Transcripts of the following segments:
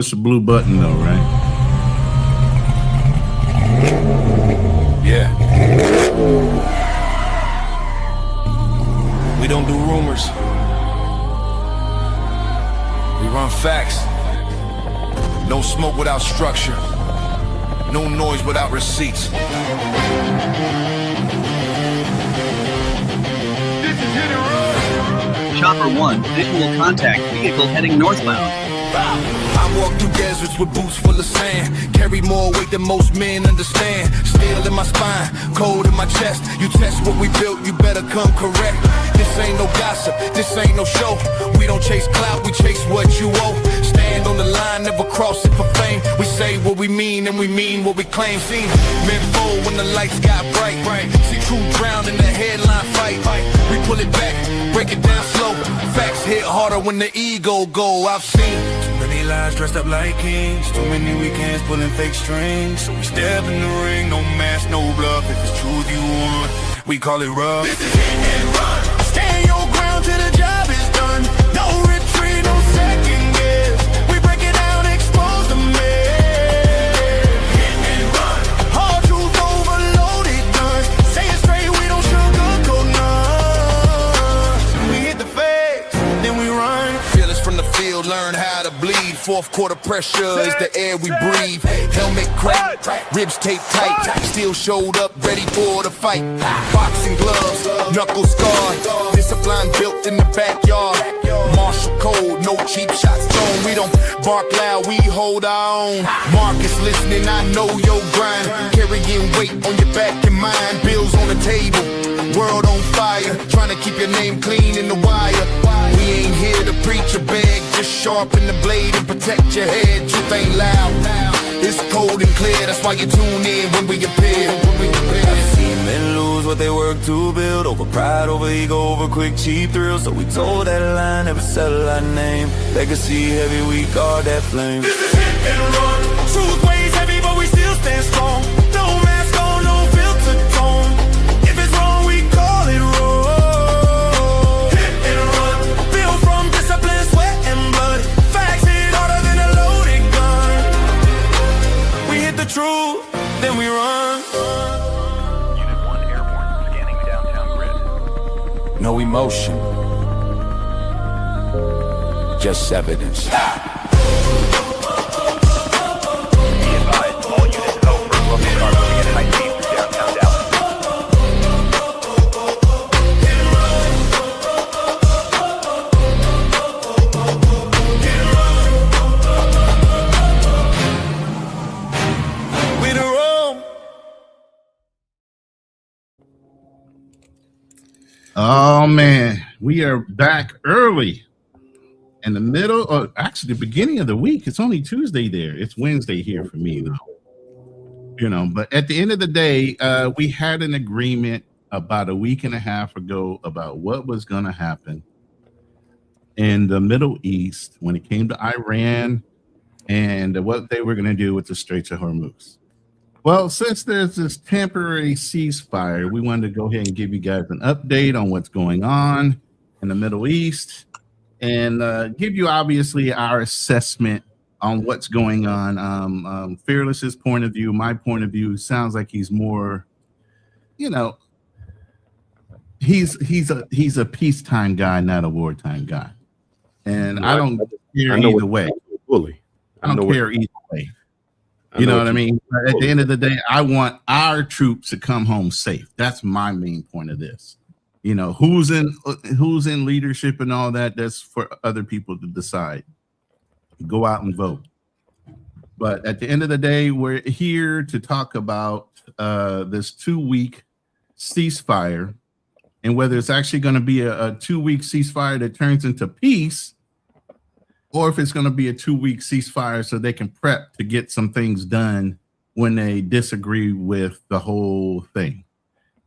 It's a blue button though, right? Yeah. We don't do rumors. We run facts. No smoke without structure. No noise without receipts. This is Hit and Run. Chopper 1, visual contact, vehicle heading northbound. I walk through deserts with boots full of sand. Carry more weight than most men understand. Steel in my spine, cold in my chest. You test what we built, you better come correct. This ain't no gossip, this ain't no show. We don't chase clout, we chase what you owe. Stand on the line, never cross it for fame. We say what we mean and we mean what we claim. Seen men fold when the lights got bright. See true drown in the headline fight. We pull it back, break it down slow. Facts hit harder when the ego go. I've seen too many lies dressed up like kings. Too many weekends pulling fake strings. So we step in the ring, no mask, no bluff. If it's truth you want, we call it rough. This is hit and run. Stand your ground till the job is done. No retreat, no second guess. We break it down, expose the mess. Hit and run. Hard truth overloaded guns. Say it straight, we don't sugarcoat none. We hit the face, then we run. Fearless from the field, learn how to bleed. Fourth quarter pressure is the air we breathe. Helmet cracked, ribs taped tight. Still showed up, ready for the fight. Boxing gloves, knuckles scarred. Discipline built in the backyard. Martial code, no cheap shots thrown. We don't bark loud, we hold our own. Marcus listening, I know your grind. Carrying weight on your back and mind. Bills on the table, world on fire. Trying to keep your name clean in the wire. We ain't here to preach or beg. Just sharpen the blade and protect your head. Truth ain't loud. It's cold and clear. That's why you tune in when we appear. I've seen men lose what they work to build. Over pride, over ego, over quick, cheap thrills. So we told that line, never settle our name. Legacy heavy, we guard that flame. This is hit and run. Truth weighs heavy, but we still stand strong. No mask on, no filter tone. If it's wrong, we call it wrong. Hit and run. Built from discipline, sweat and blood. Facts hit harder than a loaded gun. We hit the truth, then we run. Unit 1 airborne, scanning downtown grid. No emotion, just evidence. Be advised, all units go for a local car moving at high speed through downtown Dallas. We the roam. Oh man, we are back early in the middle, or actually the beginning of the week. It's only Tuesday there. It's Wednesday here for me, though. But at the end of the day, we had an agreement about a week and a half ago about what was going to happen in the Middle East when it came to Iran and what they were going to do with the Straits of Hormuz. Well, since there's this temporary ceasefire, we wanted to go ahead and give you guys an update on what's going on in the Middle East and give you obviously our assessment on what's going on. Fearless's point of view, my point of view, sounds like he's more, he's a peacetime guy, not a wartime guy. And I don't care either way. I don't care either way. You know what I mean? But at the end of the day, I want our troops to come home safe. That's my main point of this. Who's in leadership and all that, that's for other people to decide. Go out and vote. But at the end of the day, we're here to talk about this 2-week ceasefire and whether it's actually going to be a 2-week ceasefire that turns into peace, or if it's going to be a 2-week ceasefire so they can prep to get some things done when they disagree with the whole thing.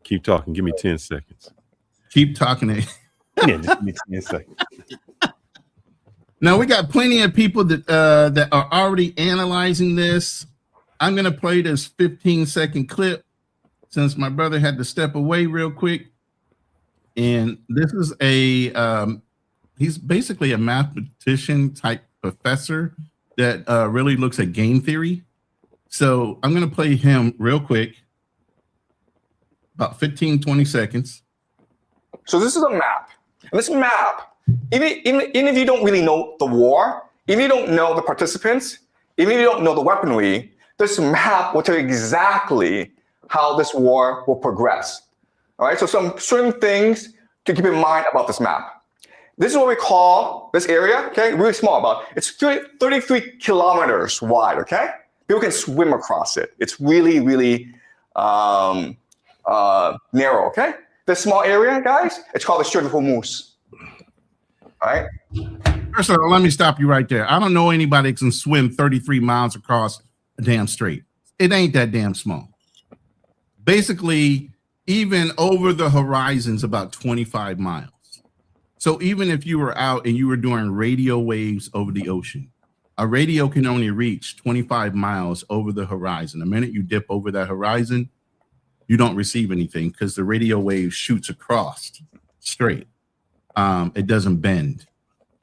Keep talking. Give me 10 seconds. Keep talking. Yeah, just give me 10 seconds. Now, we got plenty of people that are already analyzing this. I'm going to play this 15-second clip since my brother had to step away real quick. And this is he's basically a mathematician type professor that really looks at game theory. So I'm going to play him real quick, about 15, 20 seconds. So this is a map. And this map, even if you don't really know the war, even if you don't know the participants, even if you don't know the weaponry, this map will tell you exactly how this war will progress. All right, so some certain things to keep in mind about this map. This is what we call this area, okay, really small, it's 33 kilometers wide, okay? People can swim across it. It's really, really narrow, okay? This small area, guys, it's called the Strait of Hormuz. All right? First of all, let me stop you right there. I don't know anybody that can swim 33 miles across a damn strait. It ain't that damn small. Basically, even over the horizon's about 25 miles. So even if you were out and you were doing radio waves over the ocean, a radio can only reach 25 miles over the horizon. The minute you dip over that horizon, you don't receive anything because the radio wave shoots across straight. It doesn't bend.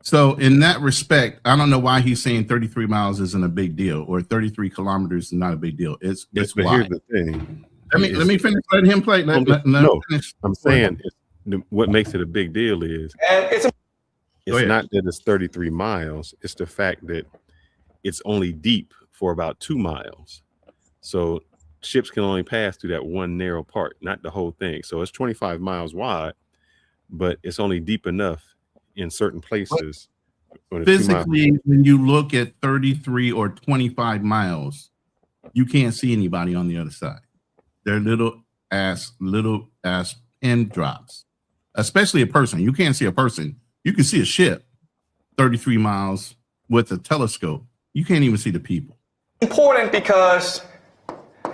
So in that respect, I don't know why he's saying 33 miles isn't a big deal or 33 kilometers is not a big deal. It's why. Here's the thing. Let me finish. Let him play. Let him finish. I'm saying what makes it a big deal is it's not that it's 33 miles. It's the fact that it's only deep for about 2 miles. So ships can only pass through that one narrow part, not the whole thing. So it's 25 miles wide, but it's only deep enough in certain places. Physically, when you look at 33 or 25 miles, you can't see anybody on the other side. They're little ass pin drops, especially a person. You can't see a person. You can see a ship 33 miles with a telescope. You can't even see the people. Important because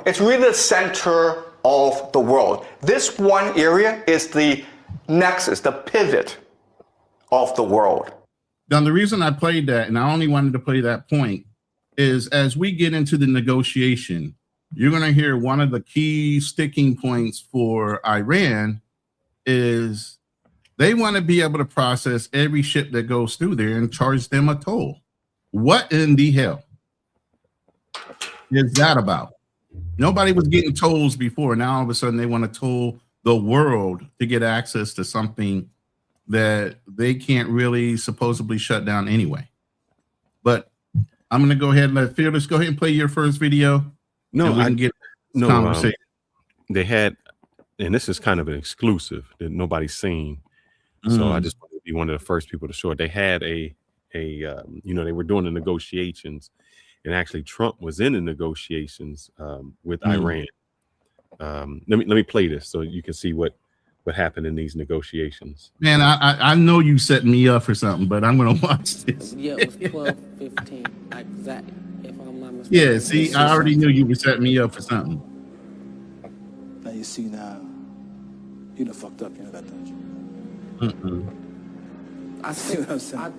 it's really the center of the world. This one area is the nexus, the pivot of the world. Now, the reason I played that, and I only wanted to play that point, is as we get into the negotiation, you're going to hear one of the key sticking points for Iran is they want to be able to process every ship that goes through there and charge them a toll. What in the hell is that about? Nobody was getting tolls before. Now all of a sudden they want to toll the world to get access to something that they can't really supposedly shut down anyway. But I'm going to go ahead and let Fearless go ahead and play your first video. No, we can get conversation. They had, and this is kind of an exclusive that nobody's seen. So I just wanted to be one of the first people to show it. They had they were doing the negotiations, and actually Trump was in the negotiations with Iran. Let me play this so you can see what happened in these negotiations. Man, I know you set me up for something, but I'm gonna watch this. Yeah, it was 12:15 exactly. If I'm not mistaken. Yeah, see, I already knew you were setting me up for something. Now you see now, you done fucked up, you know that, don't you? I see what I'm saying.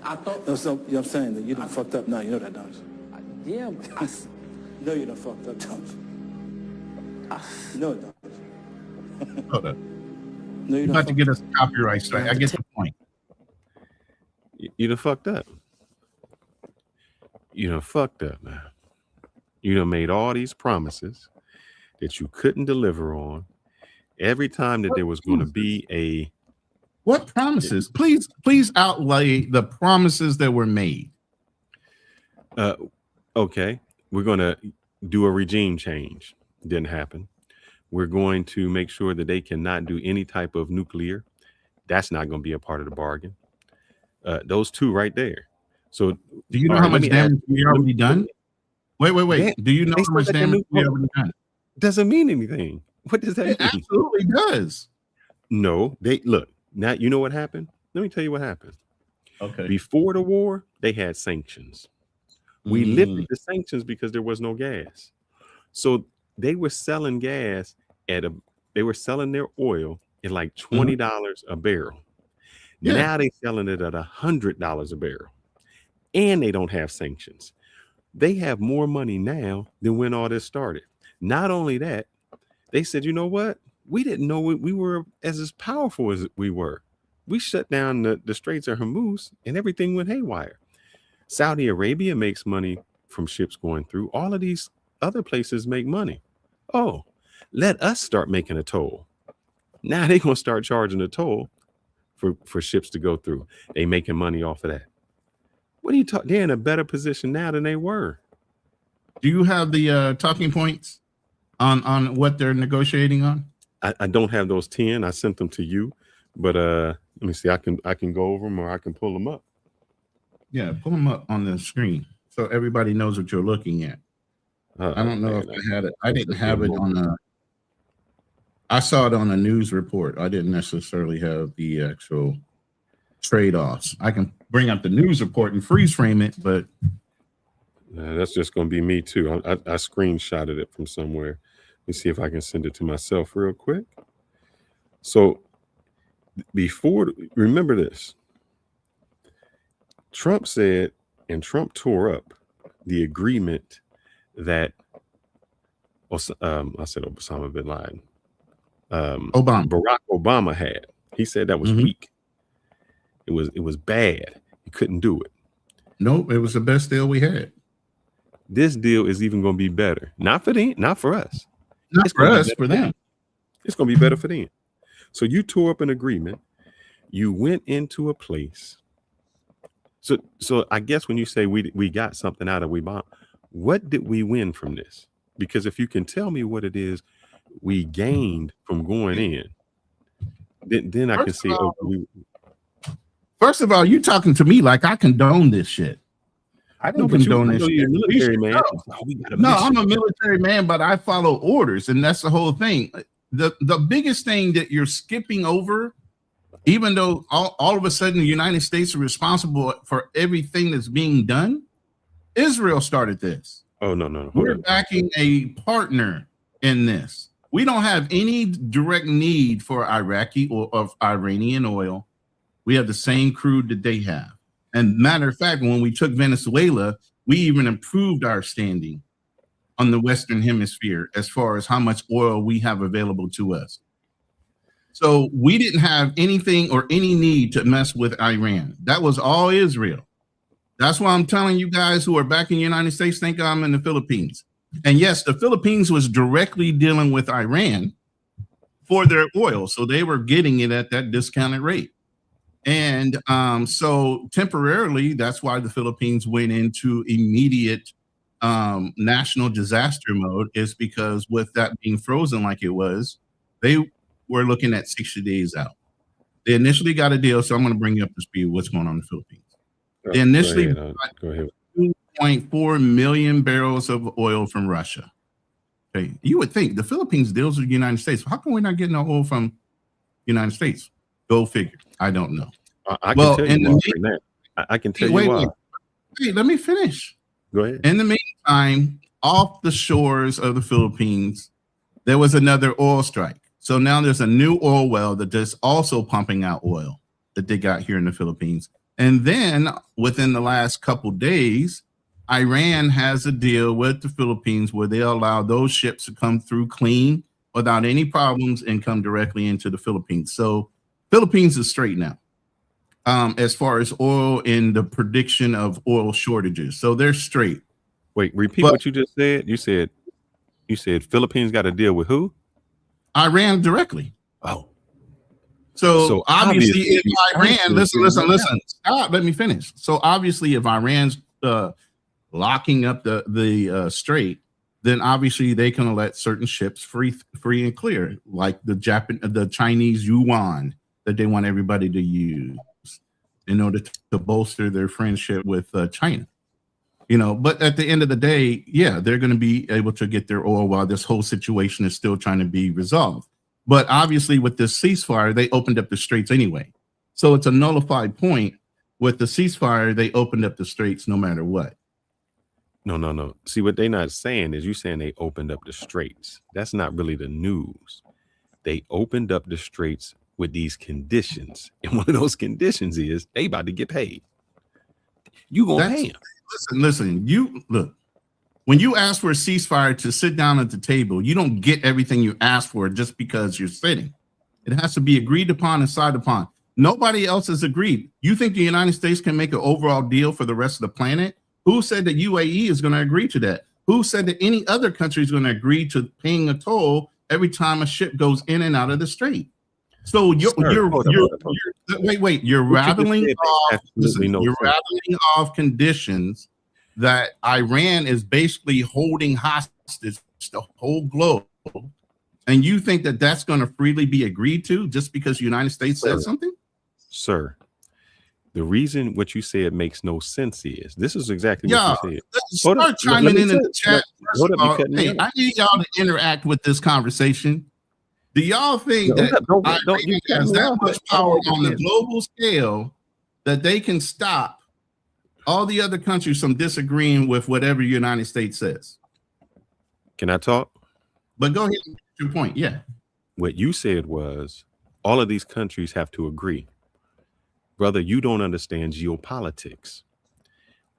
I thought. No, so, you know what I'm saying? That you done fucked up now, you know that, don't you? Yeah, No, you done fucked up, don't you? No, don't you? Hold up. No, You're about to get us a copyright strike. I get the point. You done fucked up. You done fucked up, man. You done made all these promises that you couldn't deliver on. Every time that there was going to be what promises? Please outlay the promises that were made. Okay, we're going to do a regime change. Didn't happen. We're going to make sure that they cannot do any type of nuclear. That's not going to be a part of the bargain. Those two right there. So do you know how much damage we already done? Wait. Do you know how much damage we already done? Doesn't mean anything. What does that mean? It absolutely does. No, they look. Now you know what happened? Let me tell you what happened. Okay. Before the war, they had sanctions. We lifted the sanctions because there was no gas. So they were selling gas they were selling their oil at like $20 a barrel. Yeah. Now they're selling it at $100 a barrel. And they don't have sanctions. They have more money now than when all this started. Not only that, they said, you know what? We didn't know we were as powerful as we were. We shut down the Straits of Hormuz and everything went haywire. Saudi Arabia makes money from ships going through. All of these other places make money. Oh, let us start making a toll. Now they're going to start charging a toll for ships to go through. They making money off of that. What are you talking? They're in a better position now than they were. Do you have the talking points on what they're negotiating on? I don't have those 10. I sent them to you, but let me see. I can go over them or I can pull them up. Yeah, pull them up on the screen so everybody knows what you're looking at. I don't know if I had it. I didn't have it on I saw it on a news report. I didn't necessarily have the actual trade-offs. I can bring up the news report and freeze frame it, but that's just going to be me too. I screenshotted it from somewhere. Let me see if I can send it to myself real quick. So remember this. Trump said, and Trump tore up the agreement that I said Osama bin Laden, Barack Obama had. He said that was weak. It was bad. He couldn't do it. Nope, it was the best deal we had. This deal is even going to be better. Not for us. Not for us, for them. It's going to be better for them. So you tore up an agreement. You went into a place. So I guess when you say we got something out of Obama, what did we win from this? Because if you can tell me what it is we gained from going in, then I can see. First of all, you talking to me like I condone this shit. I don't condone this shit. Military man. No, I'm a military man, but I follow orders, and that's the whole thing. The biggest thing that you're skipping over, even though all of a sudden the United States are responsible for everything that's being done, Israel started this. Oh, no. We're backing a partner in this. We don't have any direct need for Iraqi or of Iranian oil. We have the same crude that they have. And matter of fact, when we took Venezuela, we even improved our standing on the Western Hemisphere as far as how much oil we have available to us. So we didn't have anything or any need to mess with Iran. That was all Israel. That's why I'm telling you guys who are back in the United States, think I'm in the Philippines. And yes, the Philippines was directly dealing with Iran for their oil. So they were getting it at that discounted rate. And so temporarily, that's why the Philippines went into immediate national disaster mode, is because with that being frozen like it was, they were looking at 60 days out. They initially got a deal. So I'm going to bring you up to speed what's going on in the Philippines. They initially got 2.4 million barrels of oil from Russia. Okay, you would think the Philippines deals with the United States. How come we're not getting no oil from the United States? Go figure. I don't know. I can tell you why. I can tell you why. Wait, let me finish. Go ahead. In the meantime, off the shores of the Philippines, there was another oil strike. So now there's a new oil well that is also pumping out oil that they got here in the Philippines. And then within the last couple days, Iran has a deal with the Philippines where they allow those ships to come through clean without any problems and come directly into the Philippines. So Philippines is straight now as far as oil and the prediction of oil shortages. So they're straight. Wait, repeat what you just said. You said Philippines got a deal with who? Iran directly. Oh. So obviously if Iran, listen, stop, let me finish. So obviously if Iran's locking up the strait, then obviously they can let certain ships free and clear, like the Chinese yuan that they want everybody to use in order to bolster their friendship with China. But at the end of the day, yeah, they're going to be able to get their oil while this whole situation is still trying to be resolved. But obviously with this ceasefire, they opened up the straits anyway. So it's a nullified point. With the ceasefire, they opened up the straits no matter what. No. See, what they're not saying is you saying they opened up the straits. That's not really the news. They opened up the straits with these conditions. And one of those conditions is they about to get paid. You gonna pay them. Listen, you look. When you ask for a ceasefire to sit down at the table, you don't get everything you ask for just because you're sitting. It has to be agreed upon and signed upon. Nobody else has agreed. You think the United States can make an overall deal for the rest of the planet? Who said that UAE is going to agree to that? Who said that any other country is going to agree to paying a toll every time a ship goes in and out of the strait? So you're rattling off conditions that Iran is basically holding hostage the whole globe, and you think that that's going to freely be agreed to just because the United States said something? Sir, the reason what you said makes no sense is this is exactly what you said. Start chiming in the chat. Hey, I need y'all to interact with this conversation. Do y'all think that Iran has that much power on the global scale that they can stop all the other countries from disagreeing with whatever the United States says? Can I talk? But go ahead and make your point. Yeah. What you said was all of these countries have to agree. Brother, you don't understand geopolitics.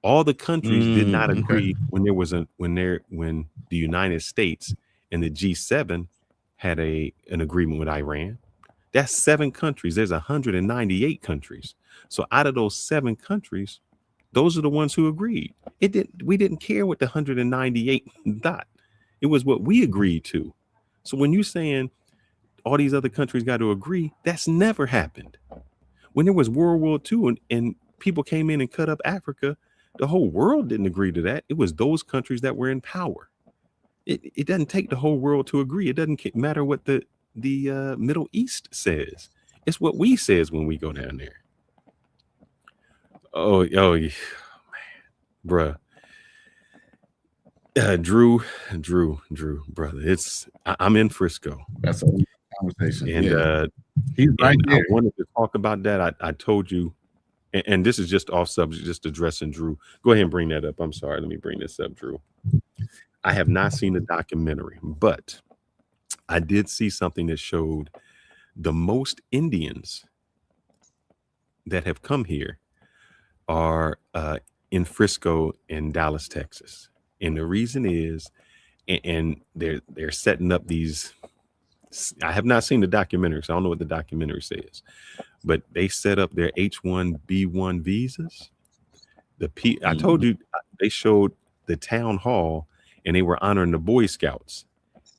All the countries did not agree when there was when the United States and the G7 had an agreement with Iran. That's 7 countries. There's 198 countries. So out of those 7 countries, those are the ones who agreed. We didn't care what the 198 thought. It was what we agreed to. So when you're saying all these other countries got to agree, that's never happened. When there was World War II and people came in and cut up Africa, the whole world didn't agree to that. It was those countries that were in power. It doesn't take the whole world to agree. It doesn't matter what the Middle East says. It's what we says when we go down there. Oh, man, bruh. Drew, brother. I'm in Frisco. That's a conversation. And he's right there. I wanted to talk about that. I told you, and this is just off subject, just addressing Drew. Go ahead and bring that up. I'm sorry. Let me bring this up, Drew. I have not seen the documentary, but I did see something that showed the most Indians that have come here are in Frisco and Dallas, Texas. And the reason is, and they're setting up these. I have not seen the documentary, so I don't know what the documentary says, but they set up their H-1B1 visas. I told you they showed the town hall, and they were honoring the Boy Scouts,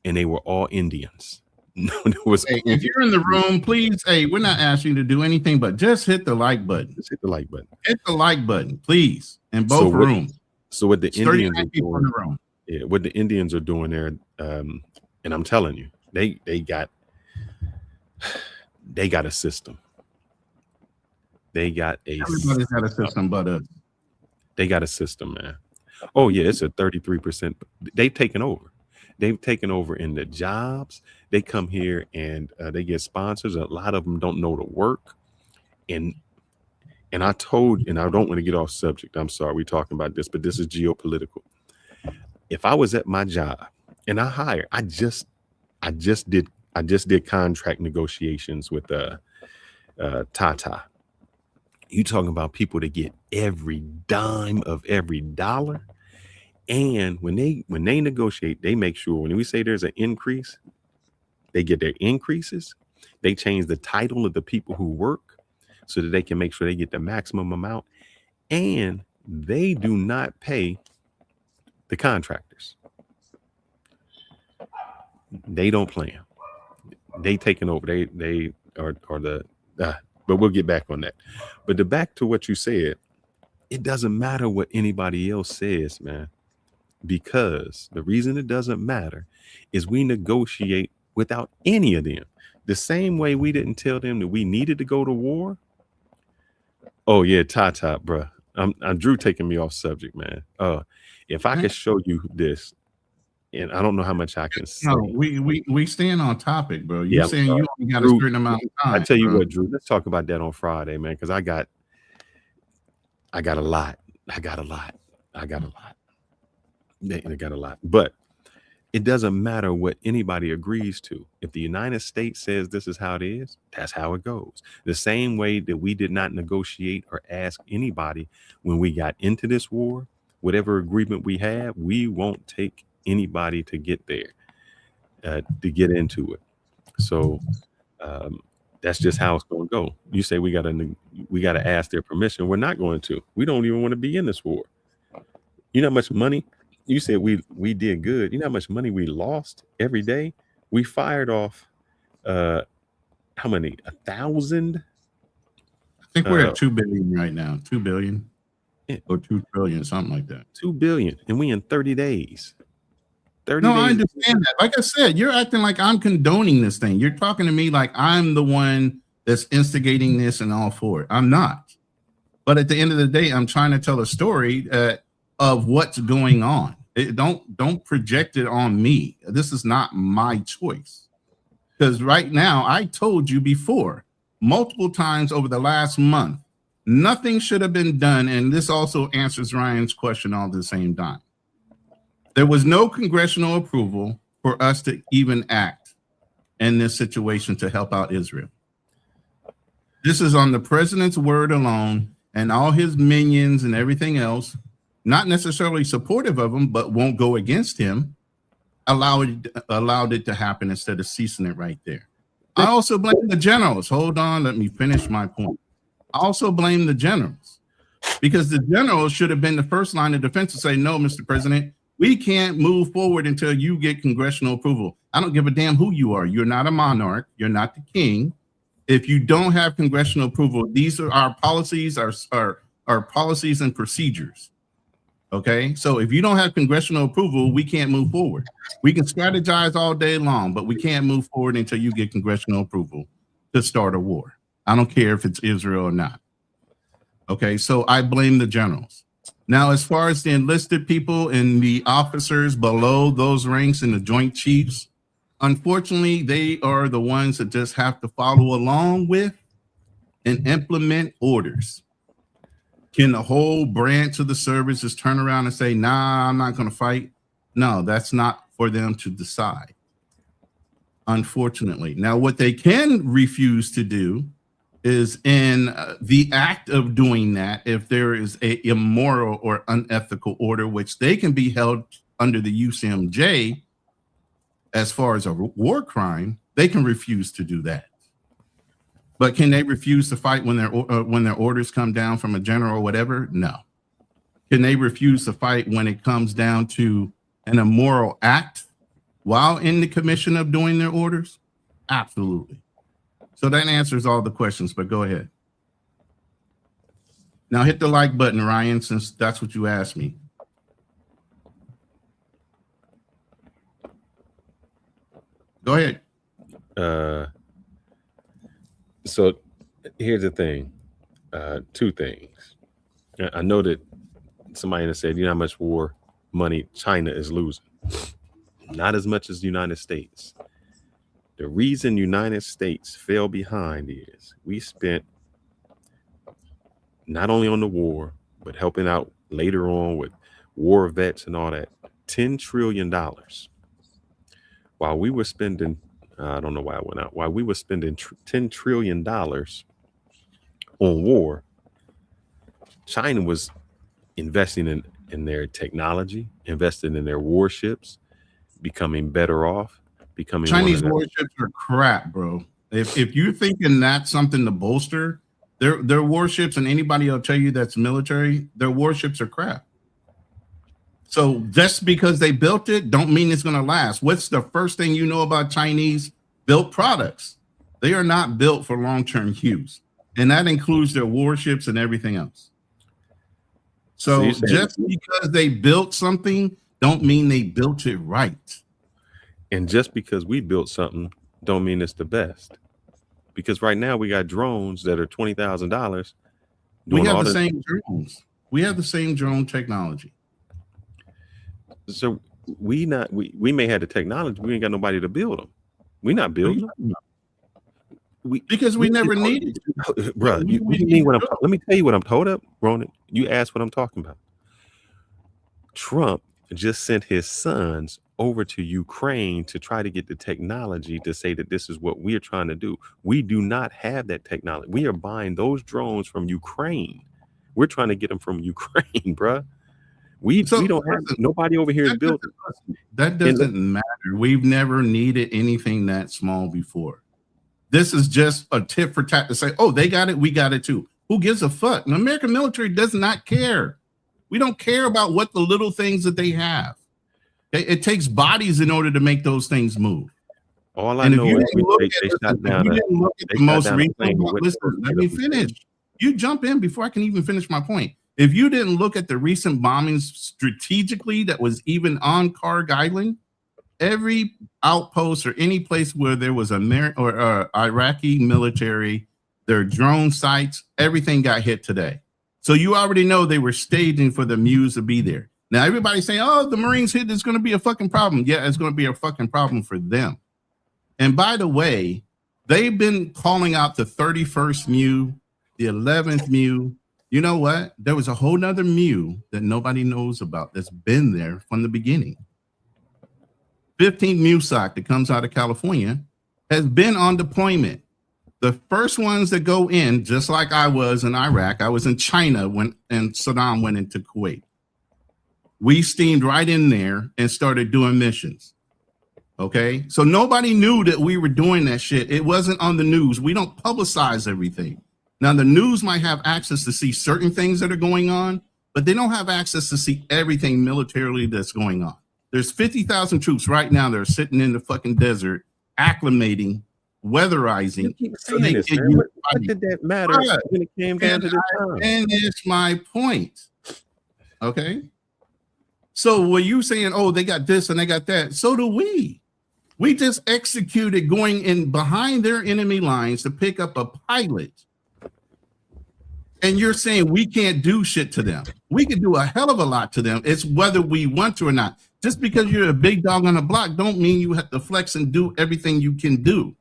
and they were all Indians. No, there was. Hey, if you're in the room, please. Hey, we're not asking you to do anything, but just hit the like button. Just hit the like button. Hit the like button, please, in both rooms. So what the Indians are doing, what the Indians are doing there, and I'm telling you, they got a system. Everybody's got a system, but they got a system, man. Oh yeah, it's a 33%. They've taken over. They've taken over in the jobs. They come here and they get sponsors. A lot of them don't know the work, and I told, and I don't want to get off subject. I'm sorry, we're talking about this, but this is geopolitical. If I was at my job and I just did contract negotiations with Tata. You talking about people that get every dime of every dollar, and when they negotiate, they make sure when we say there's an increase, they get their increases. They change the title of the people who work so that they can make sure they get the maximum amount, and they do not pay the contractors. They don't play them. They taking over. They are the. But we'll get back on that. But back to what you said, it doesn't matter what anybody else says, man, because the reason it doesn't matter is we negotiate without any of them. The same way we didn't tell them that we needed to go to war. Oh yeah, Tata, bro. I'm Drew taking me off subject, man. If I could show you this, and I don't know how much I can say. No, we stand on topic, bro. You're saying you only got a certain amount of time. I tell you what, Drew, let's talk about that on Friday, man, because I got a lot. They got a lot. But it doesn't matter what anybody agrees to. If the United States says this is how it is, that's how it goes. The same way that we did not negotiate or ask anybody when we got into this war, whatever agreement we have, we won't take anybody to get there, to get into it. So That's just how it's going to go. You say we got to ask their permission. We're not going to. We don't even want to be in this war. You know how much money? You said we did good. You know how much money we lost every day? We fired off how many? 1,000? I think we're at 2 billion right now. 2 billion or 2 trillion, something like that. 2 billion, and we in 30 days. 30 no, days. I understand that. Like I said, you're acting like I'm condoning this thing. You're talking to me like I'm the one that's instigating this and all for it. I'm not. But at the end of the day, I'm trying to tell a story of what's going on. Don't project it on me. This is not my choice. Because right now, I told you before, multiple times over the last month, nothing should have been done. And this also answers Ryan's question all at the same time. There was no congressional approval for us to even act in this situation to help out Israel. This is on the president's word alone, and all his minions and everything else, not necessarily supportive of him, but won't go against him, allowed it to happen instead of ceasing it right there. I also blame the generals. Hold on, let me finish my point. I also blame the generals because the generals should have been the first line of defense to say, no, Mr. President, we can't move forward until you get congressional approval. I don't give a damn who you are. You're not a monarch. You're not the king. If you don't have congressional approval, these are our policies, our policies and procedures. Okay, so if you don't have congressional approval, we can't move forward. We can strategize all day long, but we can't move forward until you get congressional approval to start a war. I don't care if it's Israel or not. Okay, so I blame the generals. Now, as far as the enlisted people and the officers below those ranks and the Joint Chiefs, unfortunately, they are the ones that just have to follow along with and implement orders. Can the whole branch of the service just turn around and say, nah, I'm not going to fight? No, that's not for them to decide, unfortunately. Now, what they can refuse to do is in the act of doing that, if there is a immoral or unethical order, which they can be held under the UCMJ as far as a war crime, they can refuse to do that. But can they refuse to fight when their orders come down from a general or whatever? No. Can they refuse to fight when it comes down to an immoral act while in the commission of doing their orders? Absolutely. So that answers all the questions, but go ahead. Now hit the like button, Ryan, since that's what you asked me. Go ahead. So here's the thing, 2 things. I know that somebody has said, you know how much war money China is losing? Not as much as the United States. The reason United States fell behind is we spent not only on the war, but helping out later on with war vets and all that, $10 trillion. While we were spending, I don't know why I went out, while we were spending $10 trillion on war, China was investing in their technology, investing in their warships, becoming better off. Chinese warships are crap, bro. If you're thinking that's something to bolster, their warships, and anybody will tell you that's military, their warships are crap. So just because they built it, don't mean it's going to last. What's the first thing you know about Chinese built products? They are not built for long-term use, and that includes their warships and everything else. So just because they built something, don't mean they built it right. And just because we built something don't mean it's the best. Because right now we got drones that are $20,000. We have the same drones. We have the same drone technology. So we may have the technology. We ain't got nobody to build them. We're not building them. Because we never needed it. Bro, let me tell you what I'm told up, Ronan. You asked what I'm talking about. Trump just sent his sons over to Ukraine to try to get the technology to say that this is what we're trying to do. We do not have that technology. We are buying those drones from Ukraine. We're trying to get them from Ukraine, bruh. We don't have nobody over here is built. That doesn't matter. We've never needed anything that small before. This is just a tit for tat to say, oh, they got it, we got it too. Who gives a fuck? The American military does not care. We don't care about what the little things that they have. It takes bodies in order to make those things move. All I know is they shot down the most recent. Listen, let me finish. You jump in before I can even finish my point. If you didn't look at the recent bombings strategically that was even on Karg Island, every outpost or any place where there was Iraqi military, their drone sites, everything got hit today. So you already know they were staging for the Muse to be there. Now everybody's saying, oh, the Marines hit is going to be a fucking problem. Yeah, it's going to be a fucking problem for them. And by the way, they've been calling out the 31st Mu, the 11th Mu. You know what? There was a whole nother Mu that nobody knows about that's been there from the beginning. 15th MUSOC that comes out of California has been on deployment. The first ones that go in, just like I was in Iraq, I was in China and Saddam went into Kuwait. We steamed right in there and started doing missions. Okay, so nobody knew that we were doing that shit. It wasn't on the news. We don't publicize everything. Now, the news might have access to see certain things that are going on, but they don't have access to see everything militarily that's going on. There's 50,000 troops right now that are sitting in the fucking desert, acclimating, weatherizing. So what did that matter when it came down to the time? And it's my point. Okay. So were you saying, oh, they got this and they got that? So do we. We just executed going in behind their enemy lines to pick up a pilot. And you're saying we can't do shit to them. We can do a hell of a lot to them. It's whether we want to or not. Just because you're a big dog on the block don't mean you have to flex and do everything you can do.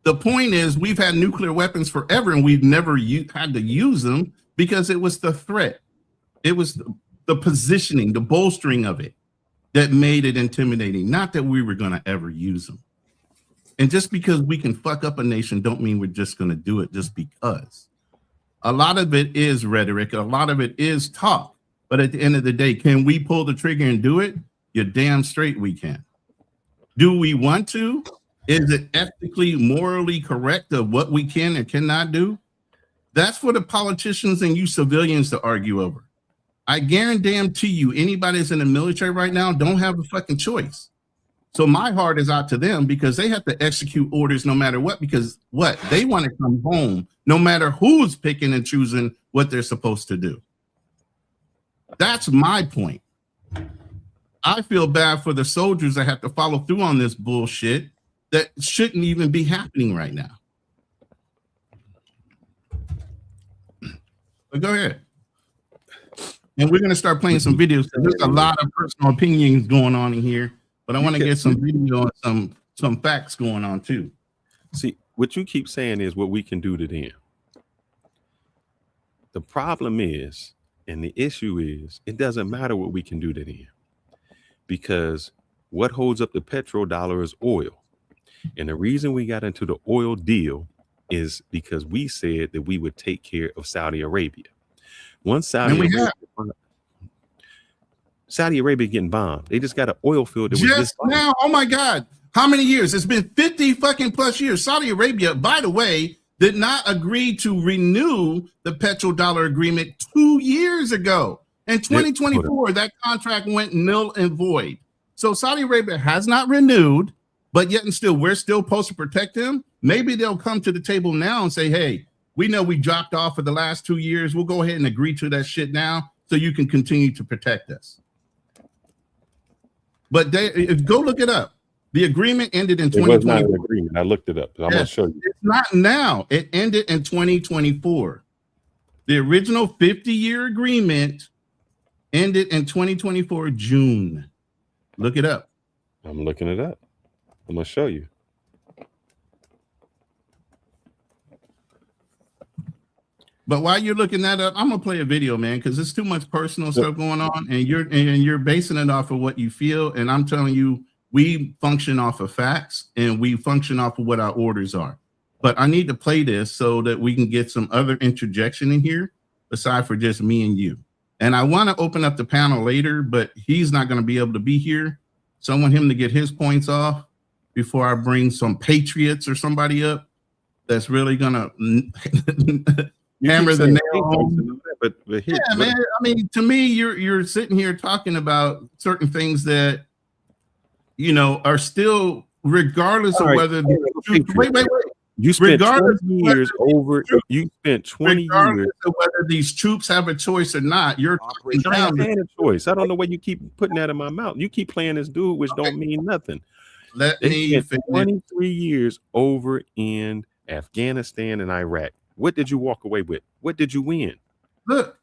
The point is we've had nuclear weapons forever and we've never had to use them because it was the threat. It was the positioning, the bolstering of it that made it intimidating, not that we were going to ever use them. And just because we can fuck up a nation don't mean we're just going to do it just because. A lot of it is rhetoric. A lot of it is talk. But at the end of the day, can we pull the trigger and do it? You're damn straight we can. Do we want to? Is it ethically, morally correct of what we can and cannot do? That's for the politicians and you civilians to argue over. I guarantee you, anybody that's in the military right now don't have a fucking choice. So my heart is out to them because they have to execute orders no matter what, because what? They want to come home no matter who's picking and choosing what they're supposed to do. That's my point. I feel bad for the soldiers that have to follow through on this bullshit that shouldn't even be happening right now. But go ahead. And we're going to start playing some videos. There's a lot of personal opinions going on in here, but I want to get some video and some facts going on too. See, what you keep saying is what we can do to them. The problem is, and the issue is, it doesn't matter what we can do to them because what holds up the petrodollar is oil. And the reason we got into the oil deal is because we said that we would take care of Saudi Arabia. Once Saudi Arabia getting bombed, they just got an oil field that was just now. Oh my God. How many years? It's been 50 fucking plus years. Saudi Arabia, by the way, did not agree to renew the petrodollar agreement 2 years ago. In 2024, that contract went null and void. So Saudi Arabia has not renewed, but yet and still, we're still supposed to protect them. Maybe they'll come to the table now and say, hey, we know we dropped off for the last 2 years. We'll go ahead and agree to that shit now so you can continue to protect us. But go look it up. The agreement ended in 2024. It was not an agreement. I looked it up. I'm going to show you. It's not now. It ended in 2024. The original 50-year agreement ended in 2024, June. Look it up. I'm looking it up. I'm going to show you. But while you're looking that up, I'm gonna play a video, man, because there's too much personal stuff going on, and you're basing it off of what you feel. And I'm telling you, we function off of facts and we function off of what our orders are. But I need to play this so that we can get some other interjection in here, aside for just me and you. And I want to open up the panel later, but he's not going to be able to be here. So I want him to get his points off. before I bring some patriots or somebody up that's really gonna hammer the nail home. But here, yeah, man. I mean, to me, you're sitting here talking about certain things that are still, regardless of whether wait. You spent 20 years over. You spent 20 years of whether these troops have a choice or not. You're talking down a choice. I don't know why you keep putting that in my mouth. You keep playing this dude, which don't mean nothing. Let me spent 23 years over in Afghanistan and Iraq. What did you walk away with? What did you win? Look,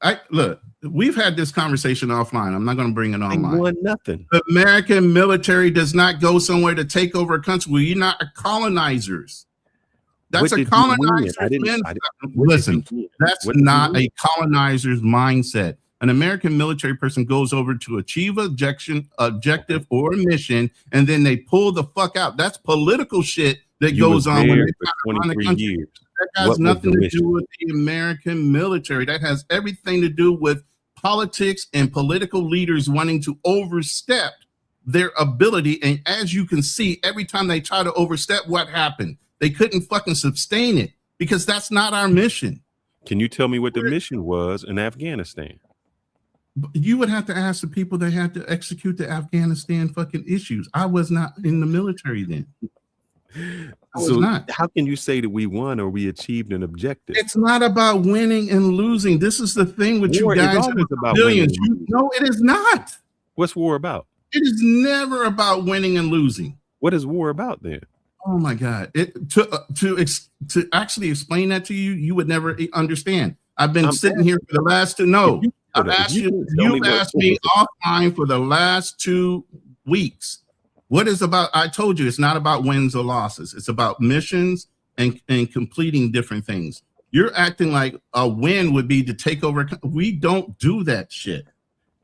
we've had this conversation offline. I'm not going to bring it online. I won nothing. The American military does not go somewhere to take over a country. We're not colonizers. That's a colonizer's mindset. Listen, that's not a colonizer's mindset. An American military person goes over to achieve objective or a mission, and then they pull the fuck out. That's political shit that goes on when they run the country. Years. That has nothing to do with the American military. That has everything to do with politics and political leaders wanting to overstep their ability. And as you can see, every time they try to overstep, what happened? They couldn't fucking sustain it because that's not our mission. Can you tell me what the mission was in Afghanistan? You would have to ask the people that had to execute the Afghanistan fucking issues. I was not in the military then. How can you say that we won or we achieved an objective? It's not about winning and losing. This is the thing with you guys. About billions. No, it is not. What's war about? It is never about winning and losing. What is war about then? Oh my God! To actually explain that to you, you would never understand. I've been sitting here for the last two. No, I've asked you. You've asked me offline for the last 2 weeks. What is about? I told you it's not about wins or losses. It's about missions and completing different things. You're acting like a win would be to take over. We don't do that shit.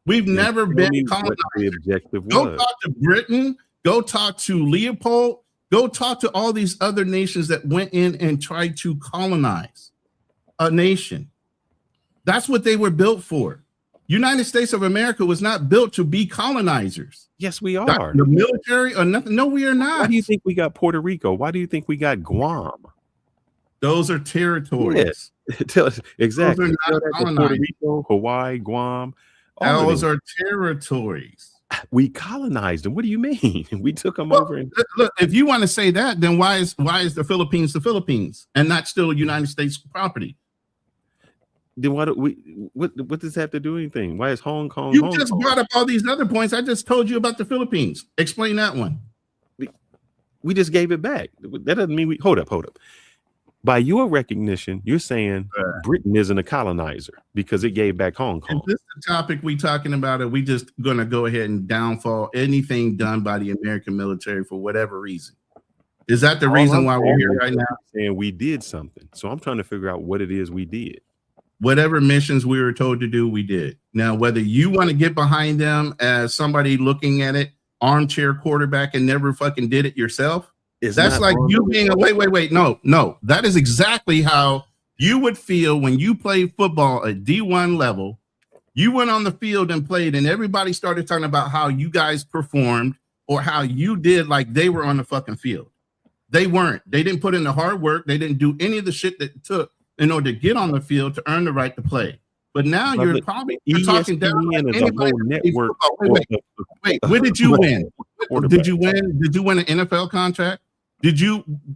We've never been colonized. The objective go talk to Britain. Go talk to Leopold. Go talk to all these other nations that went in and tried to colonize a nation. That's what they were built for. United States of America was not built to be colonizers. Yes, we are. The military or nothing. No, we are not. Why do you think we got Puerto Rico? Why do you think we got Guam? Those are territories. Yes. Tell us exactly. Puerto Rico, Hawaii, Guam. Those are territories. We colonized them. What do you mean? We took them over. And look, if you want to say that, then why is the Philippines and not still United States property? Then what does this have to do anything? Why is Hong Kong? You just brought up all these other points. I just told you about the Philippines. Explain that one. We just gave it back. That doesn't mean we hold up. By your recognition, you're saying Britain isn't a colonizer because it gave back Hong Kong. Is this the topic we talking about? Are we just going to go ahead and downfall anything done by the American military for whatever reason? Is that the reason why we're here right now? Saying we did something. So I'm trying to figure out what it is we did. Whatever missions we were told to do, we did. Now, whether you want to get behind them as somebody looking at it, armchair quarterback, and never fucking did it yourself, that's like you being a wait. No. That is exactly how you would feel when you played football at D1 level. You went on the field and played, and everybody started talking about how you guys performed or how you did like they were on the fucking field. They weren't. They didn't put in the hard work. They didn't do any of the shit that it took in order to get on the field to earn the right to play. But now you're talking down like anybody. Network. Wait, where did you win? Did you win? Did you win an NFL contract?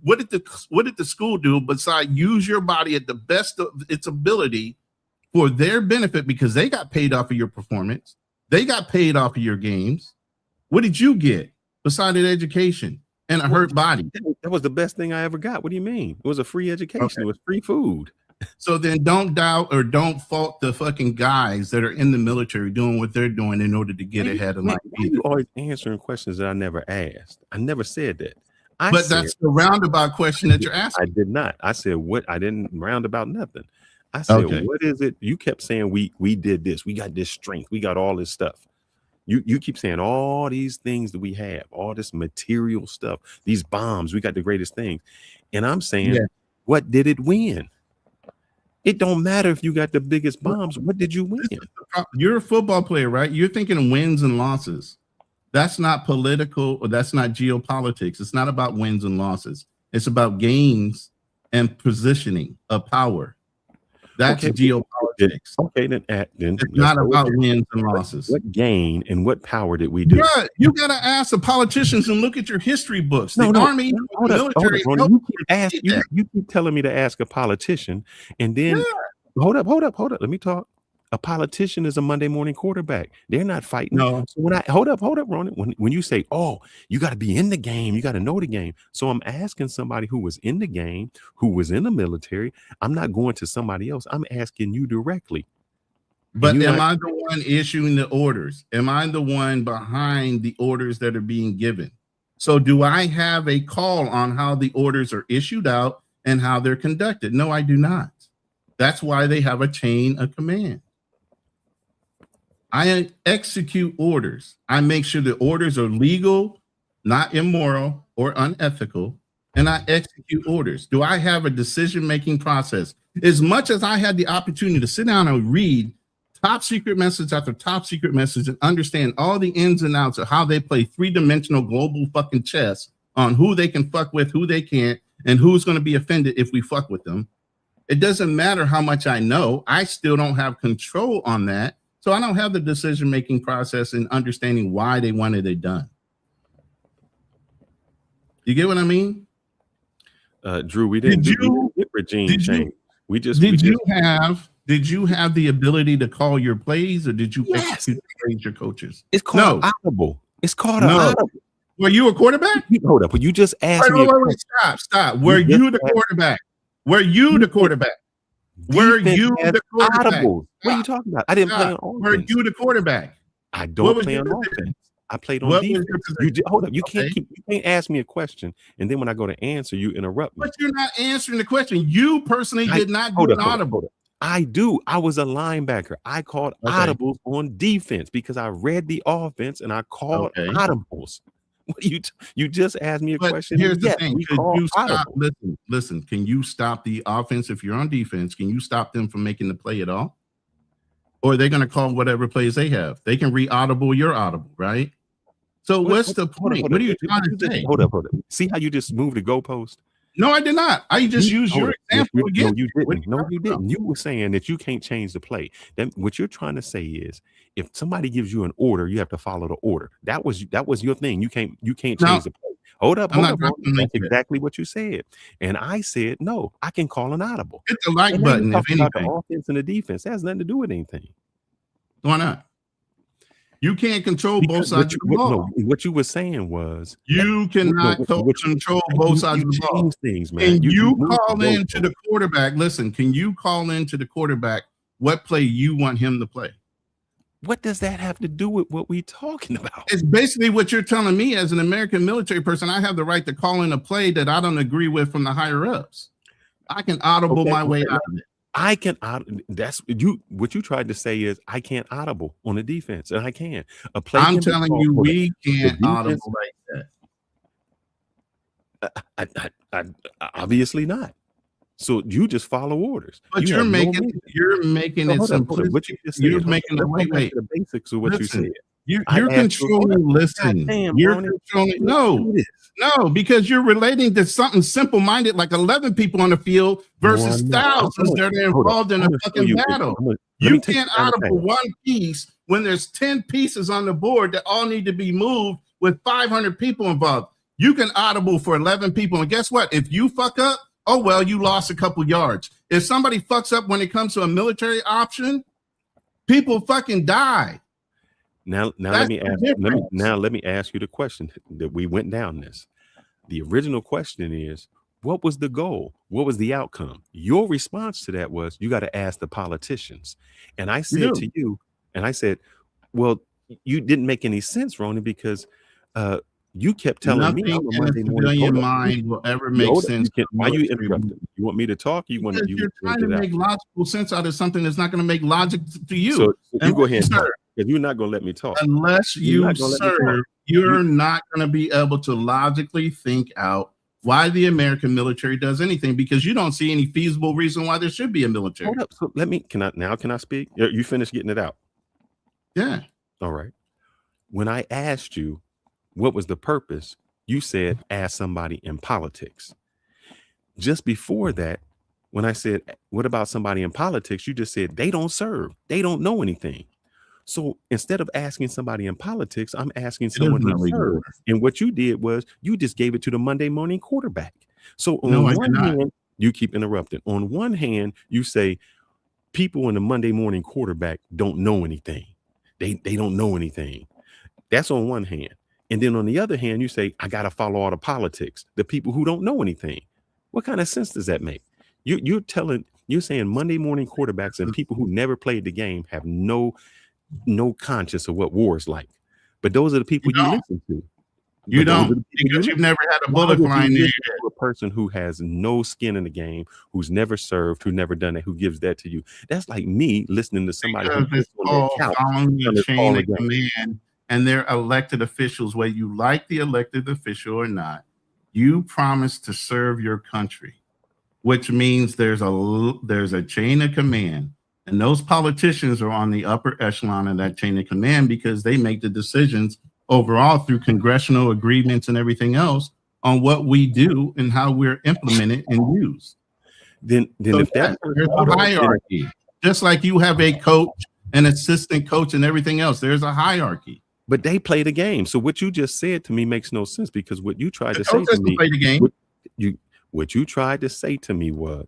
What did the school do besides use your body at the best of its ability for their benefit because they got paid off of your performance? They got paid off of your games. What did you get besides an education and a hurt body? That was the best thing I ever got. What do you mean? It was a free education. Okay. It was free food. So then don't doubt or don't fault the fucking guys that are in the military doing what they're doing in order to get ahead of life. You always answering questions that I never asked. I never said that. That's the roundabout question that you're asking. I did not. I said what? I didn't roundabout nothing. I said, What is it? You kept saying we did this. We got this strength. We got all this stuff. You keep saying all these things that we have, all this material stuff, these bombs. We got the greatest things. And I'm saying, what did it win? It don't matter if you got the biggest bombs. What did you win? You're a football player, right? You're thinking wins and losses. That's not political, or that's not geopolitics. It's not about wins and losses. It's about gains and positioning of power. That's geopolitics. Okay, then it's not about wins and losses. What gain and what power did we do? Yeah, you got to ask the politicians and look at your history books. The army, the military. You keep telling me to ask a politician, and then hold up. Let me talk. A politician is a Monday morning quarterback. They're not fighting. No. So when I hold up, Ronnie. When you say, "Oh, you got to be in the game, you got to know the game," so I'm asking somebody who was in the game, who was in the military. I'm not going to somebody else. I'm asking you directly. But am I the one issuing the orders? Am I the one behind the orders that are being given? So do I have a call on how the orders are issued out and how they're conducted? No, I do not. That's why they have a chain of command. I execute orders. I make sure the orders are legal, not immoral or unethical, and I execute orders. Do I have a decision-making process? As much as I had the opportunity to sit down and read top secret message after top secret message and understand all the ins and outs of how they play three-dimensional global fucking chess on who they can fuck with, who they can't, and who's going to be offended if we fuck with them. It doesn't matter how much I know. I still don't have control on that. So I don't have the decision-making process and understanding why they wanted it done. You get what I mean? Drew, we didn't get regime change. Did you have the ability to call your plays, or did you execute your coaches? It's called audible. It's called audible. Were you a quarterback? Hold up. You just asked me. Stop. Were you the quarterback? Were you the quarterback? Were you the quarterback? What are you talking about? I didn't play on offense. Were you the quarterback? I don't play on offense. I played on defense. Hold up. You can't ask me a question, and then when I go to answer, you interrupt me. But you're not answering the question. You personally did not do an audible. I do. I was a linebacker. I called audibles on defense because I read the offense and I called audibles. What you just asked me a question? Here's the thing. Could you stop? Listen. Can you stop the offense if you're on defense? Can you stop them from making the play at all? Or are they going to call whatever plays they have? They can re-audible your audible, right? So what's the point? What are you trying to say? Hold up. See how you just moved the goalpost? No, I did not. I just used your example again. No, you didn't. No, you didn't. You were saying that you can't change the play. Then what you're trying to say is, if somebody gives you an order, you have to follow the order. That was your thing. You can't change the play. Hold up. That's exactly what you said. And I said, no, I can call an audible. Hit the like button if anything. The offense and the defense. That has nothing to do with anything. Why not? You can't control both sides of the ball. No, what you were saying was you cannot control both sides of the ball. Things, man. Can you call into the quarterback? Listen, can you call into the quarterback what play you want him to play? What does that have to do with what we're talking about? It's basically what you're telling me as an American military person. I have the right to call in a play that I don't agree with from the higher ups. I can audible my way out of it. I can that's you. What you tried to say is I can't audible on the defense, and I can. I'm telling you, we can't audible like that. I obviously not. So you just follow orders. But you're making it simplistic. You're making the basics of what you said. You're controlling. Listen, you're controlling. No, because you're relating to something simple-minded, like 11 people on the field versus thousands that are involved in a fucking battle. You can't audible one piece when there's 10 pieces on the board that all need to be moved with 500 people involved. You can audible for 11 people, and guess what? If you fuck up, oh well, you lost a couple yards. If somebody fucks up when it comes to a military option, people fucking die. Now let me ask you the question that we went down this. The original question is, what was the goal? What was the outcome? Your response to that was, you got to ask the politicians. And I said to you, well, you didn't make any sense, Ronnie, because you kept telling me in a civilian mind will ever make sense. Why you interrupted? You want me to talk? You're trying to make logical sense out of something that's not going to make logic to you. So you go ahead, sir. Because you're not going to let me talk. Unless you serve, you're not going to be able to logically think out why the American military does anything, because you don't see any feasible reason why there should be a military. Hold up. So can I speak? You finished getting it out? Yeah. All right. When I asked you what was the purpose, you said ask somebody in politics. Just before that, when I said, what about somebody in politics? You just said they don't serve. They don't know anything. So instead of asking somebody in politics, I'm asking someone who serves. And what you did was you just gave it to the Monday morning quarterback. So on one hand, you keep interrupting. On one hand, you say people in the Monday morning quarterback don't know anything. They don't know anything. That's on one hand. And then on the other hand, you say, I got to follow all the politics, the people who don't know anything. What kind of sense does that make? You're saying Monday morning quarterbacks and people who never played the game have no conscience of what war is like. But those are the people you listen to. You don't, because you've never had a bullet line there. A person who has no skin in the game, who's never served, who never done it, who gives that to you. That's like me listening to somebody who's following the chain of command, and they're elected officials, whether you like the elected official or not. You promise to serve your country, which means there's a chain of command, and those politicians are on the upper echelon of that chain of command because they make the decisions overall through congressional agreements and everything else on what we do and how we're implemented and used. Then so if there's a hierarchy, just like you have a coach, an assistant coach, and everything else, there's a hierarchy. But they play the game. So what you just said to me makes no sense, because what you tried to say to me, play the game. What you tried to say to me was,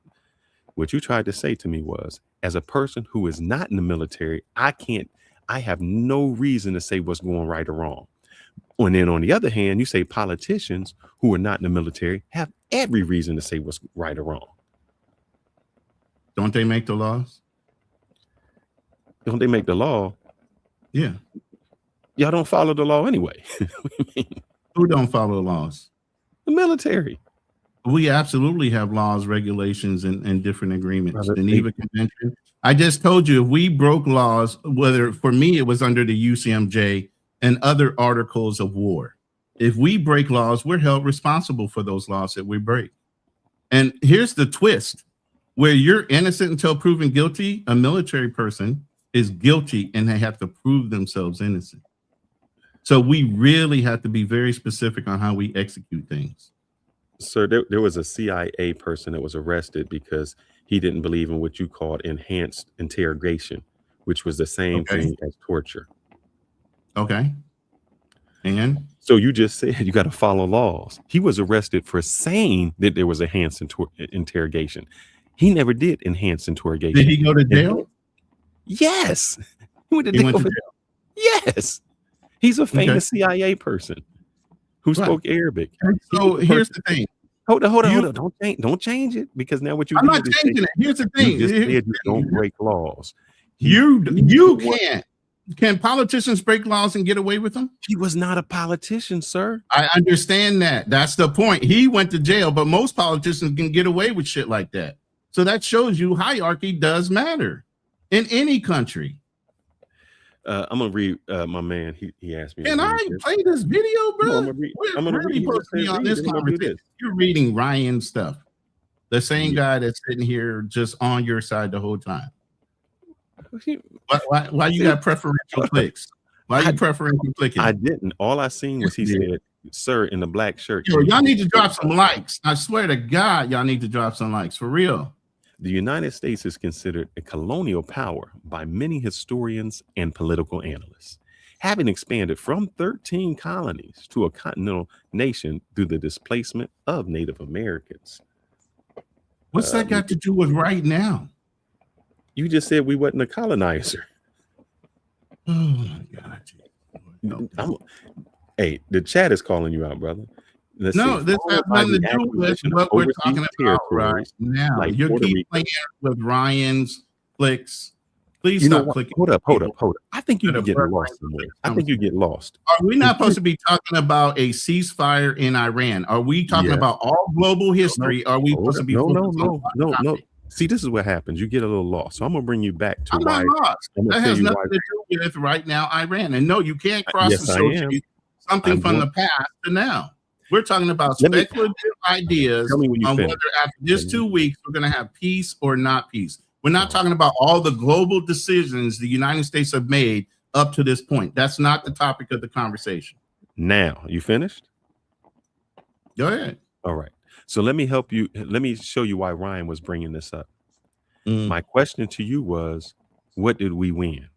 as a person who is not in the military, I have no reason to say what's going right or wrong. And then on the other hand, you say politicians who are not in the military have every reason to say what's right or wrong. Don't they make the laws? Don't they make the law? Yeah. Y'all don't follow the law anyway. Who don't follow the laws? The military. We absolutely have laws, regulations, and different agreements. The Geneva Convention. I just told you, if we broke laws, whether for me it was under the UCMJ and other articles of war, if we break laws, we're held responsible for those laws that we break. And here's the twist: where you're innocent until proven guilty, a military person is guilty and they have to prove themselves innocent. So we really have to be very specific on how we execute things. Sir, there was a CIA person that was arrested because he didn't believe in what you called enhanced interrogation, which was the same thing as torture. Okay. And so you just said you got to follow laws. He was arrested for saying that there was enhanced interrogation. He never did enhanced interrogation. Did he go to jail? Yes. He went to jail. Yes. He's a famous CIA person who spoke Arabic. So here's the thing. Hold on. Don't change it, because now what you I'm not changing it. Here's the thing. You just said you don't break laws. You can't. Can politicians break laws and get away with them? He was not a politician, sir. I understand that. That's the point. He went to jail, but most politicians can get away with shit like that. So that shows you hierarchy does matter in any country. I'm gonna read my man. He asked me. Can I play this video, bro? No, I'm gonna read on this conversation. You're reading Ryan's stuff. The same guy that's sitting here just on your side the whole time. Why you got preferential clicks? Why you preferential clicking? I didn't. All I seen was he said, "Sir," in the black shirt. Yo, y'all need to drop some likes. I swear to God, y'all need to drop some likes for real. The United States is considered a colonial power by many historians and political analysts, having expanded from 13 colonies to a continental nation through the displacement of Native Americans. What's that got to do with right now? You just said we wasn't a colonizer. Oh my God. Hey, the chat is calling you out, brother. This has nothing to do with what we're talking about right now. Like you keep playing with Ryan's clicks. Please stop clicking. Hold up. I think you can get lost somewhere. I think you get lost. Are we not supposed to be talking about a ceasefire in Iran? Are we talking about all global history? Are we supposed to be no. See, this is what happens. You get a little lost. So I'm gonna bring you back to why. That has nothing to do with right now Iran. And no, you can't cross-associate something from the past to now. We're talking about speculative ideas on whether after just 2 weeks we're going to have peace or not peace. We're not talking about all the global decisions the United States have made up to this point. That's not the topic of the conversation. Now, you finished? Go ahead. All right. So let me help you. Let me show you why Ryan was bringing this up. My question to you was, what did we win?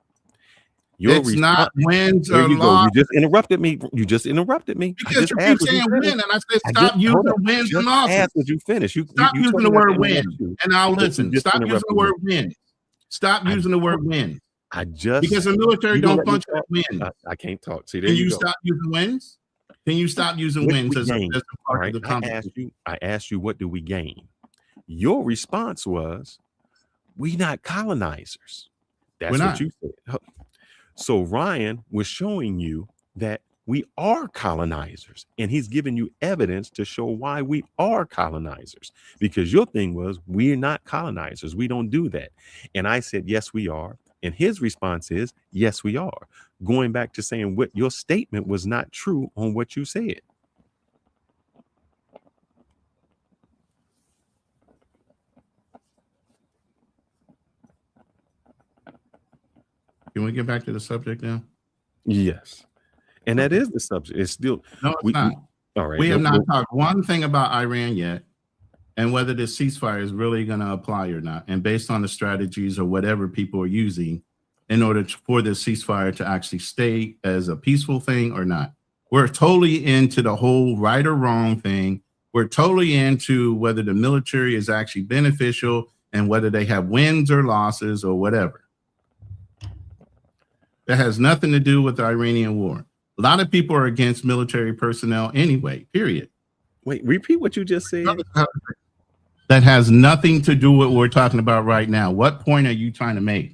It's not wins or loss. You just interrupted me. Because you keep saying win, and I said stop using wins and losses. Would you finish? Stop using the word win, and I'll listen. Stop using the word win. Stop using the word win. Because the military don't function at wins. I can't talk. See, there Can you you go. stop using wins? Can you stop using wins as a part of the conversation? I asked you, what do we gain? Your response was, we not colonizers. That's what you said. So Ryan was showing you that we are colonizers, and he's giving you evidence to show why we are colonizers, because your thing was, we're not colonizers. We don't do that. And I said, yes, we are. And his response is, yes, we are. Going back to saying what your statement was not true on what you said. Can we get back to the subject now? Yes. And that is the subject. It's still no, it's not. All right. We have not talked one thing about Iran yet, and whether this ceasefire is really going to apply or not. And based on the strategies or whatever people are using in order for this ceasefire to actually stay as a peaceful thing or not. We're totally into the whole right or wrong thing. We're totally into whether the military is actually beneficial and whether they have wins or losses or whatever. That has nothing to do with the Iranian war. A lot of people are against military personnel anyway, period. Wait, repeat what you just said. That has nothing to do with what we're talking about right now. What point are you trying to make?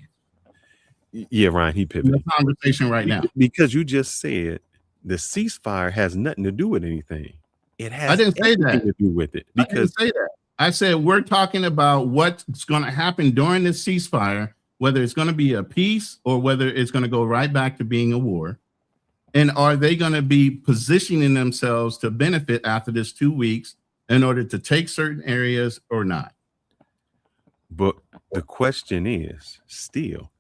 Yeah, Ryan, he pivoted. The conversation right now. Because you just said the ceasefire has nothing to do with anything. It has I didn't say that. to do with it. Because I didn't say that. I said we're talking about what's going to happen during this ceasefire, whether it's going to be a peace or whether it's going to go right back to being a war. And are they going to be positioning themselves to benefit after this 2 weeks in order to take certain areas or not? But the question is still,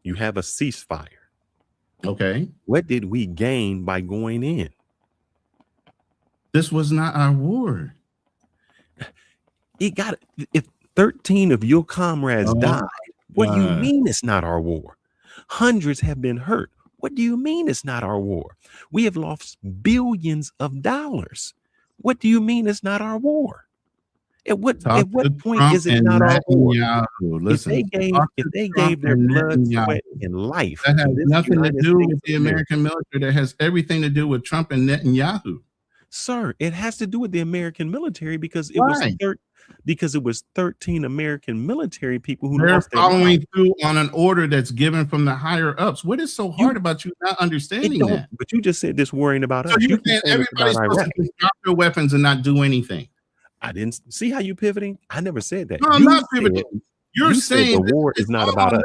you have a ceasefire. Okay. What did we gain by going in? This was not our war. If 13 of your comrades died, what do you mean it's not our war? Hundreds have been hurt. What do you mean it's not our war? We have lost billions of dollars. What do you mean it's not our war? At what point is it not our war? Listen, if they gave their blood, sweat, and life, that has nothing to do with the American military. That has everything to do with Trump and Netanyahu. Sir, it has to do with the American military because it was 13 American military people who they're following through on an order that's given from the higher ups. What is so hard about you not understanding that? But you just said this worrying about us. So you saying everybody's supposed to drop their weapons and not do anything. I didn't see how you pivoting. I never said that. No, I'm not pivoting. You're saying the war is not about us.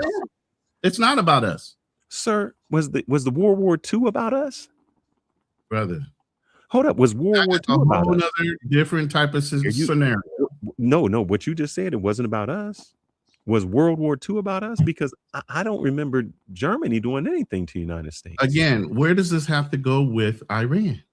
It's not about us, sir. Was the World War II about us, brother? Hold up. Was World War II about us? Another different type of scenario. No. What you just said, it wasn't about us. Was World War II about us? Because I don't remember Germany doing anything to the United States. Again, where does this have to go with Iran?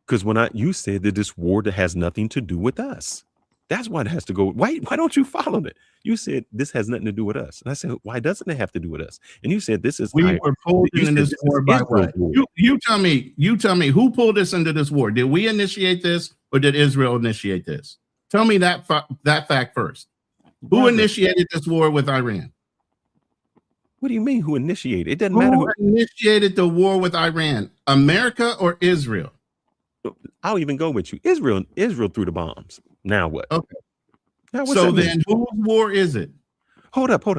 Because you said that this war that has nothing to do with us. That's why it has to go. Why don't you follow it? You said this has nothing to do with us. And I said, why doesn't it have to do with us? And you said this is we were pulled into this war by what? You tell me who pulled us into this war? Did we initiate this or did Israel initiate this? Tell me that fact first. Who initiated this war with Iran? What do you mean who initiated? It doesn't matter who initiated the war with Iran, America or Israel? I'll even go with you. Israel threw the bombs. Now what? Okay. Now so then whose war is it? Hold up. No.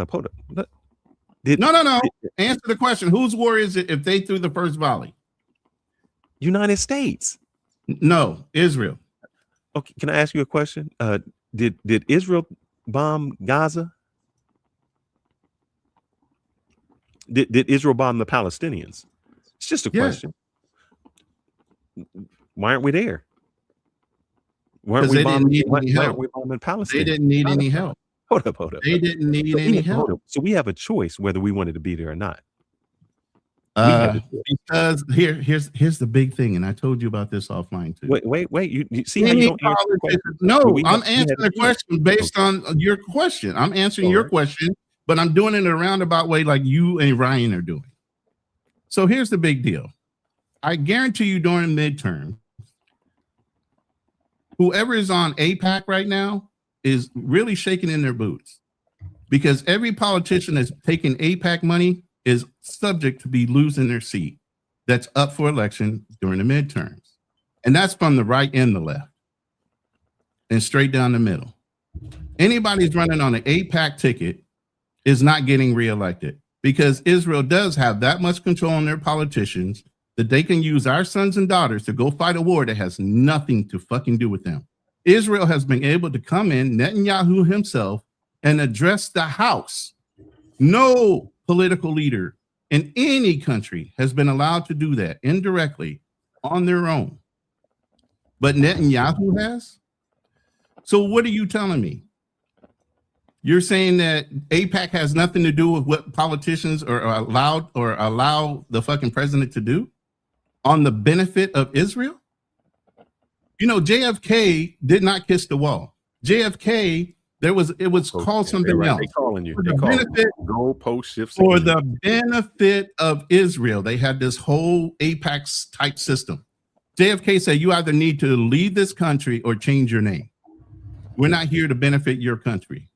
Answer the question. Whose war is it if they threw the first volley? United States. No, Israel. Okay, can I ask you a question? Did Israel bomb Gaza? Did Israel bomb the Palestinians? It's just a question. Why aren't we there? Why aren't we bombing Palestine? They didn't need any help. Hold up. They didn't need any help. So we have a choice whether we wanted to be there or not. Because here's the big thing, and I told you about this offline too. Wait. You see how you don't answer the question? No, I'm answering the question based on your question. I'm answering your question, but I'm doing it in a roundabout way like you and Ryan are doing. So here's the big deal. I guarantee you during midterm, whoever is on AIPAC right now is really shaking in their boots because every politician that's taking AIPAC money is subject to be losing their seat that's up for election during the midterms. And that's from the right and the left and straight down the middle. Anybody's running on an AIPAC ticket is not getting reelected because Israel does have that much control on their politicians that they can use our sons and daughters to go fight a war that has nothing to fucking do with them. Israel has been able to come in, Netanyahu himself, and address the House. No political leader in any country has been allowed to do that indirectly on their own. But Netanyahu has? So what are you telling me? You're saying that AIPAC has nothing to do with what politicians are allowed or allow the fucking president to do on the benefit of Israel? You know, JFK did not kiss the wall. JFK, it was called something else. They calling you. For They the calling benefit, you. Goal post shifts for again. the benefit of Israel, they had this whole AIPAC type system. JFK said, you either need to leave this country or change your name. We're not here to benefit your country.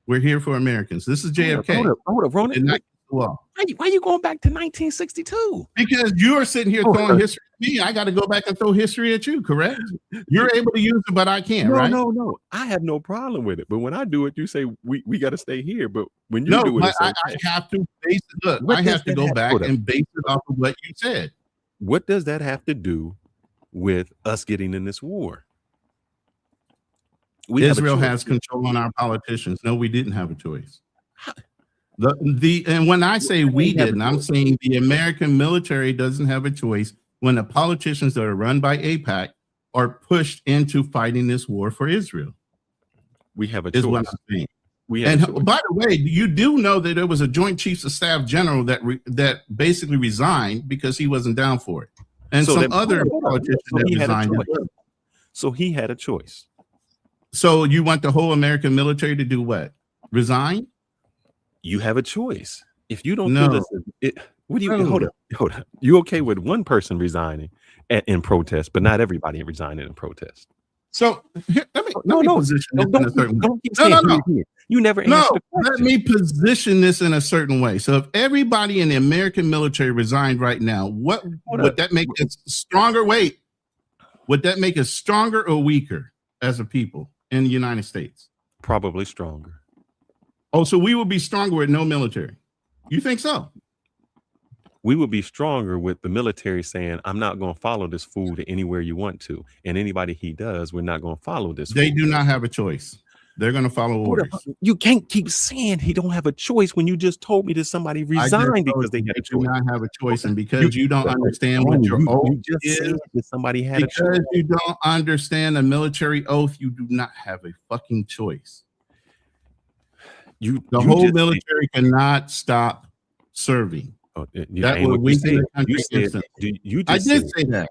We're here for Americans. This is JFK. Hold up, Ronan. Well, Why you going back to 1962? because you're sitting here throwing history at me, I got to go back and throw history at you, correct? You're able to use it, but I can't, right? No. I have no problem with it. But when I do it, you say we got to stay here. But when you do it, but I have to base it. Look, I have to go back and base it off of what you said. What does that have to do with us getting in this war? Israel has control on our politicians. No, we didn't have a choice. And when I say we didn't, I'm saying the American military doesn't have a choice when the politicians that are run by AIPAC are pushed into fighting this war for Israel. We have a choice. choice. What I'm saying. By the way, you do know that there was a Joint Chiefs of Staff general that basically resigned because he wasn't down for it, and so some other politicians that resigned. So he had a choice. So you want the whole American military to do what? Resign? You have a choice. If you don't do this, what do you hold up? You okay with one person resigning in protest, but not everybody resigning in protest? So let me position this in a certain way. You never answered the question. Let me position this in a certain way. So if everybody in the American military resigned right now, what would that make us stronger? Wait, would that make us stronger or weaker as a people in the United States? Probably stronger. Oh, so we would be stronger with no military. You think so? We would be stronger with the military saying, I'm not going to follow this fool to anywhere you want to. And anybody he does, we're not going to follow this. They do not have a choice. They're going to follow orders. You can't keep saying he don't have a choice when you just told me that somebody resigned because they had a choice. Do not have a choice, and because you don't understand what your oath is, that somebody had a choice. Because you don't understand the military oath, you do not have a fucking choice. The whole military cannot stop serving. That would weaken the country instantly. I did say that.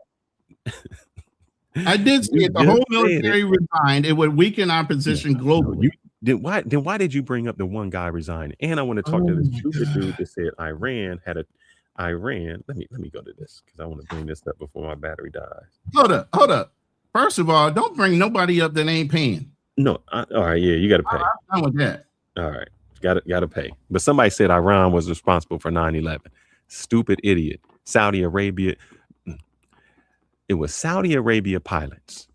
I did say if the whole military resigned, it would weaken our position globally. Then why did you bring up the one guy resigning? And I want to talk to this stupid dude that said Iran. Let me go to this because I want to bring this up before my battery dies. Hold up. First of all, don't bring nobody up that ain't paying. No, all right, yeah, you got to pay. I'm done with that. All right, got to pay. But somebody said Iran was responsible for 9/11. Stupid idiot. Saudi Arabia. It was Saudi Arabia pilots.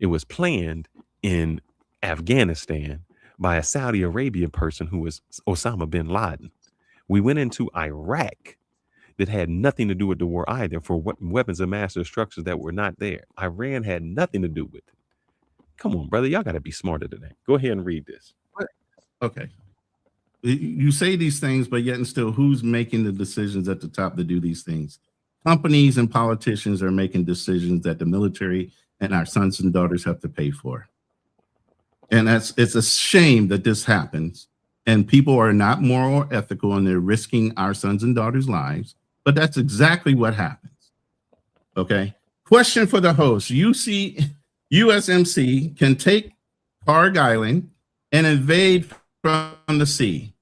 It was planned in Afghanistan by a Saudi Arabia person who was Osama bin Laden. We went into Iraq that had nothing to do with the war either for weapons of mass destruction that were not there. Iran had nothing to do with it. Come on, brother. Y'all got to be smarter than that. Go ahead and read this. Okay. You say these things, but yet and still, who's making the decisions at the top to do these things? Companies and politicians are making decisions that the military and our sons and daughters have to pay for. And it's a shame that this happens. And people are not moral or ethical, and they're risking our sons and daughters' lives But that's exactly what happens. Okay. Question for the host. USMC can take Karg Island and invade from the sea.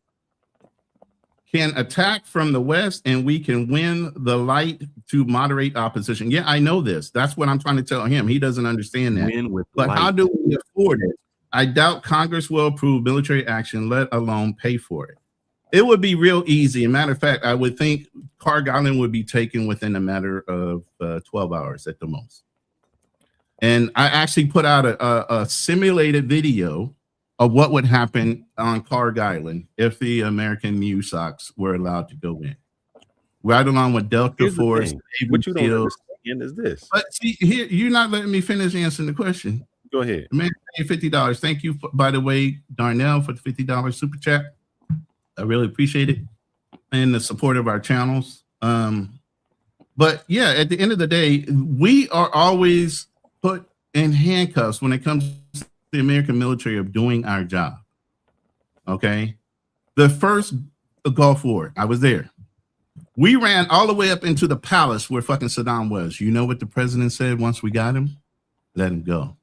Can attack from the west, and we can win the light to moderate opposition. Yeah, I know this. That's what I'm trying to tell him. He doesn't understand that. But light. How do we afford it? I doubt Congress will approve military action, let alone pay for it. It would be real easy. As a matter of fact, I would think Karg Island would be taken within a matter of 12 hours at the most. And I actually put out a simulated video of what would happen on Karg Island if the American MUSOCs were allowed to go in. Right along with Delta Force. What you don't understand is this. But see, here, you're not letting me finish answering the question. Go ahead. Man, $50. Thank you, by the way, Darnell, for the $50 super chat. I really appreciate it. And the support of our channels. But yeah, at the end of the day, we are always put in handcuffs when it comes to the American military of doing our job. Okay. The first Gulf War, I was there. We ran all the way up into the palace where fucking Saddam was. You know what the president said once we got him? Let him go.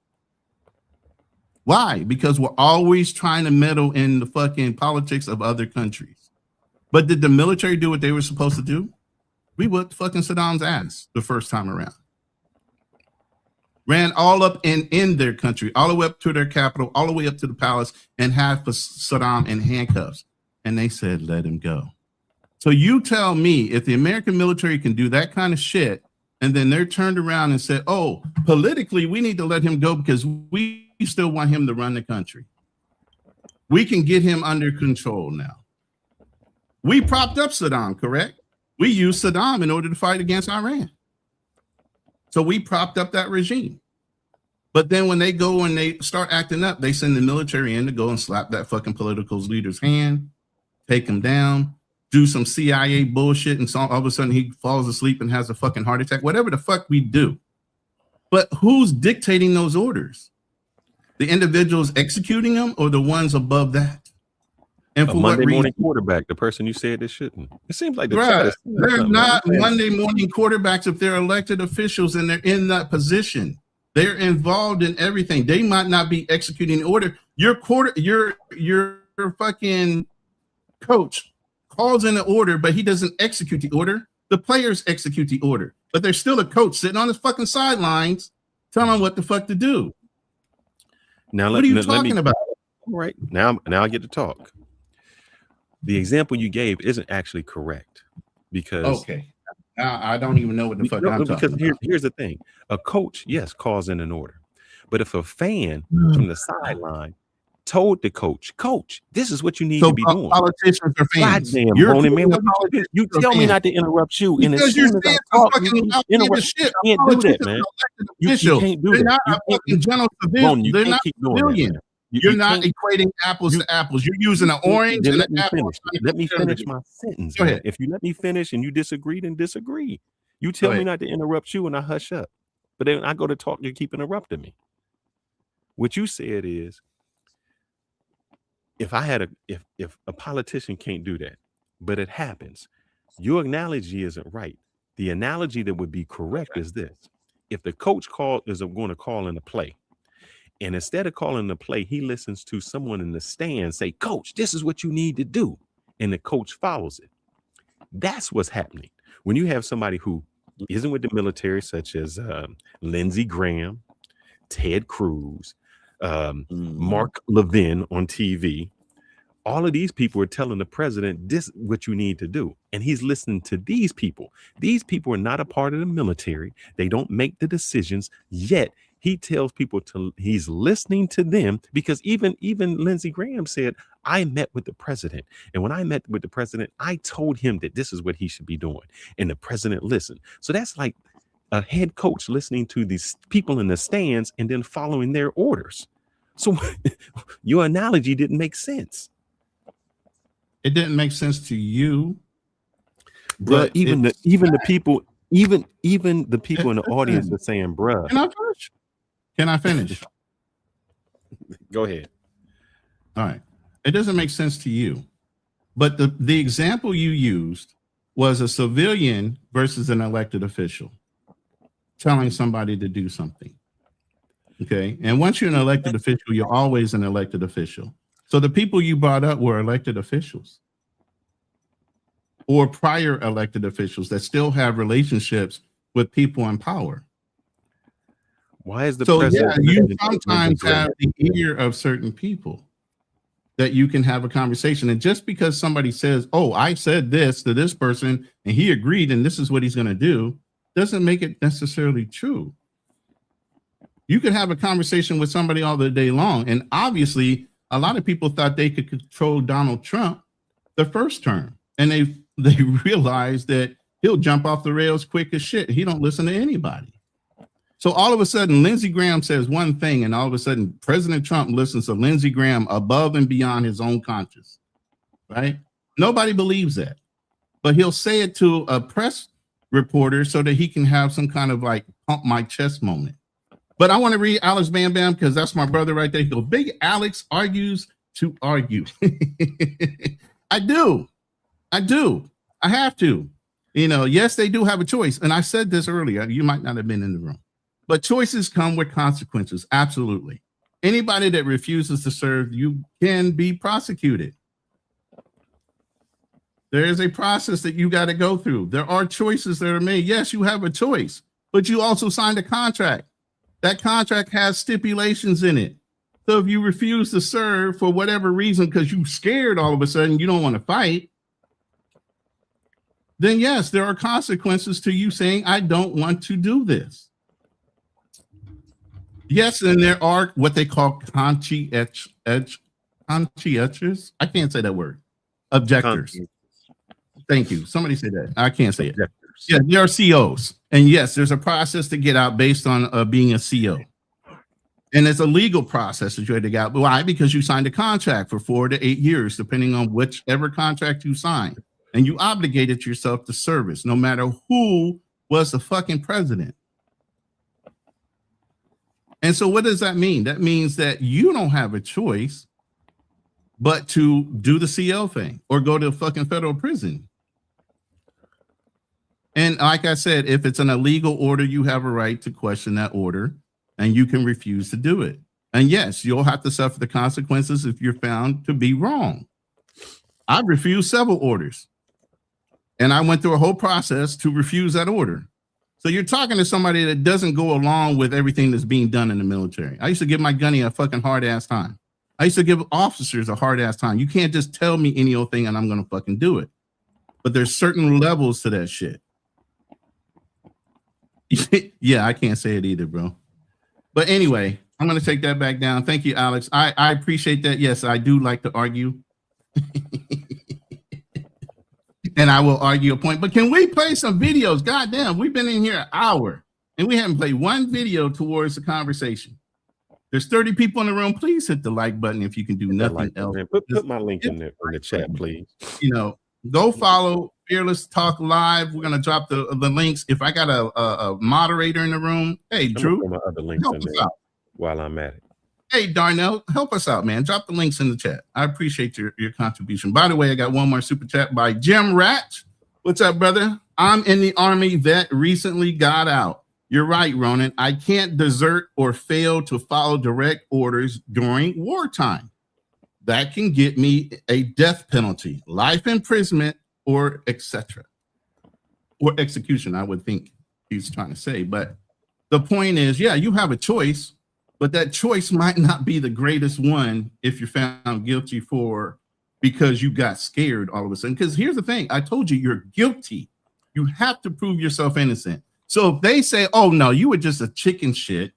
Why? Because we're always trying to meddle in the fucking politics of other countries. But did the military do what they were supposed to do? We whooped fucking Saddam's ass the first time around. Ran all up in their country, all the way up to their capital, all the way up to the palace, and had Saddam in handcuffs. And they said, let him go. So you tell me, if the American military can do that kind of shit, and then they're turned around and said, oh, politically, we need to let him go because we still want him to run the country. We can get him under control now. We propped up Saddam, correct? We used Saddam in order to fight against Iran. So we propped up that regime. But then when they go and they start acting up, they send the military in to go and slap that fucking political leader's hand, take him down, do some CIA bullshit, and so all of a sudden he falls asleep and has a fucking heart attack, whatever the fuck we do. But who's dictating those orders? The individuals executing them or the ones above that? And for Monday morning quarterback, the person you said it shouldn't. It seems like they're not Monday morning quarterbacks if they're elected officials and they're in that position. They're involved in everything. They might not be executing the order. Your fucking coach calls in the order, but he doesn't execute the order. The players execute the order, but there's still a coach sitting on the fucking sidelines telling them what the fuck to do. Now, what are you talking about? All right, now I get to talk. The example you gave isn't actually correct because now I don't even know what the fuck I'm talking about. Here's the thing: a coach, yes, calls in an order, but if a fan from the sideline told the coach, this is what you need to be doing. Politicians are fans. Goddamn, man. You tell me not to interrupt you, and as soon as I talk, you interrupt. You can't do that, man. You can't do that. They're not a fucking general civilian. They're not civilian. You're not equating apples to apples. You're using an orange and an apple. Let me finish my sentence. Go ahead. If you let me finish and you disagree, then disagree. You tell me not to interrupt you and I hush up. But then I go to talk, you keep interrupting me. What you said is, if a politician can't do that, but it happens, your analogy isn't right. The analogy that would be correct is this. If the coach is going to call in a play, and instead of calling the play, he listens to someone in the stand say, coach, this is what you need to do. And the coach follows it. That's what's happening. When you have somebody who isn't with the military, such as Lindsey Graham, Ted Cruz, Mark Levin on TV, all of these people are telling the president, this is what you need to do. And he's listening to these people. These people are not a part of the military. They don't make the decisions, yet he tells people he's listening to them, because even Lindsey Graham said, I met with the president. And when I met with the president, I told him that this is what he should be doing. And the president listened. So that's like a head coach listening to these people in the stands and then following their orders. So your analogy didn't make sense. It didn't make sense to you. But even the people in the audience are saying, bruh. Can I finish? Go ahead. All right. It doesn't make sense to you. But the example you used was a civilian versus an elected official telling somebody to do something. Okay. And once you're an elected official, you're always an elected official. So the people you brought up were elected officials or prior elected officials that still have relationships with people in power. Why is the so president? Yeah, you sometimes have the ear of certain people that you can have a conversation. And just because somebody says, oh, I said this to this person and he agreed and this is what he's going to do, doesn't make it necessarily true. You could have a conversation with somebody all the day long. And obviously, a lot of people thought they could control Donald Trump the first term. And they realized that he'll jump off the rails quick as shit. He don't listen to anybody. So all of a sudden, Lindsey Graham says one thing, and all of a sudden, President Trump listens to Lindsey Graham above and beyond his own conscience, right? Nobody believes that. But he'll say it to a press reporter so that he can have some kind of like pump my chest moment. But I want to read Alex Bam Bam because that's my brother right there. He goes, Big Alex argues to argue. I do. I have to. You know, yes, they do have a choice. And I said this earlier. You might not have been in the room. But choices come with consequences. Absolutely. Anybody that refuses to serve, you can be prosecuted. There is a process that you got to go through. There are choices that are made. Yes, you have a choice, but you also signed a contract. That contract has stipulations in it. So if you refuse to serve for whatever reason, because you're scared all of a sudden, you don't want to fight, then yes, there are consequences to you saying, I don't want to do this. Yes, and there are what they call conscientious. I can't say that word. Objectors. Thank you. Somebody say that. I can't say it. Yeah, there are COs. And yes, there's a process to get out based on being a CO. And it's a legal process that you had to get out. Why? Because you signed a contract for 4 to 8 years, depending on whichever contract you signed. And you obligated yourself to service, no matter who was the fucking president. And so what does that mean? That means that you don't have a choice but to do the CL thing or go to fucking federal prison. And like I said, if it's an illegal order, you have a right to question that order and you can refuse to do it. And yes, you'll have to suffer the consequences if you're found to be wrong. I've refused several orders and I went through a whole process to refuse that order. So you're talking to somebody that doesn't go along with everything that's being done in the military. I used to give my gunny a fucking hard ass time. I used to give officers a hard ass time. You can't just tell me any old thing and I'm going to fucking do it. But there's certain levels to that shit. Yeah, I can't say it either, bro. But anyway, I'm going to take that back down. Thank you, Alex. I appreciate that. Yes, I do like to argue. And I will argue a point. But can we play some videos? God damn, we've been in here an hour and we haven't played one video towards the conversation. There's 30 people in the room. Please hit the like button if you can do nothing else. Put my link in the chat, please. You know, go follow Fearless Talk Live. We're gonna drop the links. If I got a moderator in the room, hey Drew, put my other links in there while I'm at it. Hey Darnell, help us out, man. Drop the links in the chat. I appreciate your contribution. By the way, I got one more super chat by Jim Rat. What's up, brother? I'm in the Army that recently got out. You're right, Ronan. I can't desert or fail to follow direct orders during wartime. That can get me a death penalty, life imprisonment, or etc. Or execution, I would think he's trying to say. But the point is, yeah, you have a choice, but that choice might not be the greatest one if you're found guilty because you got scared all of a sudden. Because here's the thing. I told you, you're guilty. You have to prove yourself innocent. So if they say, oh, no, you were just a chicken shit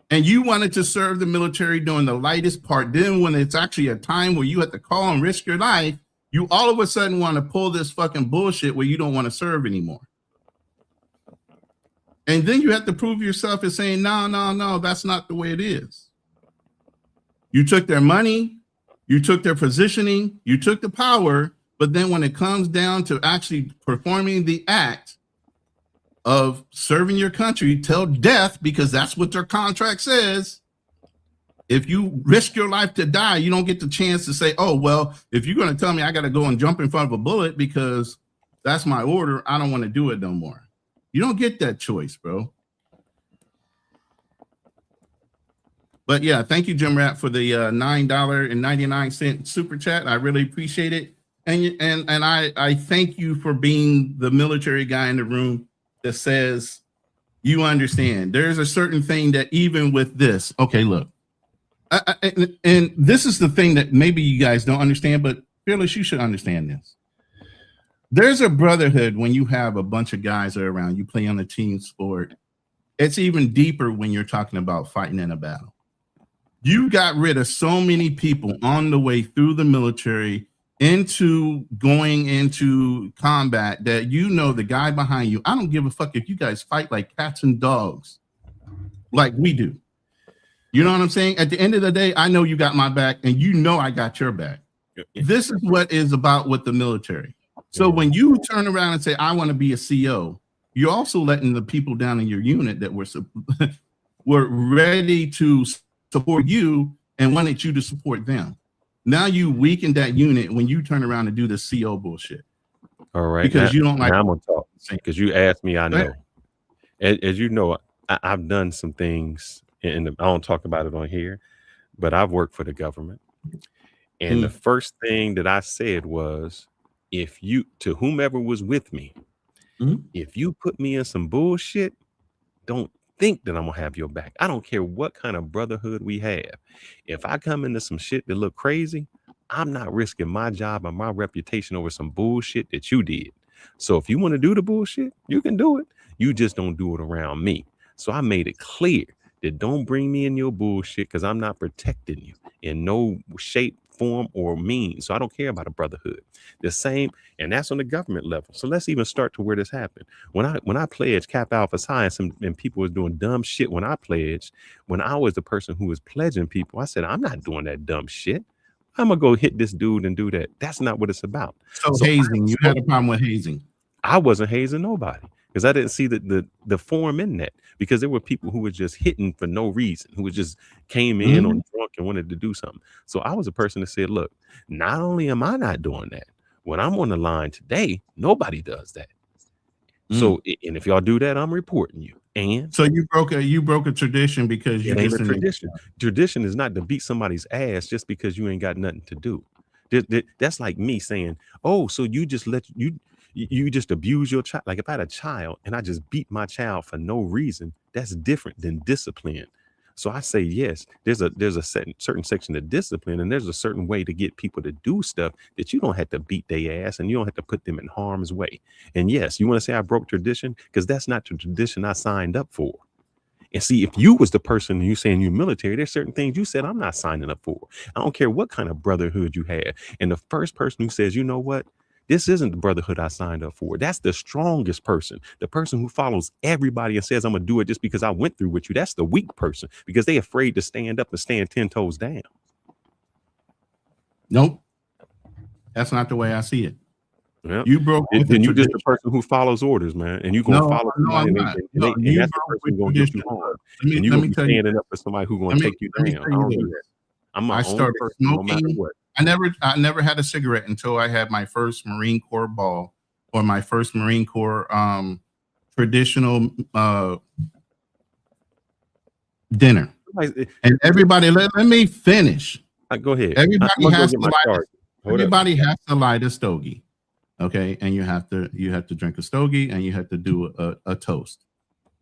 and you wanted to serve the military during the lightest part, then when it's actually a time where you have to call and risk your life, you all of a sudden want to pull this fucking bullshit where you don't want to serve anymore. And then you have to prove yourself as saying, no, that's not the way it is. You took their money, you took their positioning, you took the power, but then when it comes down to actually performing the act of serving your country till death, because that's what their contract says, if you risk your life to die, you don't get the chance to say, oh, well, if you're going to tell me I got to go and jump in front of a bullet because That's my order. I don't want to do it no more. You don't get that choice, bro. But yeah, thank you, Jim Rat, for the $9.99 super chat. I really appreciate it. And I thank you for being the military guy in the room that says you understand. There's a certain thing that even with this, okay, look, and this is the thing that maybe you guys don't understand, but Fearless, you should understand this. There's a brotherhood when you have a bunch of guys around, you play on a team sport. It's even deeper when you're talking about fighting in a battle. You got rid of so many people on the way through the military into going into combat that you know the guy behind you. I don't give a fuck if you guys fight like cats and dogs like we do. You know what I'm saying? At the end of the day, I know you got my back and you know I got your back. This is what is about with the military. So when you turn around and say, I want to be a CO, you're also letting the people down in your unit that were ready to support you and wanted you to support them. Now you weaken that unit when you turn around and do the CO bullshit. All right. Because you don't like. I'm gonna talk because you asked me. I know. As you know, I've done some things, and I don't talk about it on here, but I've worked for the government. And the first thing that I said was, if you, to whomever was with me, if you put me in some bullshit, don't think that I'm gonna have your back. I don't care what kind of brotherhood we have. If I come into some shit that look crazy, I'm not risking my job and my reputation over some bullshit that you did. So if you want to do the bullshit, you can do it. You just don't do it around me. So I made it clear that don't bring me in your bullshit because I'm not protecting you in no shape, form, or means. So I don't care about a brotherhood. The same, and that's on the government level. So let's even start to where this happened. When I pledged Cap Alpha Science and people was doing dumb shit when I pledged, when I was the person who was pledging people, I said, I'm not doing that dumb shit. I'm gonna go hit this dude and do that. That's not what it's about. So hazing, you had a problem with hazing. I wasn't hazing nobody because I didn't see the form in that, because there were people who were just hitting for no reason, who just came in on drunk and wanted to do something. So I was a person that said, look, not only am I not doing that, when I'm on the line today, nobody does that. So, and if y'all do that, I'm reporting you. And so you broke a tradition because you ain't a tradition. Tradition is not to beat somebody's ass just because you ain't got nothing to do. That's like me saying, oh, so you just you just abuse your child. Like if I had a child and I just beat my child for no reason, that's different than discipline. So I say, yes, there's a certain section of discipline, and there's a certain way to get people to do stuff that you don't have to beat their ass and you don't have to put them in harm's way. And yes, you want to say I broke tradition because that's not the tradition I signed up for. And see, if you was the person and you saying you're military, there's certain things you said I'm not signing up for. I don't care what kind of brotherhood you have. And the first person who says, you know what? This isn't the brotherhood I signed up for. That's the strongest person. The person who follows everybody and says, I'm going to do it just because I went through with you. That's the weak person because they're afraid to stand up and stand 10 toes down. Nope. That's not the way I see it. Yep. You broke. Then you just the person who follows orders, man. And you're going to follow somebody and that's the person who's going to get you harm. And you're going to be standing up for somebody who's going to take you down. I don't do that. I'm my own person no matter what. I never had a cigarette until I had my first Marine Corps ball or my first Marine Corps traditional dinner. And everybody, let me finish. Go ahead. Everybody has to light a stogie. Okay, and you have to drink a stogie and you have to do a toast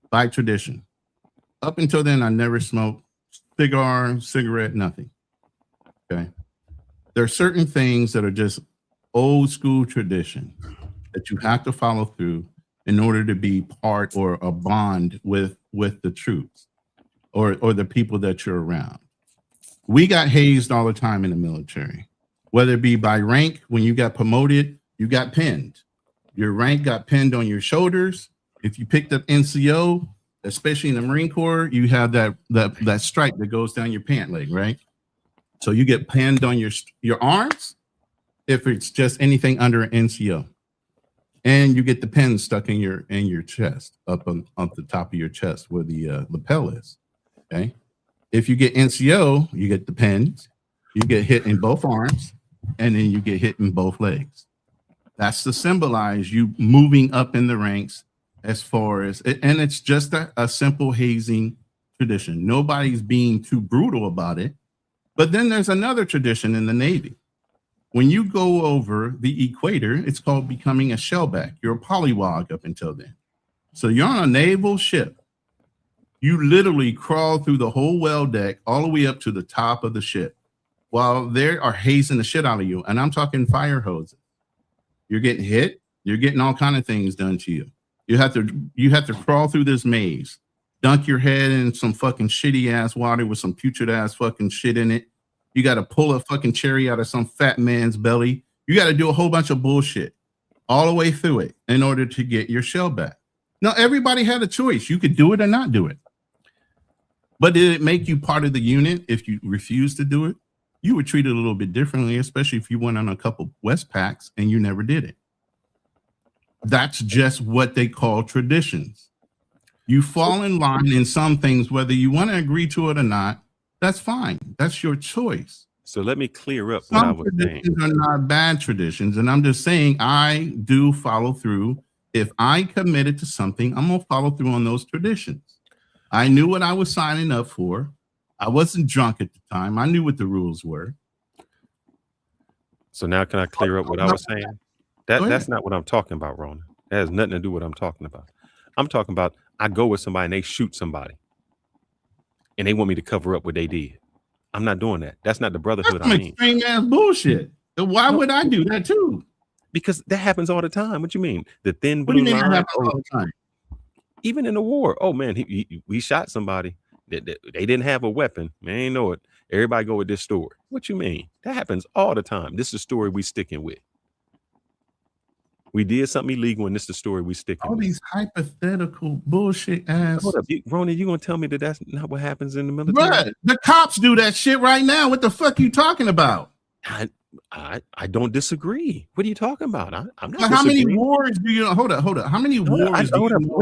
by tradition. Up until then, I never smoked cigar, cigarette, nothing. Okay. There are certain things that are just old school tradition that you have to follow through in order to be part or a bond with the troops or the people that you're around. We got hazed all the time in the military, whether it be by rank. When you got promoted, you got pinned. Your rank got pinned on your shoulders. If you picked up NCO, especially in the Marine Corps, you have that stripe that goes down your pant leg, right? So you get pinned on your arms if it's just anything under an NCO, and you get the pin stuck in your chest up the top of your chest where the lapel is. Okay, if you get NCO, you get the pins, you get hit in both arms, and then you get hit in both legs. That's to symbolize you moving up in the ranks as far as, and it's just a simple hazing tradition. Nobody's being too brutal about it. But then there's another tradition in the Navy. When you go over the equator, it's called becoming a shellback. You're a polywog up until then. So you're on a naval ship. You literally crawl through the whole well deck all the way up to the top of the ship while they are hazing the shit out of you. And I'm talking fire hoses. You're getting hit. You're getting all kind of things done to you. You have to crawl through this maze, dunk your head in some fucking shitty ass water with some putrid ass fucking shit in it. You got to pull a fucking cherry out of some fat man's belly. You got to do a whole bunch of bullshit all the way through it in order to get your shell back. Now, everybody had a choice. You could do it or not do it. But did it make you part of the unit if you refused to do it? You were treated a little bit differently, especially if you went on a couple West Packs and you never did it. That's just what they call traditions. You fall in line in some things, whether you want to agree to it or not. That's fine. That's your choice. So let me clear up what I was saying. Traditions are not bad traditions, and I'm just saying I do follow through. If I committed to something, I'm gonna follow through on those traditions. I knew what I was signing up for. I wasn't drunk at the time. I knew what the rules were. So now can I clear up what I was saying? That's not what I'm talking about, Rona. That has nothing to do with what I'm talking about. I'm talking about I go with somebody and they shoot somebody and they want me to cover up what they did. I'm not doing that. That's not the brotherhood I mean. Extreme ass bullshit. Why would I do that too? Because that happens all the time. What you mean? The thin What do blue you mean that line. happens all the time? Even in the war. Oh man, we shot somebody. They didn't have a weapon. Man, ain't know it. Everybody go with this story. What you mean? That happens all the time. This is the story we sticking with. We did something illegal, and this is the story we sticking all with. These hypothetical bullshit ass. Hold up, Rona, you gonna tell me that that's not what happens in the military? Bruh, the cops do that shit right now. What the fuck you talking about? I don't disagree. What are you talking about? I'm not. How many wars do you know? Hold up. How many wars do you know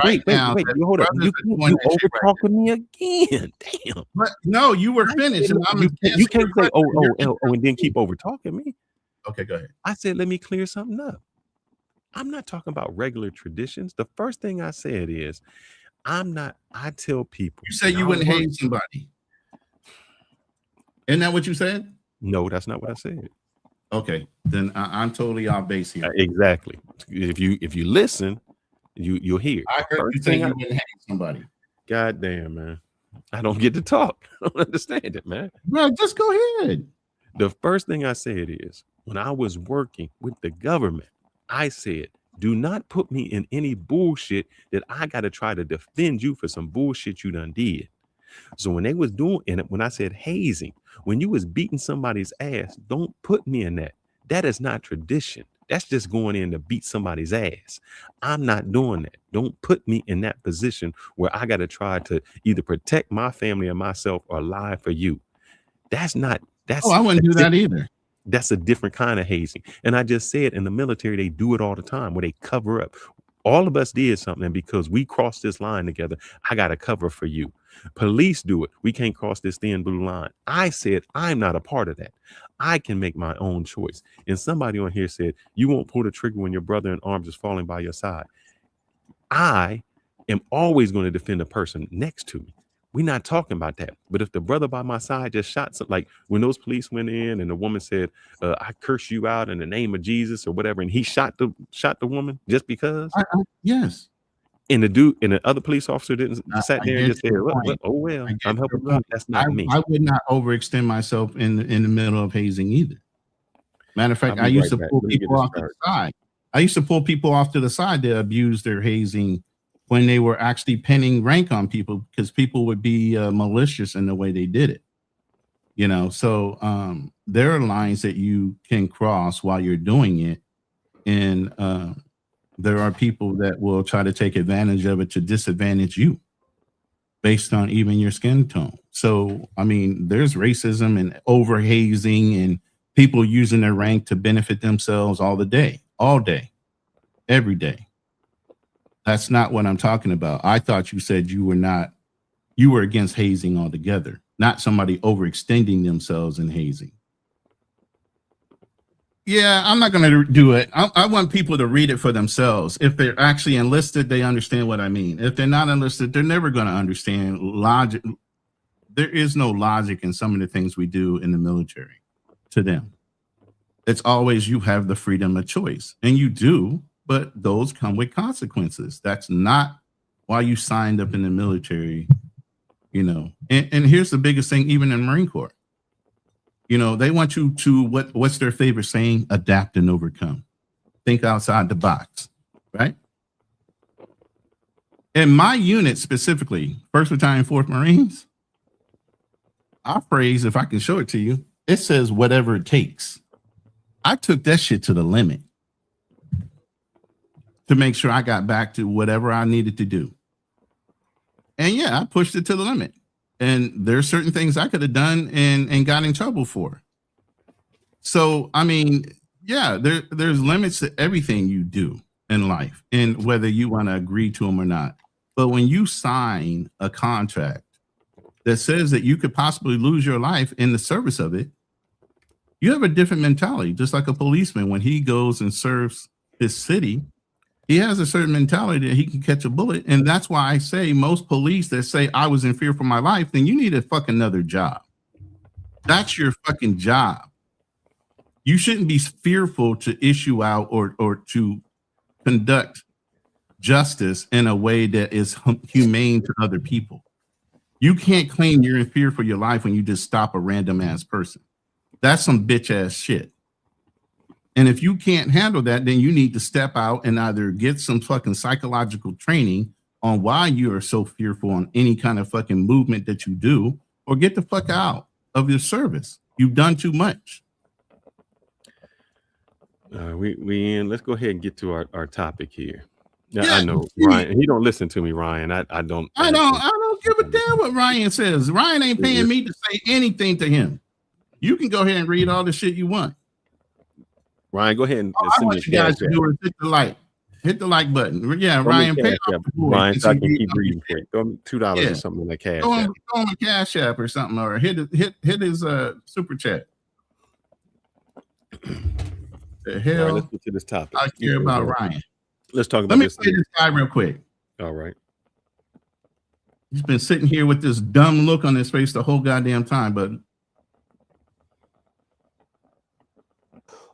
right now? Wait, hold up. You over talking me again. Damn. But no, you were finished. And you can't say and then keep over talking me. Okay, go ahead. I said, let me clear something up. I'm not talking about regular traditions. The first thing I said is, I tell people. You said you wouldn't hate somebody. Isn't that what you said? No, that's not what I said. Okay, then I'm totally off base here. Exactly. If you listen, you'll hear. I heard you say you wouldn't hate somebody. God damn, man. I don't get to talk. I don't understand it, man. Well, just go ahead. The first thing I said is, when I was working with the government, I said, do not put me in any bullshit that I got to try to defend you for some bullshit you done did. So when they was doing it, when I said hazing, when you was beating somebody's ass, don't put me in that. That is not tradition. That's just going in to beat somebody's ass. I'm not doing that. Don't put me in that position where I got to try to either protect my family or myself or lie for you. That's I wouldn't do that either. That's a different kind of hazing. And I just said in the military, they do it all the time where they cover up. All of us did something because we crossed this line together. I got to cover for you. Police do it. We can't cross this thin blue line. I said, I'm not a part of that. I can make my own choice. And somebody on here said, you won't pull the trigger when your brother in arms is falling by your side. I am always going to defend the person next to me. We're not talking about that. But if the brother by my side just shot some, like when those police went in and the woman said, I curse you out in the name of Jesus or whatever, and he shot the woman just because. Yes. And the dude and the other police officer didn't sat there and just said, oh well, I'm helping you. That's not me. I would not overextend myself in the middle of hazing either. Matter of fact, I used to pull people off to the side. I used to pull people off to the side that abused their hazing when they were actually pinning rank on people, because people would be malicious in the way they did it. You know, so there are lines that you can cross while you're doing it. And there are people that will try to take advantage of it to disadvantage you based on even your skin tone. So, I mean, there's racism and over hazing and people using their rank to benefit themselves all day, every day. That's not what I'm talking about. I thought you said you were against hazing altogether, not somebody overextending themselves in hazing. Yeah, I'm not going to do it. I want people to read it for themselves. If they're actually enlisted, they understand what I mean. If they're not enlisted, they're never going to understand logic. There is no logic in some of the things we do in the military to them. It's always you have the freedom of choice, and you do, but those come with consequences. That's not why you signed up in the military, you know. And here's the biggest thing, even in the Marine Corps. You know, they want you to, what's their favorite saying? Adapt and overcome. Think outside the box, right? In my unit specifically, 1st Battalion, 4th Marines, our phrase, if I can show it to you, it says whatever it takes. I took that shit to the limit to make sure I got back to whatever I needed to do. And yeah, I pushed it to the limit. And there's certain things I could have done and got in trouble for. So, I mean, yeah, there's limits to everything you do in life, and whether you want to agree to them or not. But when you sign a contract that says that you could possibly lose your life in the service of it, you have a different mentality. Just like a policeman, when he goes and serves his city, he has a certain mentality that he can catch a bullet. And that's why I say most police that say I was in fear for my life, then you need a fucking another job. That's your fucking job. You shouldn't be fearful to issue out or to conduct justice in a way that is humane to other people. You can't claim you're in fear for your life when you just stop a random ass person. That's some bitch ass shit. And if you can't handle that, then you need to step out and either get some fucking psychological training on why you are so fearful on any kind of fucking movement that you do, or get the fuck out of your service. You've done too much. We in. Let's go ahead and get to our topic here. Yeah, I know Ryan. He don't listen to me, Ryan. I don't give a damn what Ryan says. Ryan ain't paying me to say anything to him. You can go ahead and read all the shit you want. Ryan, go ahead and I want you guys to do is hit the like button. Yeah, Ryan, pay Ryan, so I can keep reading for it. Throw me $2 or something like cash. Throw him a cash app or something, or hit his super chat. The hell? All right, let's get to this topic. I care about Ryan. Let's talk about this. Let me play this guy real quick. All right. He's been sitting here with this dumb look on his face the whole goddamn time, but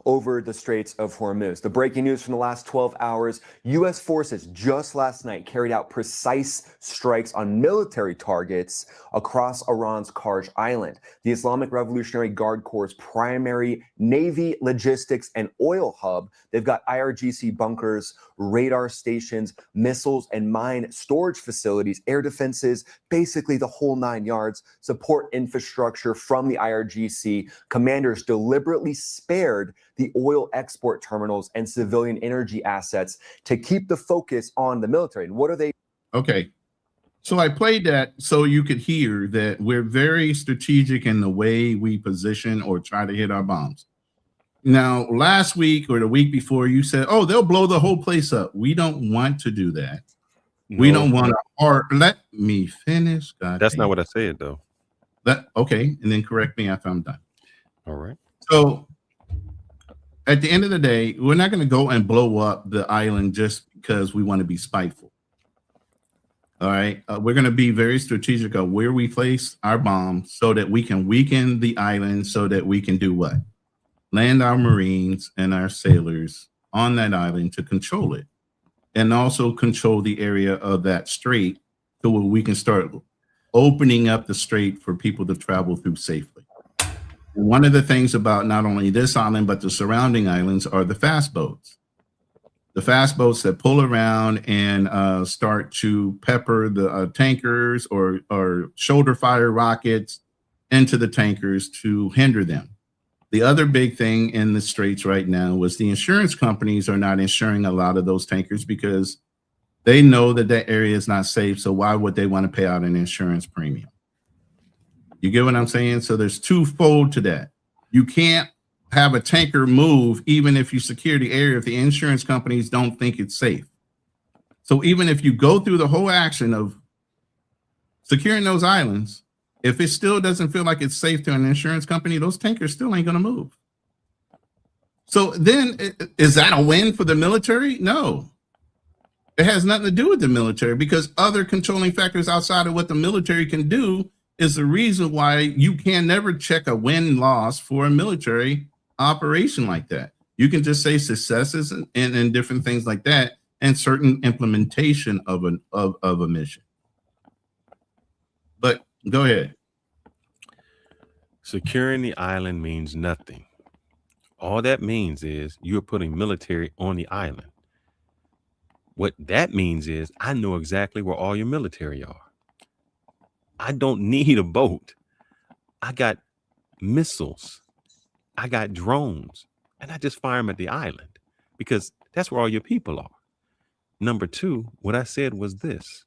over the Straits of Hormuz. The breaking news from the last 12 hours, U.S. forces just last night carried out precise strikes on military targets across Iran's Karj Island, the Islamic Revolutionary Guard Corps' primary Navy logistics and oil hub. They've got IRGC bunkers, radar stations, missiles and mine storage facilities, air defenses, basically the whole 9 yards, support infrastructure from the IRGC. Commanders deliberately spared the oil export terminals and civilian energy assets to keep the focus on the military. And what are they? Okay. So I played that so you could hear that we're very strategic in the way we position or try to hit our bombs. Now, last week or the week before, you said, oh, they'll blow the whole place up. We don't want to do that. No, we don't want to, or let me finish. God That's not what I said, though. Okay. And then correct me after I'm done. All right. So at the end of the day, we're not going to go and blow up the island just because we want to be spiteful. All right. We're going to be very strategic of where we place our bombs so that we can weaken the island so that we can do what? Land our Marines and our sailors on that island to control it, and also control the area of that strait so we can start opening up the strait for people to travel through safely. One of the things about not only this island, but the surrounding islands are the fast boats. The fast boats that pull around and start to pepper the tankers or shoulder fire rockets into the tankers to hinder them. The other big thing in the straits right now was the insurance companies are not insuring a lot of those tankers because they know that that area is not safe. So why would they want to pay out an insurance premium? You get what I'm saying? So there's twofold to that. You can't have a tanker move even if you secure the area if the insurance companies don't think it's safe. So even if you go through the whole action of securing those islands, if it still doesn't feel like it's safe to an insurance company, those tankers still ain't going to move. So then, is that a win for the military? No. It has nothing to do with the military, because other controlling factors outside of what the military can do is the reason why you can never check a win-loss for a military operation like that. You can just say successes and different things like that, and certain implementation of a mission. But go ahead. Securing the island means nothing. All that means is you're putting military on the island. What that means is I know exactly where all your military are. I don't need a boat. I got missiles. I got drones. And I just fire them at the island because that's where all your people are. Number two, what I said was this.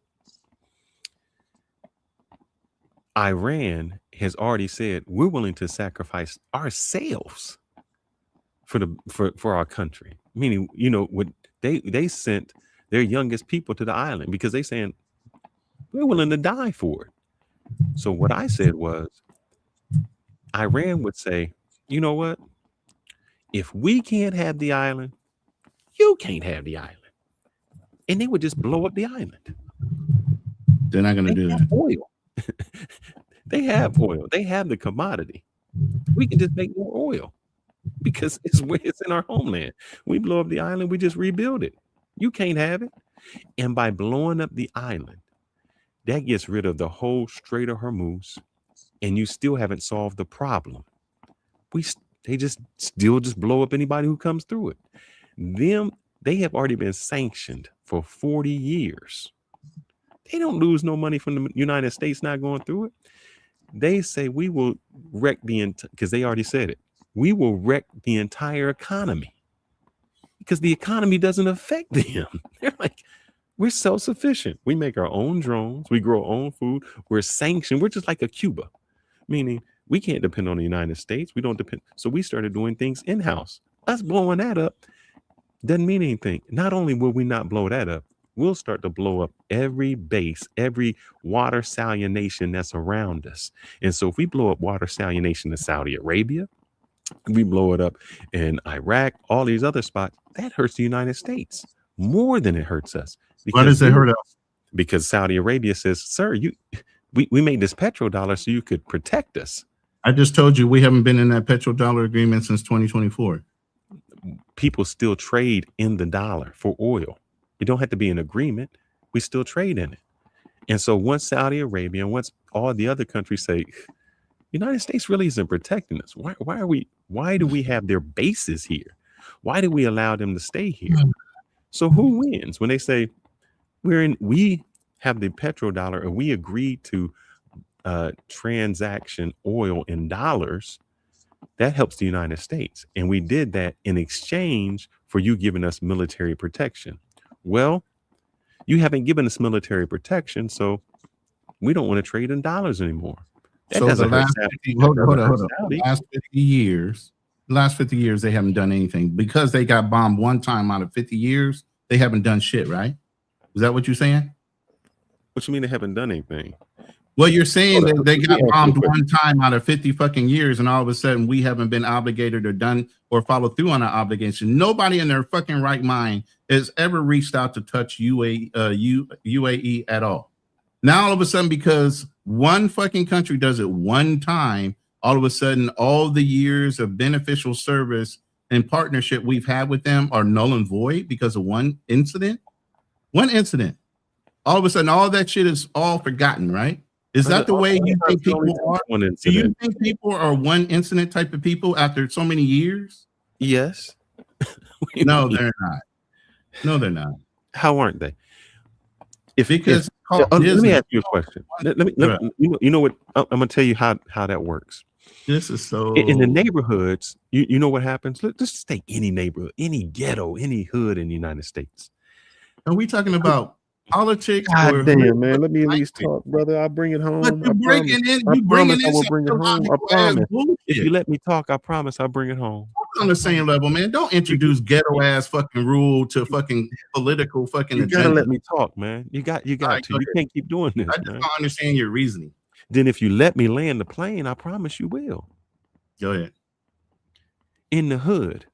Iran has already said we're willing to sacrifice ourselves for our country. Meaning, you know, what they sent their youngest people to the island because they saying we're willing to die for it. So what I said was, Iran would say, you know what? If we can't have the island, you can't have the island. And they would just blow up the island. They're not going to do that. Oil. They have oil. They have the commodity. We can just make more oil because it's in our homeland. We blow up the island, we just rebuild it. You can't have it. And by blowing up the island, that gets rid of the whole Strait of Hormuz, and you still haven't solved the problem. They just blow up anybody who comes through it. They have already been sanctioned for 40 years. They don't lose no money from the United States not going through it. They say we will wreck because they already said it. We will wreck the entire economy because the economy doesn't affect them. They're like, we're self-sufficient. We make our own drones. We grow our own food. We're sanctioned. We're just like a Cuba, meaning we can't depend on the United States. We don't depend. So we started doing things in-house. Us blowing that up doesn't mean anything. Not only will we not blow that up, we'll start to blow up every base, every water salination that's around us. And so if we blow up water salination in Saudi Arabia, we blow it up in Iraq, all these other spots, that hurts the United States more than it hurts us. Why does it hurt us? Because Saudi Arabia says, sir, we made this petrodollar so you could protect us. I just told you we haven't been in that petrodollar agreement since 2024. People still trade in the dollar for oil. You don't have to be in agreement. We still trade in it. And so once Saudi Arabia and once all the other countries say, United States really isn't protecting us. Why do we have their bases here? Why do we allow them to stay here? So who wins when they say we have the petrodollar and we agree to transaction oil in dollars? That helps the United States. And we did that in exchange for you giving us military protection. Well, you haven't given us military protection, so we don't want to trade in dollars anymore. That so the last 50 years, they haven't done anything because they got bombed one time out of 50 years. They haven't done shit, right? Is that what you're saying? What you mean they haven't done anything? Well, you're saying that they got bombed one time out of 50 fucking years, and all of a sudden we haven't been obligated or done or followed through on our obligation. Nobody in their fucking right mind has ever reached out to touch UAE at all. Now, all of a sudden, because one fucking country does it one time, all of a sudden, all the years of beneficial service and partnership we've had with them are null and void because of one incident. One incident. All of a sudden, all that shit is all forgotten, right? Is that the way you think people are? Do you think people are one incident type of people after so many years? Yes. No, they're not. No, they're not. How aren't they? Let me ask you a question. You know what? I'm gonna tell you how that works. This is so in the neighborhoods. You know what happens? Let's just take any neighborhood, any ghetto, any hood in the United States. Are we talking about politics? God damn, man. Let me at least talk, brother. I'll bring it home. But you're bringing in. You bringing in. I will bring it home. I promise. If you let me talk, I promise I'll bring it home. On the same level, man. Don't introduce ghetto ass fucking rule to fucking political fucking. You agenda. gotta let me talk, man. You got to. You can't keep doing this. I just don't understand your reasoning. Then if you let me land the plane, I promise you will. Go ahead. In the hood,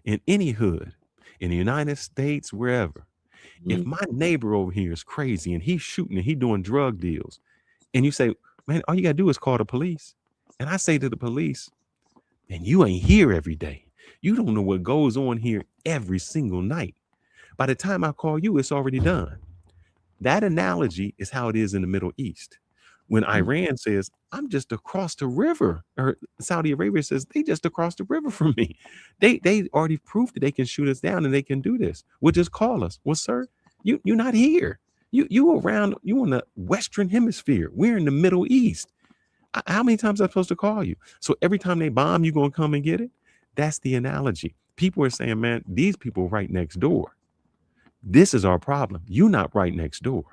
in any hood, in the United States, wherever, if my neighbor over here is crazy and he's shooting and he's doing drug deals, and you say, man, all you gotta do is call the police. And I say to the police, man, you ain't here every day. You don't know what goes on here every single night. By the time I call you, it's already done. That analogy is how it is in the Middle East. When Iran says, I'm just across the river, or Saudi Arabia says, they just across the river from me. They already proved that they can shoot us down and they can do this. Well, just call us. Well, sir, you're not here. You around, you in the Western Hemisphere. We're in the Middle East. How many times am I supposed to call you? So every time they bomb, you're going to come and get it? That's the analogy. People are saying, man, these people right next door. This is our problem. You're not right next door.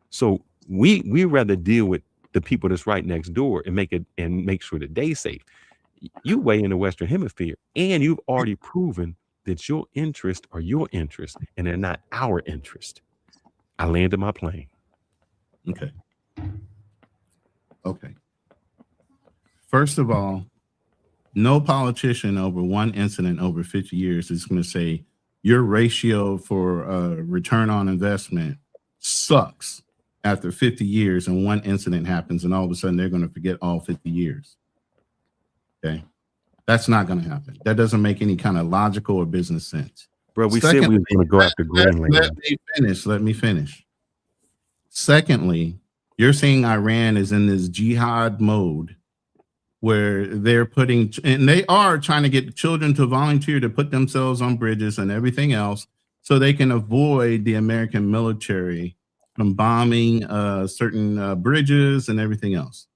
So we rather deal with the people that's right next door and make sure that they safe. You way in the Western Hemisphere, and you've already proven that your interests are your interest and they're not our interest. I landed my plane. Okay. First of all, no politician over one incident over 50 years is going to say your ratio for return on investment sucks after 50 years and one incident happens and all of a sudden they're going to forget all 50 years. Okay. That's not going to happen. That doesn't make any kind of logical or business sense. Bro, we said we were going to go after Greenland. Let me finish. Secondly, you're saying Iran is in this jihad mode where they're putting, and they are trying to get children to volunteer to put themselves on bridges and everything else so they can avoid the American military from bombing certain bridges and everything else.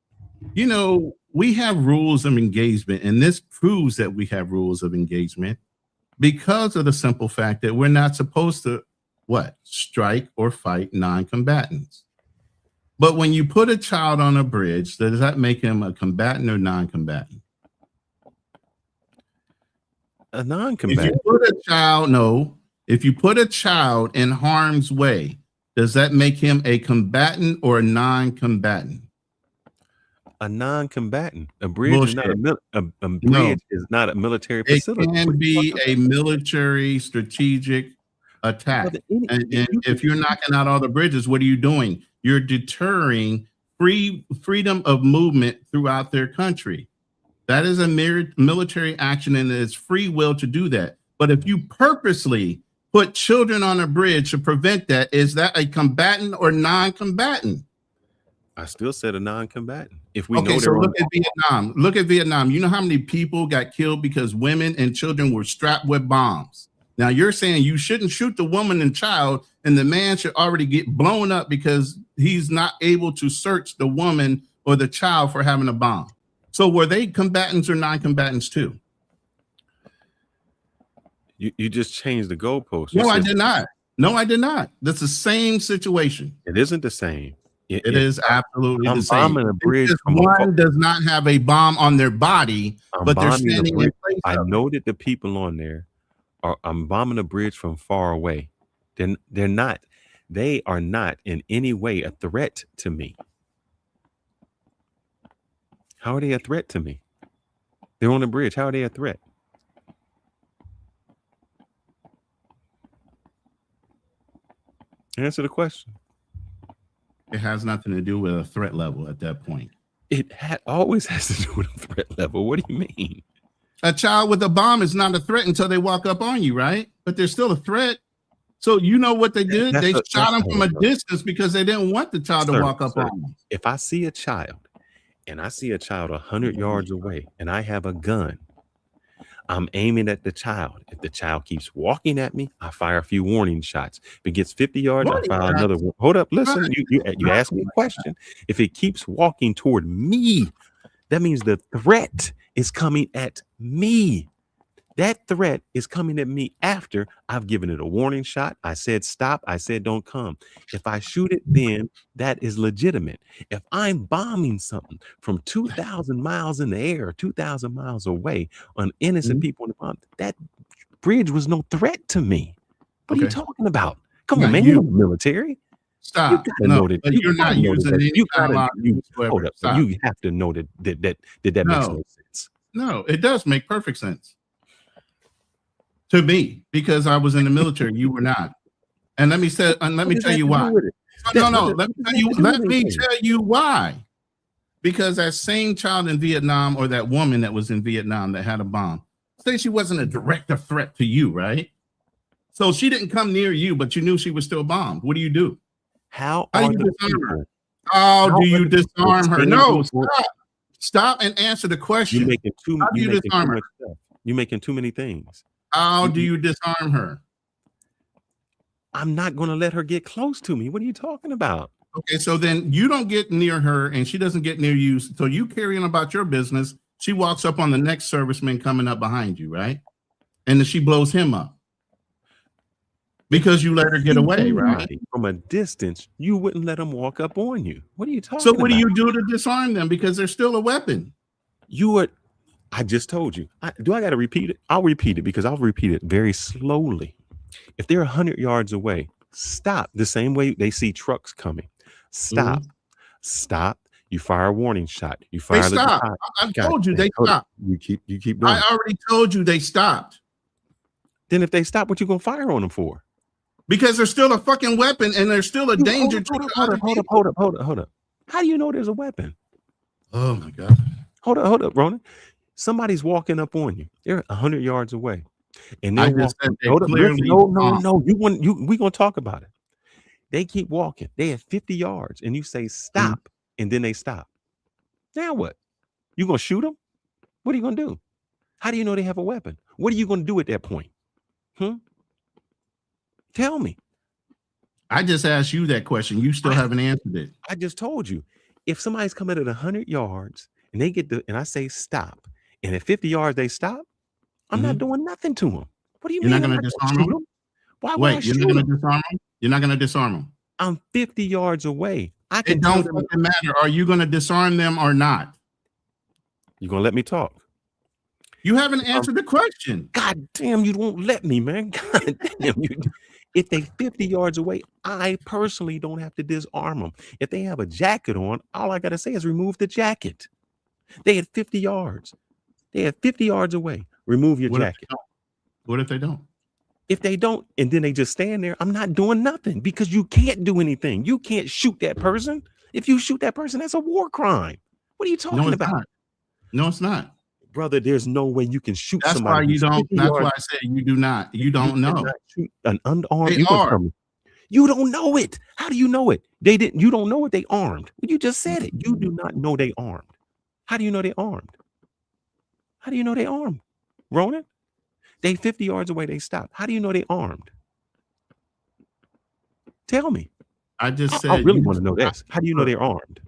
You know, we have rules of engagement, and this proves that we have rules of engagement because of the simple fact that we're not supposed to, strike or fight non-combatants. But when you put a child on a bridge, does that make him a combatant or non-combatant? A non-combatant. If you put a child in harm's way, does that make him a combatant or a non-combatant? A non-combatant. A bridge is not is not a military facility. It can be a military strategic attack. And if you're knocking out all the bridges, what are you doing? You're deterring freedom of movement throughout their country. That is a military action, and it's free will to do that. But if you purposely put children on a bridge to prevent that, is that a combatant or non-combatant? I still said a non-combatant. If we okay, know so look at Vietnam. Look at Vietnam. You know how many people got killed because women and children were strapped with bombs? Now you're saying you shouldn't shoot the woman and child, and the man should already get blown up because he's not able to search the woman or the child for having a bomb. So were they combatants or non-combatants too? You just changed the goalpost. No, I did not. No, I did not. That's the same situation. It isn't the same. It is absolutely the same. Bombing a bridge. One does not have a bomb on their body, but they're standing in place. I know that the people on there I'm bombing a bridge from far away. They are not in any way a threat to me. How are they a threat to me? They're on a bridge. How are they a threat? Answer the question. It has nothing to do with a threat level at that point. It always has to do with a threat level. What do you mean? A child with a bomb is not a threat until they walk up on you, right? But they're still a threat. So you know what they did? They shot them from a distance because they didn't want the child to walk up on them. If I see a child and I see a child 100 yards away and I have a gun, I'm aiming at the child. If the child keeps walking at me, I fire a few warning shots. If it gets 50 yards, I fire another one. Hold up, listen. You asked me a question. If it keeps walking toward me, that means the threat is coming at me. That threat is coming at me after I've given it a warning shot. I said stop. I said don't come. If I shoot it, then that is legitimate. If I'm bombing something from 2,000 miles in the air, 2,000 miles away on innocent people in the bomb, that bridge was no threat to me. What are you talking about? Come on, man. You're military. Stop. You no, but you're not using any hold up. So you have to know that makes no sense. No, it does make perfect sense. to me because I was in the military. You were not. And let me tell you why. No. Let me tell you why. Because that same child in Vietnam, or that woman that was in Vietnam that had a bomb, say she wasn't a direct threat to you, right? So she didn't come near you, but you knew she was still bombed. What do? How do you disarm her? How do you disarm her? No, stop and answer the question. You're making You're making too many things. How do you disarm her? I'm not going to let her get close to me. What are you talking about? Okay, so then you don't get near her and she doesn't get near you. So you carry on about your business. She walks up on the next serviceman coming up behind you, right? And then she blows him up because you let her get away, right? From a distance, you wouldn't let them walk up on you. What are you talking about? So what do you do to disarm them? Because they're still a weapon. I just told you. Do I got to repeat it? I'll repeat it because I'll repeat it very slowly. If they're 100 yards away, stop the same way they see trucks coming. Stop. Stop. You fire a warning shot. You fire. They stop. I told you they stopped. You keep doing. I already told you they stopped. Then if they stop, what you gonna fire on them for? Because they're still a fucking weapon and they're still a danger to Hold up. How do you know there's a weapon? Oh my God. Hold up, Ronan. Somebody's walking up on you. They're 100 yards away. And I they're just said they walking. clearly No. We gonna talk about it. They keep walking. They at 50 yards, and you say stop, and then they stop. Now what? You gonna shoot them? What are you gonna do? How do you know they have a weapon? What are you gonna do at that point? Tell me. I just asked you that question. You still haven't answered it. I just told you. If somebody's coming at 100 yards and they and I say stop, and at 50 yards they stop, I'm not doing nothing to them. What do you mean? You're not going to disarm them? Why would Wait, you're not going to disarm them? You're not going to disarm them? I'm 50 yards away. It don't fucking matter. Are you going to disarm them or not? You going to let me talk? You haven't answered the question. God damn, you won't let me, man. God damn you. If they 50 yards away, I personally don't have to disarm them. If they have a jacket on, all I got to say is remove the jacket. They had 50 yards. They had 50 yards away. Remove your jacket. What if they don't? If they don't, and then they just stand there, I'm not doing nothing because you can't do anything. You can't shoot that person. If you shoot that person, that's a war crime. What are you talking about? Not. No, it's not. Brother, there's no way you can shoot that's somebody. Why you don't. That's why I said you do not. You don't know. Shoot an unarmed. You don't know it. How do you know it? They didn't. You don't know it. They armed. You just said it. You do not know they armed. How do you know they armed? How do you know they armed? Ronan? They 50 yards away. They stopped. How do you know they armed? Tell me. I just said. I really want to know this. How do you know they're armed?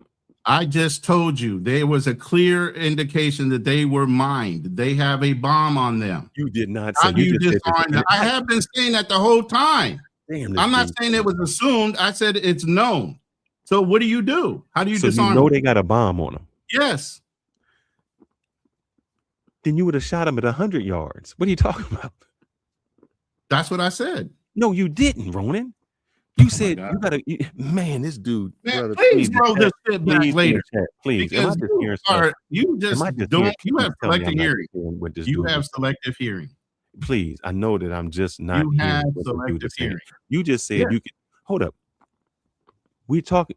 I just told you there was a clear indication that they were mined. They have a bomb on them. You did not say. How do you disarm them? I have been saying that the whole time. Damn, I'm not saying it was assumed. I said it's known. So what do you do? How do you disarm? You know they got a bomb on them. Yes. Then you would have shot him at 100 yards. What are you talking about? That's what I said. No, you didn't, Ronan. You said you gotta, man. This dude, man, brother, please throw this shit back later. Please, you have selective hearing. You have selective hearing. Please, I know that I'm just not. You have selective hearing. You just said you could hold up. We talked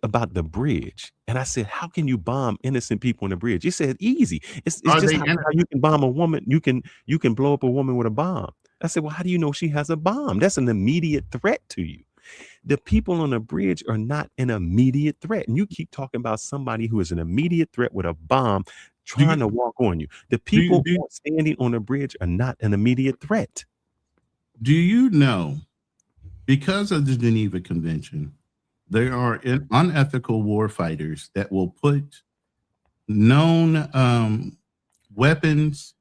about the bridge, and I said, how can you bomb innocent people on the bridge? You said easy. It's just how you can bomb a woman. You can blow up a woman with a bomb. I said, well, how do you know she has a bomb? That's an immediate threat to you. The people on the bridge are not an immediate threat. And you keep talking about somebody who is an immediate threat with a bomb trying to walk on you. The people standing on the bridge are not an immediate threat. Do you know, because of the Geneva Convention, there are unethical war fighters that will put known weapons.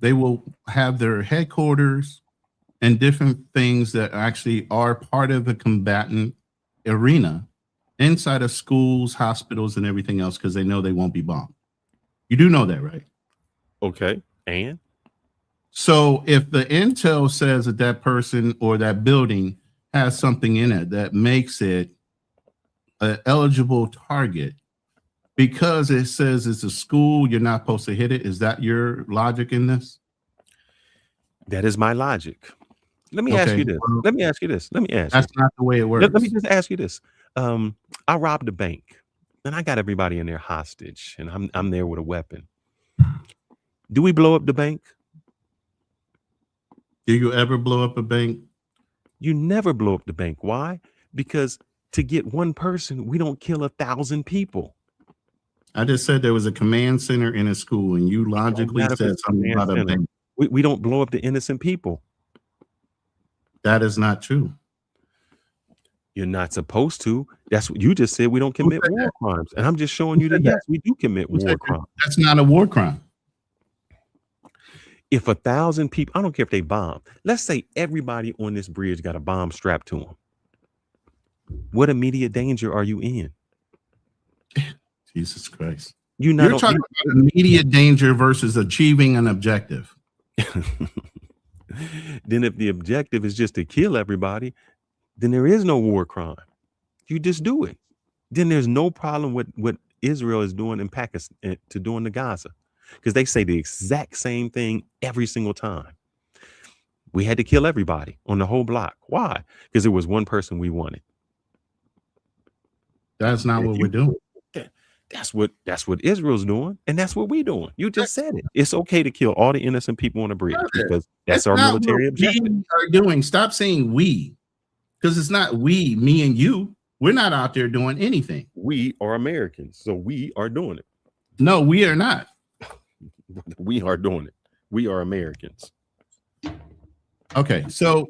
They will have their headquarters and different things that actually are part of the combatant arena inside of schools, hospitals, and everything else because they know they won't be bombed. You do know that, right? Okay. And? So if the intel says that that person or that building has something in it that makes it an eligible target, because it says it's a school, you're not supposed to hit it. Is that your logic in this? That is my logic. Let me ask you this. Let me ask you this. That's not the way it works. Let me just ask you this. I robbed a bank and I got everybody in there hostage and I'm there with a weapon. Do we blow up the bank? Do you ever blow up a bank? You never blow up the bank. Why? Because to get one person, we don't kill 1,000 people. I just said there was a command center in a school, and you logically said something about a bank. We don't blow up the innocent people. That is not true. You're not supposed to. That's what you just said. We don't commit war crimes. And I'm just showing you that, yes, we do commit war crimes. That's not a war crime. If 1,000 people, I don't care if they bomb. Let's say everybody on this bridge got a bomb strapped to them. What immediate danger are you in? Jesus Christ. You're talking about immediate danger versus achieving an objective. Then if the objective is just to kill everybody, then there is no war crime. You just do it. Then there's no problem with what Israel is doing in Pakistan to doing to Gaza. Because they say the exact same thing every single time. We had to kill everybody on the whole block. Why? Because it was one person we wanted. That's not what we're doing. That's what Israel's doing, and that's what we're doing. You just said it. It's okay to kill all the innocent people on the bridge because that's our military objective. We are doing. Stop saying we, because it's not we, me and you. We're not out there doing anything. We are Americans, so we are doing it. No, we are not. We are doing it. We are Americans. Okay, so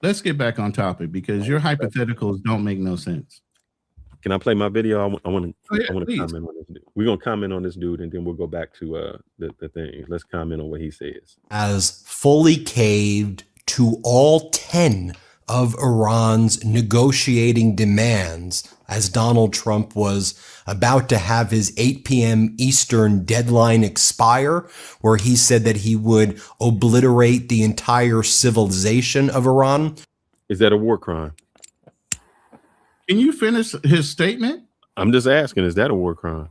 let's get back on topic because your hypotheticals don't make no sense. Can I play my video? I want to comment on this dude. We're gonna comment on this dude, and then we'll go back to the thing. Let's comment on what he says. As fully caved to all 10 of Iran's negotiating demands as Donald Trump was about to have his 8 p.m. Eastern deadline expire, where he said that he would obliterate the entire civilization of Iran. Is that a war crime? Can you finish his statement? I'm just asking, is that a war crime?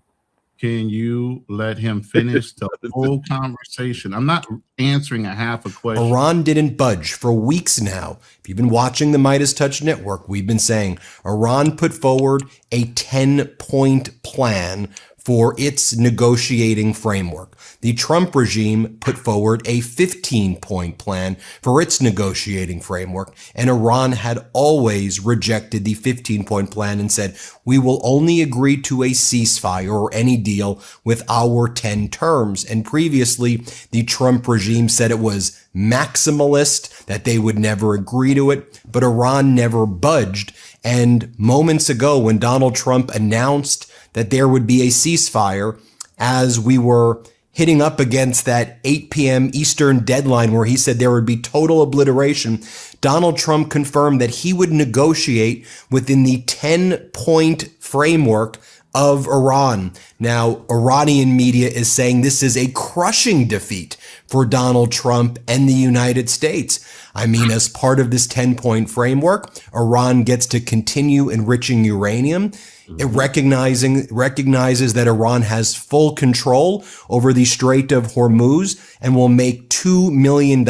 Can you let him finish the whole conversation? I'm not answering a half a question. Iran didn't budge for weeks now. If you've been watching the Midas Touch Network, we've been saying Iran put forward a 10-point plan for its negotiating framework. The Trump regime put forward a 15-point plan for its negotiating framework, and Iran had always rejected the 15-point plan and said, we will only agree to a ceasefire or any deal with our 10 terms. And previously, the Trump regime said it was maximalist, that they would never agree to it, but Iran never budged. And moments ago, when Donald Trump announced that there would be a ceasefire, as we were hitting up against that 8 p.m. Eastern deadline where he said there would be total obliteration, Donald Trump confirmed that he would negotiate within the 10-point framework of Iran. Now, Iranian media is saying this is a crushing defeat for Donald Trump and the United States. I mean, as part of this 10-point framework, Iran gets to continue enriching uranium. It recognizes that Iran has full control over the Strait of Hormuz and will make $2 million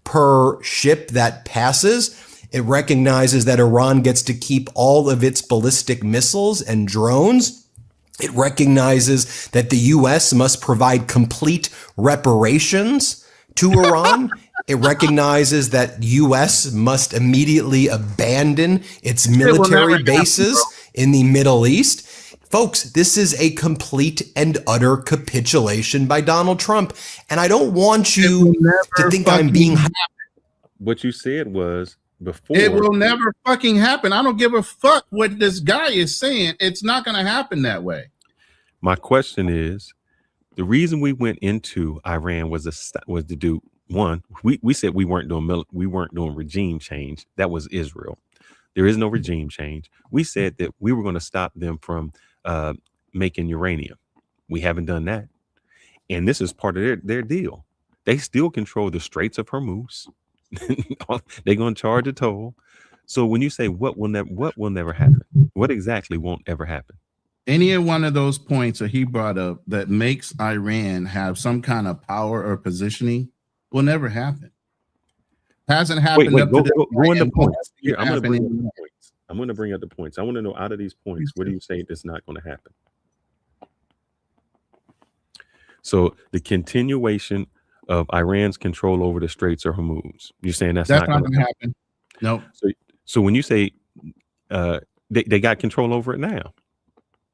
per ship that passes. It recognizes that Iran gets to keep all of its ballistic missiles and drones. It recognizes that the U.S. must provide complete reparations to Iran. It recognizes that U.S. must immediately abandon its military bases in the Middle East. Folks, this is a complete and utter capitulation by Donald Trump. And I don't want you to think I'm being... What you said was before... It will never fucking happen. I don't give a fuck what this guy is saying. It's not going to happen that way. My question is, the reason we went into Iran was to do one. We said we weren't doing regime change. That was Israel. There is no regime change. We said that we were going to stop them from making uranium. We haven't done that, and this is part of their deal. They still control the Straits of Hormuz. They're going to charge a toll. So when you say what will never happen, what exactly won't ever happen? Any one of those points that he brought up that makes Iran have some kind of power or positioning will never happen. Hasn't happened Wait, up go to this in the point. points. Here, I'm going to bring up Happening. the points. I'm going to bring up the points. I want to know out of these points, what do you say that's not going to happen? So the continuation of Iran's control over the Straits of Hormuz. You're saying that's not going to happen? No. So when you say they got control over it now,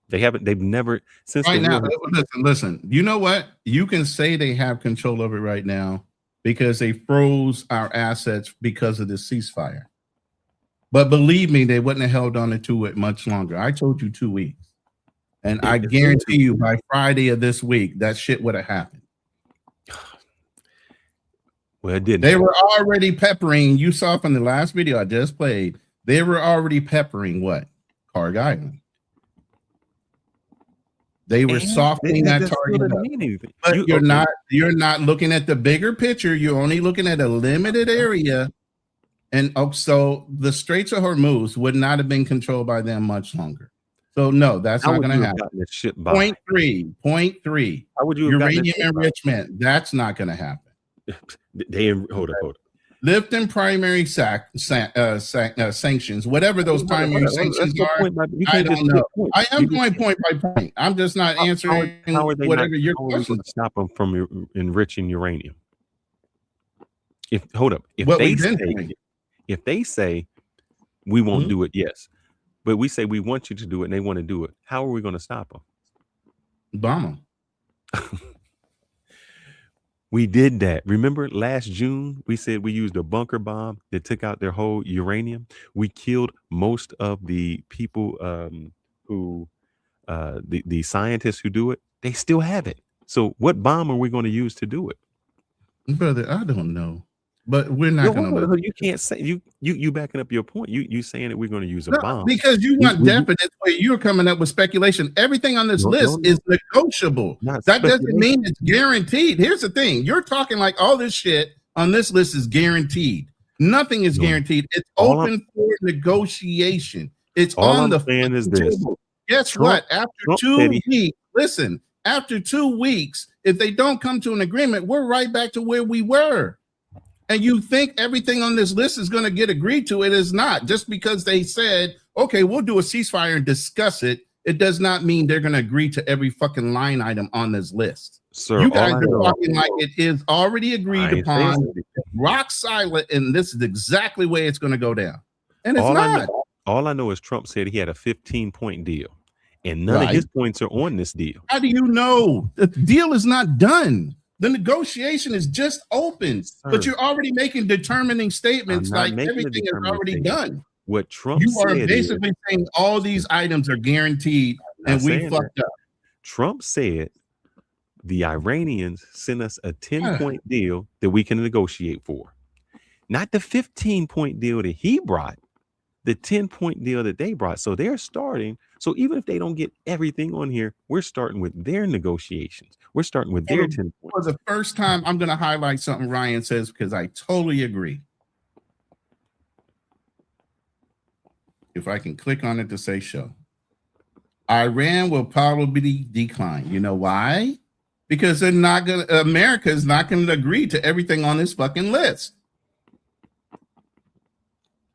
they've never since Right the now. war. Listen. You know what? You can say they have control over it right now because they froze our assets because of the ceasefire. But believe me, they wouldn't have held on to it much longer. I told you 2 weeks. And I guarantee you by Friday of this week, that shit would have happened. Well, it didn't. They were already peppering. You saw from the last video I just played. They were already peppering what? Karg Island. They were softening that target up. But you're not looking at the bigger picture. You're only looking at a limited area. And so the Straits of Hormuz would not have been controlled by them much longer. So no, that's not going to happen. Point three. How would you uranium enrichment? That's not going to happen. Hold up. Lifting primary sanctions, whatever those primary sanctions are. I don't know. I am going point by point. I'm just not answering whatever your question. Stop them from enriching uranium. If they say we won't do it, yes, but we say we want you to do it and they want to do it, how are we going to stop them? Bomb them. We did that. Remember last June, we said we used a bunker bomb that took out their whole uranium. We killed most of the people the scientists who do it. They still have it. So what bomb are we going to use to do it? Brother, I don't know. But we're not going to. You can't say you backing up your point. You saying that we're going to use a bomb because you want definite. You're coming up with speculation. Everything on this list is negotiable. That doesn't mean it's guaranteed. Here's the thing: you're talking like all this shit on this list is guaranteed. Nothing is guaranteed. It's open for negotiation. It's on the fan is this. Guess what? After 2 weeks, listen. After 2 weeks, if they don't come to an agreement, we're right back to where we were. And you think everything on this list is going to get agreed to? It is not. Just because they said, okay, we'll do a ceasefire and discuss it, it does not mean they're going to agree to every fucking line item on this list. Sir, you guys are talking like it is already agreed upon, rock silent, and this is exactly the way it's going to go down. And it's not. All I know is Trump said he had a 15-point deal, and none of his points are on this deal. How do you know? The deal is not done. The negotiation is just open, but you're already making determining statements like everything is already done. What Trump you are basically saying all these items are guaranteed, and we fucked up. Trump said the Iranians sent us a 10-point deal that we can negotiate for, not the 15-point deal that he brought, the 10-point deal that they brought. So they're starting. So even if they don't get everything on here, we're starting with their negotiations. We're starting with their 10 points. For the first time, I'm going to highlight something Ryan says because I totally agree. If I can click on it to say show. Iran will probably decline. You know why? Because they're not going to, America is not going to agree to everything on this fucking list.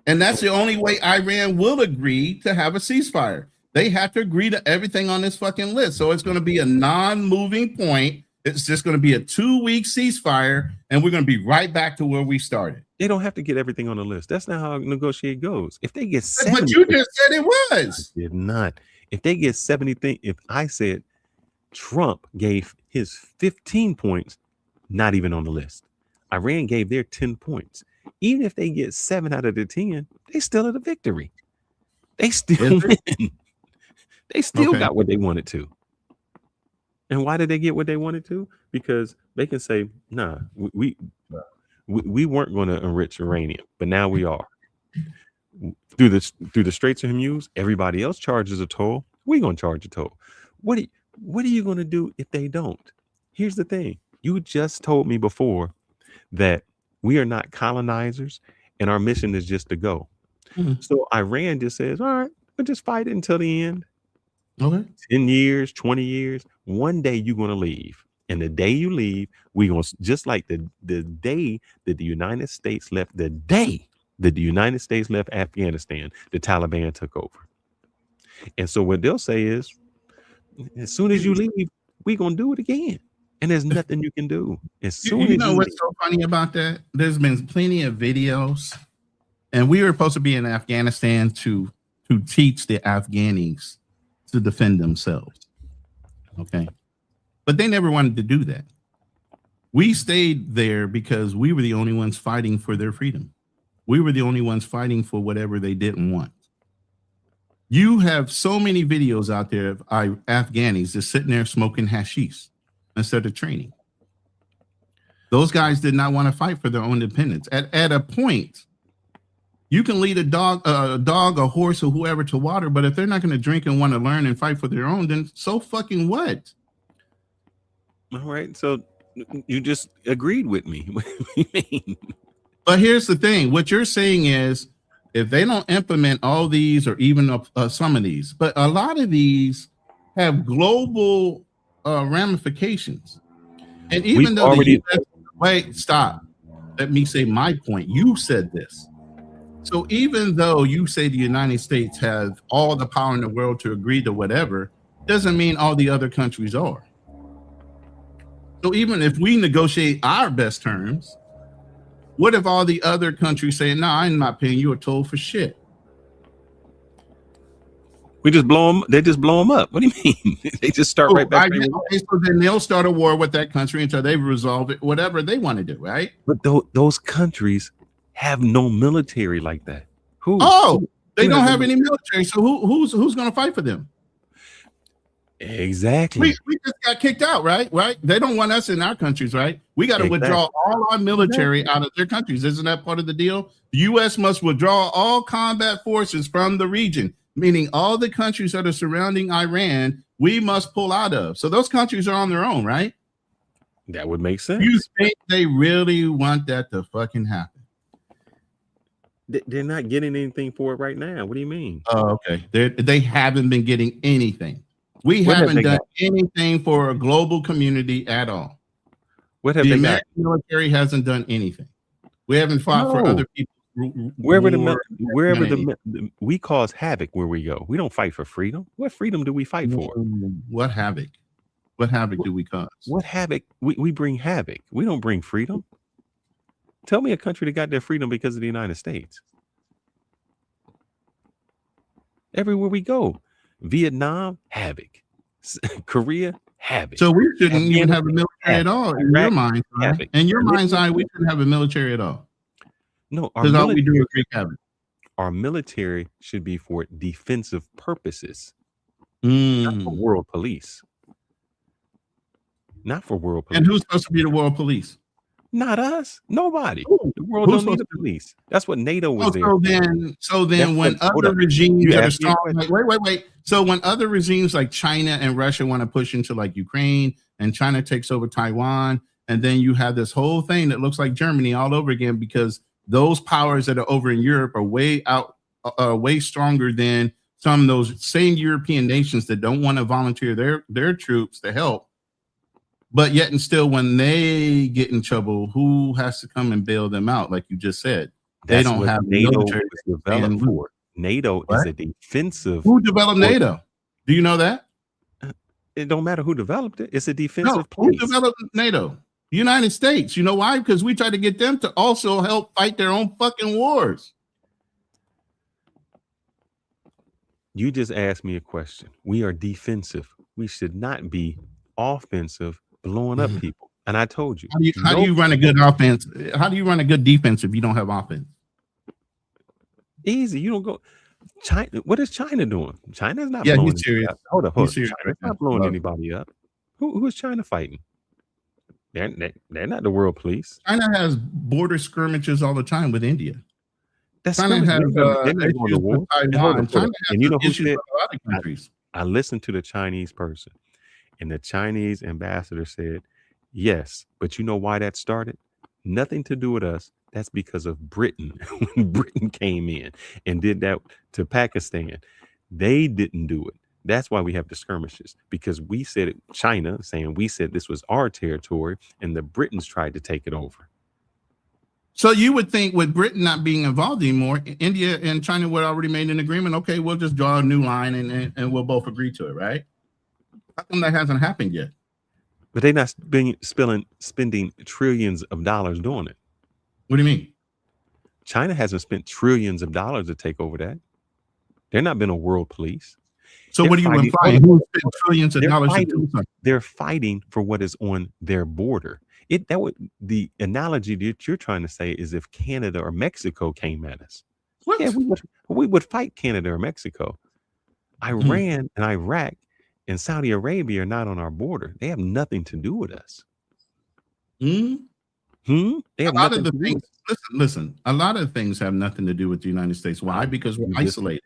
And that's the only way Iran will agree to have a ceasefire. They have to agree to everything on this fucking list. So it's going to be a non-moving point. It's just going to be a 2-week ceasefire, and we're going to be right back to where we started. They don't have to get everything on the list. That's not how negotiate goes. If they get 70, but you just said it was. I did not. If they get 70 things, if I said Trump gave his 15 points, not even on the list. Iran gave their 10 points. Even if they get 7 out of the 10, they still at a victory. They still win. They still got what they wanted to. And why did they get what they wanted to? Because they can say, nah, we weren't going to enrich uranium, but now we are. Through the Straits of Hormuz, everybody else charges a toll. We're going to charge a toll. What are you going to do if they don't? Here's the thing. You just told me before that we are not colonizers and our mission is just to go. So Iran just says, all right, we'll just fight it until the end. 10 years, 20 years. One day you're going to leave. And the day you leave, we gonna just like the day that the United States left, the day that the United States left Afghanistan, the Taliban took over. And so what they'll say is, as soon as you leave, we gonna do it again. And there's nothing you can do. As soon as you know what's so funny about that? There's been plenty of videos, and we were supposed to be in Afghanistan to teach the Afghanis to defend themselves. Okay. But they never wanted to do that. We stayed there because we were the only ones fighting for their freedom. We were the only ones fighting for whatever they didn't want. You have so many videos out there of Afghanis just sitting there smoking hashish instead of training. Those guys did not want to fight for their own independence. At a point, you can lead a dog, a horse, or whoever to water, but if they're not going to drink and want to learn and fight for their own, then so fucking what? All right, so you just agreed with me. What do you mean? But here's the thing. What you're saying is, if they don't implement all these or even some of these, but a lot of these have global ramifications. And even though wait, stop. Let me say my point. You said this. So even though you say the United States has all the power in the world to agree to whatever, doesn't mean all the other countries are. So even if we negotiate our best terms, what if all the other countries say, no, I'm not paying you a toll for shit? We just blow them. They just blow them up. What do you mean? They just start right back. Okay, so then they'll start a war with that country until they resolve it, whatever they want to do, right? But those countries have no military like that. They don't have any military. So who's going to fight for them? Exactly. We just got kicked out, right? They don't want us in our countries, right? We got to withdraw all our military out of their countries. Isn't that part of the deal? The U.S. must withdraw all combat forces from the region, meaning all the countries that are surrounding Iran, we must pull out of. So those countries are on their own, right? That would make sense. You think they really want that to fucking happen? They're not getting anything for it right now. What do you mean? Oh, okay. They haven't been getting anything. We haven't done anything for a global community at all. What have the they American got? military hasn't done anything. We haven't fought for other people. Wherever we cause havoc where we go. We don't fight for freedom. What freedom do we fight for? What havoc? What havoc do we cause? What havoc? We bring havoc. We don't bring freedom. Tell me a country that got their freedom because of the United States. Everywhere we go. Vietnam, havoc. Korea, havoc. So we shouldn't even have a military at all in your mind's eye. In your mind's eye, we shouldn't have a military at all. No, because all we do is wreak havoc. Our military should be for defensive purposes, not for world police. Not for world police. And who's supposed to be the world police? Not us. Nobody. The world don't need a police. That's what NATO was there. So then when other regimes that are strong, wait. So when other regimes like China and Russia want to push into like Ukraine, and China takes over Taiwan, and then you have this whole thing that looks like Germany all over again, because those powers that are over in Europe are way stronger than some of those same European nations that don't want to volunteer their troops to help. But yet and still, when they get in trouble, who has to come and bail them out? Like you just said, they don't have NATO was developed for. NATO is a defensive. Who developed NATO? Do you know that? It don't matter who developed it. It's a defensive place. Who developed NATO? United States. You know why? Because we try to get them to also help fight their own fucking wars. You just asked me a question. We are defensive. We should not be offensive, blowing up people. And I told you. How do you run a good offense? How do you run a good defense if you don't have offense? Easy. You don't go. China. What is China doing? China's not blowing serious. Up. Hold up. China's not blowing anybody up. Who is China fighting? They're not the world police. China has border skirmishes all the time with India. China has issues with Taiwan. China has issues with other countries. I listened to the Chinese person, and the Chinese ambassador said, yes, but you know why that started? Nothing to do with us. That's because of Britain. When Britain came in and did that to Pakistan, they didn't do it. That's why we have the skirmishes, because we said China saying we said this was our territory, and the Britons tried to take it over. So you would think with Britain not being involved anymore, India and China would already made an agreement. Okay, we'll just draw a new line and we'll both agree to it, right? How come that hasn't happened yet? But they're not spending trillions of dollars doing it. What do you mean? China hasn't spent trillions of dollars to take over that. They're not been a world police. So They're what are you implying? Who spent trillions of dollars to do something? They're fighting for what is on their border. The analogy that you're trying to say is if Canada or Mexico came at us. What? Yeah, we would fight Canada or Mexico. Iran and Iraq and Saudi Arabia are not on our border. They have nothing to do with us. They have a lot of the things. Listen. A lot of things have nothing to do with the United States. Why? Because we're isolated.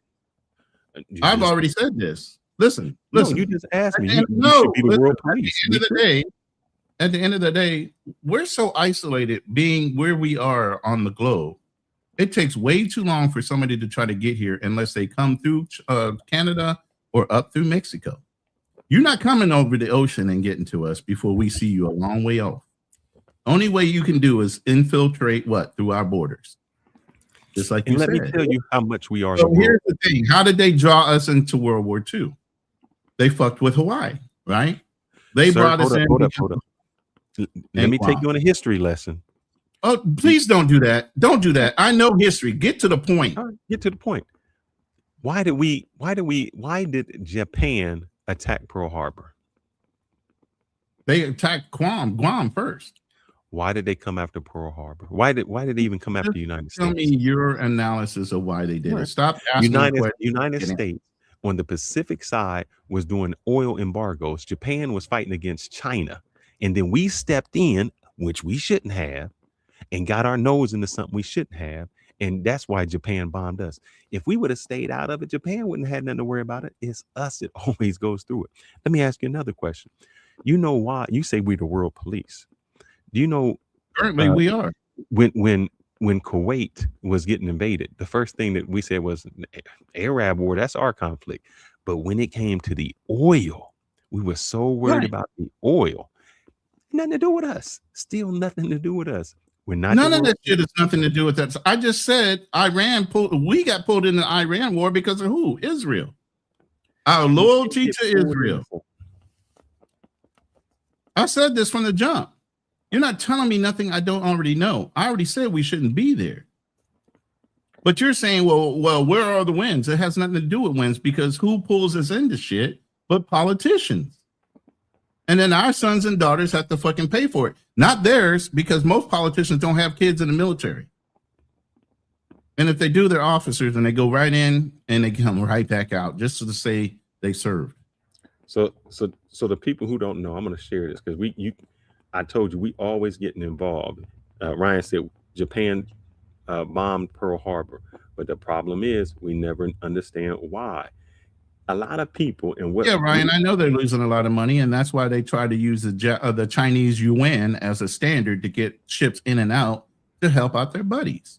I've already said this. Listen. No, you just asked me. You should be the world police. At the end of the day, we're so isolated being where we are on the globe. It takes way too long for somebody to try to get here unless they come through Canada or up through Mexico. You're not coming over the ocean and getting to us before we see you a long way off. Only way you can do is infiltrate through our borders. Just like you said. Let me tell you how much we are. So here's the thing. How did they draw us into World War II? They fucked with Hawaii, right? They brought us in. Hold up. Let me take you on a history lesson. Oh, please don't do that. Don't do that. I know history. Get to the point. All right, get to the point. Why did Japan attack Pearl Harbor? They attacked Guam first. Why did they come after Pearl Harbor? Why did they even come after the United States? Tell me your analysis of why they did it. Stop asking United States on the Pacific side was doing oil embargoes. Japan was fighting against China. And then we stepped in, which we shouldn't have, and got our nose into something we shouldn't have. And that's why Japan bombed us. If we would have stayed out of it, Japan wouldn't have had nothing to worry about it. It's us that always goes through it. Let me ask you another question. You know why you say we're the world police? Do you know currently we are? When Kuwait was getting invaded, the first thing that we said was Arab war, that's our conflict. But when it came to the oil, we were so worried about the oil. Nothing to do with us. Still nothing to do with us. We're not. None of that shit has nothing to do with that. I just said we got pulled in the Iran war because of who? Israel. Our loyalty to Israel. I said this from the jump. You're not telling me nothing I don't already know. I already said we shouldn't be there. But you're saying, well, where are the wins? It has nothing to do with wins because who pulls us into shit but politicians? And then our sons and daughters have to fucking pay for it. Not theirs, because most politicians don't have kids in the military. And if they do, they're officers and they go right in and they come right back out just to say they served. So the people who don't know, I'm going to share this because I told you we always getting involved. Ryan said Japan bombed Pearl Harbor, but the problem is we never understand why. A lot of people and what? Yeah, Ryan, I know they're losing a lot of money, and that's why they try to use the Chinese yuan as a standard to get ships in and out to help out their buddies.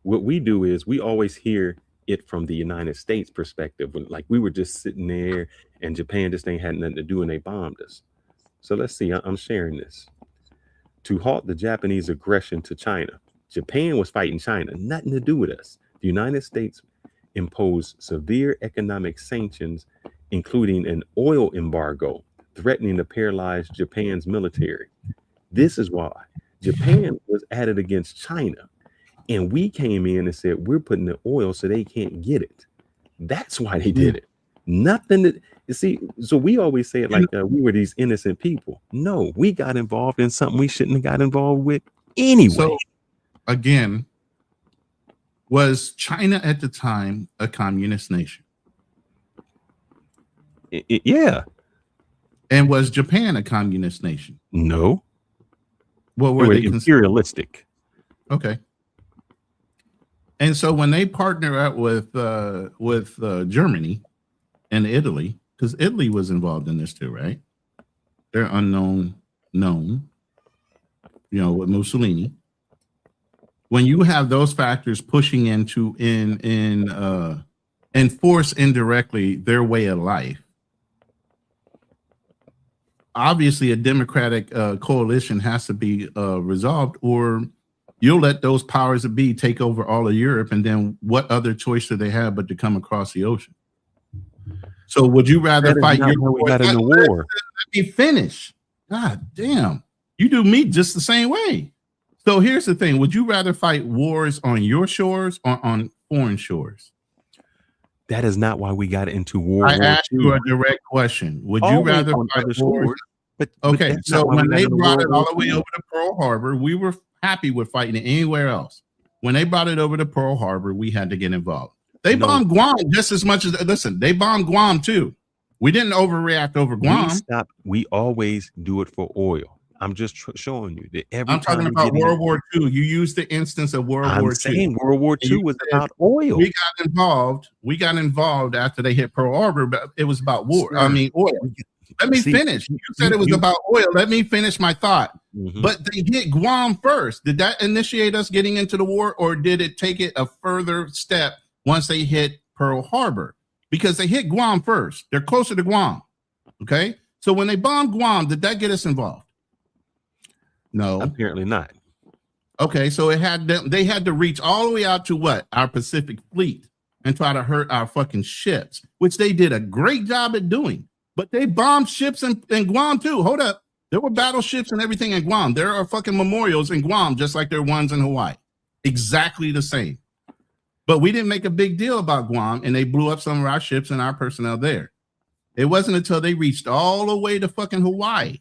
What we do is we always hear it from the United States perspective, when like we were just sitting there and Japan just ain't had nothing to do and they bombed us. So let's see, I'm sharing this. To halt the Japanese aggression to China, Japan was fighting China, nothing to do with us. The United States imposed severe economic sanctions, including an oil embargo, threatening to paralyze Japan's military. This is why Japan was added against China. And we came in and said, we're putting the oil so they can't get it. That's why they did it. Nothing that you see. So we always say it like we were these innocent people. No, we got involved in something we shouldn't have got involved with anyway. So again, was China at the time a communist nation? Yeah. And was Japan a communist nation? No. What were they? Imperialistic. Okay. And so when they partner up with Germany and Italy, because Italy was involved in this too, right? They're known, with Mussolini. When you have those factors pushing into enforce indirectly their way of life, obviously a democratic coalition has to be resolved, or you'll let those powers that be take over all of Europe, and then what other choice do they have but to come across the ocean? So would you rather fight your we got in the war? Let me finish. God damn, you do me just the same way. So here's the thing: would you rather fight wars on your shores or on foreign shores? That is not why we got into war. I asked you a direct question. Would you rather fight wars? But so when they brought it all the way over to Pearl Harbor, we were happy with fighting it anywhere else. When they brought it over to Pearl Harbor, we had to get involved. They bombed Guam just as much as, listen, they bombed Guam too. We didn't overreact over Guam. We always do it for oil. I'm just showing you that I'm talking about World War II. You used the instance of World War II. I'm saying World War II was about oil. We got involved after they hit Pearl Harbor, but it was about war. I mean, oil. Let me finish. You said it was about oil. Let me finish my thought. But they hit Guam first. Did that initiate us getting into the war, or did it take it a further step once they hit Pearl Harbor? Because they hit Guam first. They're closer to Guam. Okay. So when they bombed Guam, did that get us involved? No, apparently not. Okay, so they had to reach all the way out to what? Our Pacific Fleet and try to hurt our fucking ships, which they did a great job at doing. But they bombed ships in Guam too. Hold up. There were battleships and everything in Guam. There are fucking memorials in Guam, just like there are ones in Hawaii. Exactly the same. But we didn't make a big deal about Guam, and they blew up some of our ships and our personnel there. It wasn't until they reached all the way to fucking Hawaii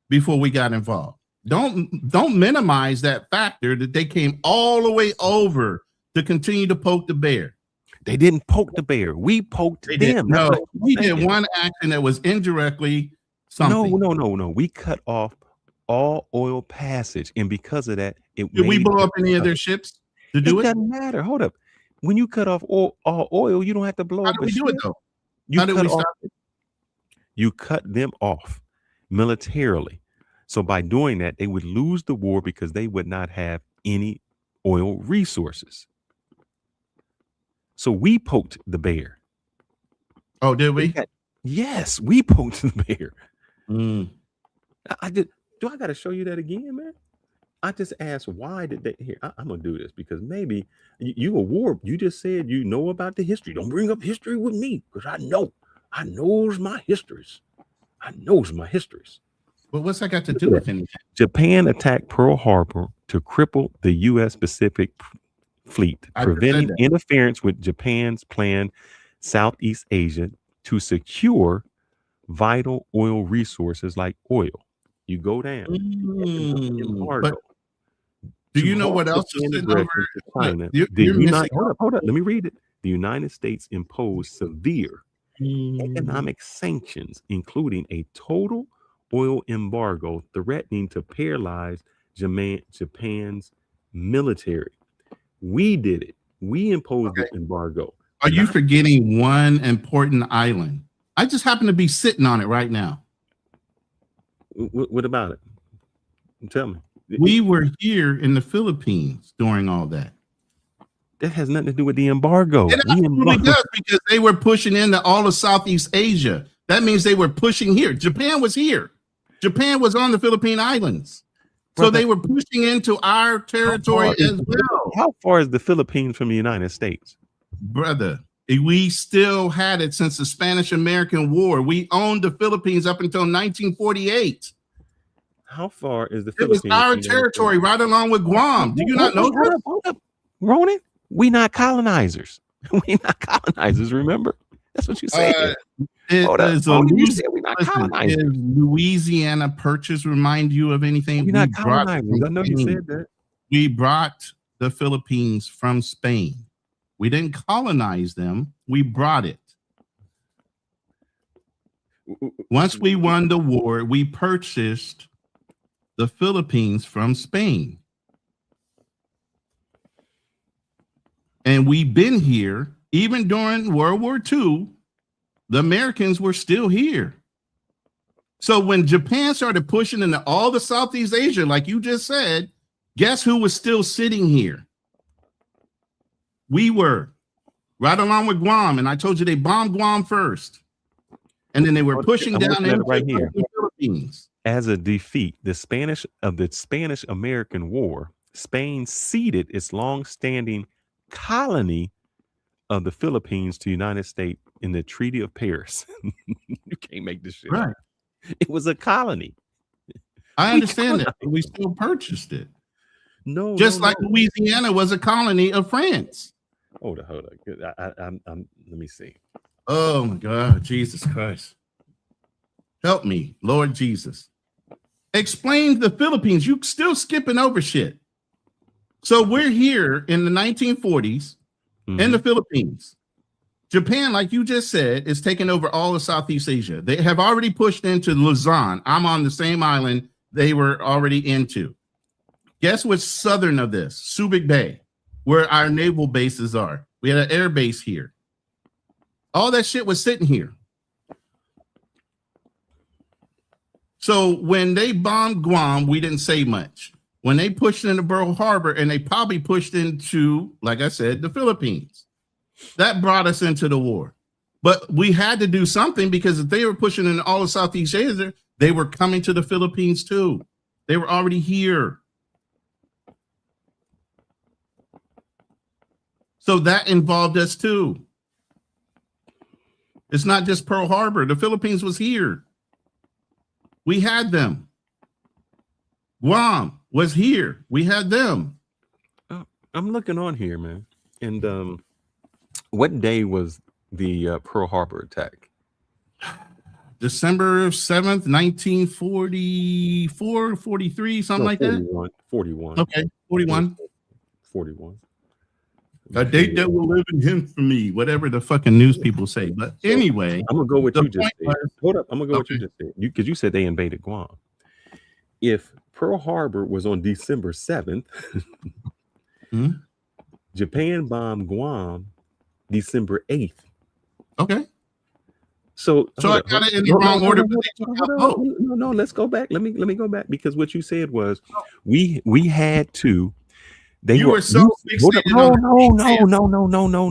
before we got involved. Don't minimize that factor that they came all the way over to continue to poke the bear. They didn't poke the bear. We poked them. No, we did one action that was indirectly something. No. We cut off all oil passage, and because of that, did we blow up any of their ships to do it? It doesn't matter. Hold up. When you cut off all oil, you don't have to blow up. How did we do it though? You cut them off militarily. So by doing that, they would lose the war because they would not have any oil resources. So we poked the bear. Oh, did we? Yes, we poked the bear. I did. Do I got to show you that again, man? I just asked, why did they here? I'm gonna do this because maybe you a war. You just said you know about the history. Don't bring up history with me because I knows my histories. Well, what's that got to do with anything? Japan attacked Pearl Harbor to cripple the U.S. Pacific Fleet, preventing interference with Japan's planned Southeast Asia to secure vital oil resources like oil. You go down. But do you know what else is sitting over China? Hold up. Let me read it. The United States imposed severe economic sanctions, including a total oil embargo threatening to paralyze Japan's military. We did it. We imposed the embargo. Are you forgetting one important island? I just happen to be sitting on it right now. What about it? Tell me. We were here in the Philippines during all that. That has nothing to do with the embargo. It absolutely does, because they were pushing into all of Southeast Asia. That means they were pushing here. Japan was here. Japan was on the Philippine Islands. So they were pushing into our territory as well. How far is the Philippines from the United States? Brother, we still had it since the Spanish-American War. We owned the Philippines up until 1948. How far is the Philippines? It was our territory right along with Guam. Do you not know that? Hold up. Ronan, we not colonizers. We not colonizers, remember? That's what you said. Louisiana Purchase remind you of anything? We're not colonizers. I know you said that. We brought the Philippines from Spain. We didn't colonize them. We brought it. Once we won the war, we purchased the Philippines from Spain. And we've been here even during World War II. The Americans were still here. So when Japan started pushing into all the Southeast Asia, like you just said, guess who was still sitting here? We were, right along with Guam. And I told you they bombed Guam first. And then they were pushing down into right here. Philippines. As a defeat, the Spanish-American War, Spain ceded its long-standing colony of the Philippines to the United States in the Treaty of Paris. You can't make this shit up. It was a colony. I understand that, but we still purchased it. No, just like Louisiana was a colony of France. Hold on. Let me see. Oh my God, Jesus Christ. Help me, Lord Jesus. Explain the Philippines. You still skipping over shit. So we're here in the 1940s in the Philippines. Japan, like you just said, is taking over all of Southeast Asia. They have already pushed into Luzon. I'm on the same island they were already into. Guess what's southern of this? Subic Bay, where our naval bases are. We had an air base here. All that shit was sitting here. So when they bombed Guam, we didn't say much. When they pushed into Pearl Harbor, and they probably pushed into, like I said, the Philippines, that brought us into the war. But we had to do something, because if they were pushing in all of Southeast Asia, they were coming to the Philippines too. They were already here. So that involved us too. It's not just Pearl Harbor. The Philippines was here. We had them. Guam was here. We had them. I'm looking on here, man. And what day was the Pearl Harbor attack? December 7th, 1944, 43, something like 41, that? 41. Okay, 41. 41. A date that will live in infamy, whatever the fucking news people say. But anyway, I'm gonna go with you just said. Was, hold up, I'm gonna go with you just said. Because you said they invaded Guam. If Pearl Harbor was on December 7th, Japan bombed Guam December 8th. Okay. So I got it in the wrong order. No, let's go back. Let me go back, because what you said was we had to. You were so fixated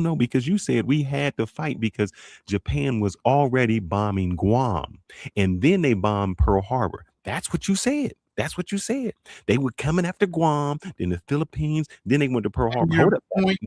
no, because you said we had to fight because Japan was already bombing Guam, and then they bombed Pearl Harbor. That's what you said. That's what you said. They were coming after Guam, then the Philippines, then they went to Pearl Harbor. Hold up.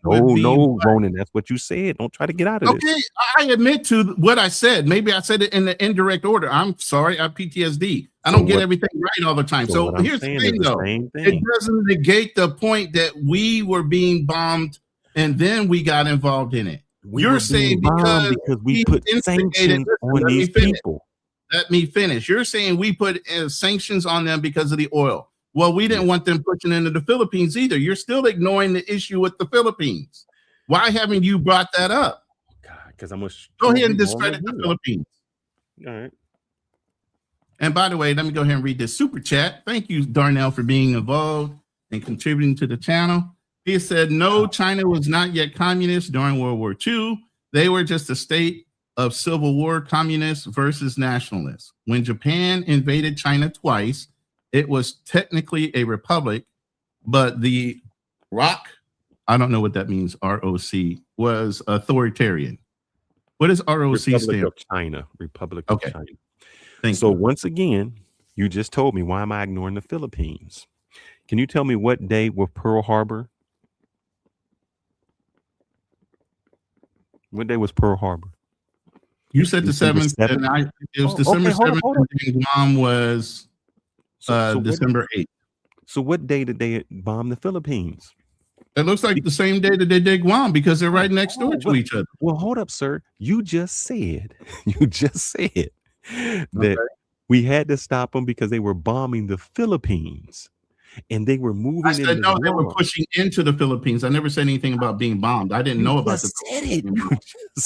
No, Ronan, that's what you said. Don't try to get out of this. Okay, I admit to what I said. Maybe I said it in the indirect order. I'm sorry, I have PTSD. I don't get everything right all the time. So here's the thing, though. It doesn't negate the point that we were being bombed and then we got involved in it. You're saying because we put sanctions on these people. Let me finish. You're saying we put sanctions on them because of the oil. Well, we didn't want them pushing into the Philippines either. You're still ignoring the issue with the Philippines. Why haven't you brought that up? God, because I'm going to go ahead and discredit the Philippines. All right. And by the way, let me go ahead and read this super chat. Thank you, Darnell, for being involved and contributing to the channel. He said, no, China was not yet communist during World War II. They were just a state of civil war, communists versus nationalists. When Japan invaded China twice, it was technically a republic, but the ROC, I don't know what that means, ROC, was authoritarian. What does ROC stand for? Republic of China. So once again, you just told me, why am I ignoring the Philippines? Can you tell me what day was Pearl Harbor? What day was Pearl Harbor? You said the 7th, and it was December 7th, and Guam was December 8th. So what day did they bomb the Philippines? It looks like the same day that they did Guam, because they're right next door to each other. Well, hold up, sir. You just said that we had to stop them because they were bombing the Philippines. And they were moving. I said no, they were pushing into the Philippines. I never said anything about being bombed. I didn't know about the Philippines.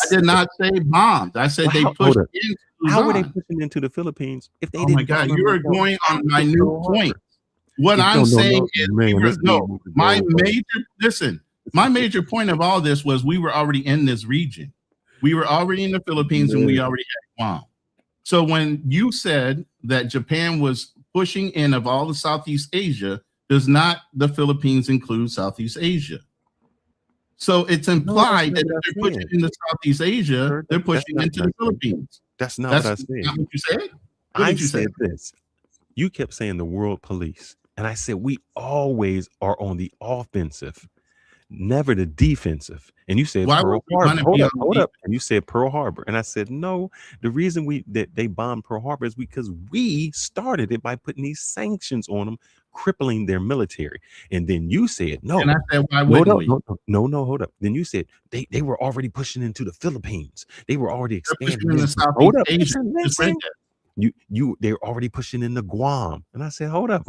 I did not say bombed. I said they pushed into. How were they pushing into the Philippines if they didn't? Oh my God, you are going on my new point. What I'm saying is, my major point of all this was we were already in this region. We were already in the Philippines, and we already had Guam. So when you said that Japan was pushing in of all the Southeast Asia, does not the Philippines include Southeast Asia? So it's implied that if they're pushing into Southeast Asia, they're pushing into the Philippines. That's not what I said. Not what you said? I said this. You kept saying the world police. And I said, we always are on the offensive, never the defensive. And you said Pearl Harbor. Hold up. And you said Pearl Harbor. And I said, no, the reason that they bombed Pearl Harbor is because we started it by putting these sanctions on them, crippling their military. And then you said, no. And I said, why wouldn't we? No, hold up. Then you said they were already pushing into the Philippines. They were already expanding. Hold up. They're already pushing into Guam. And I said, hold up.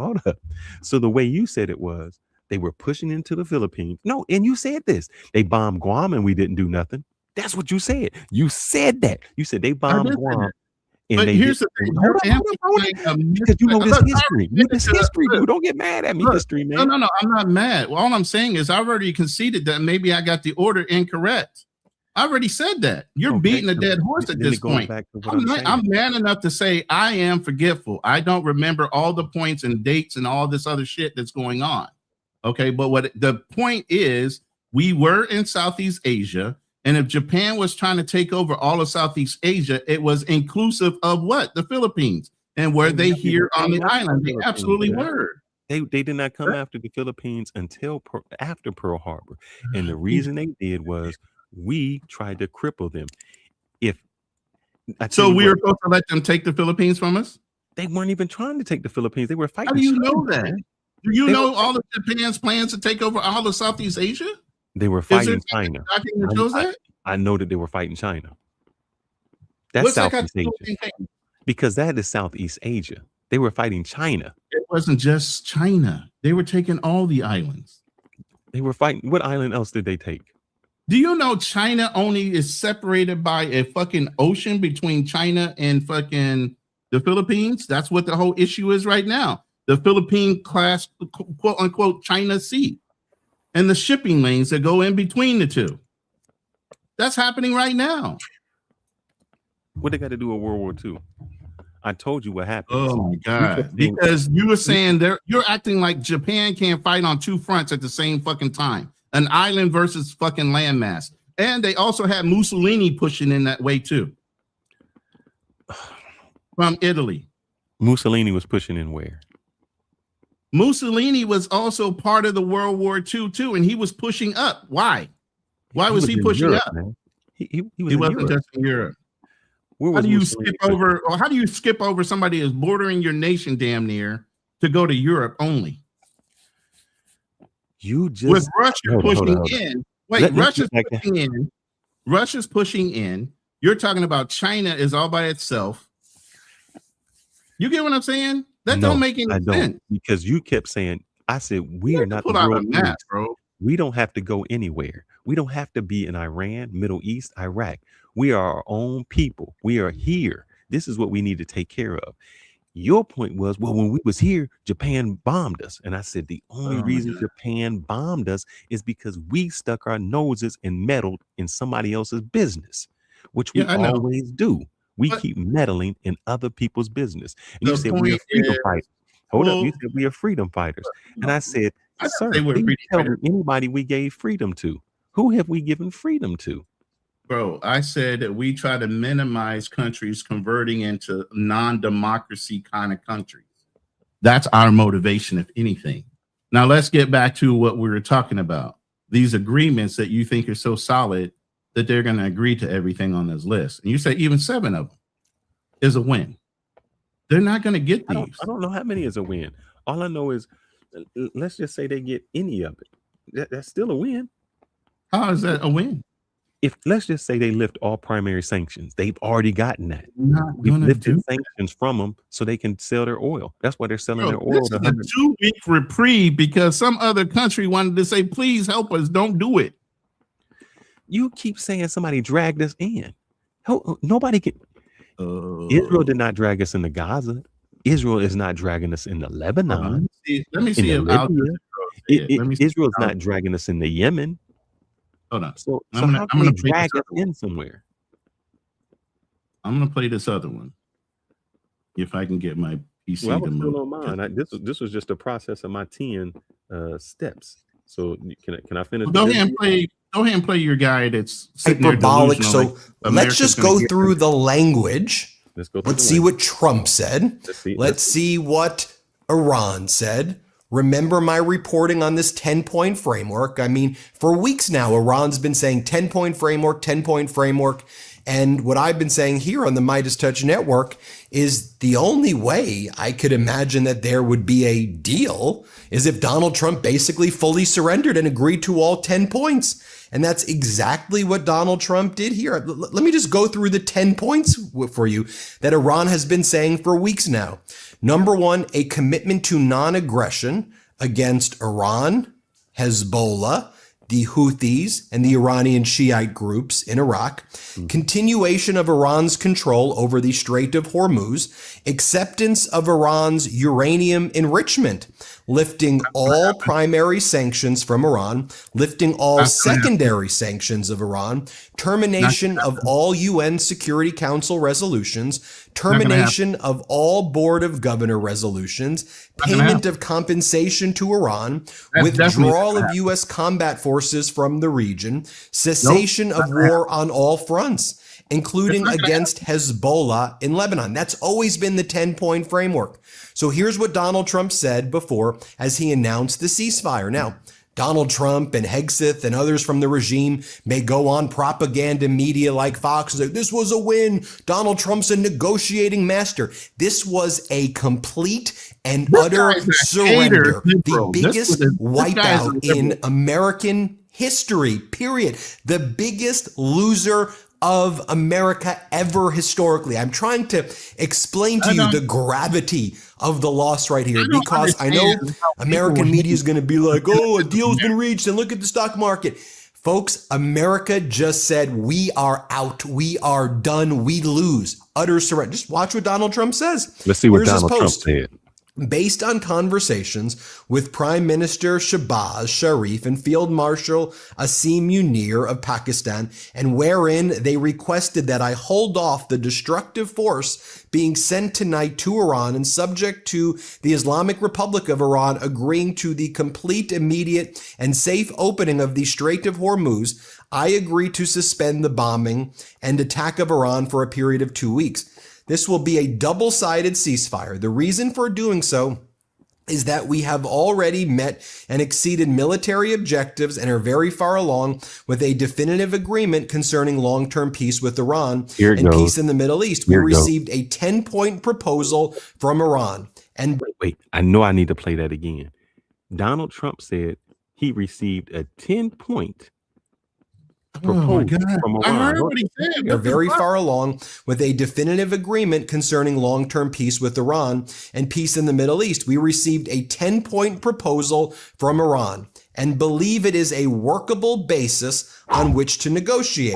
So the way you said it was they were pushing into the Philippines. No, and you said this. They bombed Guam and we didn't do nothing. That's what you said. You said that. You said they bombed Guam. But here's the thing. Because you know this history. You don't get mad at me, history, man. No, I'm not mad. Well, all I'm saying is I already conceded that maybe I got the order incorrect. I already said that. You're beating a dead horse at this point. I'm man enough to say I am forgetful. I don't remember all the points and dates and all this other shit that's going on. Okay, but what the point is, we were in Southeast Asia, and if Japan was trying to take over all of Southeast Asia, it was inclusive of what? The Philippines. And were they here on the island? They absolutely were. They did not come after the Philippines until after Pearl Harbor. And the reason they did was we tried to cripple them. So we were supposed to let them take the Philippines from us? They weren't even trying to take the Philippines. They were fighting. How do you know that? Do you know all of Japan's plans to take over all of Southeast Asia? They were fighting China. I know that they were fighting China. That's Southeast Asia. Because that is Southeast Asia. They were fighting China. It wasn't just China. They were taking all the islands. They were fighting. What island else did they take? Do you know China only is separated by a fucking ocean between China and fucking the Philippines? That's what the whole issue is right now. The Philippine class, quote unquote, China Sea, and the shipping lanes that go in between the two. That's happening right now. What they got to do with World War II? I told you what happened. Oh my God. Because you were saying you're acting like Japan can't fight on two fronts at the same fucking time. An island versus fucking landmass. And they also had Mussolini pushing in that way too. From Italy. Mussolini was pushing in where? Mussolini was also part of the World War II too, and he was pushing up. Why? Why was he pushing up? He wasn't just in Europe. How do you skip over somebody that's bordering your nation damn near to go to Europe only? With Russia pushing in. Wait, Russia's pushing in. Russia's pushing in. You're talking about China is all by itself. You get what I'm saying? That don't make any sense. Because you kept saying, I said, we are not the world map, bro. We don't have to go anywhere. We don't have to be in Iran, Middle East, Iraq. We are our own people. We are here. This is what we need to take care of. Your point was, well, when we was here, Japan bombed us. And I said, the only reason Japan bombed us is because we stuck our noses and meddled in somebody else's business, which we always do. We keep meddling in other people's business. And you said we are freedom fighters. Hold up. You said we are freedom fighters. And I said, sir, please tell me anybody we gave freedom to. Who have we given freedom to? Bro, I said that we try to minimize countries converting into non-democracy kind of countries. That's our motivation, if anything. Now, let's get back to what we were talking about. These agreements that you think are so solid that they're going to agree to everything on this list. And you say even 7 of them is a win. They're not going to get these. I don't know how many is a win. All I know is, let's just say they get any of it. That's still a win. How is that a win? If let's just say they lift all primary sanctions, they've already gotten that. We've lifted sanctions from them so they can sell their oil. That's why they're selling their oil. This is a 2-week reprieve because some other country wanted to say, please help us. Don't do it. You keep saying somebody dragged us in. Nobody can. Israel did not drag us into Gaza. Israel is not dragging us into Lebanon. Let me see if Israel's not dragging us into Yemen. Hold on. So how can they drag us in somewhere? I'm gonna play this other one. If I can get my PC to move. Still on mine. This was just a process of my 10 steps. So can I finish? Go ahead and play your guy that's sitting there hyperbolic. So let's just go through the language Let's go. Let's see what Trump said. Let's see what Iran said. Remember my reporting on this 10-point framework. I mean, for weeks now, Iran's been saying 10-point framework, 10-point framework. And what I've been saying here on the Midas Touch Network is the only way I could imagine that there would be a deal is if Donald Trump basically fully surrendered and agreed to all 10 points. And that's exactly what Donald Trump did here. Let me just go through the 10 points for you that Iran has been saying for weeks now. Number one, a commitment to non-aggression against Iran, Hezbollah, the Houthis, and the Iranian Shiite groups in Iraq, continuation of Iran's control over the Strait of Hormuz, acceptance of Iran's uranium enrichment, lifting all primary sanctions from Iran, lifting all secondary sanctions of Iran, termination of all UN Security Council resolutions, termination of all Board of Governor resolutions, payment of compensation to Iran, withdrawal of U.S. combat forces from the region, cessation of war on all fronts, including against Hezbollah in Lebanon. That's always been the 10-point framework. So here's what Donald Trump said before as he announced the ceasefire. Now, Donald Trump and Hegseth and others from the regime may go on propaganda media like Fox and say, this was a win. Donald Trump's a negotiating master. This was a complete and utter surrender. The biggest wipeout in American history, period. The biggest loser of America ever historically. I'm trying to explain to you the gravity of the loss right here, because I know American media is going to be like, oh, a deal's been reached and look at the stock market. Folks, America just said, we are out. We are done. We lose. Utter surrender. Just watch what Donald Trump says. Let's see what Donald Trump said. Based on conversations with Prime Minister Shahbaz Sharif and Field Marshal Asim Munir of Pakistan, and wherein they requested that I hold off the destructive force being sent tonight to Iran and subject to the Islamic Republic of Iran agreeing to the complete, immediate, and safe opening of the Strait of Hormuz, I agree to suspend the bombing and attack of Iran for a period of 2 weeks. This will be a double-sided ceasefire. The reason for doing so is that we have already met and exceeded military objectives and are very far along with a definitive agreement concerning long-term peace with Iran and peace in the Middle East. We received a 10-point proposal from Iran. And wait, I know I need to play that again. Donald Trump said he received a 10-point proposal from Iran. I heard what he said. We're very far along with a definitive agreement concerning long-term peace with Iran and peace in the Middle East. We received a 10-point proposal from Iran and believe it is a workable basis on which to negotiate.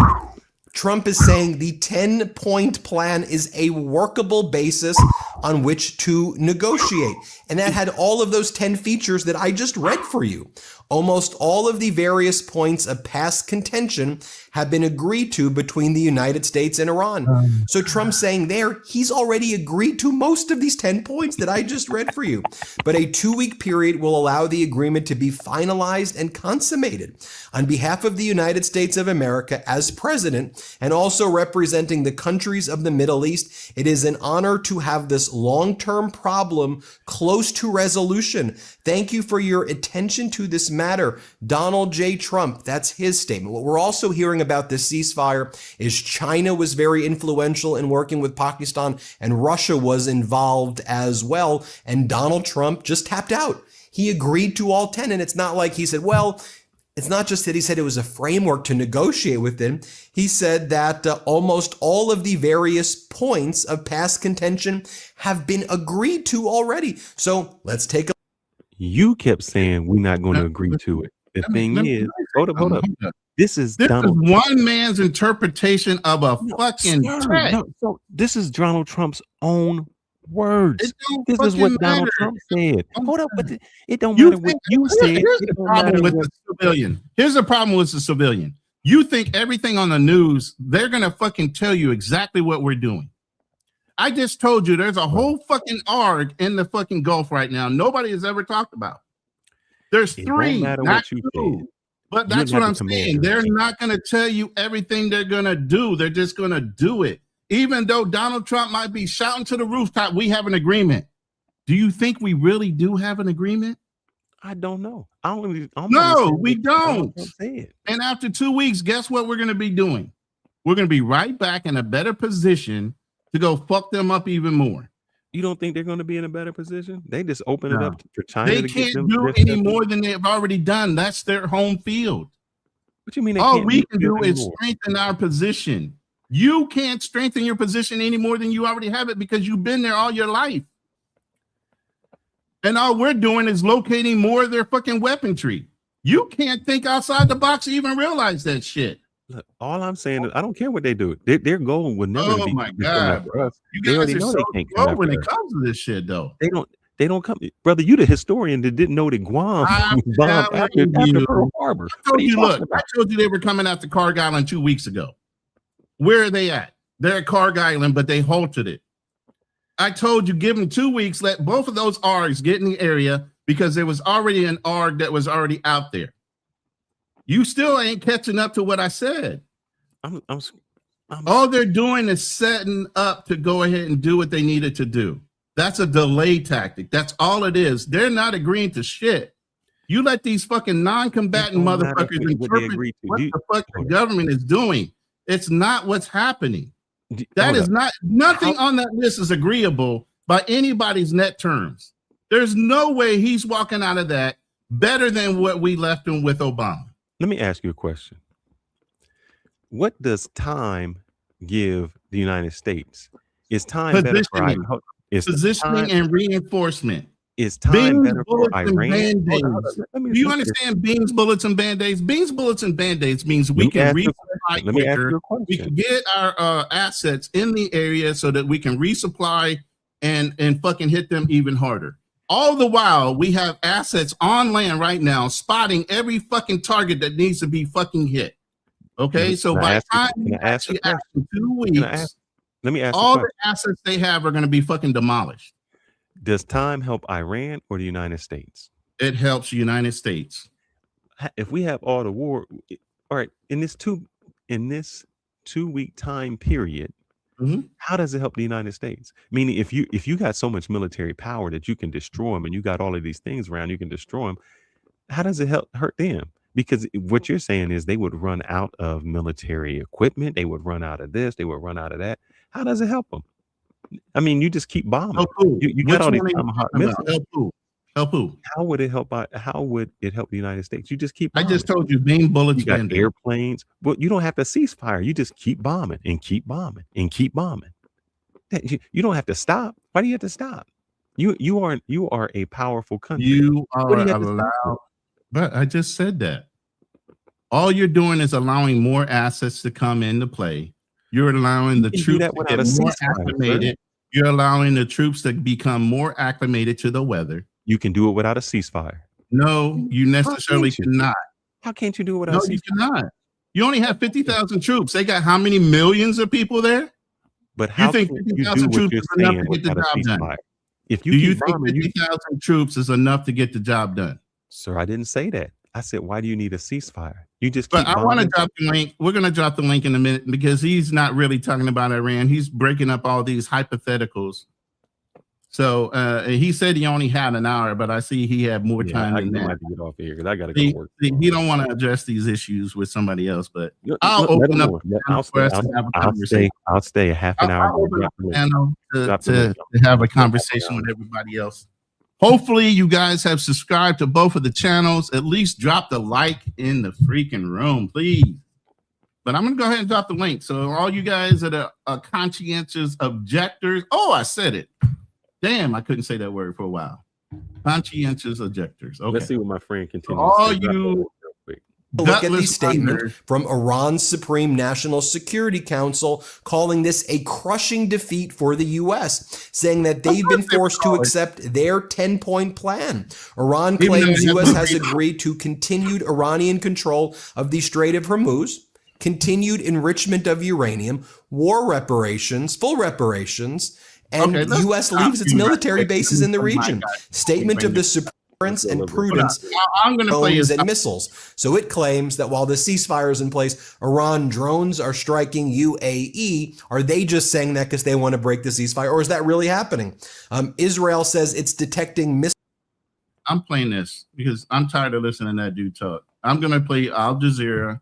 Trump is saying the 10-point plan is a workable basis on which to negotiate. And that had all of those 10 features that I just read for you. Almost all of the various points of past contention have been agreed to between the United States and Iran. So Trump's saying there, he's already agreed to most of these 10 points that I just read for you. But a 2-week period will allow the agreement to be finalized and consummated. On behalf of the United States of America as president, and also representing the countries of the Middle East, it is an honor to have this long-term problem close to resolution. Thank you for your attention to this matter. Donald J. Trump, that's his statement. What we're also hearing about this ceasefire is China was very influential in working with Pakistan, and Russia was involved as well. And Donald Trump just tapped out. He agreed to all 10. And it's not like he said, well, it's not just that he said it was a framework to negotiate with them. He said that almost all of the various points of past contention have been agreed to already. So let's take a. You kept saying we're not going to agree to it. The thing is, hold up. This is one man's interpretation of a fucking threat. So this is Donald Trump's own words. This is what Donald Trump said. Hold up, but it don't matter what you said. Here's the problem with the civilian. Here's the problem with the civilian. You think everything on the news, they're going to fucking tell you exactly what we're doing. I just told you there's a whole fucking ARG in the fucking Gulf right now. Nobody has ever talked about. There's 3, not 2. But that's what I'm saying. They're not going to tell you everything they're going to do. They're just going to do it. even though Donald Trump might be shouting to the rooftop, we have an agreement. Do you think we really do have an agreement? I don't know. No, we don't. And after 2 weeks, guess what we're going to be doing? We're going to be right back in a better position to go fuck them up even more. You don't think they're going to be in a better position? They just open it up for China. They can't do any more than they've already done. That's their home field. What you mean? All we can do is strengthen our position. You can't strengthen your position any more than you already have it because you've been there all your life. And all we're doing is locating more of their fucking weaponry. You can't think outside the box to even realize that shit. Look, all I'm saying is I don't care what they do. Their goal would never be. Oh my God. You guys already know they can't come when it comes to this shit, though. They don't come, brother. You the historian that didn't know that Guam was bombed after Pearl Harbor. I told you, look, I told you they were coming after Carg Island 2 weeks ago. Where are they at? They're at Carg Island, but they halted it. I told you, give them 2 weeks, let both of those ARGs get in the area because there was already an ARG that was already out there. You still ain't catching up to what I said. All they're doing is setting up to go ahead and do what they needed to do. That's a delay tactic. That's all it is. They're not agreeing to shit. You let these fucking non-combatant motherfuckers interpret what the fuck the government is doing. It's not what's happening. That is not, nothing on that list is agreeable by anybody's net terms. There's no way he's walking out of that better than what we left him with Obama. Let me ask you a question. What does time give the United States? Is time better for positioning and reinforcement? Is time better for Iran? Do you understand beans, bullets, and band-aids? Beans, bullets, and band-aids means we can resupply quicker. We can get our assets in the area so that we can resupply and fucking hit them even harder. All the while, we have assets on land right now spotting every fucking target that needs to be fucking hit. Okay, so by the time you actually ask in 2 weeks, let me ask all the assets they have are going to be fucking demolished. Does time help Iran or the United States? It helps the United States. If we have all the war, all right, in this 2 week time period, how does it help the United States? Meaning, if you got so much military power that you can destroy them, and you got all of these things around, you can destroy them. How does it hurt them? Because what you're saying is they would run out of military equipment, they would run out of this, they would run out of that. How does it help them? I mean, you just keep bombing. You got all these Tomahawk missiles. Help who? How would it help? How would it help the United States? You just keep bombing. I just told you, beam bullets, you got airplanes. Well, you don't have to ceasefire. You just keep bombing and keep bombing and keep bombing. You don't have to stop. Why do you have to stop? You are a powerful country. You are allowed. But I just said that. All you're doing is allowing more assets to come into play. You're allowing the troops to get more acclimated. You're allowing the troops to become more acclimated to the weather. You can do it without a ceasefire. No, you necessarily cannot. How can't you do it without a ceasefire? You cannot. You only have 50,000 troops. They got how many millions of people there? But how you think 50,000 troops is enough to get the job done? Do you think 50,000 troops is enough to get the job done? Sir, I didn't say that. I said, why do you need a ceasefire? You just keep I want to drop the link. We're going to drop the link in a minute because he's not really talking about Iran. He's breaking up all these hypotheticals. So he said he only had an hour, but I see he had more time than that. I have to get off of here because I got to go to work. He don't want to address these issues with somebody else, but I'll open up for us to have a conversation. I'll stay a half an hour. I'll open up the panel to have a conversation with everybody else. Hopefully you guys have subscribed to both of the channels. At least drop the like in the freaking room, please. But I'm going to go ahead and drop the link. So all you guys that are conscientious objectors. Oh, I said it. Damn, I couldn't say that word for a while. Conscientious objectors. Okay. Let's see what my friend continues. All you look at the statement from Iran's Supreme National Security Council calling this a crushing defeat for the U.S., saying that they've been forced to accept their 10-point plan. Iran claims U.S. has agreed to continued Iranian control of the Strait of Hormuz, continued enrichment of uranium, war reparations, full reparations, and U.S. leaves its military bases in the region. Statement of the Supreme and prudence I'm going to play drones and missiles. So it claims that while the ceasefire is in place, Iran drones are striking UAE. Are they just saying that because they want to break the ceasefire, or is that really happening? Israel says it's detecting missiles. I'm playing this because I'm tired of listening to that dude talk. I'm going to play Al Jazeera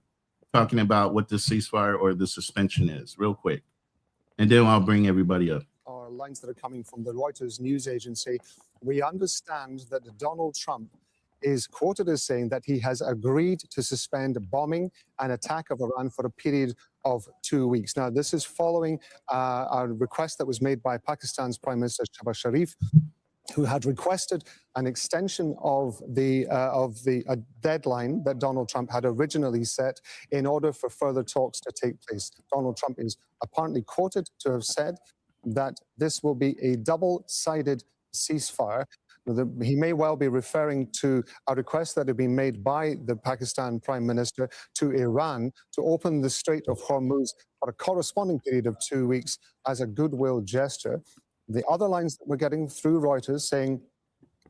talking about what the ceasefire or the suspension is real quick, and then I'll bring everybody up. Lines that are coming from the Reuters news agency, we understand that Donald Trump is quoted as saying that he has agreed to suspend bombing and attack of Iran for a period of 2 weeks. Now, this is following a request that was made by Pakistan's Prime Minister Shehbaz Sharif, who had requested an extension of the deadline that Donald Trump had originally set in order for further talks to take place. Donald Trump is apparently quoted to have said that this will be a double-sided ceasefire. He may well be referring to a request that had been made by the Pakistan Prime Minister to Iran to open the Strait of Hormuz for a corresponding period of 2 weeks as a goodwill gesture. The other lines that we're getting through Reuters saying,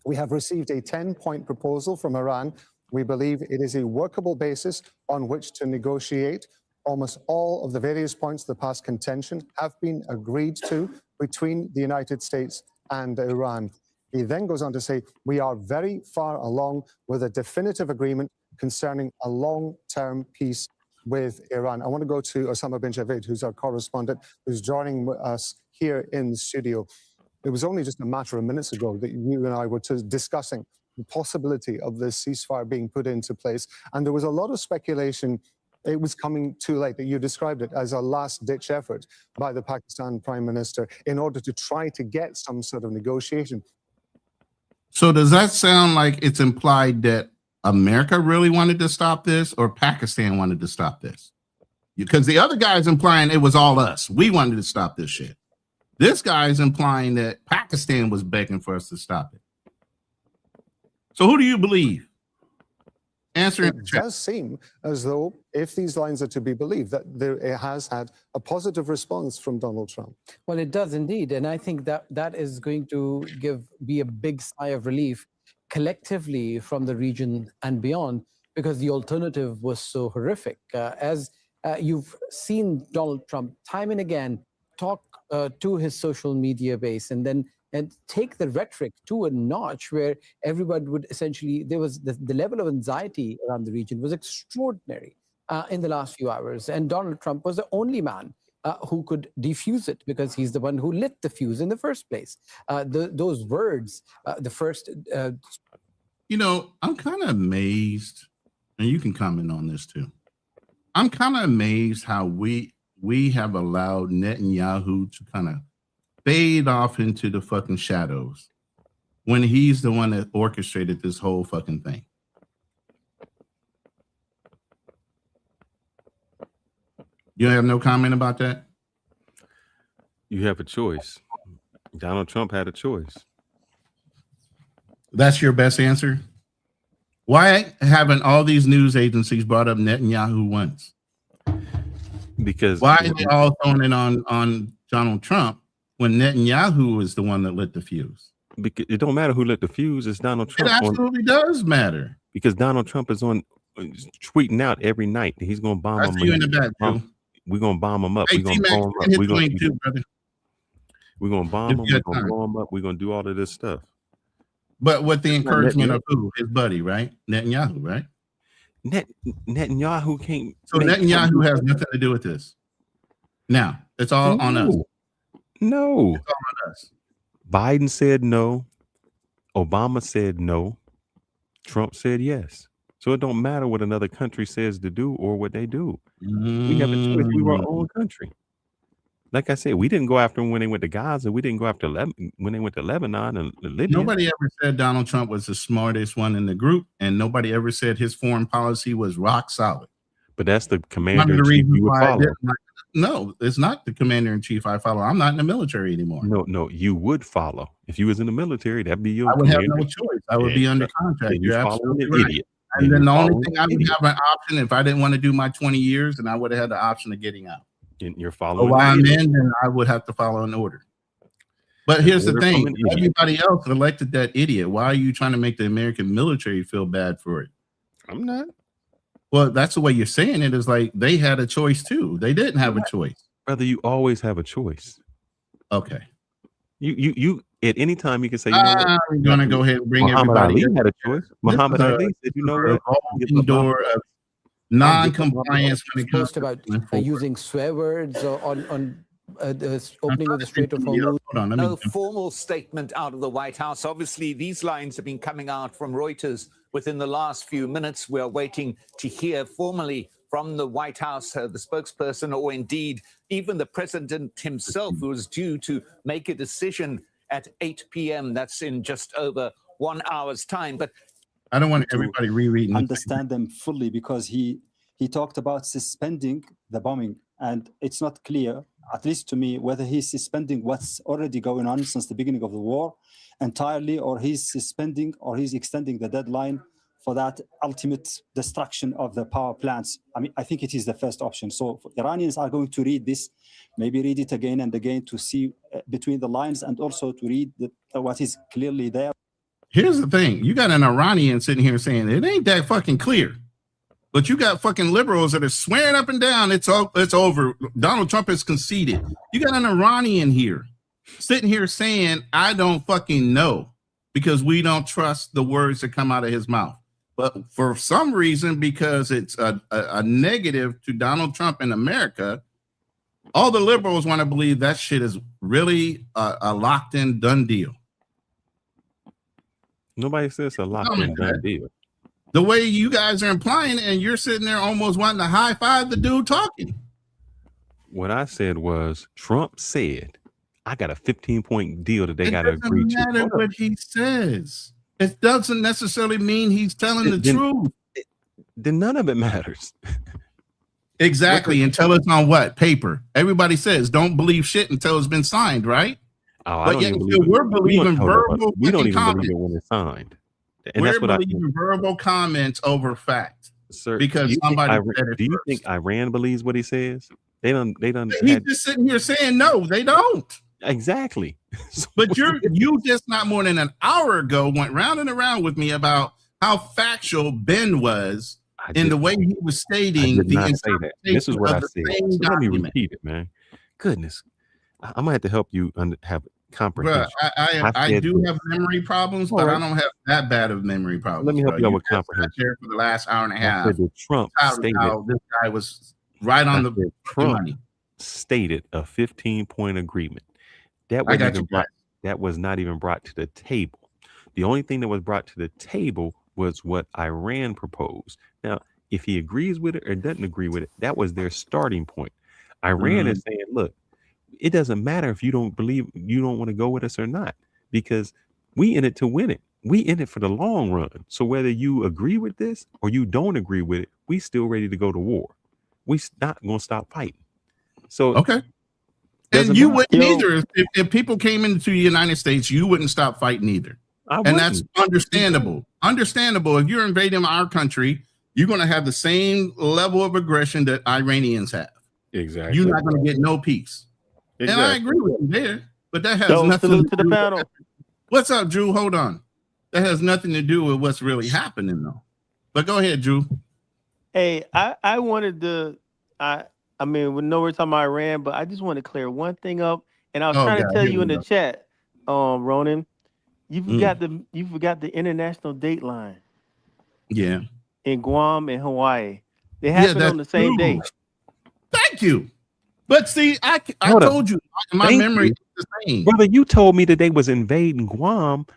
we have received a 10-point proposal from Iran. We believe it is a workable basis on which to negotiate. Almost all of the various points of the past contention have been agreed to between the United States and Iran. He then goes on to say, we are very far along with a definitive agreement concerning a long-term peace with Iran. I want to go to Osama bin Javid, who's our correspondent, who's joining us here in the studio. It was only just a matter of minutes ago that you and I were discussing the possibility of this ceasefire being put into place. And there was a lot of speculation it was coming too late, that you described it as a last-ditch effort by the Pakistan Prime Minister in order to try to get some sort of negotiation. So does that sound like it's implied that America really wanted to stop this or Pakistan wanted to stop this? Because the other guy's implying it was all us. We wanted to stop this shit. This guy's implying that Pakistan was begging for us to stop it. So who do you believe? Answer it does seem as though, if these lines are to be believed, that it has had a positive response from Donald Trump. Well, it does indeed. And I think that is going to be a big sigh of relief collectively from the region and beyond, because the alternative was so horrific. As you've seen Donald Trump time and again talk to his social media base and take the rhetoric to a notch where everybody would essentially, there was the level of anxiety around the region was extraordinary in the last few hours. And Donald Trump was the only man who could defuse it, because he's the one who lit the fuse in the first place. Those words, the first... You know, I'm kind of amazed, and you can comment on this too. I'm kind of amazed how we have allowed Netanyahu to kind of fade off into the fucking shadows when he's the one that orchestrated this whole fucking thing. You have no comment about that? You have a choice. Donald Trump had a choice. That's your best answer? Why haven't all these news agencies brought up Netanyahu once? Because why are they all throwing it on Donald Trump when Netanyahu is the one that lit the fuse? Because it don't matter who lit the fuse. It's Donald Trump. It absolutely does matter. Because Donald Trump is tweeting out every night. He's going to bomb him. You in the back, we're going to bomb him up. Hey, we're going to blow him up. We're going to bomb him. We're going to blow him up. We're going to do all of this stuff. But with the encouragement of who? His buddy, right? Netanyahu, right? Netanyahu can't. So Netanyahu has nothing to do with this. Now, it's all on us. No. It's all on us. Biden said no. Obama said no. Trump said yes. So it don't matter what another country says to do or what they do. We have a choice. We were our own country. Like I said, we didn't go after them when they went to Gaza. We didn't go after when they went to Lebanon and Libya. Nobody ever said Donald Trump was the smartest one in the group, and nobody ever said his foreign policy was rock solid. But that's the commander-in-chief you would follow. No, it's not the commander-in-chief I follow. I'm not in the military anymore. No, you would follow. If you was in the military, that'd be your I would have no choice. I would be under contract. You're absolutely right. Idiot. And then the only thing I would have an option, if I didn't want to do my 20 years, then I would have had the option of getting out. You're following. So while I'm in, then I would have to follow an order. But here's the thing: everybody else elected that idiot. Why are you trying to make the American military feel bad for it? I'm not. Well, that's the way you're saying it. Is like they had a choice too. They didn't have a choice. Brother, you always have a choice. Okay. You at any time you can say, you know what? I'm gonna go ahead and bring Muhammad everybody. Ali had a choice. Muhammad Ali said, you know what? Revolving door of non-compliance when it comes Post about using swear words on the opening of the Strait of Hormuz. No formal statement out of the White House. Obviously, these lines have been coming out from Reuters within the last few minutes. We are waiting to hear formally from the White House, the spokesperson, or indeed even the president himself, who is due to make a decision at 8 p.m. That's in just over 1 hour's time. But I don't want everybody rereading. Understand them fully, because he talked about suspending the bombing, and it's not clear, at least to me, whether he's suspending what's already going on since the beginning of the war entirely, or he's suspending or he's extending the deadline for that ultimate destruction of the power plants. I mean, I think it is the first option. So Iranians are going to read this, maybe read it again and again to see between the lines, and also to read what is clearly there. Here's the thing. You got an Iranian sitting here saying it ain't that fucking clear. But you got fucking liberals that are swearing up and down it's over. Donald Trump has conceded. You got an Iranian here sitting here saying, I don't fucking know, because we don't trust the words that come out of his mouth. But for some reason, because it's a negative to Donald Trump in America, all the liberals want to believe that shit is really a locked-in done deal. Nobody says a locked-in done deal. The way you guys are implying it, and you're sitting there almost wanting to high-five the dude talking. What I said was, Trump said, I got a 15-point deal that they got to agree to. It doesn't matter what he says. It doesn't necessarily mean he's telling the truth. Then none of it matters. Exactly. Until it's on what? Paper. Everybody says don't believe shit until it's been signed, right? Oh, but yet we're believing verbal. We don't even believe it when it's signed. And we're that's what believing verbal comments over fact. Sir, because somebody said it. Do you think Iran believes what he says? They done. He's just sitting here saying no, they don't. Exactly. But you just not more than an hour ago went round and around with me about how factual Ben was in the way he was stating the interpretation. This is what I said. So let me repeat it, man. Goodness, I'm gonna have to help you have comprehension. Bruh, I do have memory problems, but I don't have that bad of memory problems. Let me help you out with comprehension. Here for the last hour and a half, Trump stated how this guy was right on the money. Stated a 15-point agreement. That was not even brought to the table. The only thing that was brought to the table was what Iran proposed. Now, if he agrees with it or doesn't agree with it, that was their starting point. Iran is saying, look, it doesn't matter if you don't want to go with us or not, because we in it to win it. We in it for the long run. So whether you agree with this or you don't agree with it, we still ready to go to war. We not going to stop fighting. So, okay. And you wouldn't either. If people came into the United States, you wouldn't stop fighting either. And that's understandable. Understandable. If you're invading our country, you're going to have the same level of aggression that Iranians have. Exactly. You're not going to get no peace. Exactly. And I agree with you there, but that has nothing to do with panel. What's up, Drew? Hold on. That has nothing to do with what's really happening, though. But go ahead, Drew. Hey, I wanted to, I mean, we know we're talking about Iran, but I just want to clear one thing up. And I was trying to tell you in the chat, Ronan, you forgot the international date line. Yeah. In Guam and Hawaii. They happen on the same day. Thank you. But see, I told you my memory is the same. Brother, you told me that they was invading Guam.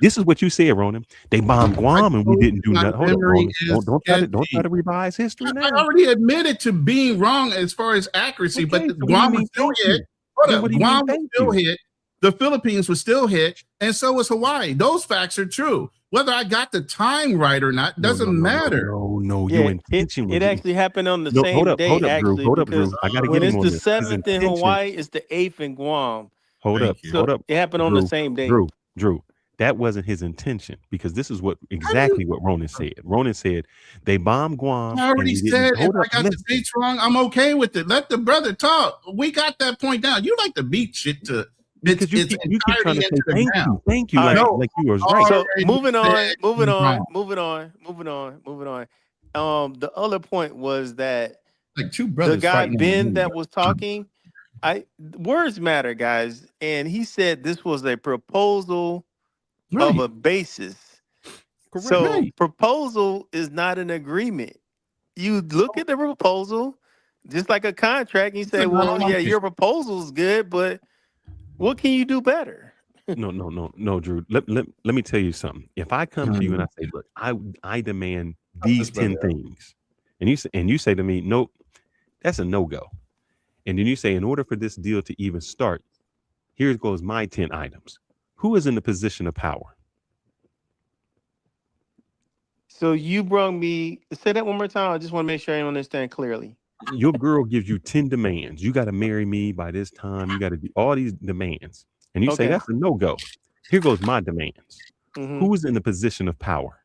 This is what you said, Ronan. They bombed Guam and we didn't do nothing. Hold on, don't try to revise history now. I already admitted to being wrong as far as accuracy, but Guam was still hit. Guam was still hit. The Philippines was still hit, and so was Hawaii. Those facts are true. Whether I got the time right or not doesn't matter. No, your intention was it actually happened on the same day. Hold up, Drew. I gotta when get it's the 7th in Hawaii, it's the 8th in Guam. Hold up. It happened on the same day. Drew, that wasn't his intention, because this is exactly what Ronan said. Ronan said they bombed Guam. I already said if I got the dates wrong, I'm okay with it. Let the brother talk. We got that point down. You like to beat shit to Because you keep trying to say thank you, All like, right. like you was right. So moving on. The other point was that like two the brothers guy fighting. Ben that was talking, words matter, guys, and he said this was a proposal of a basis. Correct. So proposal is not an agreement. You look at the proposal, just like a contract, and you say, "Well, yeah, your proposal's good, but what can you do better?" No, Drew. Let me tell you something. If I come to you and I say, "Look, I demand these 10 things," and you say to me, "Nope, that's a no-go," and then you say, "In order for this deal to even start, here goes my 10 items." Who is in the position of power? So you brought me. Say that one more time. I just want to make sure I understand clearly. Your girl gives you 10 demands. You got to marry me by this time. You got to do all these demands. And you say, that's a no-go. Here goes my demands. Who is in the position of power?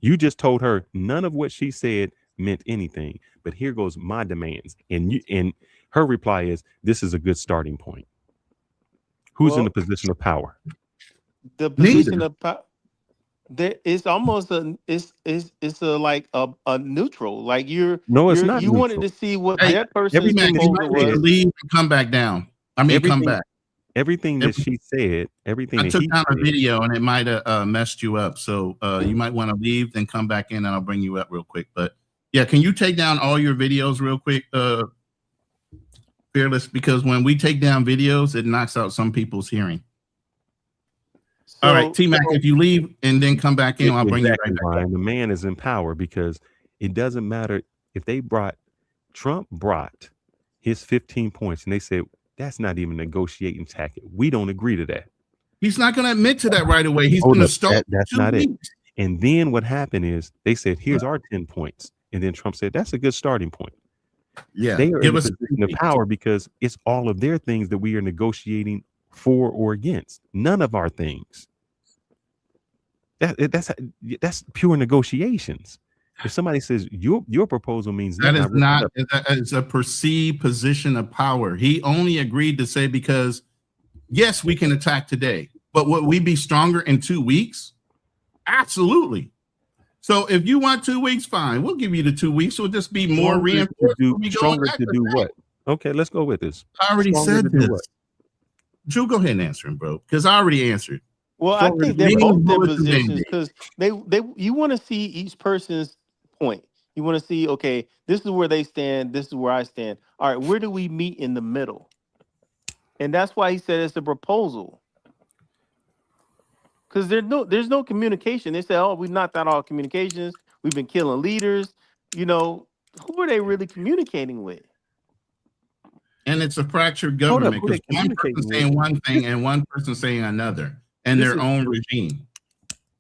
You just told her none of what she said meant anything. But here goes my demands. And her reply is, this is a good starting point. Who's in the position of power? The position of power. It's almost it's like a neutral. Like it's not. You wanted to see what that person's proposal was. Leave and come back down. I mean, come back. Everything that she said, everything I took down a video and it might have messed you up. So you might want to leave, then come back in, and I'll bring you up real quick. But yeah, can you take down all your videos real quick, Fearless? Because when we take down videos, it knocks out some people's hearing. All right, T-Mac, if you leave and then come back in, I'll bring you right back. The man is in power because it doesn't matter if Trump brought his 15 points and they said, that's not even a negotiating tactic. We don't agree to that. He's not going to admit to that right away. He's going to start. That's not it. And then what happened is they said, here's our 10 points. And then Trump said, that's a good starting point. Yeah. They are in a position of power because it's all of their things that we are negotiating for or against. None of our things. That's pure negotiations. If somebody says your proposal means that is not, it's a perceived position of power. He only agreed to say, because yes, we can attack today, but would we be stronger in 2 weeks? Absolutely. So if you want 2 weeks, fine. We'll give you the 2 weeks. We'll just be more reinforced. Stronger to do what? Okay, let's go with this. I already said this. Drew, go ahead and answer him, bro, because I already answered. Well, I think they're both in positions because you want to see each person's point. You want to see, okay, this is where they stand. This is where I stand. All right, where do we meet in the middle? And that's why he said it's a proposal. Because there's no communication. They said, oh, we've knocked out all communications. We've been killing leaders. You know, who are they really communicating with? And it's a fractured government because one person saying one thing and one person saying another, and their own regime.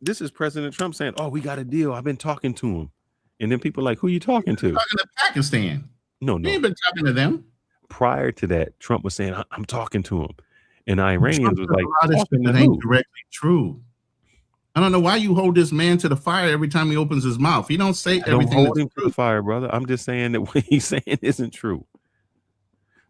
This is President Trump saying, oh, we got a deal. I've been talking to him. And then people are like, who are you talking to? Talking to Pakistan. No. You ain't been talking to them. Prior to that, Trump was saying, I'm talking to him. And the Iranians was like, that ain't directly true. I don't know why you hold this man to the fire every time he opens his mouth. He don't say everything. Don't hold him to the fire, brother. I'm just saying that what he's saying isn't true.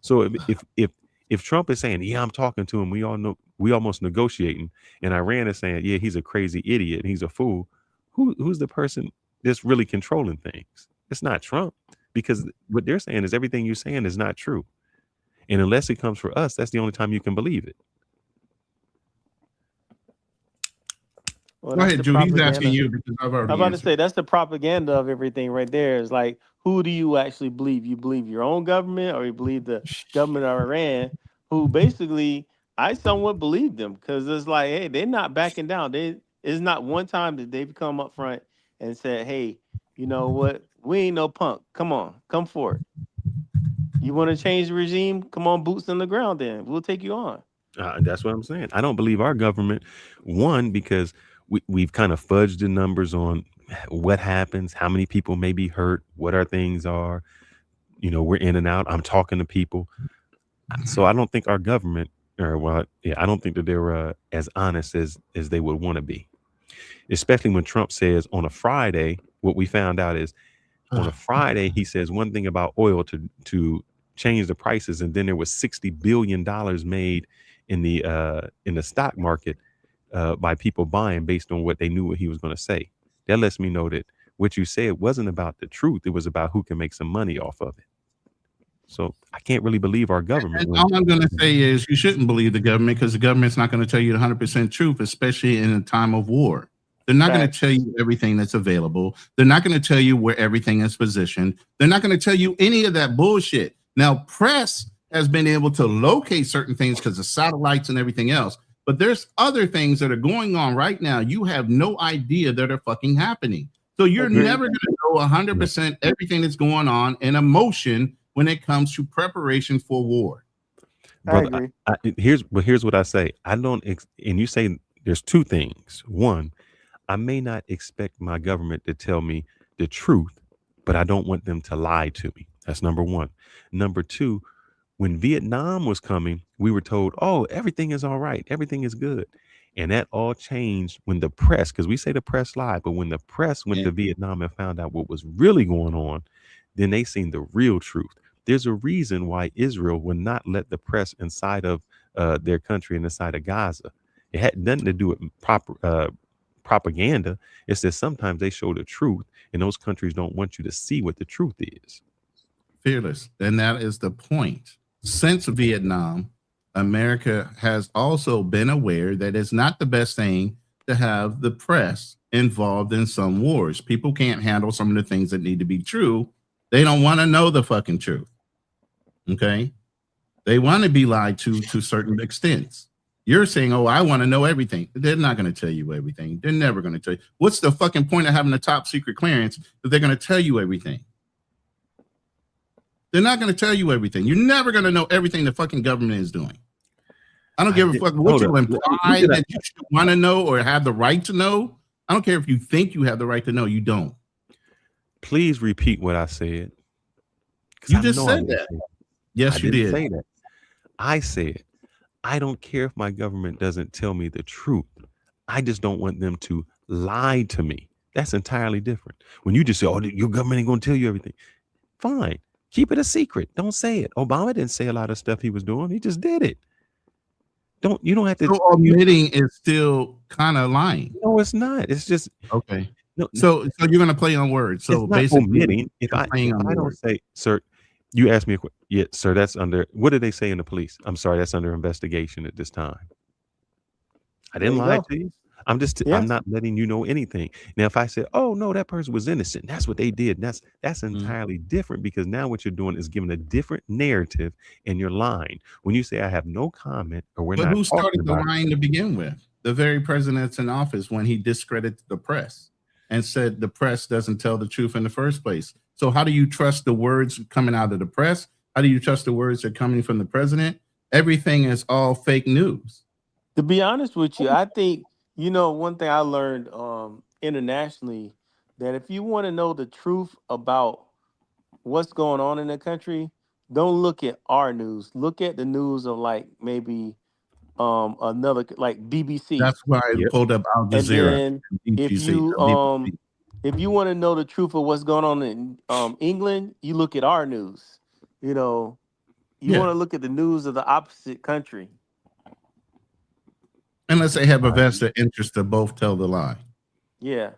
So if Trump is saying, yeah, I'm talking to him, we all know we almost negotiating, and Iran is saying, yeah, he's a crazy idiot, he's a fool. Who's the person that's really controlling things? It's not Trump, because what they're saying is everything you're saying is not true. And unless it comes for us, that's the only time you can believe it. Well, go ahead, Drew. He's asking you because I've already I'm about to say that's the propaganda of everything right there. Is like, who do you actually believe? You believe your own government, or you believe the government of Iran, who basically I somewhat believe them, because it's like, hey, they're not backing down. It's not one time that they've come up front and said, hey, you know what? We ain't no punk. Come on, come forward. You want to change the regime? Come on, boots on the ground. Then we'll take you on. That's what I'm saying. I don't believe our government. One, because we've kind of fudged the numbers on what happens, how many people may be hurt, what our things are. You know, we're in and out. I'm talking to people. So I don't think our government, I don't think that they're as honest as they would want to be. Especially when Trump says on a Friday, what we found out is on a Friday, he says one thing about oil to change the prices. And then there was $60 billion made in the stock market by people buying based on what they knew what he was going to say. That lets me know that what you said wasn't about the truth. It was about who can make some money off of it. So I can't really believe our government. And all I'm going to say is you shouldn't believe the government, because the government's not going to tell you the 100% truth, especially in a time of war. They're not going to tell you everything that's available. They're not going to tell you where everything is positioned. They're not going to tell you any of that bullshit. Now, press has been able to locate certain things because of satellites and everything else. But there's other things that are going on right now. You have no idea that are fucking happening. So you're never going to know 100% everything that's going on in emotion when it comes to preparation for war. Brother, here's what I say. I don't, and you say there's two things. One, I may not expect my government to tell me the truth, but I don't want them to lie to me. That's number one. Number two, when Vietnam was coming, we were told, oh, everything is all right. Everything is good. And that all changed when the press, because we say the press lied, but when the press went to Vietnam and found out what was really going on, then they seen the real truth. There's a reason why Israel would not let the press inside of their country and inside of Gaza. It had nothing to do with propaganda. It's that sometimes they show the truth, and those countries don't want you to see what the truth is. Fearless. And that is the point. Since Vietnam, America has also been aware that it's not the best thing to have the press involved in some wars. People can't handle some of the things that need to be true. They don't want to know the fucking truth. Okay? They want to be lied to certain extents. You're saying, oh, I want to know everything. They're not going to tell you everything. They're never going to tell you. What's the fucking point of having a top secret clearance if they're going to tell you everything? They're not going to tell you everything. You're never going to know everything the fucking government is doing. I don't give a fuck what you imply that you should want to know or have the right to know. I don't care if you think you have the right to know. You don't. Please repeat what I said. You just said that. Yes, you did. Say that. I said, I don't care if my government doesn't tell me the truth. I just don't want them to lie to me. That's entirely different. When you just say, oh, your government ain't going to tell you everything. Fine. Keep it a secret. Don't say it. Obama didn't say a lot of stuff he was doing. He just did it. You don't have to. So admitting is still kind of lying. No, it's not. It's just okay. No, so you're gonna play on words. So basically, omitting. If I don't say, sir, you asked me a question. Yeah, sir, that's under. What did they say in the police? I'm sorry, that's under investigation at this time. I didn't lie to you. I'm just. I'm not letting you know anything. Now, if I said, "Oh no, that person was innocent," that's what they did. And that's entirely different, because now what you're doing is giving a different narrative, and you're lying. When you say, "I have no comment," or we're not. But who started the lying to begin with? The very president that's in office, when he discredited the press and said the press doesn't tell the truth in the first place. So how do you trust the words coming out of the press? How do you trust the words that are coming from the president? Everything is all fake news. To be honest with you, I think. One thing I learned internationally, that if you want to know the truth about what's going on in the country, don't look at our news. Look at the news of like maybe another, like BBC. That's why I pulled up Al Jazeera. And then if you want to know the truth of what's going on in England, you look at our news. You want to look at the news of the opposite country. Unless they have a vested interest to both tell the lie. Yeah.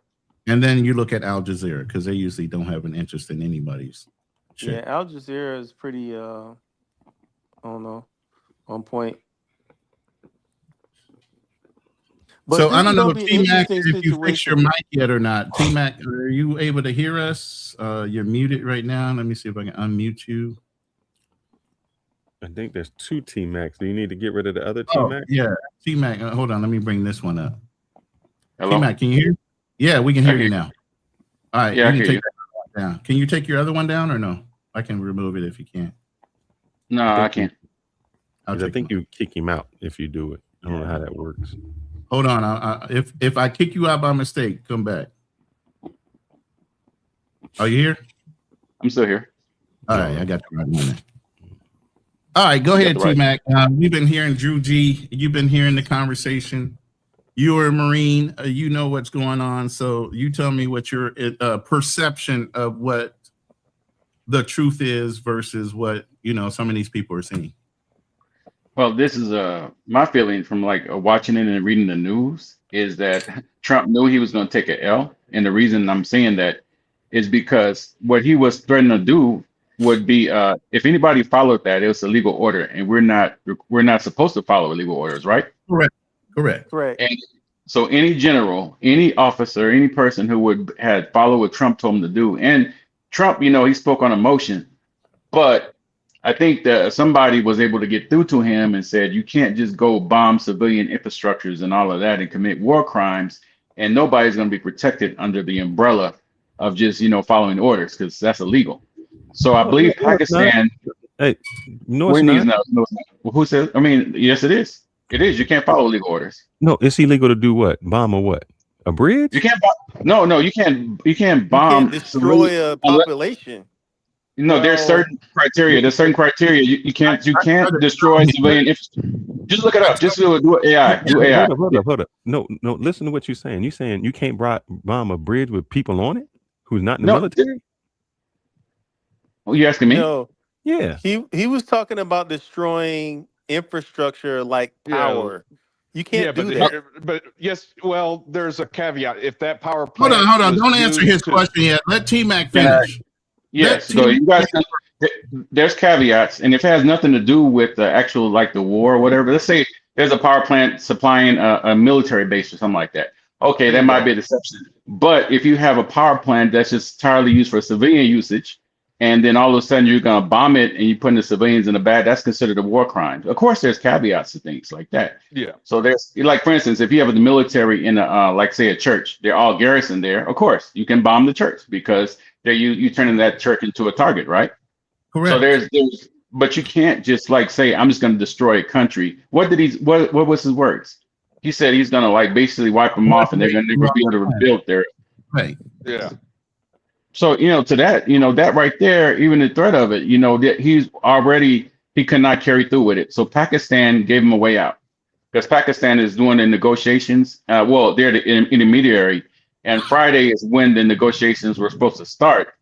And then you look at Al Jazeera, because they usually don't have an interest in anybody's shit. Yeah, Al Jazeera is pretty, I don't know, on point. But so I don't know, T-Mac, if you fix your mic yet or not. T-Mac, are you able to hear us? You're muted right now. Let me see if I can unmute you. I think there's two T-Macs. Do you need to get rid of the other T-Mac? Yeah, T-Mac. Hold on, let me bring this one up. Hello? T-Mac, can you hear? Yeah, we can hear you now. All right, yeah, you can take that one down. Can you take your other one down or no? I can remove it if you can't. No, I can't. I think you kick him out if you do it. I don't know how that works. Hold on. If I kick you out by mistake, come back. Are you here? I'm still here. All right, I got the right one. All right, go ahead, T-Mac. We've been hearing Drew G. You've been hearing the conversation. You're a Marine. You know what's going on. So you tell me what your perception of what the truth is versus what some of these people are seeing. Well, this is my feeling from like watching it and reading the news is that Trump knew he was going to take an L, and the reason I'm saying that is because what he was threatening to do would be if anybody followed that, it was a legal order, and we're not supposed to follow illegal orders, right? Correct. And so any general, any officer, any person who would had followed what Trump told him to do, and Trump, he spoke on emotion, but I think that somebody was able to get through to him and said, you can't just go bomb civilian infrastructures and all of that and commit war crimes, and nobody's going to be protected under the umbrella of just, following orders, because that's illegal. So I believe Pakistan. Hey, no, it's not. No, it's not. Well, who says? I mean, yes, it is. It is. You can't follow legal orders. No, it's illegal to do what? Bomb or what? A bridge? You can't. No, you can't. You can't bomb. You can't destroy a population. No, there's certain criteria. There's certain criteria. You can't destroy civilian infrastructure. Just look it up. Just do AI. Do AI. Hold up. No. Listen to what you're saying. You're saying you can't bomb a bridge with people on it who's not in the military. Oh, you asking me? No. Yeah. He was talking about destroying infrastructure like power. You can't do that. But yes, well, there's a caveat. If that power plant. Hold on. Don't answer his question yet. Let T-Mac finish. Yes, so you guys, there's caveats, and if it has nothing to do with the actual, like the war or whatever, let's say there's a power plant supplying a military base or something like that. Okay, that might be a deception. But if you have a power plant that's just entirely used for civilian usage, and then all of a sudden you're going to bomb it and you're putting the civilians in the bad, that's considered a war crime. Of course, there's caveats to things like that. Yeah. So there's, like, for instance, if you have the military in like, say, a church, they're all garrisoned there. Of course, you can bomb the church because you turning that church into a target, right? Correct. So there's, but you can't just like say, I'm just going to destroy a country. What was his words? He said he's going to like basically wipe them off and they're going to never be able to rebuild their. Right. Yeah. So, to that, that right there, even the threat of it, that he could not carry through with it. So Pakistan gave him a way out because Pakistan is doing the negotiations. Well, they're the intermediary. And Friday is when the negotiations were supposed to start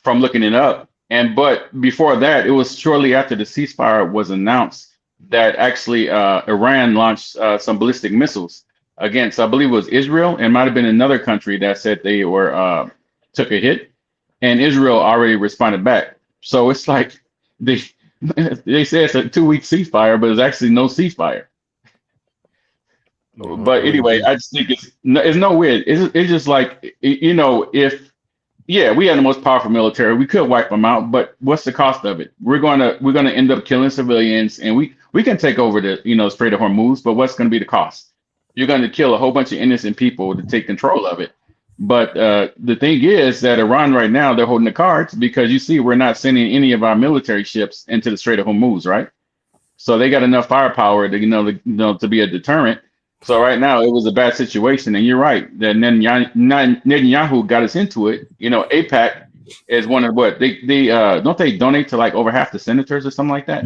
from looking it up. But before that, it was shortly after the ceasefire was announced that actually Iran launched some ballistic missiles against, I believe it was Israel, and might have been another country that said they were took a hit, and Israel already responded back. So it's like they say it's a 2-week ceasefire, but it's actually no ceasefire. But anyway, I just think it's no weird. It's just like, if we had the most powerful military, we could wipe them out, but what's the cost of it? We're gonna end up killing civilians, and we can take over the Strait of Hormuz, but what's gonna be the cost? You're gonna kill a whole bunch of innocent people to take control of it. But the thing is that Iran right now, they're holding the cards because you see we're not sending any of our military ships into the Strait of Hormuz, right? So they got enough firepower to to be a deterrent. So right now it was a bad situation, and you're right that Netanyahu got us into it. AIPAC is one of what they don't they donate to like over half the senators or something like that.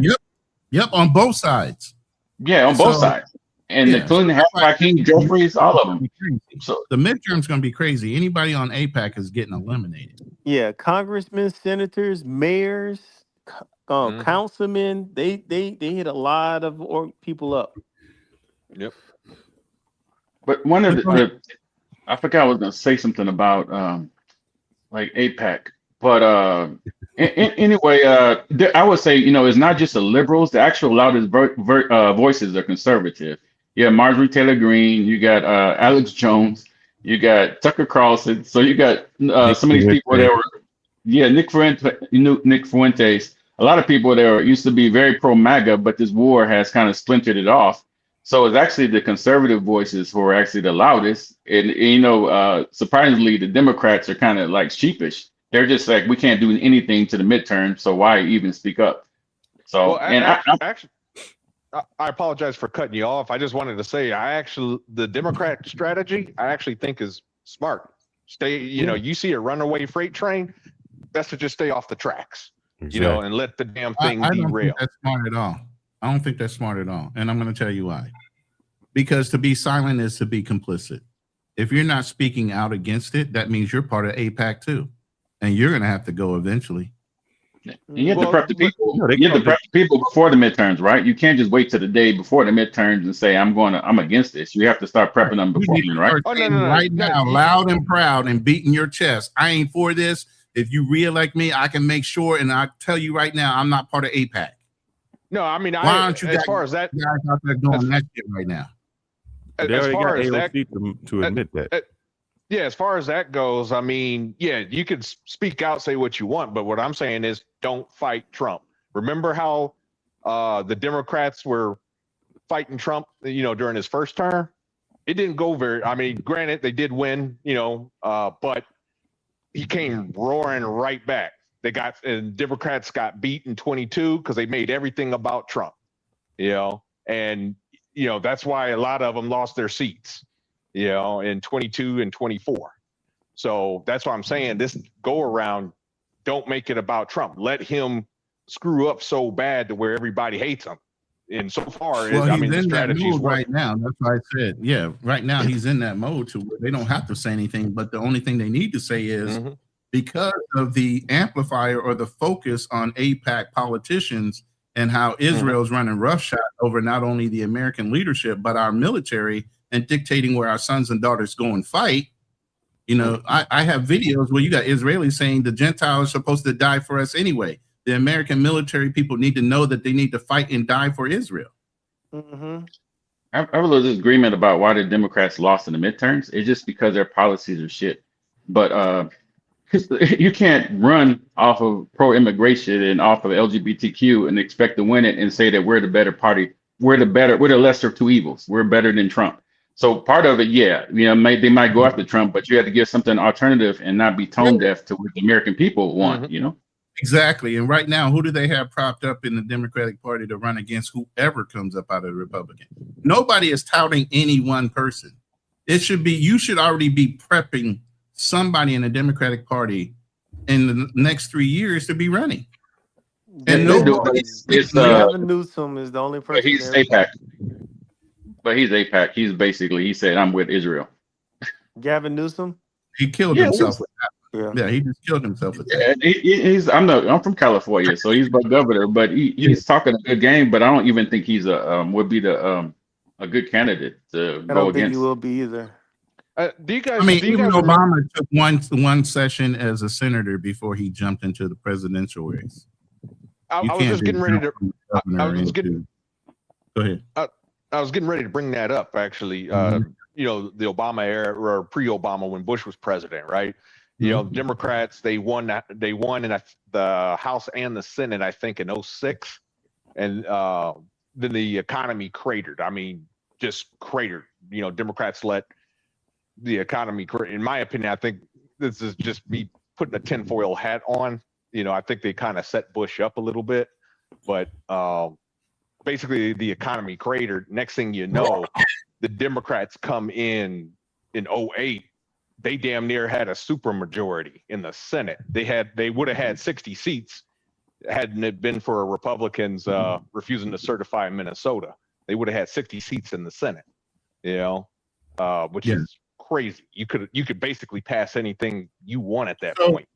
Yep, on both sides. Yeah, on both sides, and including Hakeem Jeffries, all of them. So the midterm's going to be crazy. Anybody on AIPAC is getting eliminated. Yeah, congressmen, senators, mayors, councilmen, they hit a lot of people up. Yep. But one of I forgot I was going to say something about like AIPAC. But anyway, I would say, it's not just the liberals. The actual loudest voices are conservative. You have Marjorie Taylor Greene. You got Alex Jones. You got Tucker Carlson. So you got some of these people that were, Nick Fuentes. A lot of people that used to be very pro-MAGA, but this war has kind of splintered it off. So it's actually the conservative voices who are actually the loudest. And surprisingly, the Democrats are kind of like sheepish. They're just like, we can't do anything to the midterm, so why even speak up? So, I apologize for cutting you off. I just wanted to say, the Democrat strategy, I actually think is smart. You see a runaway freight train, best to just stay off the tracks, and let the damn thing derail. That's smart at all. I don't think that's smart at all. And I'm going to tell you why. Because to be silent is to be complicit. If you're not speaking out against it, that means you're part of AIPAC too. And you're going to have to go eventually. And you have to prep the people. You have to prep the people before the midterms, right? You can't just wait to the day before the midterms and say I'm against this. You have to start prepping them beforehand, right? Right now, loud and proud and beating your chest. I ain't for this. If you reelect me, I can make sure, and I tell you right now, I'm not part of AIPAC. No, I mean, why aren't you as guys, far as that, guys out there doing that shit right now? As far as that, to admit that. Yeah, as far as that goes, I mean, yeah, you could speak out, say what you want, but what I'm saying is don't fight Trump. Remember how the Democrats were fighting Trump, during his first term? It didn't go very, I mean, granted, they did win, but he came roaring right back. And Democrats got beat in 22 because they made everything about Trump, and, that's why a lot of them lost their seats. In 22 and 24. So that's why I'm saying this go around, don't make it about Trump. Let him screw up so bad to where everybody hates him. And so far, well, I mean, the in that strategy's mode working. right now. That's why I said, yeah, right now he's in that mode to where they don't have to say anything, but the only thing they need to say is because of the amplifier or the focus on AIPAC politicians and how Israel's running roughshod over not only the American leadership, but our military, and dictating where our sons and daughters go and fight. I have videos where you got Israelis saying the Gentiles are supposed to die for us anyway. The American military people need to know that they need to fight and die for Israel. I have a little disagreement about why the Democrats lost in the midterms. It's just because their policies are shit. But you can't run off of pro-immigration and off of LGBTQ and expect to win it and say that we're the better party. We're the lesser of two evils. We're better than Trump. So part of it, they might go after Trump, but you have to give something alternative and not be tone deaf to what the American people want, Exactly. And right now, who do they have propped up in the Democratic Party to run against whoever comes up out of the Republican? Nobody is touting any one person. You should already be prepping somebody in the Democratic Party in the next 3 years to be running. And Gavin Newsom is the only person. He's AIPAC. But he's AIPAC. He said, I'm with Israel. Gavin Newsom? He killed himself with that. Yeah, he just killed himself with that. I'm from California, so he's my governor, but he's talking a good game, but I don't even think he's a good candidate to I go don't think against. he will be either. Even Obama took one session as a senator before he jumped into the presidential race. I was just getting ready to. Go ahead. I was getting ready to bring that up, actually. The Obama era or pre-Obama when Bush was president, right? Democrats they won in the House and the Senate, I think, in 2006, and then the economy cratered. I mean, just cratered. Democrats let the economy crater. In my opinion, I think this is just me putting a tinfoil hat on. I think they kind of set Bush up a little bit, but basically the economy cratered. Next thing you know, the Democrats come in 2008. They damn near had a supermajority in the Senate. They would have had 60 seats hadn't it been for Republicans refusing to certify Minnesota. They would have had 60 seats in the Senate. Which is crazy. You could basically pass anything you want at that point.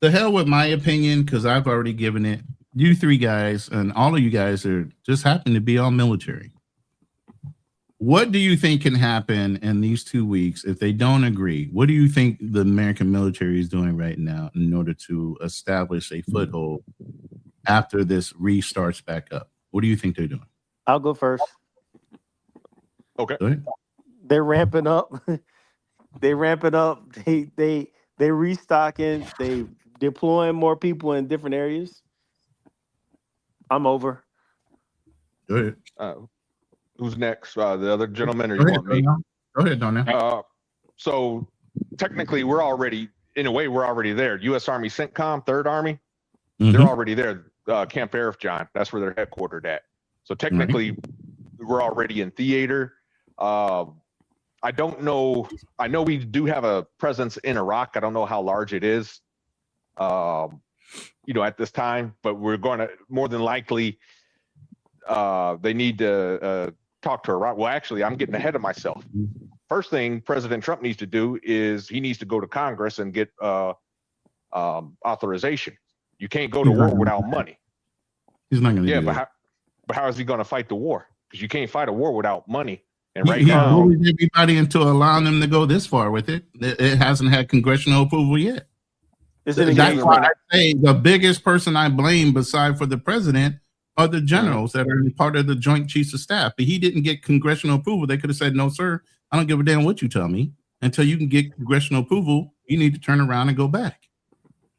The hell with my opinion, because I've already given it. You three guys and all of you guys just happen to be all military. What do you think can happen in these 2 weeks if they don't agree? What do you think the American military is doing right now in order to establish a foothold after this restarts back up? What do you think they're doing? I'll go first. Okay. Go ahead. They're ramping up. They restocking. They deploying more people in different areas. I'm over. Go ahead. Who's next? The other gentleman, or you want me? Go ahead, Donna. So technically, we're already there. U.S. Army CENTCOM, Third Army, they're already there. Camp Arif John, that's where they're headquartered at. So technically, we're already in theater. I don't know. I know we do have a presence in Iraq. I don't know how large it is, at this time, but we're going to more than likely, they need to talk to Iraq. Well, actually, I'm getting ahead of myself. First thing President Trump needs to do is he needs to go to Congress and get authorization. You can't go to war without money. He's not going to Yeah, do that. but how is he going to fight the war? Because you can't fight a war without money. And right He now, bullied everybody into allowing them to go this far with it. It hasn't had congressional approval yet. That's why I say the biggest person I blame, beside for the president, are the generals that are part of the Joint Chiefs of Staff. But he didn't get congressional approval. They could have said, "No, sir, I don't give a damn what you tell me. Until you can get congressional approval, you need to turn around and go back."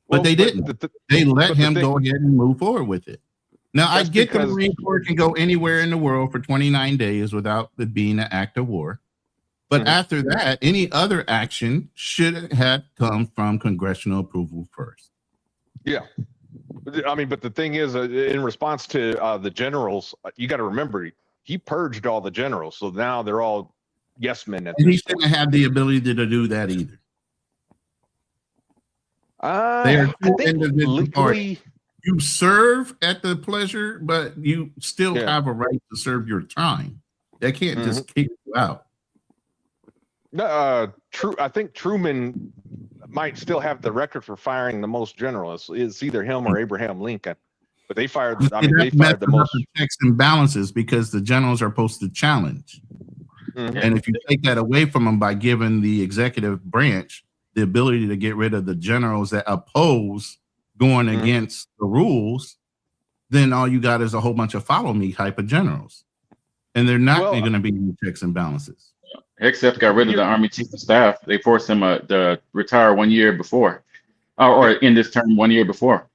But they didn't. They let him go ahead and move forward with it. Now, I get the Marine Corps can go anywhere in the world for 29 days without it being an act of war. But after that, any other action should have come from congressional approval first. yeah. I mean, but the thing is, in response to the generals, you got to remember, he purged all the generals. So now they're all yes men. And he shouldn't have the ability to do that either. They are two individual parties. You serve at the pleasure, but you still have a right to serve your time. They can't just kick you out. True. I think Truman might still have the record for firing the most generals. It's either him or Abraham Lincoln, but they fired. I mean, they fired the most. Checks and balances because the generals are supposed to challenge, and if you take that away from them by giving the executive branch the ability to get rid of the generals that oppose going against the rules, then all you got is a whole bunch of follow me type of generals, and they're not going to be any checks and balances. XF got rid of the Army Chief of Staff. They forced him to retire 1 year before, or in this term 1 year before.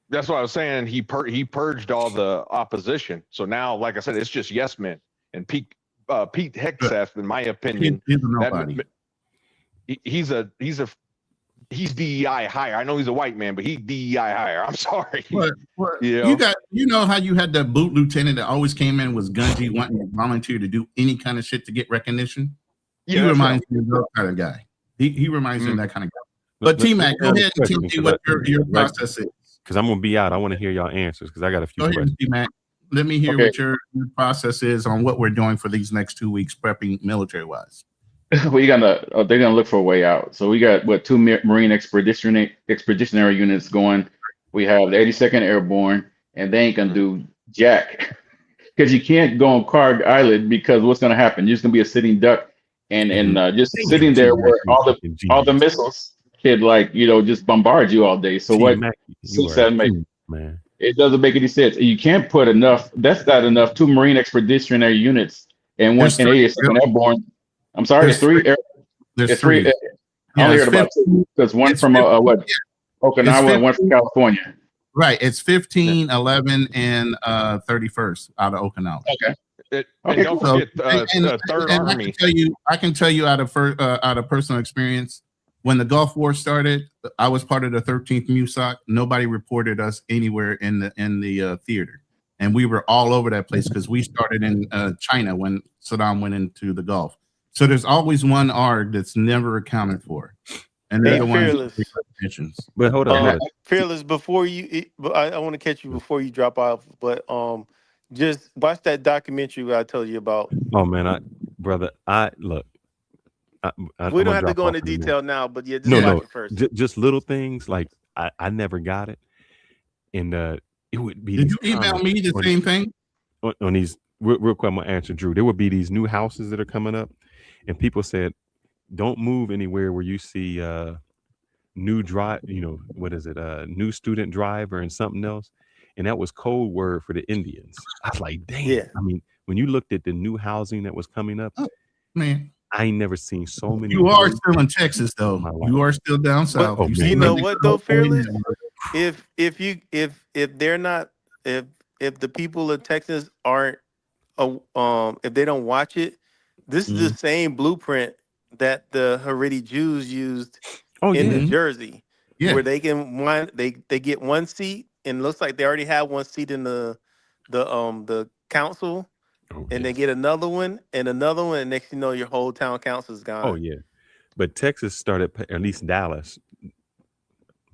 That's what I was saying. He purged all the opposition. So now, like I said, it's just yes men. And Pete Hegseth, in my opinion, he's DEI higher. I know he's a white man, but he's DEI higher. I'm sorry. You know how you had that boot lieutenant that always came in was gungy, wanting to volunteer to do any kind of shit to get recognition. He reminds me of that kind of guy. He reminds me of that kind of guy. But T-Mac, go ahead and tell me what your process is. Because I'm gonna be out. I want to hear y'all answers because I got a few questions. T-Mac. Let me hear what your process is on what we're doing for these next 2 weeks, prepping military wise. They're gonna look for a way out. So we got two Marine expeditionary units going. We have the 82nd Airborne, and they ain't gonna do jack because you can't go on Carg Island because what's gonna happen? You're just gonna be a sitting duck and just sitting there where all the missiles could just bombard you all day. So what? Man, it doesn't make any sense. You can't put enough. That's not enough. Two Marine expeditionary units and one 82nd Airborne. I'm sorry, there's three. There's three. I only heard about two because one from Okinawa and one from California. Right. It's 15, 11, and 31st out of Okinawa. Okay. And don't forget Third Army. I can tell you out of personal experience, when the Gulf War started, I was part of the 13th MUSOC. Nobody reported us anywhere in the theater, and we were all over that place because we started in China when Saddam went into the Gulf. So there's always one ARG that's never accounted for, and they're the ones. But hold on, Fearless. Before you, I want to catch you before you drop off. But just watch that documentary I told you about. Oh man, brother, look. We don't have to go into detail now, but yeah, just watch it first. Just little things like I never got it, and it would be. Did you email me the same thing? On these, real quick, I'm gonna answer Drew. There would be these new houses that are coming up, and people said, "Don't move anywhere where you see new drive. What is it? New student driver and something else." And that was code word for the Indians. I was like, "Damn!" Yeah. I mean, when you looked at the new housing that was coming up, man. I ain't never seen so many. You are still in Texas, though. You are still down south. But, you know what, though, Fearless? If they're not, if the people of Texas aren't, if they don't watch it, this is the same blueprint that the Haredi Jews used in New Jersey, where they get one seat, and it looks like they already have one seat in the council. And they get another one, and next thing you know, your whole town council is gone. Oh yeah, but Texas started, at least Dallas,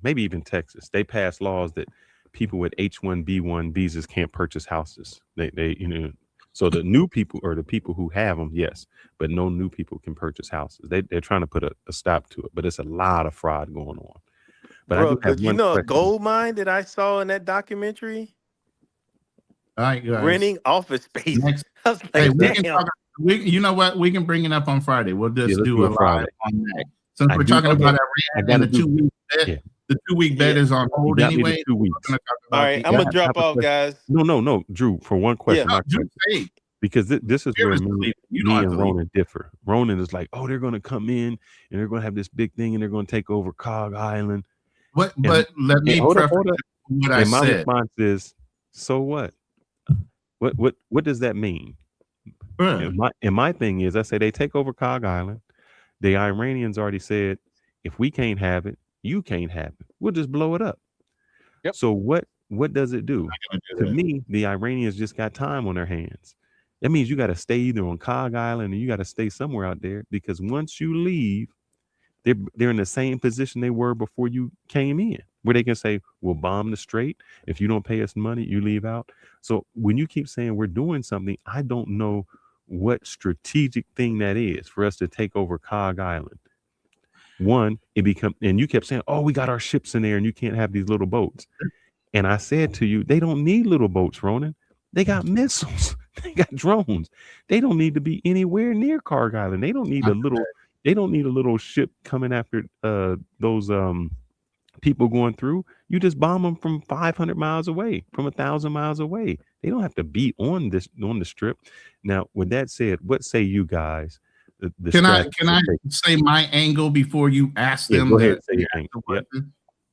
maybe even Texas. They passed laws that people with H-1B1 visas can't purchase houses. They so the new people or the people who have them, yes, but no new people can purchase houses. They're trying to put a stop to it, but it's a lot of fraud going on. But Bro, I do have but you one know a question. gold mine that I saw in that documentary? All right, guys. Renting office space. Next, I was like, hey, we damn. can talk. You know what? We can bring it up on Friday. We'll just let's do a live Friday. on that. Since I we're do- talking okay. about I Iran gotta and the do- 2 week bet, Yeah. the 2 week bet Yeah. is on hold You got me to anyway. 2 We're weeks. gonna talk All about right, the- I'm I gonna have drop a out, question. guys. No, Drew. For one question, my Drew, question, hey, because this is where Fear is me believing. You don't have and to leave. Ronan differ. Ronan is like, oh, they're going to come in and they're going to have this big thing and they're going to take over Cog Island. But let me preface what I and my said. response is, so what? What does that mean? And my thing is, I say they take over Cog Island. The Iranians already said, if we can't have it, you can't have it. We'll just blow it up. Yep. So what does it do? To me, the Iranians just got time on their hands. That means you got to stay either on Cog Island or you got to stay somewhere out there, because once you leave, they're in the same position they were before you came in, where they can say, we'll bomb the strait. If you don't pay us money, you leave out. So when you keep saying we're doing something, I don't know what strategic thing that is for us to take over Cog Island. One, and you kept saying, oh, we got our ships in there and you can't have these little boats. And I said to you, they don't need little boats, Ronan. They got missiles. They got drones. They don't need to be anywhere near Cog Island. They don't need a little ship coming after those people going through. You just bomb them from 500 miles away, from 1,000 miles away. They don't have to be on the strip. Now, with that said, what say you guys? Can I say my angle before you ask them? Go ahead, say your angle. Yep.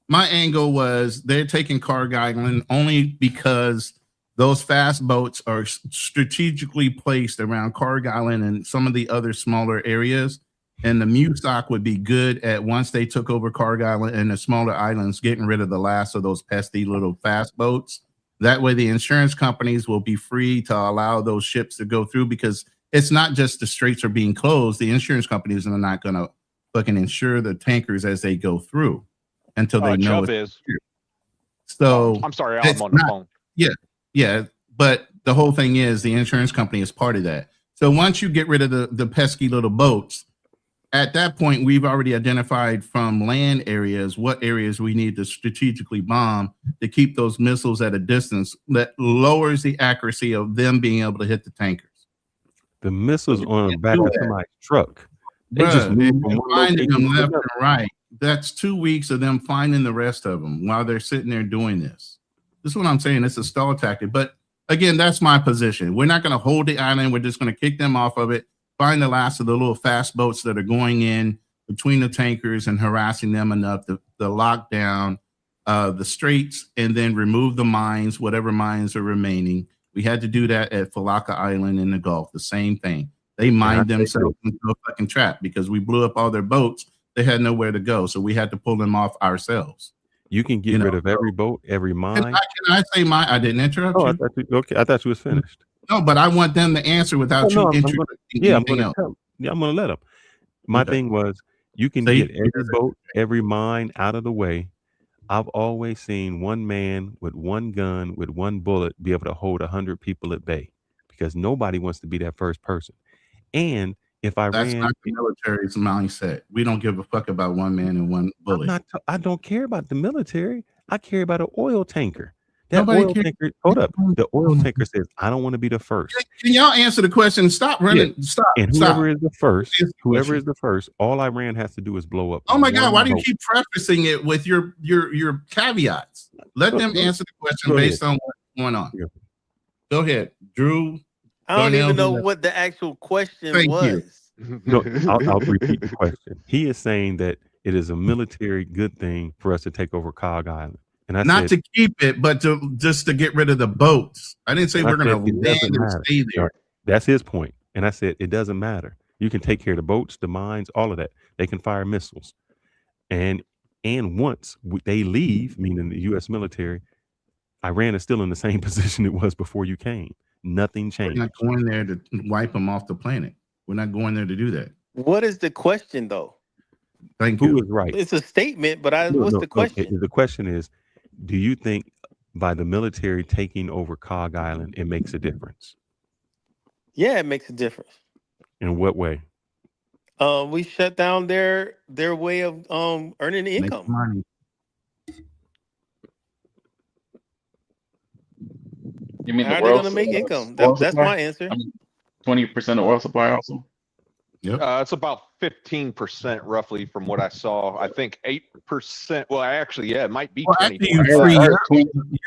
My angle was they're taking Cog Island only because those fast boats are strategically placed around Cog Island and some of the other smaller areas. And the MUSOC would be good at, once they took over Cog Island and the smaller islands, getting rid of the last of those pesky little fast boats. That way the insurance companies will be free to allow those ships to go through, because it's not just the straits are being closed. The insurance companies are not going to fucking insure the tankers as they go through until they know Chubb is. So I'm sorry, I'm on the phone. Yeah. But the whole thing is the insurance company is part of that. So once you get rid of the pesky little boats, at that point, we've already identified from land areas what areas we need to strategically bomb to keep those missiles at a distance that lowers the accuracy of them being able to hit the tankers. The missiles on the back of somebody's truck. They just move from one finding them location left to and right. That's 2 weeks of them finding the rest of them while they're sitting there doing this. This is what I'm saying. It's a stall tactic. But again, that's my position. We're not going to hold the island. We're just going to kick them off of it. Find the last of the little fast boats that are going in between the tankers and harassing them enough to lock down the straits, and then remove the mines, whatever mines are remaining. We had to do that at Falaka Island in the Gulf. The same thing. They mined themselves into a fucking trap because we blew up all their boats. They had nowhere to go, so we had to pull them off ourselves. You can get rid of every boat, every mine. Can I say my? I didn't interrupt you. I thought you was finished. No, but I want them to answer without you introducing anything else. I'm going to let them. My thing was, you can get every boat, every mine out of the way. I've always seen one man with one gun, with one bullet, be able to hold 100 people at bay, because nobody wants to be that first person. And if That's not the military's mindset. We don't give a fuck about one man and one bullet. I don't care about the military. I care about an oil tanker. Hold up. The oil tanker says, I don't want to be the first. Can y'all answer the question? Stop running. Yeah. Stop. And whoever is the first, all Iran has to do is blow up. Oh my God, why do you keep prefacing it with your caveats? Let them answer the question based on what's going on. Go ahead, Drew. I don't even know what the actual question was. No, I'll repeat the question. He is saying that it is a military good thing for us to take over Cog Island. And I not said, to keep it, but just to get rid of the boats. I didn't say we're going to land and stay there. That's his point. And I said, it doesn't matter. You can take care of the boats, the mines, all of that. They can fire missiles. And once they leave, meaning the U.S. military, Iran is still in the same position it was before you came. Nothing changed. We're not going there to wipe them off the planet. We're not going there to do that. What is the question, though? Thank you. Who is right? It's a statement, but what's the question? Okay. The question is, do you think by the military taking over Cog Island, it makes a difference? Yeah, it makes a difference. In what way? We shut down their way of earning income. Money. You mean How the are they world? going to make income? Oil That's supply? my answer. 20% of oil supply also. Yep. It's about 15% roughly from what I saw. I think 8%. Well, actually, yeah, it might be 20.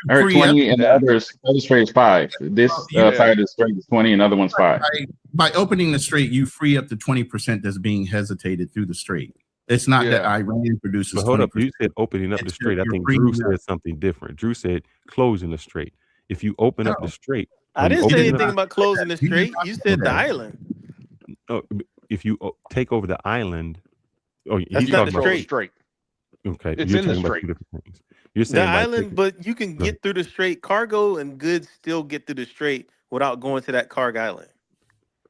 I heard 20 and the other straight is 5. This side of the strait is 20 and the other one's 5. By opening the strait, you free up the 20% that's being hesitated through the strait. It's not that Iran produces. But hold 20%. up, you said opening up the strait. I think Drew said something different. Drew said closing the strait. If you open up the strait, I didn't say anything about closing the strait. You said the island. Oh, if you take over the island, That's not the strait. Okay, It's you're in the talking about strait. two different things. You're The saying island, but you can get through the strait. Cargo and goods still get through the strait without going to that Karg Island.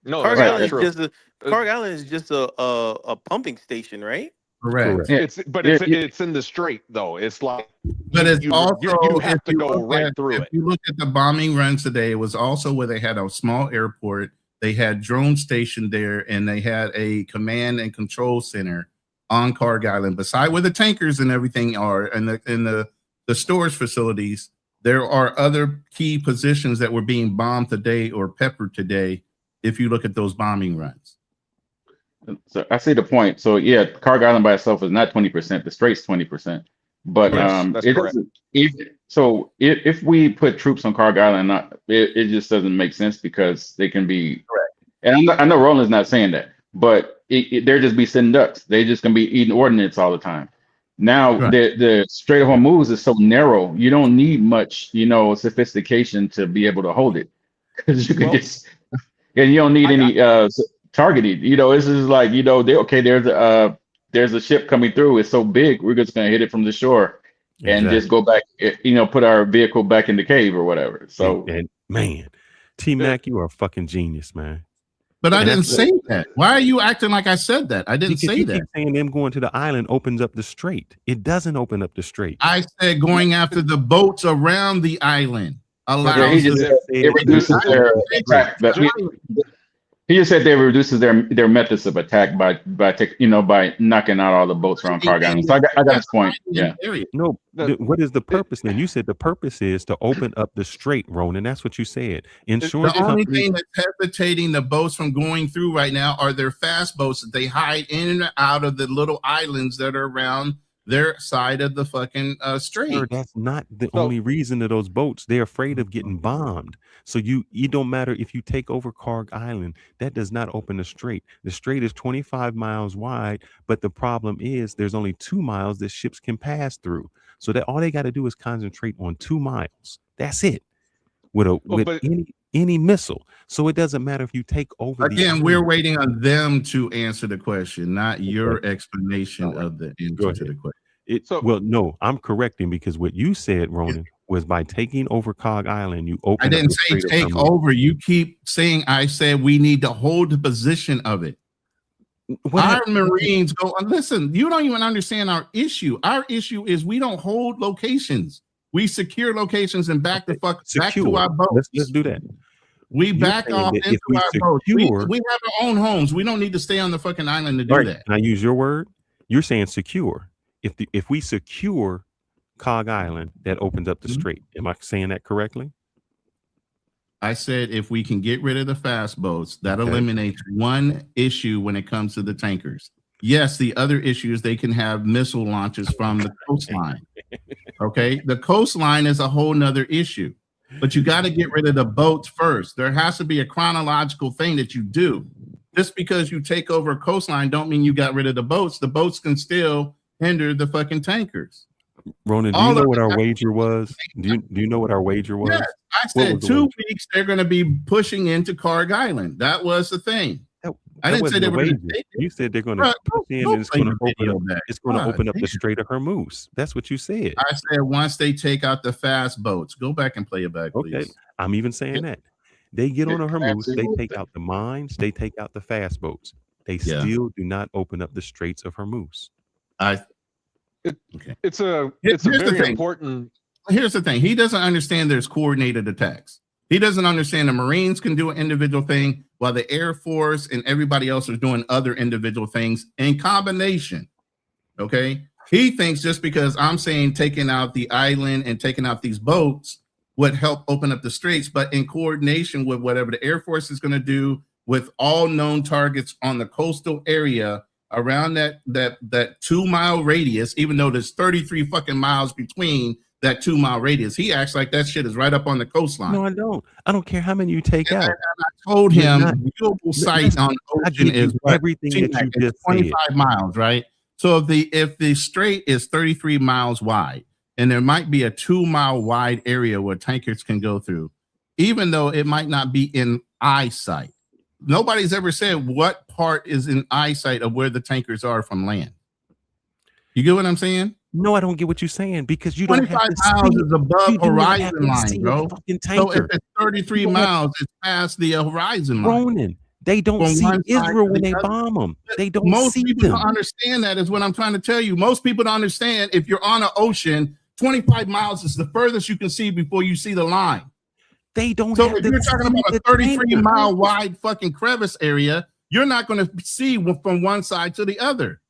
No, Karg that's Island not is true. just Karg Island is just a pumping station, right? Correct. It's in the strait though. It's like, But it's also you have if to you go look right at- through if it. you look at the bombing runs today, it was also where they had a small airport. They had drones stationed there, and they had a command and control center on Karg Island. Beside where the tankers and everything are, and the storage facilities, there are other key positions that were being bombed today or peppered today. If you look at those bombing runs. So I see the point. So yeah, Karg Island by itself is not 20%. The strait's 20%. But Yes, that's it correct. doesn't. If we put troops on Karg Island, it just doesn't make sense because they can be. Correct. And I know Roland's not saying that, but they're just be sitting ducks. They just gonna be eating ordnance all the time. Now the Strait of Hormuz is so narrow. You don't need much, sophistication to be able to hold it because you can just, and you don't need any targeted. This is like there's a ship coming through. It's so big, we're just gonna hit it from the shore and just go back. Put our vehicle back in the cave or whatever. So and man, T-Mac, you are a fucking genius, man. But I didn't say that. Why are you acting like I said that? I didn't say that. Keep saying them going to the island opens up the strait. It doesn't open up the strait. I said going after the boats around the island allows. He just said it reduces their attack. He just said they reduces their methods of attack by knocking out all the boats around Karg Island. So I got his point. Yeah. No, what is the purpose then? You said the purpose is to open up the strait, Ronan. That's what you said. Insurance The only companies. thing that's hesitating the boats from going through right now are their fast boats that they hide in and out of the little islands that are around their side of the fucking strait. Sir, that's not the only reason of those boats. They're afraid of getting bombed. So it don't matter if you take over Karg Island. That does not open the strait. The strait is 25 miles wide, but the problem is there's only 2 miles that ships can pass through. So that all they got to do is concentrate on 2 miles. That's it. With any missile. So it doesn't matter if you take over. Again, we're waiting on them to answer the question, not your explanation of the answer to the question. Well, no, I'm correcting because what you said, Ronan, was by taking over Karg Island, you open. I didn't say take over. You keep saying I said we need to hold the position of it. Our Marines go. Listen, you don't even understand our issue. Our issue is we don't hold locations. We secure locations and back the fuck back to our boats. Let's do that. We back off into our boats. We have our own homes. We don't need to stay on the fucking island to do that. Can I use your word? You're saying secure. If we secure Karg Island, that opens up the strait. Am I saying that correctly? I said if we can get rid of the fast boats, that eliminates one issue when it comes to the tankers. Yes, the other issue is they can have missile launches from the coastline. Okay, the coastline is a whole nother issue, but you got to get rid of the boats first. There has to be a chronological thing that you do. Just because you take over a coastline don't mean you got rid of the boats. The boats can still hinder the fucking tankers. Ronan, do you know what our wager was? Do you know what our wager was? Yes, I said 2 weeks they're going to be pushing into Karg Island. That was the thing. I didn't say they were going to. You said they're going to push in and it's going to open up the Strait of Hormuz. That's what you said. I said once they take out the fast boats. Go back and play it back, please. Okay, I'm even saying that. They get on a Hormuz, they take out the mines, they take out the fast boats. They still do not open up the Straits of Hormuz. It's a very important. Here's the thing. He doesn't understand there's coordinated attacks. He doesn't understand the Marines can do an individual thing while the Air Force and everybody else is doing other individual things in combination. Okay. He thinks just because I'm saying taking out the island and taking out these boats would help open up the straits, but in coordination with whatever the Air Force is going to do with all known targets on the coastal area around that 2 mile radius, even though there's 33 fucking miles between that 2 mile radius. He acts like that shit is right up on the coastline. No, I don't. I don't care how many you take out. And I told him the viewable site on the ocean is everything that you just 25 miles, right? So if the strait is 33 miles wide, and there might be a 2 mile wide area where tankers can go through, even though it might not be in eyesight. Nobody's ever said what part is in eyesight of where the tankers are from land. You get what I'm saying? No, I don't get what you're saying, because you don't 25 have to miles see, is above horizon line, see bro. So if it's 33 miles, it's past the horizon line. Ronan, they don't From see one side Israel to when the they other. bomb them. They don't Most see people them. don't understand that, is what I'm trying to tell you. Most people don't understand if you're on an ocean, 25 miles is the furthest you can see before you see the line. They don't So have if to you're talking see about a the 33 tanker. mile wide fucking crevice area, you're not going to see from one side to the other.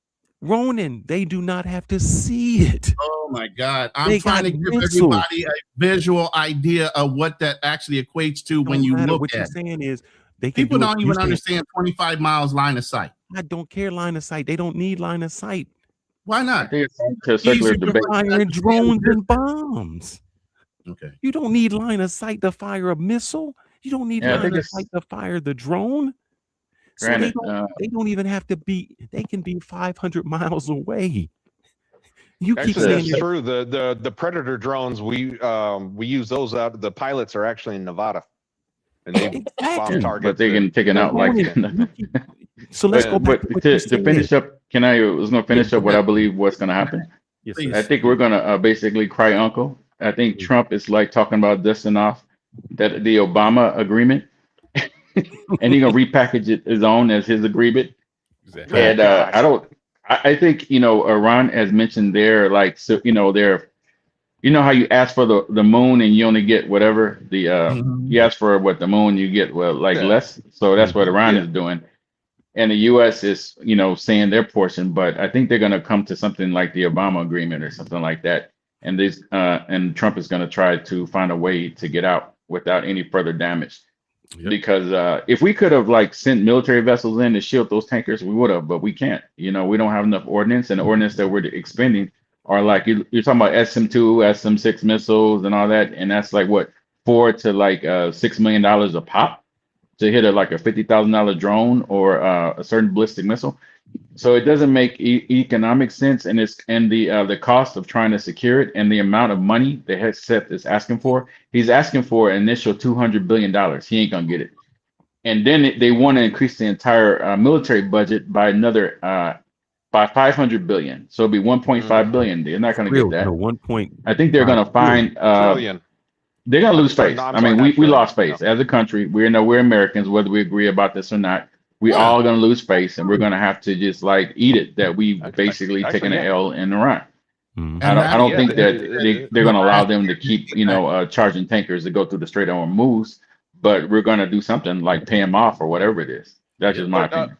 Ronan, they do not have to see it. Oh my God. I'm They trying to got give missiles. everybody a visual idea of what that actually equates to when you look what at you're it. saying is they can People do it. don't You even saying, understand 25 miles line of sight. I don't care line of sight. They don't need line of sight. Why not? To a circular Easier to debate. fire drones and bombs. Okay. You don't need line of sight to fire a missile. You don't need Yeah, I line think of it's sight to fire the drone. So granted. they don't even have to be. They can be 500 miles away. You keep Actually, saying that's true. The Predator drones, we use those out. The pilots are actually in Nevada, and they bomb targets. But they get taken out like nothing. So let's go back to what you to finish said. up. I was going to finish up what I believe what's going to happen. Yes, I think we're going to basically cry uncle. I think Trump is like talking about dusting off that the Obama agreement, and he's gonna repackage it his own as his agreement. Exactly. And I think Iran has mentioned their how you ask for the moon and you only get whatever you ask for the moon, you get less. So that's what Iran is doing. And the U.S. is, saying their portion, but I think they're going to come to something like the Obama agreement or something like that. And and Trump is going to try to find a way to get out without any further damage. Yep. Because if we could have sent military vessels in to shield those tankers, we would have, but we can't. We don't have enough ordnance, and the ordnance that we're expending are you're talking about SM-2, SM-6 missiles and all that, and that's $4 to $6 million a pop to hit a $50,000 drone or a certain ballistic missile. So it doesn't make economic sense, and the cost of trying to secure it and the amount of money the headset is asking for. He's asking for an initial $200 billion. He ain't gonna get it, and then they want to increase the entire military budget by another by $500 billion. So it'll be $1.5 billion. They're not gonna get that. No, 1. I think they're gonna find trillion. They're gonna lose face. I mean, we lost face as a country. We're Americans, whether we agree about this or not. We all gonna lose face, and we're gonna have to just eat it that we basically taken an L in Iran. I don't think that they're gonna allow them to keep charging tankers to go through the Strait of Hormuz, but we're gonna do something like pay them off or whatever it is. That's just my opinion.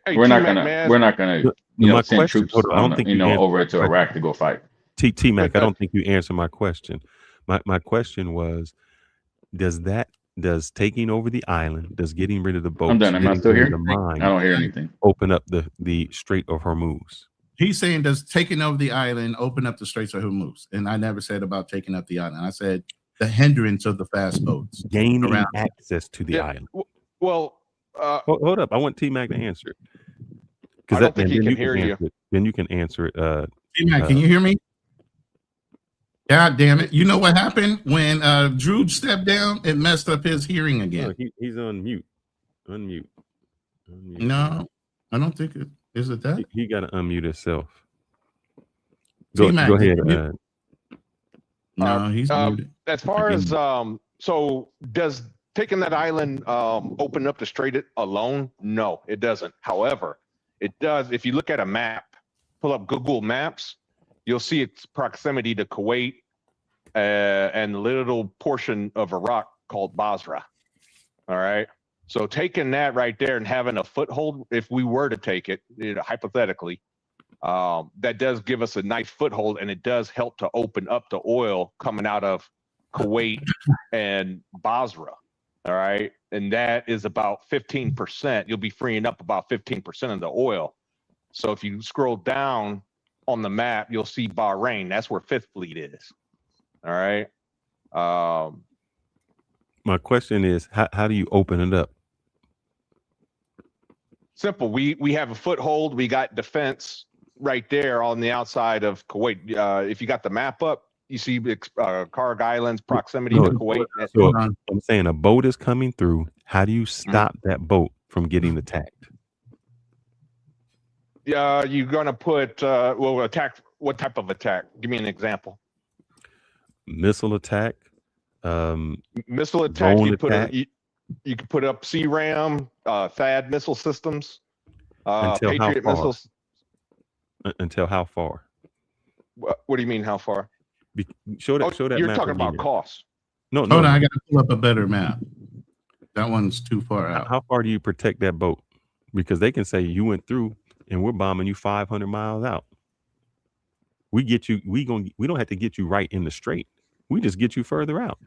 We're not gonna send troops over to Iraq to go fight. T-Mac, I don't think you answered my question. My question was, does taking over the island, does getting rid of the boats, I'm done. Am I still here? I don't hear anything. Open up the Strait of Hormuz? He's saying, does taking over the island open up the Straits of Hormuz? And I never said about taking up the island. I said the hindrance of the fast boats. Gaining access to the island. Well, hold up. I want T-Mac to answer it. I don't think he can hear you. Then you can answer it. T-Mac, can you hear me? God damn it. You know what happened when Drew stepped down? It messed up his hearing again. No, he's on mute. Unmute. No, I don't think it is. It that? He got to unmute himself. Go ahead. No, he's muted. As far as so does taking that island open up the strait alone? No, it doesn't. However, it does. If you look at a map, pull up Google Maps, you'll see its proximity to Kuwait and a little portion of Iraq called Basra. All right. So taking that right there and having a foothold, if we were to take it, hypothetically, that does give us a nice foothold, and it does help to open up the oil coming out of Kuwait, and Basra. All right. And that is about 15%. You'll be freeing up about 15% of the oil. So if you scroll down on the map, you'll see Bahrain. That's where Fifth Fleet is. All right. My question is, how do you open it up? Simple. We have a foothold. We got defense right there on the outside of Kuwait. If you got the map up, you see Karg Island's proximity to Kuwait. So I'm saying a boat is coming through. How do you stop that boat from getting attacked? You're going to put, attack. What type of attack? Give me an example. Missile attack. Missile attack. You could put up CRAM, THAAD missile systems, Patriot missiles. Until how far? What do you mean? How far? Show that. You're map talking about again. cost. No. Hold on, I got to pull up a better map. That one's too far out. How far do you protect that boat? Because they can say you went through and we're bombing you 500 miles out. We get you. We don't have to get you right in the strait. We just get you further out.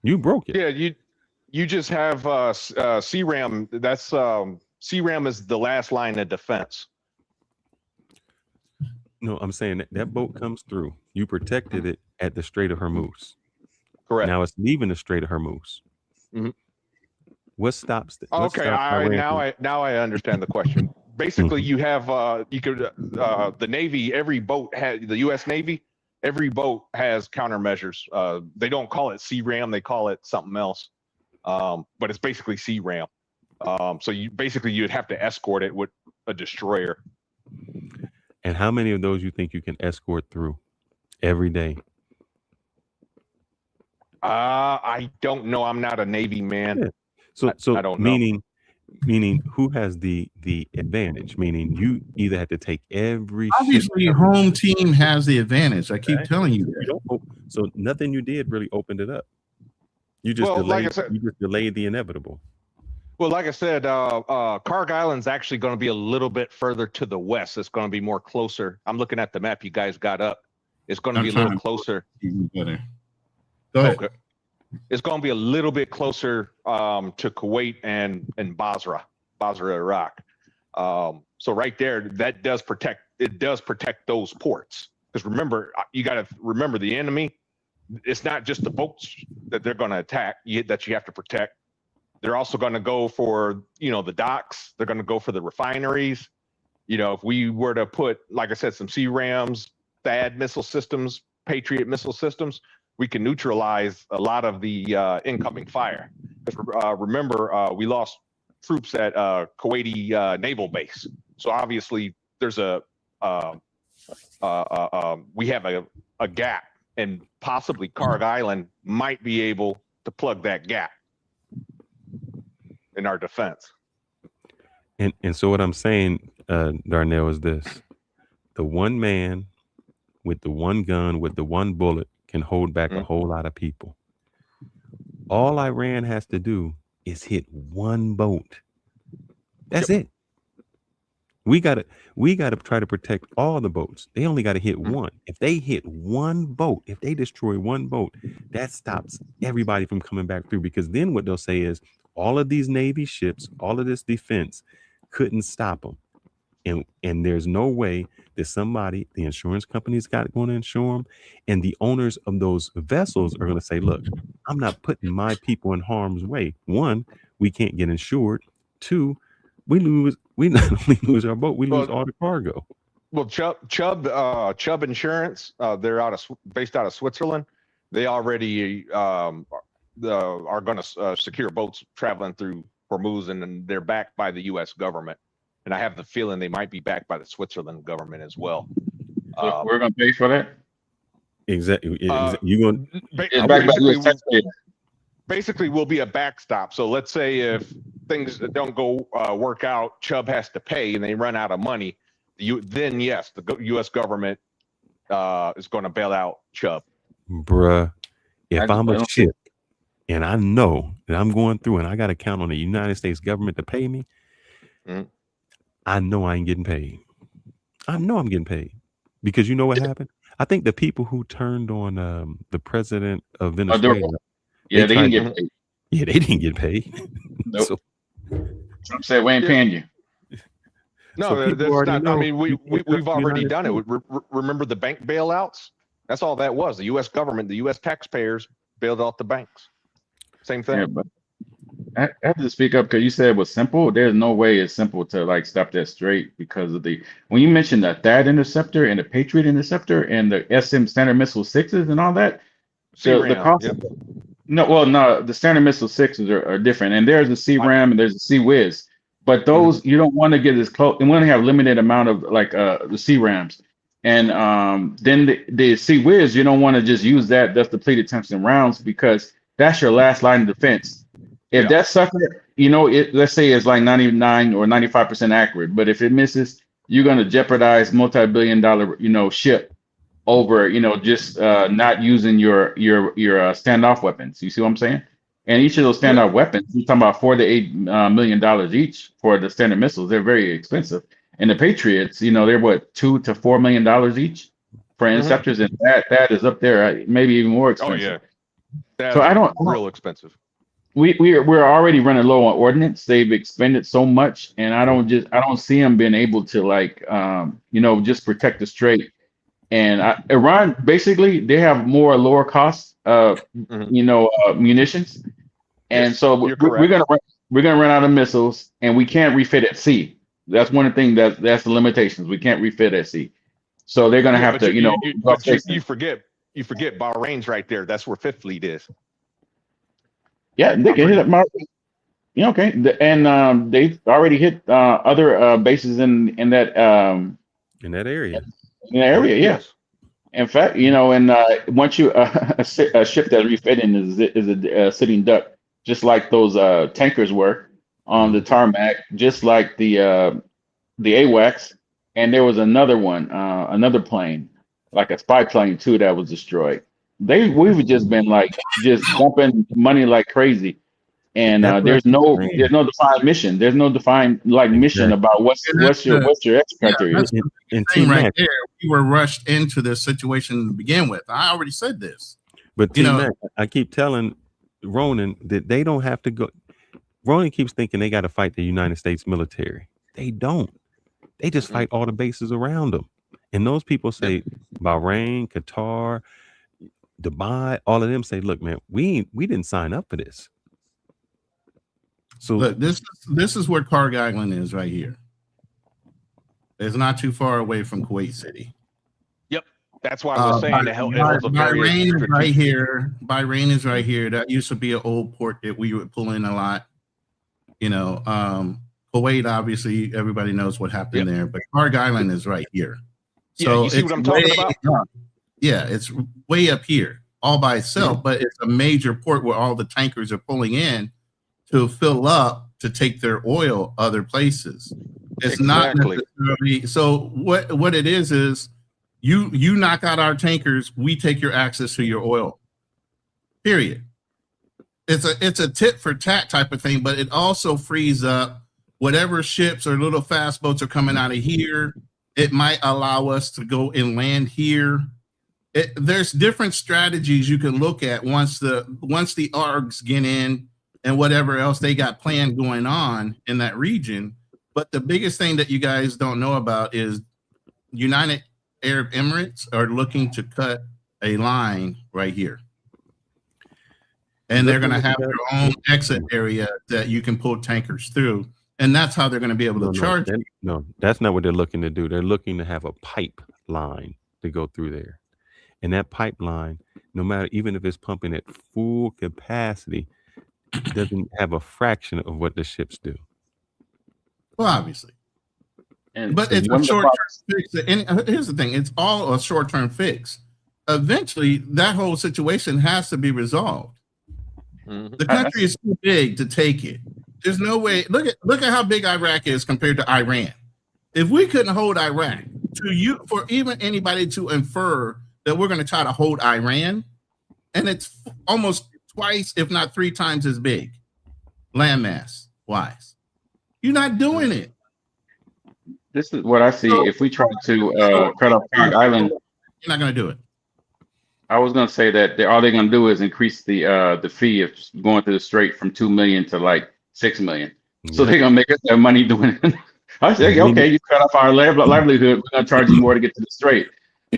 You broke it. Yeah, you just have CRAM. That's CRAM is the last line of defense. No, I'm saying that boat comes through. You protected it at the Strait of Hormuz. Correct. Now it's leaving the Strait of Hormuz. Mm-hmm. What stops? Okay, now I understand the question. Basically, you have the Navy. Every boat has the U.S. Navy. Every boat has countermeasures. They don't call it CRAM. They call it something else. But it's basically CRAM. So you'd have to escort it with a destroyer. And how many of those you think you can escort through every day? I don't know. I'm not a Navy man. Yeah. So I don't know. Meaning who has the advantage? Meaning you either have to take every. Obviously, home team has the advantage. I keep telling you that. So nothing you did really opened it up. You just delayed the inevitable. Well, like I said, Karg Island's actually going to be a little bit further to the west. It's going to be more closer. I'm looking at the map you guys got up. It's going to be a little closer. Even better. Go ahead. Okay. It's going to be a little bit closer to Kuwait and Basra, Iraq. So right there, that does protect. It does protect those ports. Because remember, you got to remember the enemy. It's not just the boats that they're going to attack that you have to protect. They're also going to go for, the docks. They're going to go for the refineries. If we were to put, like I said, some CRAMs, THAAD missile systems, Patriot missile systems, we can neutralize a lot of the incoming fire. Remember, we lost troops at Kuwaiti naval base. So obviously there's we have a gap, and possibly Karg Island might be able to plug that gap in our defense. And so what I'm saying, Darnell, is this: the one man with the one gun with the one bullet can hold back a whole lot of people. All Iran has to do is hit one boat. That's it. We gotta try to protect all the boats. They only gotta hit one. If they hit one boat, if they destroy one boat, that stops everybody from coming back through. Because then what they'll say is all of these Navy ships, all of this defense couldn't stop them. And there's no way that the insurance company's going to insure them, and the owners of those vessels are going to say, look, I'm not putting my people in harm's way. One, we can't get insured. Two, we not only lose our boat, we lose all the cargo. Well, Chubb Insurance, they're based out of Switzerland. They already are going to secure boats traveling through Hormuz, and they're backed by the U.S. government. And I have the feeling they might be backed by the Switzerland government as well. So we're going to pay for that? Exactly. You're going basically will be a backstop. So let's say if things don't go work out, Chubb has to pay and they run out of money. Then yes, the U.S. government is going to bail out Chubb. Bruh, if I'm a ship and I know that I'm going through and I got to count on the United States government to pay me, I know I ain't getting paid. I know I'm getting paid Because you know what happened? I think the people who turned on the president of Venezuela, they didn't tried get paid. Yeah, they didn't get paid. Nope. So, Trump said we ain't paying you. No, So people that's already not. I know mean, people we've trust the already United done it. States. Remember the bank bailouts? That's all that was. The U.S. government, the U.S. taxpayers bailed out the banks. Same thing. Yeah, but I have to speak up because you said it was simple. There's no way it's simple to like stop that straight because of when you mentioned the THAAD interceptor and the Patriot interceptor and the SM Standard Missile 6s and all that, the cost. Yep. No, the Standard Missile 6s are different, and there's a CRAM and there's a CWIZ, but those you don't want to get as close, and we only have limited amount of like the CRAMs, and then the CWIZ you don't want to just use that's depleted tungsten rounds because that's your last line of defense. If that sucker, let's say it's like 99 or 95% accurate, but if it misses, you're going to jeopardize multi-billion-dollar, ship over, just not using your standoff weapons. You see what I'm saying? And each of those standoff weapons, we're talking about $4 to $8 million each for the standard missiles. They're very expensive. And the Patriots, they're what, $2 to $4 million each for interceptors, and that is up there, maybe even more expensive. Oh yeah, that's so real expensive. We're already running low on ordnance. They've expended so much, and I don't see them being able to just protect the strait. And Iran basically they have more lower cost munitions, and so we're gonna run out of missiles, and we can't refit at sea. That's one of the things that's the limitations. We can't refit at sea, so they're gonna have to you forget Bahrain's right there. That's where Fifth Fleet is. Yeah, they can hit up Mar. Yeah, okay. And they've already hit other bases in that area. In that area, yes. In fact, and once you a ship that refitting is a sitting duck, just like those tankers were on the tarmac, just like the AWACS, and there was another one, another plane, like a spy plane too, that was destroyed. We've just been just dumping money like crazy, and there's no defined mission. There's no defined mission about what's your exit criteria. Right there, we were rushed into this situation to begin with. I already said this, but T-Mac, I keep telling Ronan that they don't have to go. Ronan keeps thinking they got to fight the United States military. They don't. They just fight all the bases around them, and those people say Bahrain, Qatar, Dubai, all of them say, look, man, we didn't sign up for this. So look, this is where Kharg Island is right here. It's not too far away from Kuwait City. Yep, that's why I was saying Bahrain is right here. Bahrain is right here. That used to be an old port that we would pull in a lot. Kuwait, obviously, everybody knows what happened there, but Kharg Island is right here. So you see what I'm talking about? Yeah, it's way up here all by itself, but it's a major port where all the tankers are pulling in to fill up to take their oil other places. It's not necessarily so. What it is you knock out our tankers, we take your access to your oil. Period. It's a tit for tat type of thing, but it also frees up whatever ships or little fast boats are coming out of here. It might allow us to go and land here. There's different strategies you can look at once the ARGs get in and whatever else they got planned going on in that region. But the biggest thing that you guys don't know about is United Arab Emirates are looking to cut a line right here. And they're going to have their own exit area that you can pull tankers through. And that's how they're going to be able to charge. No, that's not what they're looking to do. They're looking to have a pipeline to go through there. And that pipeline, no matter, even if it's pumping at full capacity, doesn't have a fraction of what the ships do. Well, obviously. But it's a short-term fix. And here's the thing. It's all a short-term fix. Eventually, that whole situation has to be resolved. The country is too big to take it. There's no way. Look at how big Iraq is compared to Iran. If we couldn't hold Iraq, for even anybody to infer that we're going to try to hold Iran, and it's almost twice, if not 3 times as big, landmass wise. You're not doing it. This is what I see. If we try to cut off Kong Island, you're not going to do it. I was going to say that all they're going to do is increase the fee of going through the strait from 2 million to like 6 million. So they're going to make their money doing it. I say, okay, you cut off our livelihood, we're going to charge you more to get to the strait.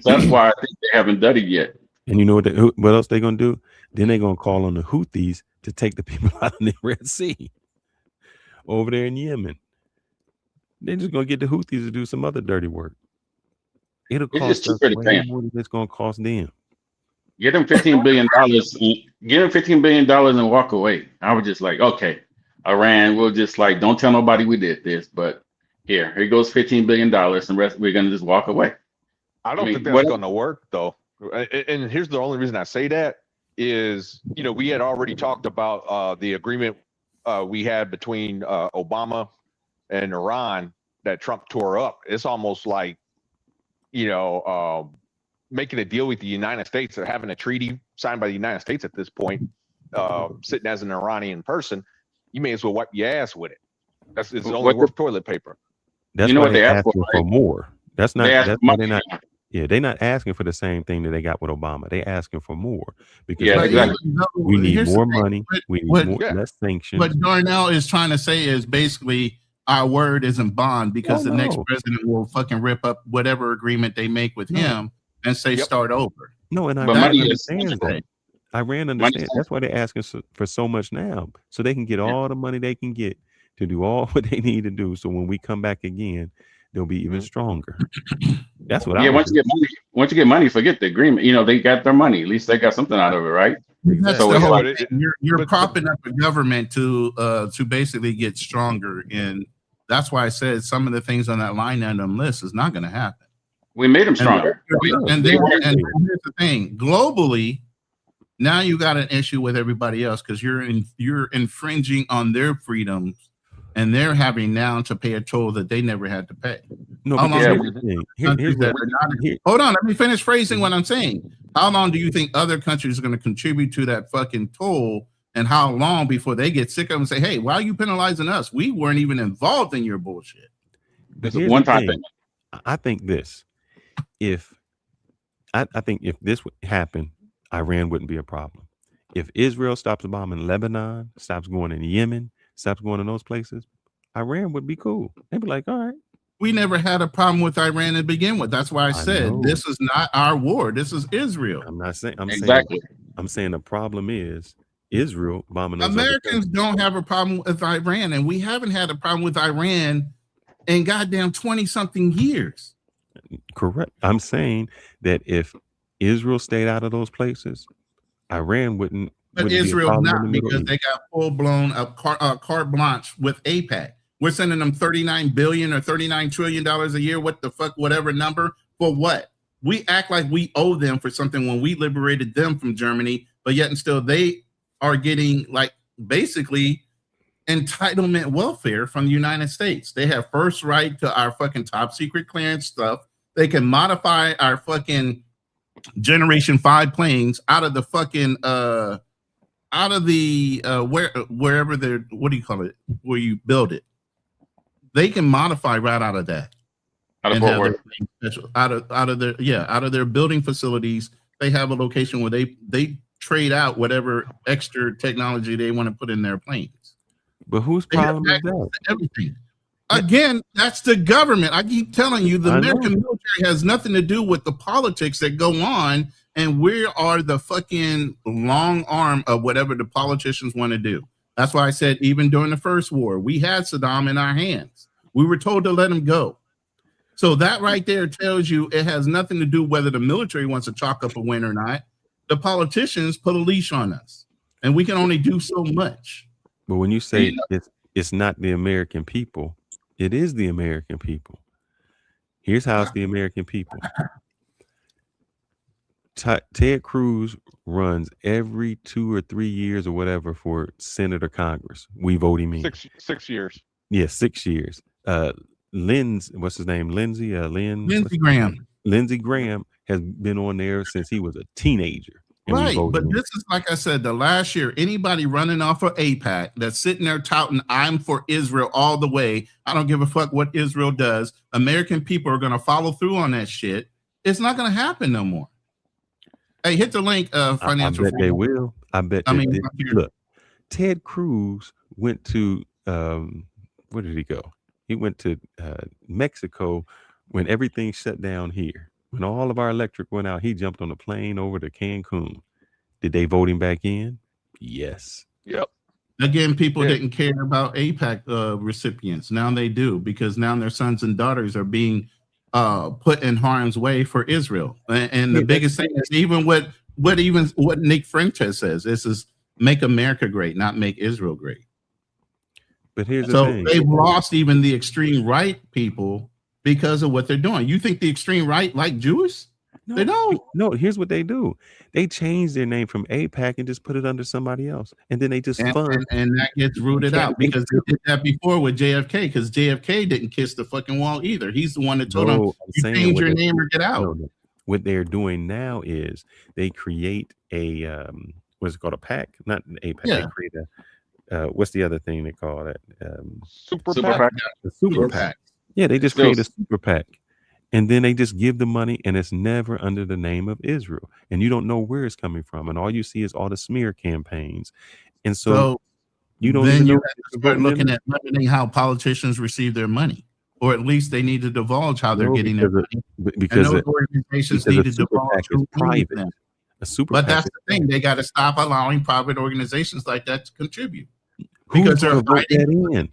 So that's why I think they haven't done it yet. And you know what else they're going to do? Then they're going to call on the Houthis to take the people out of the Red Sea over there in Yemen. They're just going to get the Houthis to do some other dirty work. It'll cost us way more than it's going to cost them. Get them $15 billion. Get them $15 billion and walk away. I was just like, okay, Iran, we'll just like, don't tell nobody we did this, but here goes $15 billion, and the rest we're gonna just walk away. I don't think that's going to work though. And here's the only reason I say that is, we had already talked about the agreement we had between Obama and Iran that Trump tore up. It's almost like, making a deal with the United States or having a treaty signed by the United States at this point, sitting as an Iranian person, you may as well wipe your ass with it. It's only worth toilet paper. That's why they're asking for more. That's not. That's why they're not. Yeah, they're not asking for the same thing that they got with Obama. They're asking for more because we need more money. We need less sanctions. What Darnell is trying to say is basically our word isn't bond because the next president will fucking rip up whatever agreement they make with him and say start over. No, and Iran understands that. Iran understands. That's why they're asking for so much now, so they can get all the money they can get to do all what they need to do. So when we come back again, they'll be even stronger. That's what I once you get money, forget the agreement. They got their money. At least they got something out of it, right? So you're propping up the government to basically get stronger, and that's why I said some of the things on that line item list is not going to happen. We made them stronger. And here's the thing: globally, now you got an issue with everybody else because you're infringing on their freedoms, and they're having now to pay a toll that they never had to pay. No, hold on, let me finish phrasing what I'm saying. How long do you think other countries are going to contribute to that fucking toll, and how long before they get sick of them and say, "Hey, why are you penalizing us? We weren't even involved in your bullshit." This is one time thing. I think this. I think if this would happen, Iran wouldn't be a problem. If Israel stops bombing Lebanon, stops going in Yemen, stops going in those places, Iran would be cool. They'd be like, all right. We never had a problem with Iran to begin with. That's why I said this is not our war. This is Israel. I'm not saying exactly. I'm saying the problem is Israel bombing. Americans don't have a problem with Iran, and we haven't had a problem with Iran in goddamn 20-something years. Correct. I'm saying that if Israel stayed out of those places, Iran wouldn't. But Israel not, because they got full-blown carte blanche with AIPAC. We're sending them $39 billion or $39 trillion a year. What the fuck, whatever number, for what? We act like we owe them for something when we liberated them from Germany, but yet and still they are getting like basically entitlement welfare from the United States. They have first right to our fucking top secret clearance stuff. They can modify our fucking Generation 5 planes out of the fucking wherever they're, what do you call it, where you build it. They can modify right out of that. Out of their building facilities. They have a location where they trade out whatever extra technology they want to put in their planes. But whose problem is that? Everything. Again, that's the government. I keep telling you, the American military has nothing to do with the politics that go on, and we are the fucking long arm of whatever the politicians want to do. That's why I said even during the first war, we had Saddam in our hands. We were told to let him go. So that right there tells you it has nothing to do whether the military wants to chalk up a win or not. The politicians put a leash on us, and we can only do so much. But when you say it's not the American people, it is the American people. Here's how it's the American people. Ted Cruz runs every 2 or 3 years or whatever for Senate or Congress. We vote him in. 6 years. Yeah, 6 years. What's his name? Lindsey Graham. Lindsey Graham has been on there since he was a teenager. Right, but this is, like I said, the last year, anybody running off of AIPAC that's sitting there touting, I'm for Israel all the way. I don't give a fuck what Israel does. American people are going to follow through on that shit. It's not going to happen no more. Hey, hit the link, financial. I bet they will. I bet. Look, Ted Cruz went to, where did he go? He went to Mexico when everything shut down here. When all of our electric went out, he jumped on a plane over to Cancun. Did they vote him back in? Yes. Yep. Again, people didn't care about AIPAC recipients. Now they do, because now their sons and daughters are being put in harm's way for Israel. And the biggest thing is even what Nick Fuentes says. This is make America great, not make Israel great. But here's the thing. They've lost even the extreme right people because of what they're doing. You think the extreme right like Jews? No, they don't. No, here's what they do. They change their name from AIPAC and just put it under somebody else. And then they just fund. And that gets rooted out because they did that before with JFK, because JFK didn't kiss the fucking wall either. He's the one that told them, you change your name or get out. No. What they're doing now is they create a, what's it called, a PAC? Not an AIPAC. Yeah. They create a, what's the other thing they call it? Super PAC. The super PAC. Yeah, they just create a super PAC. And then they just give the money, and it's never under the name of Israel. And you don't know where it's coming from. And all you see is all the smear campaigns. And so you don't then even you know have to start looking at limiting how politicians receive their money. Or at least they need to divulge how they're getting their money. Because those organizations need to divulge who private. them. But that's the thing. They got to stop allowing private organizations like that to contribute. Because they're vote that in.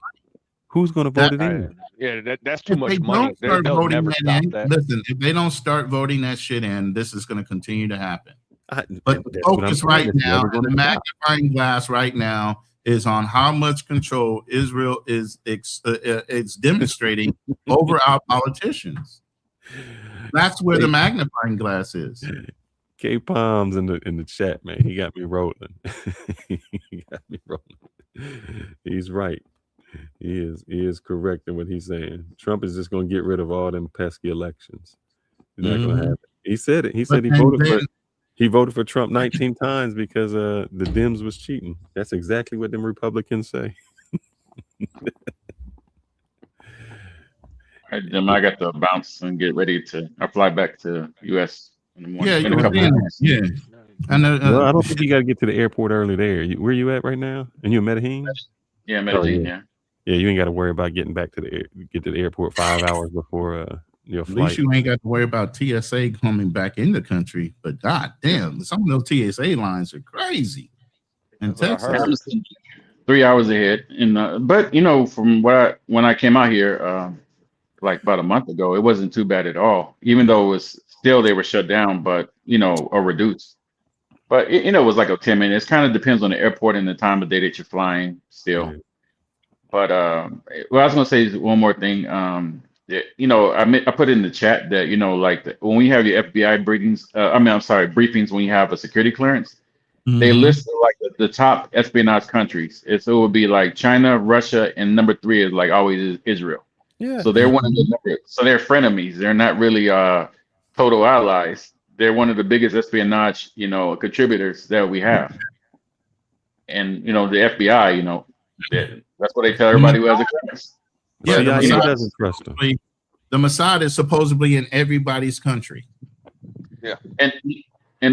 Who's going to vote it in? Yeah, that's too much money. They'll never stop that. Listen, if they don't start voting that shit in, this is going to continue to happen. But the focus right now, and the magnifying glass right now, is on how much control Israel is demonstrating over our politicians. That's where the magnifying glass is. K Palms in the chat, man. He got me rolling. He got me rolling. He's right. He is correct in what he's saying. Trump is just going to get rid of all them pesky elections. It's not going to happen. He said it. He said he voted for Trump 19 times because the Dems was cheating. That's exactly what them Republicans say. All right, Jim, I got to bounce and get ready to. I fly back to U.S. in the morning. Yeah, I know. Well, I don't think you got to get to the airport early there. Where you at right now? And you in Medellin? Yeah, Medellin. Yeah. Yeah, you ain't got to worry about getting back to the airport 5 hours before your flight. At least you ain't got to worry about TSA coming back in the country. But god damn, some of those TSA lines are crazy. In Texas, 3 hours ahead. And but from when I came out here, like about a month ago, it wasn't too bad at all. Even though it was still they were shut down, but or reduced. But it was like a 10 minutes. Kind of depends on the airport and the time of day that you're flying. Still. Mm-hmm. But what I was gonna say is one more thing. I put in the chat that when we have your FBI briefings when you have a security clearance, they list like the top espionage countries. So it would be like China, Russia, and number 3 is like always Israel. Yeah. So they're one of the so they're frenemies. They're not really total allies. They're one of the biggest espionage contributors that we have. And the FBI, that's what they tell everybody who has a clearance. Yeah, doesn't trust them. The Mossad is supposedly in everybody's country. Yeah, and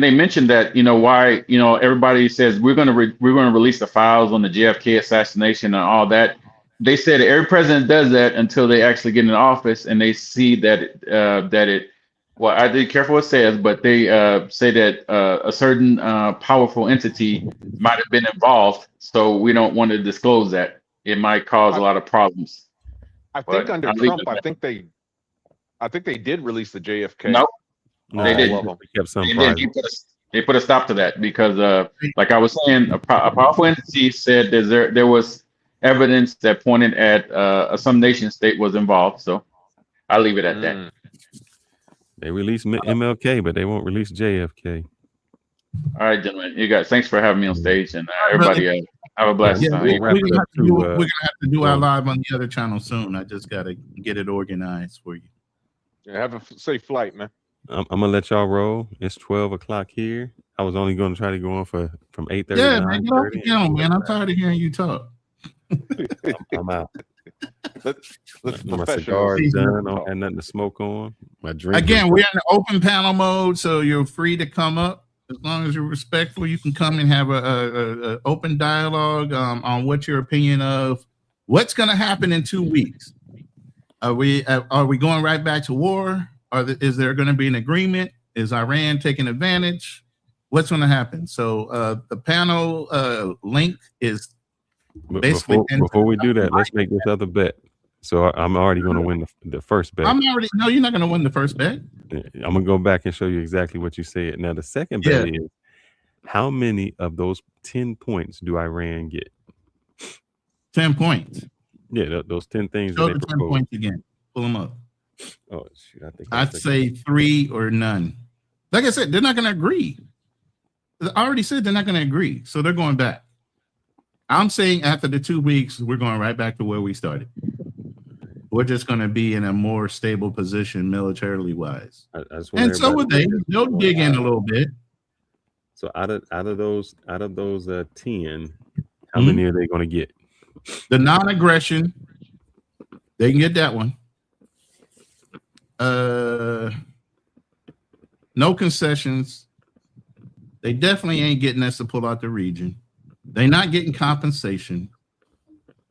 they mentioned that why everybody says we're going to release the files on the JFK assassination and all that. They said every president does that until they actually get in office and they see that well, I did careful what it says, but they say that a certain powerful entity might have been involved, so we don't want to disclose that. It might cause a lot of problems. I think under Trump, I think they did release the JFK. No, they didn't. They put a stop to that because, like I was saying, a powerful entity said there was evidence that pointed at some nation state was involved. So I'll leave it at that. They released MLK, but they won't release JFK. All right, gentlemen. You guys, thanks for having me on stage, and everybody have a blessed time. We're gonna have to do our live on the other channel soon. I just gotta get it organized for you. Yeah, have a safe flight, man. I'm gonna let y'all roll. It's 12 o'clock here. I was only going to try to go on from 8:30 Yeah, to man, get off the 9:30. channel, man. I'm tired of hearing you talk. I'm out. Let's My professionals. cigar is done. I don't have nothing to smoke on. My drink. Again, we're in the open panel mode, so you're free to come up as long as you're respectful. You can come and have a open dialogue on what your opinion of what's going to happen in 2 weeks. Are we going right back to war? Is there going to be an agreement? Is Iran taking advantage? What's going to happen? So the panel link is basically. Before we do that, let's make this other bet. So I'm already going to win the first bet. No, you're not going to win the first bet. I'm going to go back and show you exactly what you said. Now, the second bet is how many of those 10 points do Iran get? 10 points. Yeah, those 10 things. Show that the they 10 propose. points again. Pull them up. Oh, shoot. I'd say 3 or none. Like I said, they're not going to agree. I already said they're not going to agree. So they're going back. I'm saying after the 2 weeks, we're going right back to where we started. We're just going to be in a more stable position militarily wise. And so would they. They'll dig in a little bit. So out of those 10, how many are they going to get? The non-aggression, they can get that one. No concessions. They definitely ain't getting us to pull out the region. They're not getting compensation.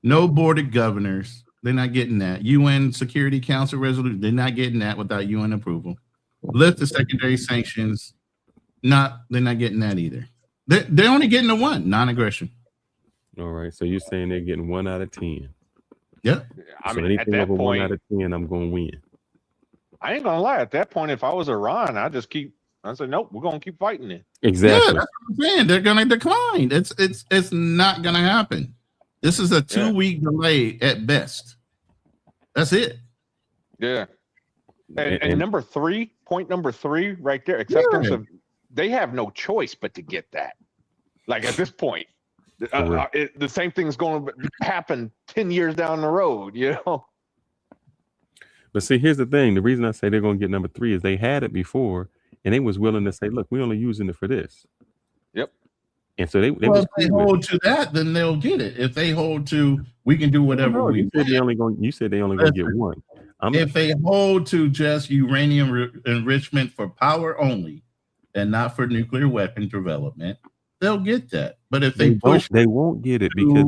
No board of governors. They're not getting that. UN Security Council resolution. They're not getting that without UN approval. Lift the secondary sanctions. They're not getting that either. They're only getting the one, non-aggression. All right. So you're saying they're getting 1 out of 10. Yep. I So mean, anything at that over point, 1 out of 10, I'm going to win. I ain't gonna lie. At that point, if I was Iran, I said, nope, we're gonna keep fighting it. Exactly. Yeah, that's what I'm saying. They're going to decline. It's not going to happen. This is a 2-week delay at best. That's it. Yeah. And point number three, right there, acceptance of they have no choice but to get that. Like at this point, the same thing's going to happen 10 years down the road, you know. But see, here's the thing. The reason I say they're going to get number 3 is they had it before, and they was willing to say, "Look, we're only using it for this." Yep. And so they If they hold to that, then they'll get it. If they hold to, we can do whatever we want. You said they only going to get 1. If they hold to just uranium enrichment for power only, and not for nuclear weapon development, they'll get that. But if they push, they won't get it because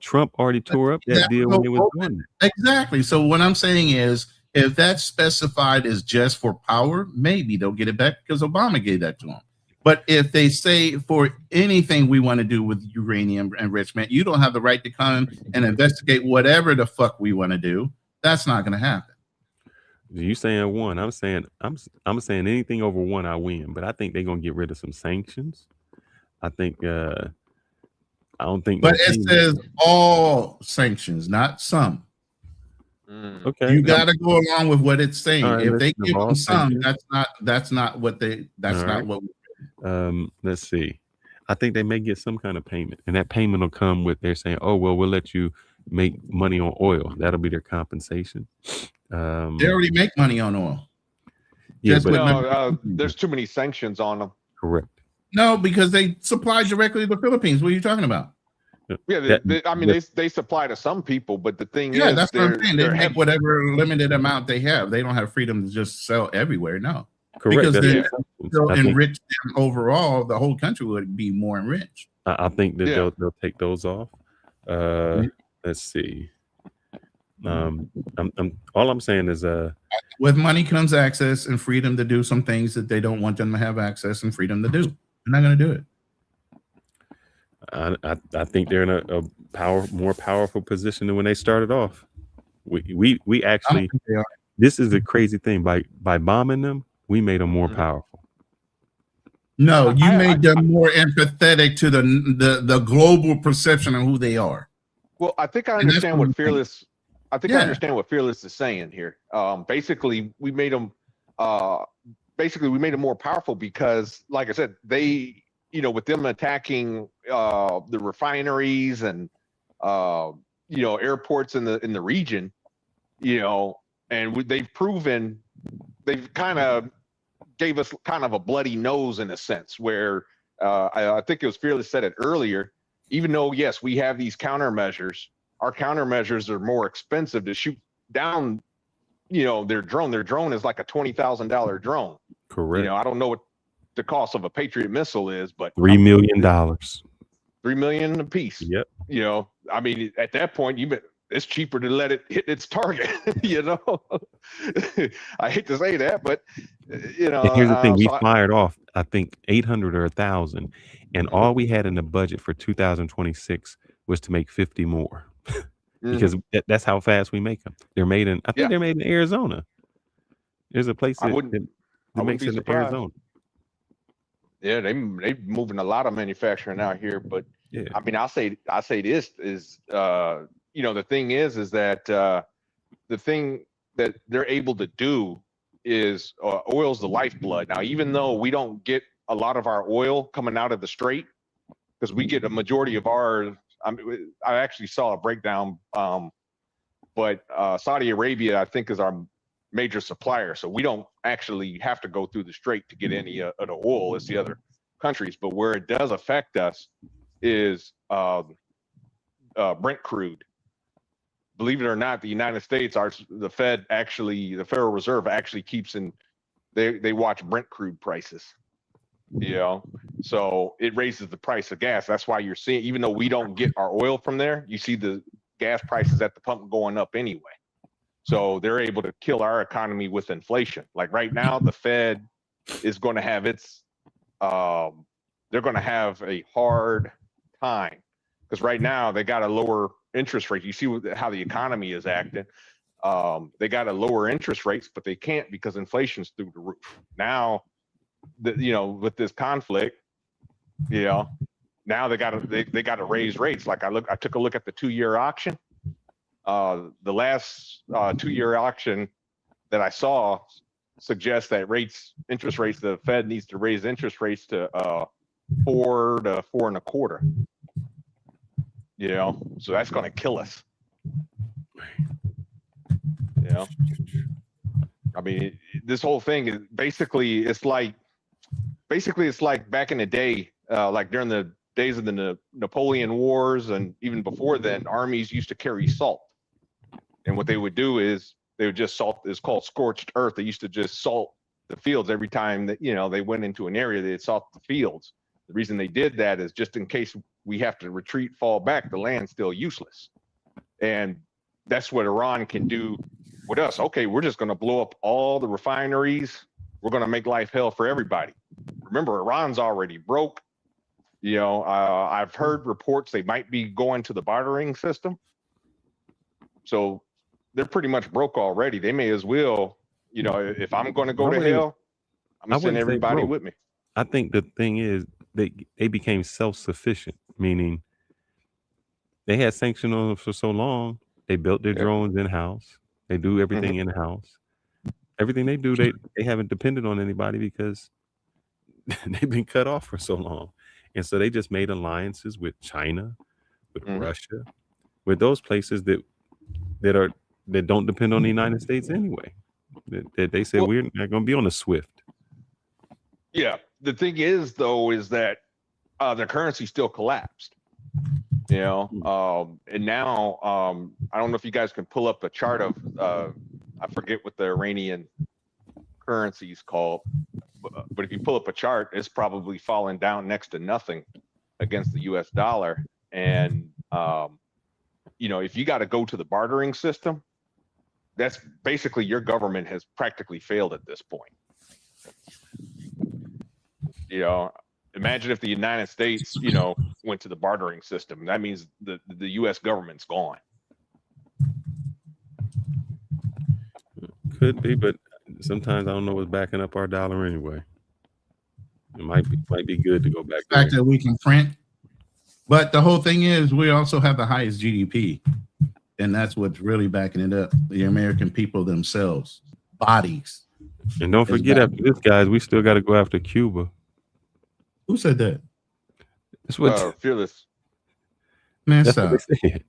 Trump already tore up that deal when they was doing it. Exactly. So what I'm saying is, if that's specified as just for power, maybe they'll get it back because Obama gave that to them. But if they say for anything we want to do with uranium enrichment, you don't have the right to come and investigate whatever the fuck we want to do. That's not going to happen. You saying 1? I'm saying anything over 1, I win. But I think they're gonna get rid of some sanctions. I think I don't think. But it says all sanctions, not some. Okay, you got to go along with what it's saying. Right, if they give all them some, sanctions. that's not what they. That's All not right. what. Let's see. I think they may get some kind of payment, and that payment will come with they're saying, "Oh well, we'll let you make money on oil." That'll be their compensation. They already make money on oil. Yeah, but there's too many sanctions on them. Correct. No, because they supply directly to the Philippines. What are you talking about? Yeah, they supply to some people, but the thing is, that's what I'm saying. They make whatever limited amount they have. They don't have freedom to just sell everywhere. No, correct. Because they still enrich them overall. The whole country would be more enriched. I think that they'll take those off. Let's see. All I'm saying is with money comes access and freedom to do some things that they don't want them to have access and freedom to do. They're not going to do it. I think they're in a more powerful position than when they started off. We actually, this is the crazy thing. By bombing them, we made them more powerful. No, you made them more empathetic to the global perception of who they are. Well, I think I understand what Fearless. I think I understand what Fearless is saying here. Basically, we made them. We made them more powerful because, like I said, they, with them attacking the refineries and airports in the region, and they've proven they've kind of gave us kind of a bloody nose in a sense, where I think it was Fearless said it earlier. Even though, yes, we have these countermeasures, our countermeasures are more expensive to shoot down, their drone. Their drone is like a $20,000 drone. Correct. I don't know what the cost of a Patriot missile is, but $3 million. $3 million a piece. Yep. I mean, at that point, it's cheaper to let it hit its target. I hate to say that, but And here's the thing: we fired off, I think, 800 or 1,000, and all we had in the budget for 2026 was to make 50 more, because that's how fast we make them. They're made in, I think they're made in Arizona. There's a place that makes it in Arizona. Yeah, they moving a lot of manufacturing out here, but I mean, I say this is the thing is that the thing that they're able to do is oil's the lifeblood. Now, even though we don't get a lot of our oil coming out of the strait, because we get a majority of ours. I actually saw a breakdown, but Saudi Arabia, I think, is our major supplier. So we don't actually have to go through the strait to get any of the oil. It's the other countries. But where it does affect us is Brent crude. Believe it or not, the United States, the Federal Reserve actually keeps they watch Brent crude prices. So it raises the price of gas. That's why you're seeing, even though we don't get our oil from there, you see the gas prices at the pump going up anyway. So they're able to kill our economy with inflation. Like right now, the Fed is going to have they're going to have a hard time, because right now they got a lower interest rate. You see how the economy is acting. They got to lower interest rates, but they can't because inflation's through the roof. Now, with this conflict, now they got to raise rates. Like I took a look at the 2-year auction. The last 2-year auction that I saw suggests that interest rates, the Fed needs to raise interest rates to 4 to 4.25. So that's going to kill us. I mean, this whole thing is basically it's like back in the day, like during the days of the Napoleon Wars, and even before then, armies used to carry salt. And what they would do is they would just salt. It's called scorched earth. They used to just salt the fields every time that they went into an area. They'd salt the fields. The reason they did that is just in case we have to retreat, fall back, the land's still useless. And that's what Iran can do with us. Okay, we're just going to blow up all the refineries. We're going to make life hell for everybody. Remember, Iran's already broke. I've heard reports they might be going to the bartering system. So they're pretty much broke already. They may as well, if I'm going to go to hell, I'm going to send everybody with me. I think the thing is they became self-sufficient, meaning they had sanctions on them for so long. They built their drones in-house. They do everything in-house. Everything they do, they haven't depended on anybody because they've been cut off for so long. And so they just made alliances with China, with Russia, with those places that don't depend on the United States anyway. That they said we're not going to be on the SWIFT. Yeah. The thing is, though, is that their currency still collapsed. And now I don't know if you guys can pull up a chart of I forget what the Iranian currency is called, but if you pull up a chart, it's probably falling down next to nothing against the US dollar. And if you got to go to the bartering system, that's basically your government has practically failed at this point. Imagine if the United States, went to the bartering system. That means the U.S. government's gone. Could be, but sometimes I don't know what's backing up our dollar anyway. It might be good to go back the fact that we can print. But the whole thing is we also have the highest GDP. And that's what's really backing it up. The American people themselves, bodies. And don't forget, after this, guys, we still got to go after Cuba. Who said that? That's what Fearless. Man, that's what they said.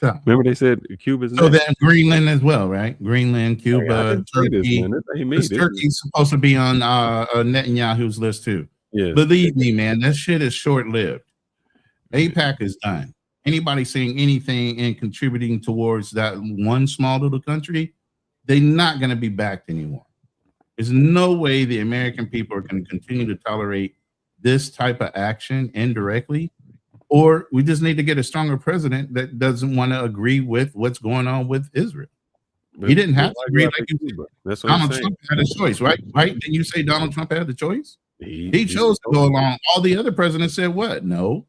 So, remember they said Cuba's so next. then Greenland as well, right? Greenland, Hey, I Cuba, didn't say this, Turkey. man. This ain't me. Because This Turkey's supposed to be on Netanyahu's list too. Yeah. Believe me, man, that shit is short-lived. APAC is done. Anybody saying anything and contributing towards that one small little country, they're not going to be backed anymore. There's no way the American people are going to continue to tolerate this type of action indirectly, or we just need to get a stronger president that doesn't want to agree with what's going on with Israel. He didn't have to agree. Like you said. That's what I'm Donald saying. Trump had a choice, right? Right? Didn't you say Donald Trump had the choice? He chose to go chose. along. All the other presidents said what? No.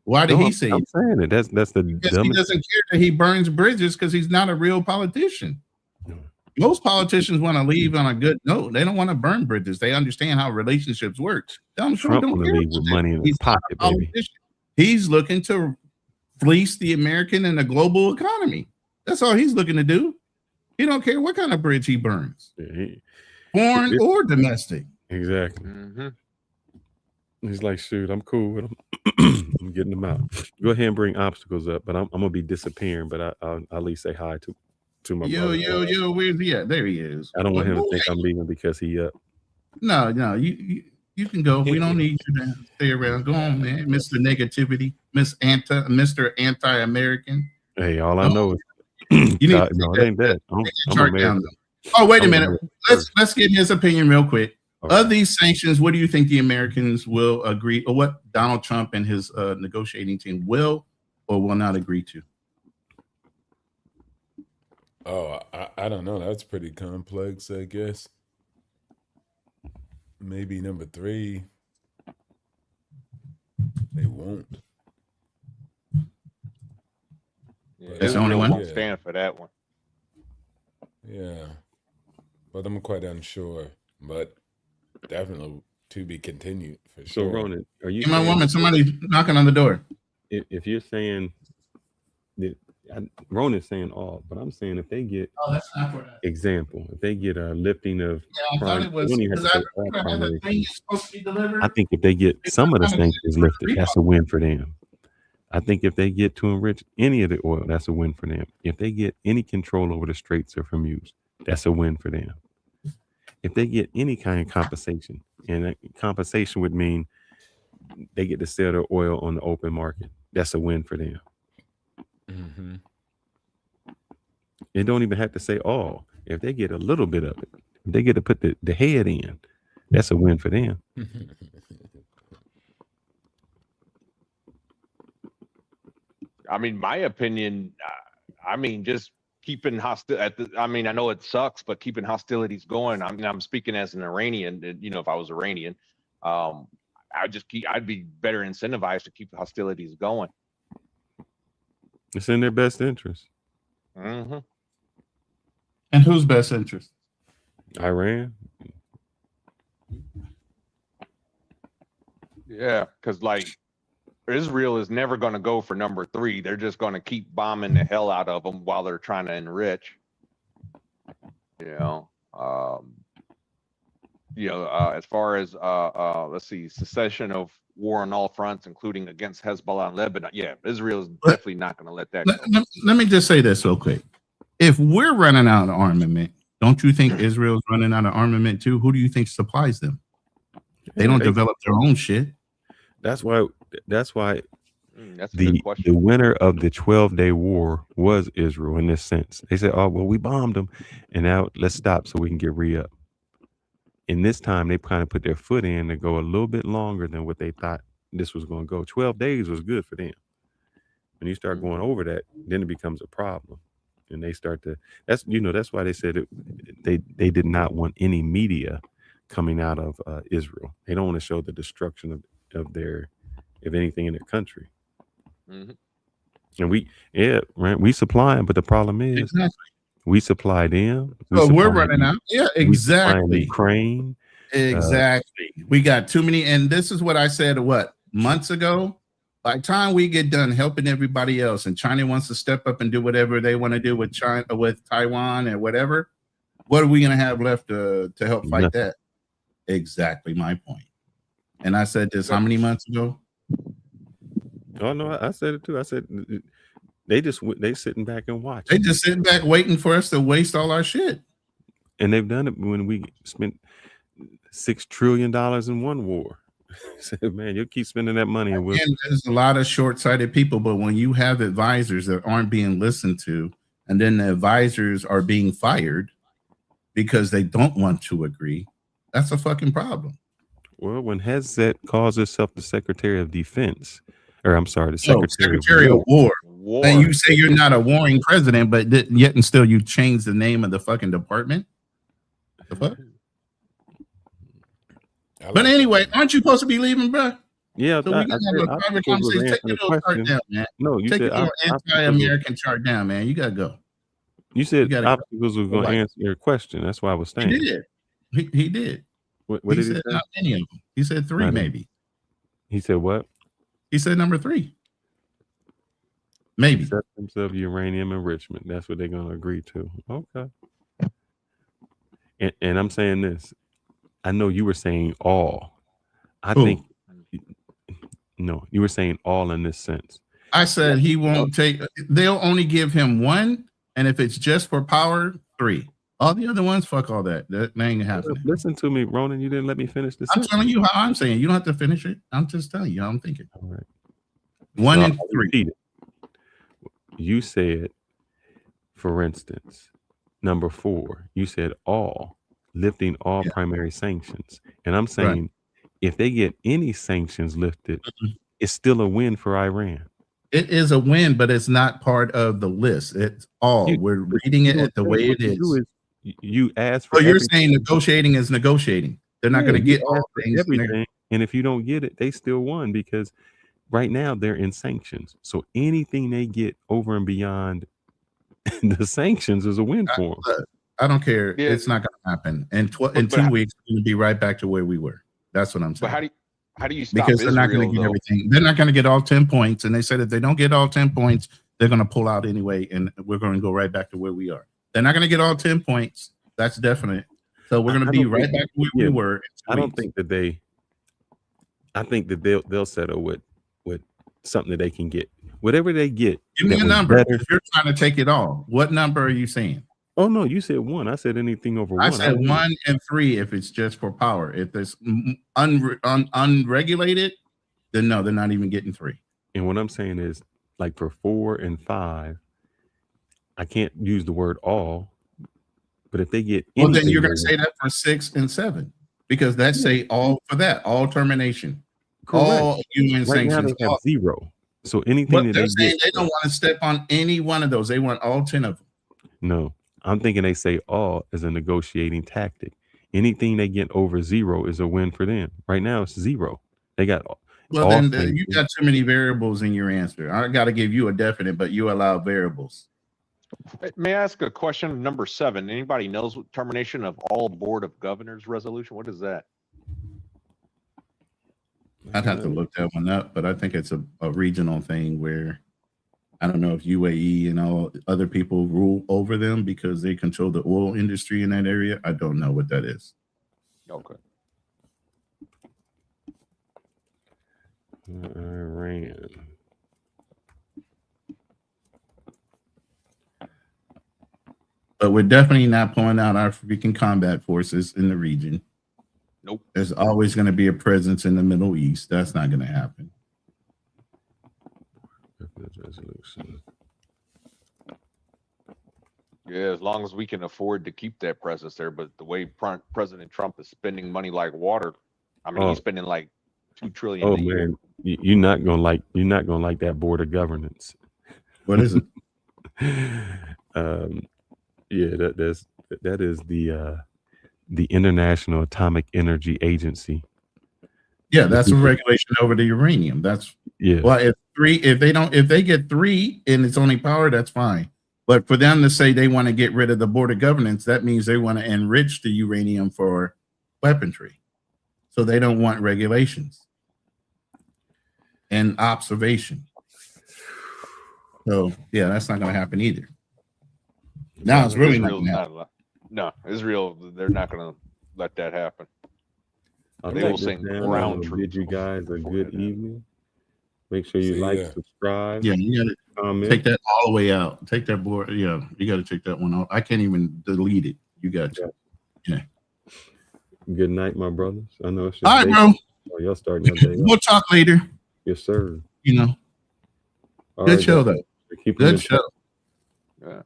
Why did No, he say I'm it? saying it. That's the Because he dumbest. doesn't care that he burns bridges because he's not a real politician. Most politicians want to leave on a good note. They don't want to burn bridges. They understand how relationships work. Donald Trump Trump don't want to care leave about with that. money in his He's not pocket, a baby. politician. He's looking to fleece the American and the global economy. That's all he's looking to do. He don't care what kind of bridge he burns, foreign or domestic. Exactly. Mm-hmm. He's like, shoot, I'm cool with him. I'm getting them out. Go ahead and bring obstacles up, but I'm gonna be disappearing. But I'll at least say hi to my brother. Yo, where's he at? There he is. I don't want him to think I'm leaving because he up. No, you can go. We don't need you to stay around. Go on, man. Mr. Negativity, Mr. Anti-American. Hey, all I know is you need no, it ain't that. I'm chart down. American. Oh, wait a I'm minute. American. Let's get his opinion real quick. Okay. Of these sanctions, what do you think the Americans will agree, or what Donald Trump and his negotiating team will or will not agree to? Oh, I don't know. That's pretty complex, I guess. Maybe number 3. They won't. Yeah, That's the only one? Won't stand for that one. Yeah. But I'm quite unsure. But definitely to be continued for So, sure. Ronan, are you? Hey, my saying- woman, somebody knocking on the door. If you're saying that, Ronan's saying all, but I'm saying if they get that's not for that. example, if they get a lifting of I thought it was you don't even have because to I say all remember I had primary the thing supposed to be delivered. I think if they get some of the sanctions lifted, that's a win for them. I think if they get to enrich any of the oil, that's a win for them. If they get any control over the Straits of Hormuz, that's a win for them. If they get any kind of compensation, and that compensation would mean they get to sell their oil on the open market, that's a win for them. Mm-hmm. They don't even have to say all. If they get a little bit of it, if they get to put the head in, that's a win for them. I mean, my opinion, just keeping I mean, I know it sucks, but keeping hostilities going. I mean, I'm speaking as an Iranian, if I was Iranian, I'd be better incentivized to keep the hostilities going. It's in their best interest. Mm-hmm. And whose best interest? Iran. Yeah, because like Israel is never going to go for number 3. They're just going to keep bombing the hell out of them while they're trying to enrich. As far as let's see, cessation of war on all fronts, including against Hezbollah and Lebanon. Yeah, Israel is definitely not going to let that go. Let me just say this real quick. If we're running out of armament, don't you think Israel's running out of armament too? Who do you think supplies them? They don't develop their own shit. That's why That's a the good question. winner of the 12-day war was Israel in this sense. They said, oh, well, we bombed them, and now let's stop so we can get re-up. In this time, they kind of put their foot in to go a little bit longer than what they thought this was going to go. 12 days was good for them. When you start going over that, then it becomes a problem. And they start to, that's why they said they did not want any media coming out of Israel. They don't want to show the destruction of anything in their country. Mm-hmm. And we supply them, but the problem is we supply them. We're running out. Yeah, exactly. Ukraine. Exactly. We got too many. And this is what I said, months ago? By the time we get done helping everybody else and China wants to step up and do whatever they want to do with China, with Taiwan and whatever, what are we going to have left to help fight that? Exactly my point. And I said this how many months ago? Oh, no, I said it too. I said They sitting back and watch. They just sitting back waiting for us to waste all our shit. And they've done it when we spent $6 trillion in one war. So, man, you'll keep spending that money. And there's a lot of short-sighted people, but when you have advisors that aren't being listened to, and then the advisors are being fired because they don't want to agree, that's a fucking problem. Well, when Hegseth calls herself the Secretary of Defense, or I'm sorry, the Secretary of War. And you say you're not a warring president, but yet and still you change the name of the fucking department? The fuck? But anyway, aren't you supposed to be leaving, bro? Yeah, so we gotta have a private conversation. Take your little chart down, man. No, you take said your little anti-American chart down, man. You gotta go. You said obstacles was going to answer your question. That's why I was saying. He did. He did. What did he say? Not many of them. He said 3, maybe. He said what? He said number 3. Maybe. Acceptance of uranium enrichment. That's what they're going to agree to. Okay. And I'm saying this. I know you were saying all. I think no, you were saying all in this sense. I said he won't take. They'll only give him 1, and if it's just for power, 3. All the other ones, fuck all that. That ain't happening. Listen to me, Ronan. You didn't let me finish this. I'm telling you how I'm saying. You don't have to finish it. I'm just telling you how I'm thinking. All right. 1 and 3. You said, for instance, number 4. You said all, lifting all primary sanctions, and I'm saying if they get any sanctions lifted, it's still a win for Iran. It is a win, but it's not part of the list. It's all. We're reading it at the way it is. You asked for. So you're saying negotiating is negotiating. They're not going to get all things. Everything. And if you don't get it, they still won because right now they're in sanctions. So anything they get over and beyond the sanctions is a win for them. I don't care. Yeah. It's not going to happen. In 2 weeks, we're going to be right back to where we were. That's what I'm saying. But how do you stop because they're not going to get everything. They're not going to get all 10 points. And they said if they don't get all 10 points, they're going to pull out anyway. And we're going to go right back to where we are. They're not going to get all 10 points. That's definite. So we're going to be right back where we were. I don't think that they. I think that they'll settle with something that they can get. Whatever they get. Give me a number. If you're trying to take it all, what number are you saying? Oh no, you said 1. I said anything over 1. I said 1 and 3 if it's just for power. If it's unregulated, then no, they're not even getting 3. And what I'm saying is, like for 4 and 5, I can't use the word all, but if they get well, then you're going to say that for 6 and 7 because that's say all for that, all termination, correct. All UN right sanctions. Now they have 0. So anything that they're saying they don't want to step on any one of those. They want all 10 of them. No, I'm thinking they say all as a negotiating tactic. Anything they get over 0 is a win for them. Right now it's 0. They got. Well, then you got too many variables in your answer. I got to give you a definite, but you allow variables. May I ask a question? Number 7. Anybody knows what termination of all Board of Governors resolution? What is that? I'd have to look that one up, but I think it's a regional thing where I don't know if UAE and all other people rule over them because they control the oil industry in that area. I don't know what that is. Okay. Iran. But we're definitely not pulling out our freaking combat forces in the region. Nope. There's always going to be a presence in the Middle East. That's not going to happen. Yeah, as long as we can afford to keep that presence there. But the way President Trump is spending money like water, I mean, he's spending like $2 trillion. Oh man, you're not gonna like that board of governance. What is it? Yeah, that is the International Atomic Energy Agency. Yeah, that's a regulation over the uranium. That's well, if they get 3 and it's only power, that's fine. But for them to say they want to get rid of the board of governance, that means they want to enrich the uranium for weaponry. So they don't want regulations and observation. So yeah, that's not going to happen either. Now it's really not going to happen. No, Israel, they're not going to let that happen. They will send ground troops. Bid you guys a good evening. Make sure you See like, ya. subscribe, Yeah, you gotta comment. take that all the way out. Take that board. Yeah, you got to take that one out. I can't even delete it. You got to. Yeah. Good night, my brothers. I know it's All your right, day. bro. Oh, y'all starting your day. We'll talk later. Yes, sir. You know. All Good right, show, guys. though. Keep them in Good show. Yeah.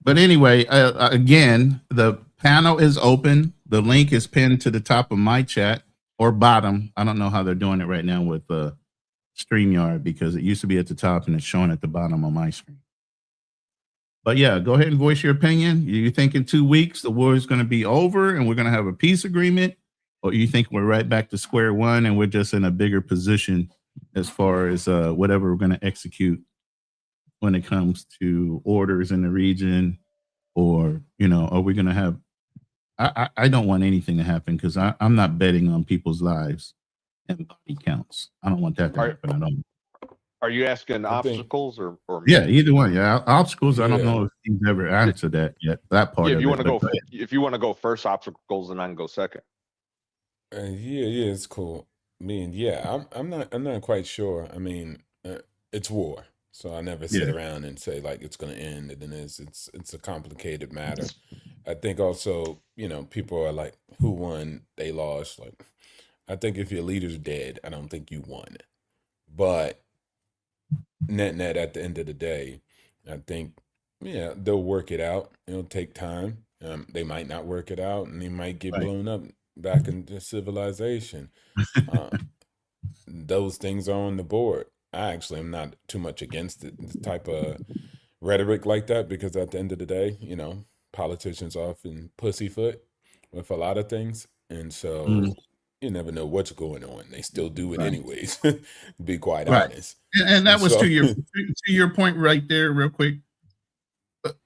But anyway, again, the panel is open. The link is pinned to the top of my chat or bottom. I don't know how they're doing it right now with StreamYard because it used to be at the top and it's showing at the bottom on my screen. But yeah, go ahead and voice your opinion. You think in 2 weeks the war is going to be over and we're going to have a peace agreement? Or you think we're right back to square one and we're just in a bigger position as far as whatever we're going to execute when it comes to orders in the region? Or, you know, are we going to have, I don't want anything to happen because I'm not betting on people's lives and body counts. I don't want that to happen. I don't. Are you asking obstacles or Yeah, either one. Yeah, obstacles. I don't Yeah. know if he's ever answered that yet. That part. Yeah, of if you it, want to but go, if you want to go first obstacles, then I can go second. Yeah, it's cool. I mean, yeah, I'm not quite sure. I mean, it's war, so I never sit Yeah. around and say like it's going to end, and then it's a complicated matter. I think also, you know, people are like, who won? They lost. Like, I think if your leader's dead, I don't think you won. But net at the end of the day, I think, yeah, they'll work it out. It'll take time. They might not work it out, and they might get Right. blown up back into civilization. Those things are on the board. I actually am not too much against it, the type of rhetoric like that, because at the end of the day, you know, politicians often pussyfoot with a lot of things, and so you never know what's going on. They still do it Right. anyways. To be quite Right. honest. And that And was so, to your point right there, real quick.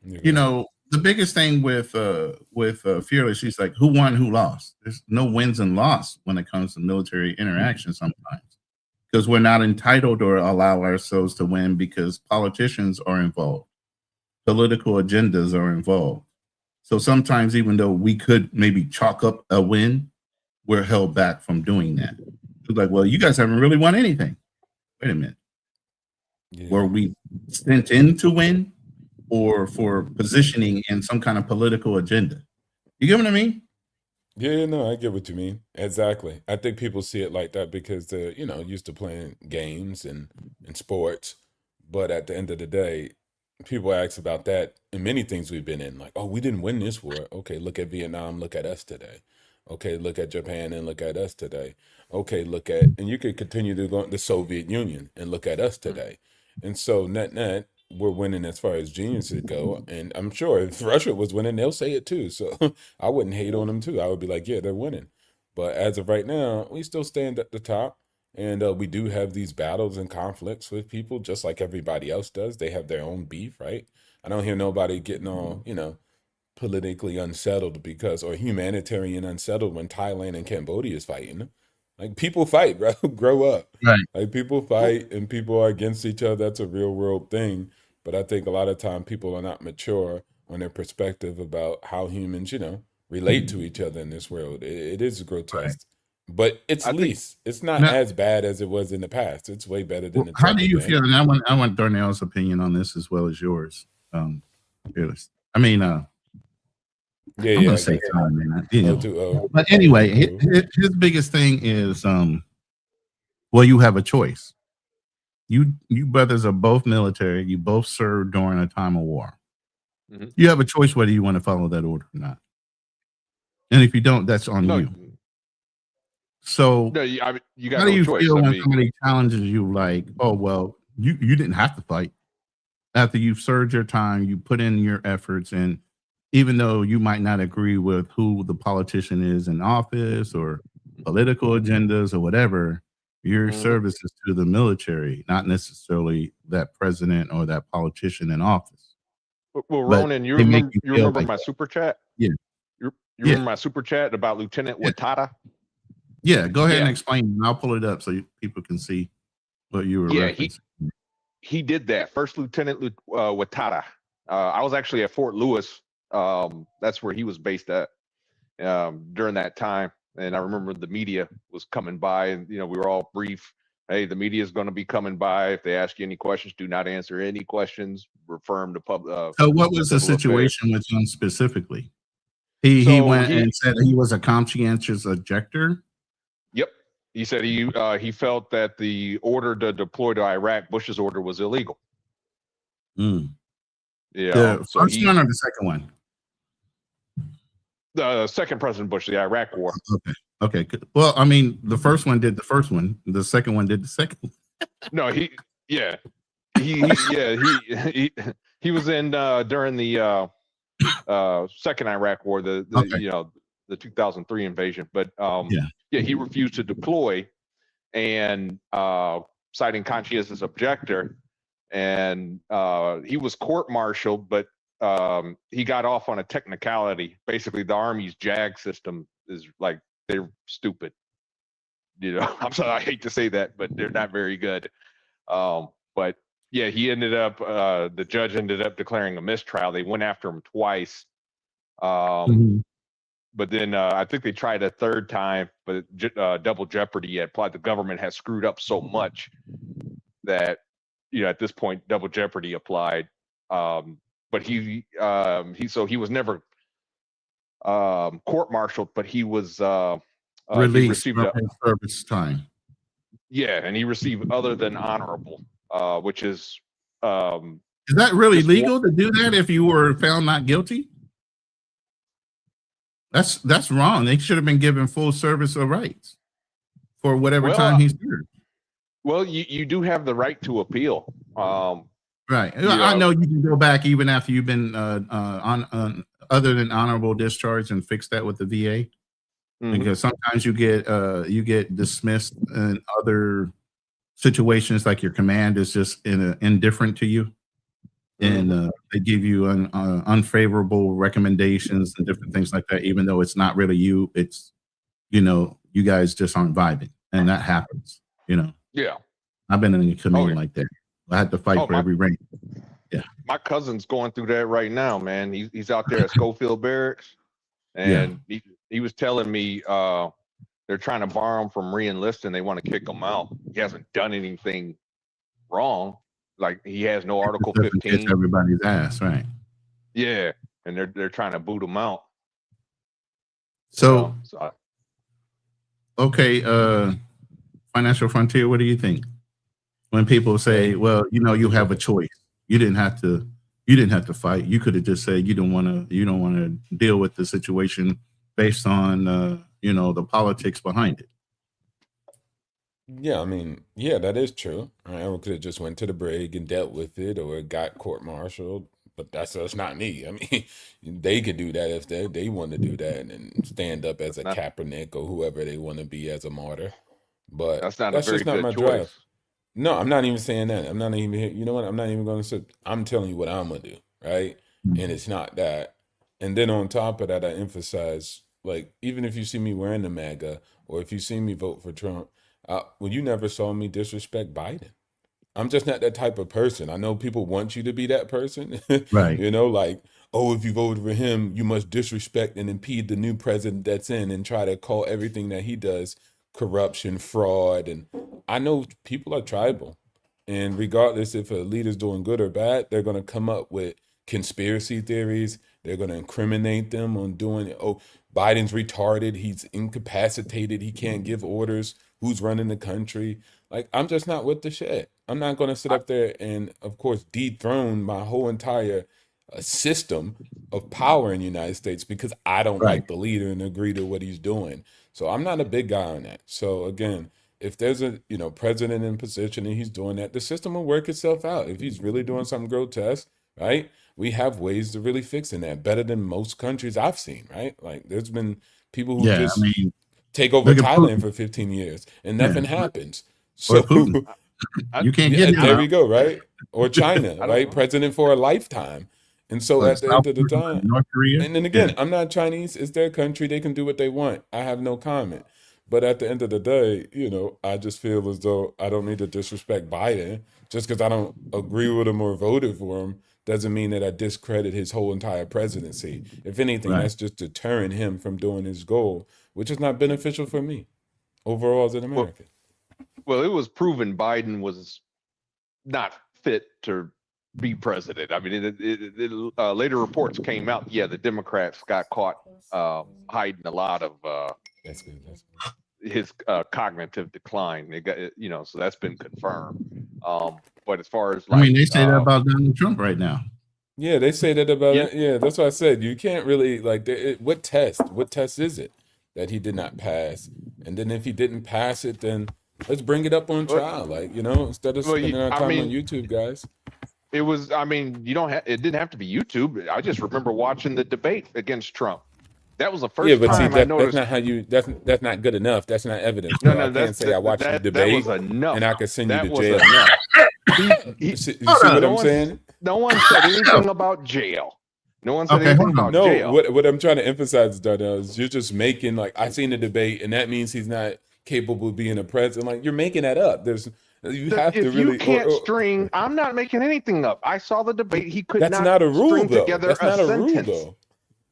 You know, the biggest thing with Fearless, she's like, who won, who lost? There's no wins and loss when it comes to military interaction sometimes. Because we're not entitled or allow ourselves to win because politicians are involved. Political agendas are involved. So sometimes even though we could maybe chalk up a win, we're held back from doing that. It's like, well, you guys haven't really won anything. Wait a minute. Were we sent in to win or for positioning in some kind of political agenda? You get what I mean? Yeah, no, I get what you mean. Exactly. I think people see it like that because they're, you know, used to playing games and sports. But at the end of the day, people ask about that in many things we've been in. Like, oh, we didn't win this war. Okay, look at Vietnam, look at us today. Okay, look at Japan and look at us today. Okay, look at, and you could continue to go the Soviet Union and look at us today. And so net, we're winning as far as geniuses go. And I'm sure if Russia was winning, they'll say it too. So I wouldn't hate on them too. I would be like, yeah, they're winning. But as of right now, we still stand at the top. And we do have these battles and conflicts with people, just like everybody else does. They have their own beef, right? I don't hear nobody getting all, you know, politically unsettled because, or humanitarian unsettled when Thailand and Cambodia is fighting. Like, people fight, bro. Grow up. Right. Like, people fight and people are against each other. That's a real world thing. But I think a lot of time people are not mature on their perspective about how humans, you know, relate to each other in this world. It is grotesque. But it's it's not Now- as bad as it was in the past. It's way better than the How do you been. feel? And I want Darnell's opinion on this as well as yours. Fearless. I mean, I'm gonna say time, man. You know. But anyway, his biggest thing is, well, you have a choice. You brothers are both military. You both served during a time of war. You have a choice whether you want to follow that order or not. And if you don't, that's on you. So No, I mean, you got how no do you choice. feel I when mean, somebody challenges you like, oh, well, you didn't have to fight. After you've served your time, you put in your efforts, and even though you might not agree with who the politician is in office or political agendas or whatever, your service is to the military, not necessarily that president or that politician in office. well, But Ronan, you they make remember, you you feel remember like my that. super chat? Yeah. You remember my super chat about Lieutenant Watata? Yeah, go ahead and Yeah. explain, and I'll pull it up so people can see what you were Yeah, referencing. he did that. First Lieutenant Watata. I was actually at Fort Lewis. That's where he was based at during that time. And I remember the media was coming by, and we were all brief hey, the media is going to be coming by. If they ask you any questions, do not answer any questions. Refer them to public. So what was the situation with him specifically? He went and said he was a conscientious objector. Yep. He said he felt that the order to deploy to Iraq, Bush's order, was illegal. Mm. Yeah. The first one or the second one? The second President Bush, the Iraq War. Okay. Okay. Good. Well, I mean, the first one did the first one. The second one did the second one. No, he was in during the second Iraq War, the 2003 invasion. But he refused to deploy, and citing conscientious objector, and he was court-martialed, but he got off on a technicality. Basically, the Army's JAG system is like, they're stupid. I'm sorry, I hate to say that, but they're not very good. But yeah, he ended up, the judge ended up declaring a mistrial. They went after him twice. But then I think they tried a third time, but double jeopardy had applied. The government has screwed up so much that, at this point, double jeopardy applied. But he was never court-martialed, but he was released from his service time. Yeah, and he received other than honorable, which is that really legal to do that if you were found not guilty? That's wrong. They should have been given full service of rights for whatever time he served. Well, you do have the right to appeal. Right. I know you can go back even after you've been on other than honorable discharge and fix that with the VA, because sometimes you get dismissed in other situations, like your command is just indifferent to you, and they give you unfavorable recommendations and different things like that, even though it's not really you. It's you guys just aren't vibing, and that happens. Yeah, I've been in a command like that. I had to fight for every rank. Yeah, my cousin's going through that right now, man. He's out there at Schofield Barracks, and he was telling me they're trying to bar him from re-enlisting. They want to kick him out. He hasn't done anything wrong. Like, he has no Article 15. Kiss everybody's ass, right? Yeah, and they're trying to boot him out. So okay, Financial Frontier, what do you think? When people say, well, you have a choice. You didn't have to fight. You could have just said you don't want to deal with the situation based on the politics behind it. Yeah, I mean, yeah, that is true. I could have just went to the brig and dealt with it, or got court-martialed. But that's not me. I mean, they could do that if they want to do that and stand up as a Kaepernick or whoever they want to be as a martyr. But that's just not my drive. No, I'm not even saying that. I'm not even, you know what? I'm not even going to say, I'm telling you what I'm going to do, right? And it's not that. And then on top of that, I emphasize, like, even if you see me wearing the MAGA, or if you see me vote for Trump, well, you never saw me disrespect Biden. I'm just not that type of person. I know people want you to be that person. Right. Like, oh, if you voted for him, you must disrespect and impede the new president that's in and try to call everything that he does corruption, fraud. And I know people are tribal, and regardless if a leader's doing good or bad, they're going to come up with conspiracy theories. They're going to incriminate them on doing it. Oh, Biden's retarded. He's incapacitated. He can't give orders. Who's running the country? Like, I'm just not with the shit. I'm not going to sit up there and, of course, dethrone my whole entire system of power in the United States because I don't like the leader and agree to what he's doing. So I'm not a big guy on that. So again, if there's a president in position and he's doing that, the system will work itself out. If he's really doing something grotesque, right? We have ways to really fixing that better than most countries I've seen, right? Like, there's been people who just take over Thailand for 15 years and nothing happens. So you can't get there we go, right? Or China, right? President for a lifetime. And so at the end of the time, North Korea. And then again, I'm not Chinese. It's their country. They can do what they want. I have no comment. But at the end of the day, I just feel as though I don't need to disrespect Biden. Just because I don't agree with him or voted for him doesn't mean that I discredit his whole entire presidency. If anything, that's just deterring him from doing his goal, which is not beneficial for me overall as an American. Well, it was proven Biden was not fit to be president. I mean, later reports came out. Yeah, the Democrats got caught hiding a lot of That's good. his cognitive decline. They got, so that's been confirmed. But as far as I mean, they say that about Donald Trump right now. Yeah, they say that about it. Yeah, that's what I said. You can't really like what test? What test is it that he did not pass? And then if he didn't pass it, then let's bring it up on trial. Like, instead of spending our time on YouTube, guys. It was. I mean, it didn't have to be YouTube. I just remember watching the debate against Trump. That was the first time I noticed. That's not how you. That's not good enough. That's not evidence. No, I can't say I watched the debate and I can send you to jail. You see what I'm saying? No one said anything about jail. No one said anything about jail. What I'm trying to emphasize, Darnell, is you're just making I seen the debate, and that means he's not capable of being a president. Like, you're making that up. You have to really. You can't string. I'm not making anything up. I saw the debate. He could not. That's not a rule, string though. Together That's not a sentence. rule, though.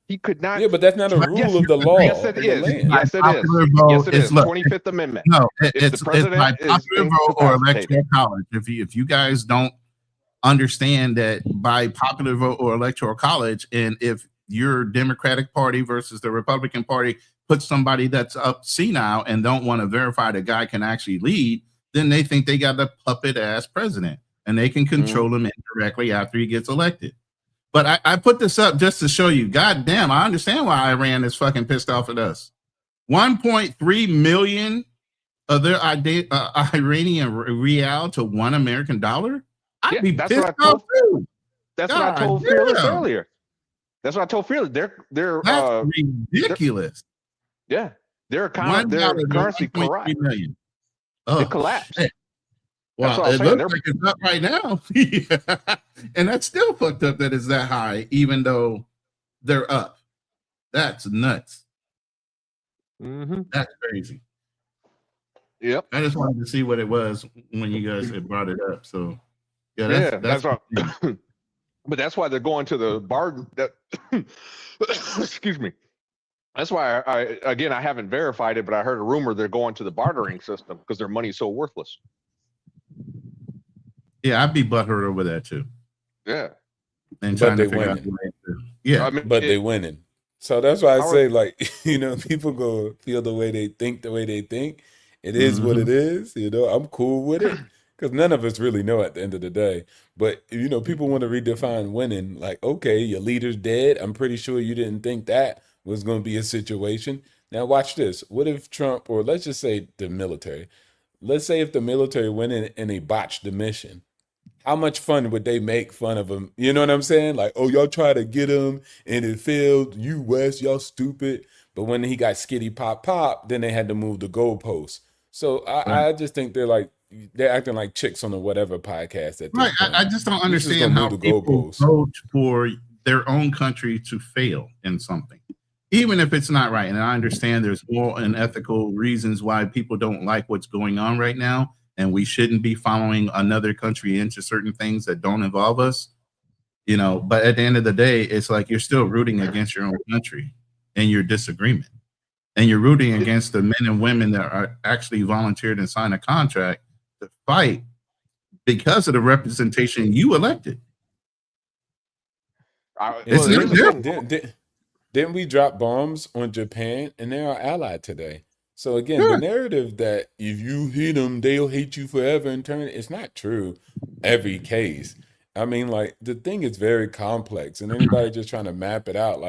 He could not. Yeah, but that's not a rule of the law. Yes, it is. Yes, it is. Yes, it is. 25th Amendment. No, it's by popular vote or electoral college. If you guys don't understand that by popular vote or electoral college, and if your Democratic Party versus the Republican Party puts somebody that's up senile and don't want to verify the guy can actually lead, then they think they got a puppet ass president and they can control him indirectly after he gets elected. But I put this up just to show you, God damn, I understand why Iran is fucking pissed off at us. 1.3 million of their Iranian real to $1 American. I'd be pissed off too. That's what I told Fearless earlier. That's what I told Fearless. They're ridiculous. Their currency collapsed. It collapsed. Shit. Well, it looks like it's up right now. And that's still fucked up that it's that high, even though they're up. That's nuts. That's crazy. Yep. I just wanted to see what it was when you guys had brought it up. So, that's what, but that's why they're going to the bar. Excuse me. That's why I haven't verified it, but I heard a rumor they're going to the bartering system because their money's so worthless. Yeah, I'd be butthurt over that too. Yeah. And but they winning. But they winning. So that's why I say, people go feel the way they think. It is what it is. I'm cool with it because none of us really know at the end of the day. But, people want to redefine winning. Like, okay, your leader's dead. I'm pretty sure you didn't think that was going to be a situation. Now, watch this. What if Trump, or let's just say the military, let's say if the military went in and they botched the mission, how much fun would they make fun of him? You know what I'm saying? Like, oh, y'all try to get him and it failed. You West, y'all stupid. But when he got skitty pop, then they had to move the goalposts. So I just think they're acting like chicks on the whatever podcast. At this point. I just don't understand how people vote for their own country to fail in something, even if it's not right. And I understand there's moral and ethical reasons why people don't like what's going on right now. And we shouldn't be following another country into certain things that don't involve us, but at the end of the day, it's like you're still rooting against your own country and your disagreement. And you're rooting against the men and women that are actually volunteered and signed a contract to fight because of the representation you elected. Didn't we drop bombs on Japan? And they're our ally today. So again, the narrative that if you hit them, they'll hate you forever in turn, it's not true every case. I mean, the thing is very complex, and anybody just trying to map it out,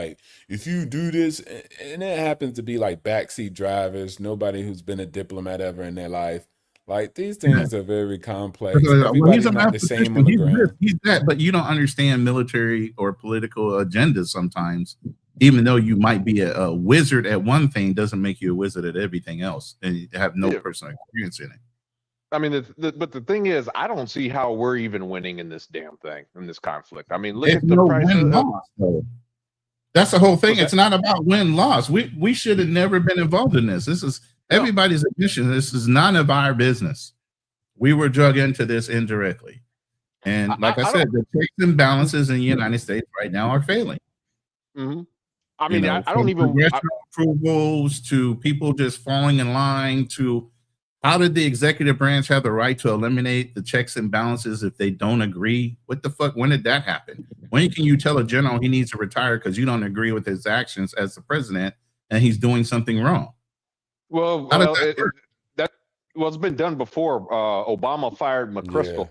if you do this, and it happens to be backseat drivers, nobody who's been a diplomat ever in their life, these things are very complex. Everybody's not the same on the ground. He's that, but you don't understand military or political agendas sometimes. Even though you might be a wizard at one thing, doesn't make you a wizard at everything else, and you have no personal experience in it. I mean, but the thing is, I don't see how we're even winning in this damn thing, in this conflict. I mean, look at the price of That's the whole thing. It's not about win-loss. We should have never been involved in this. This is everybody's admission. This is none of our business. We were drug into this indirectly. And like I said, the checks and balances in the United States right now are failing. I mean, I don't even approvals to people just falling in line to How did the executive branch have the right to eliminate the checks and balances if they don't agree? What the fuck? When did that happen? When can you tell a general he needs to retire because you don't agree with his actions as the president and he's doing something wrong? Well, it's been done before. Obama fired McChrystal.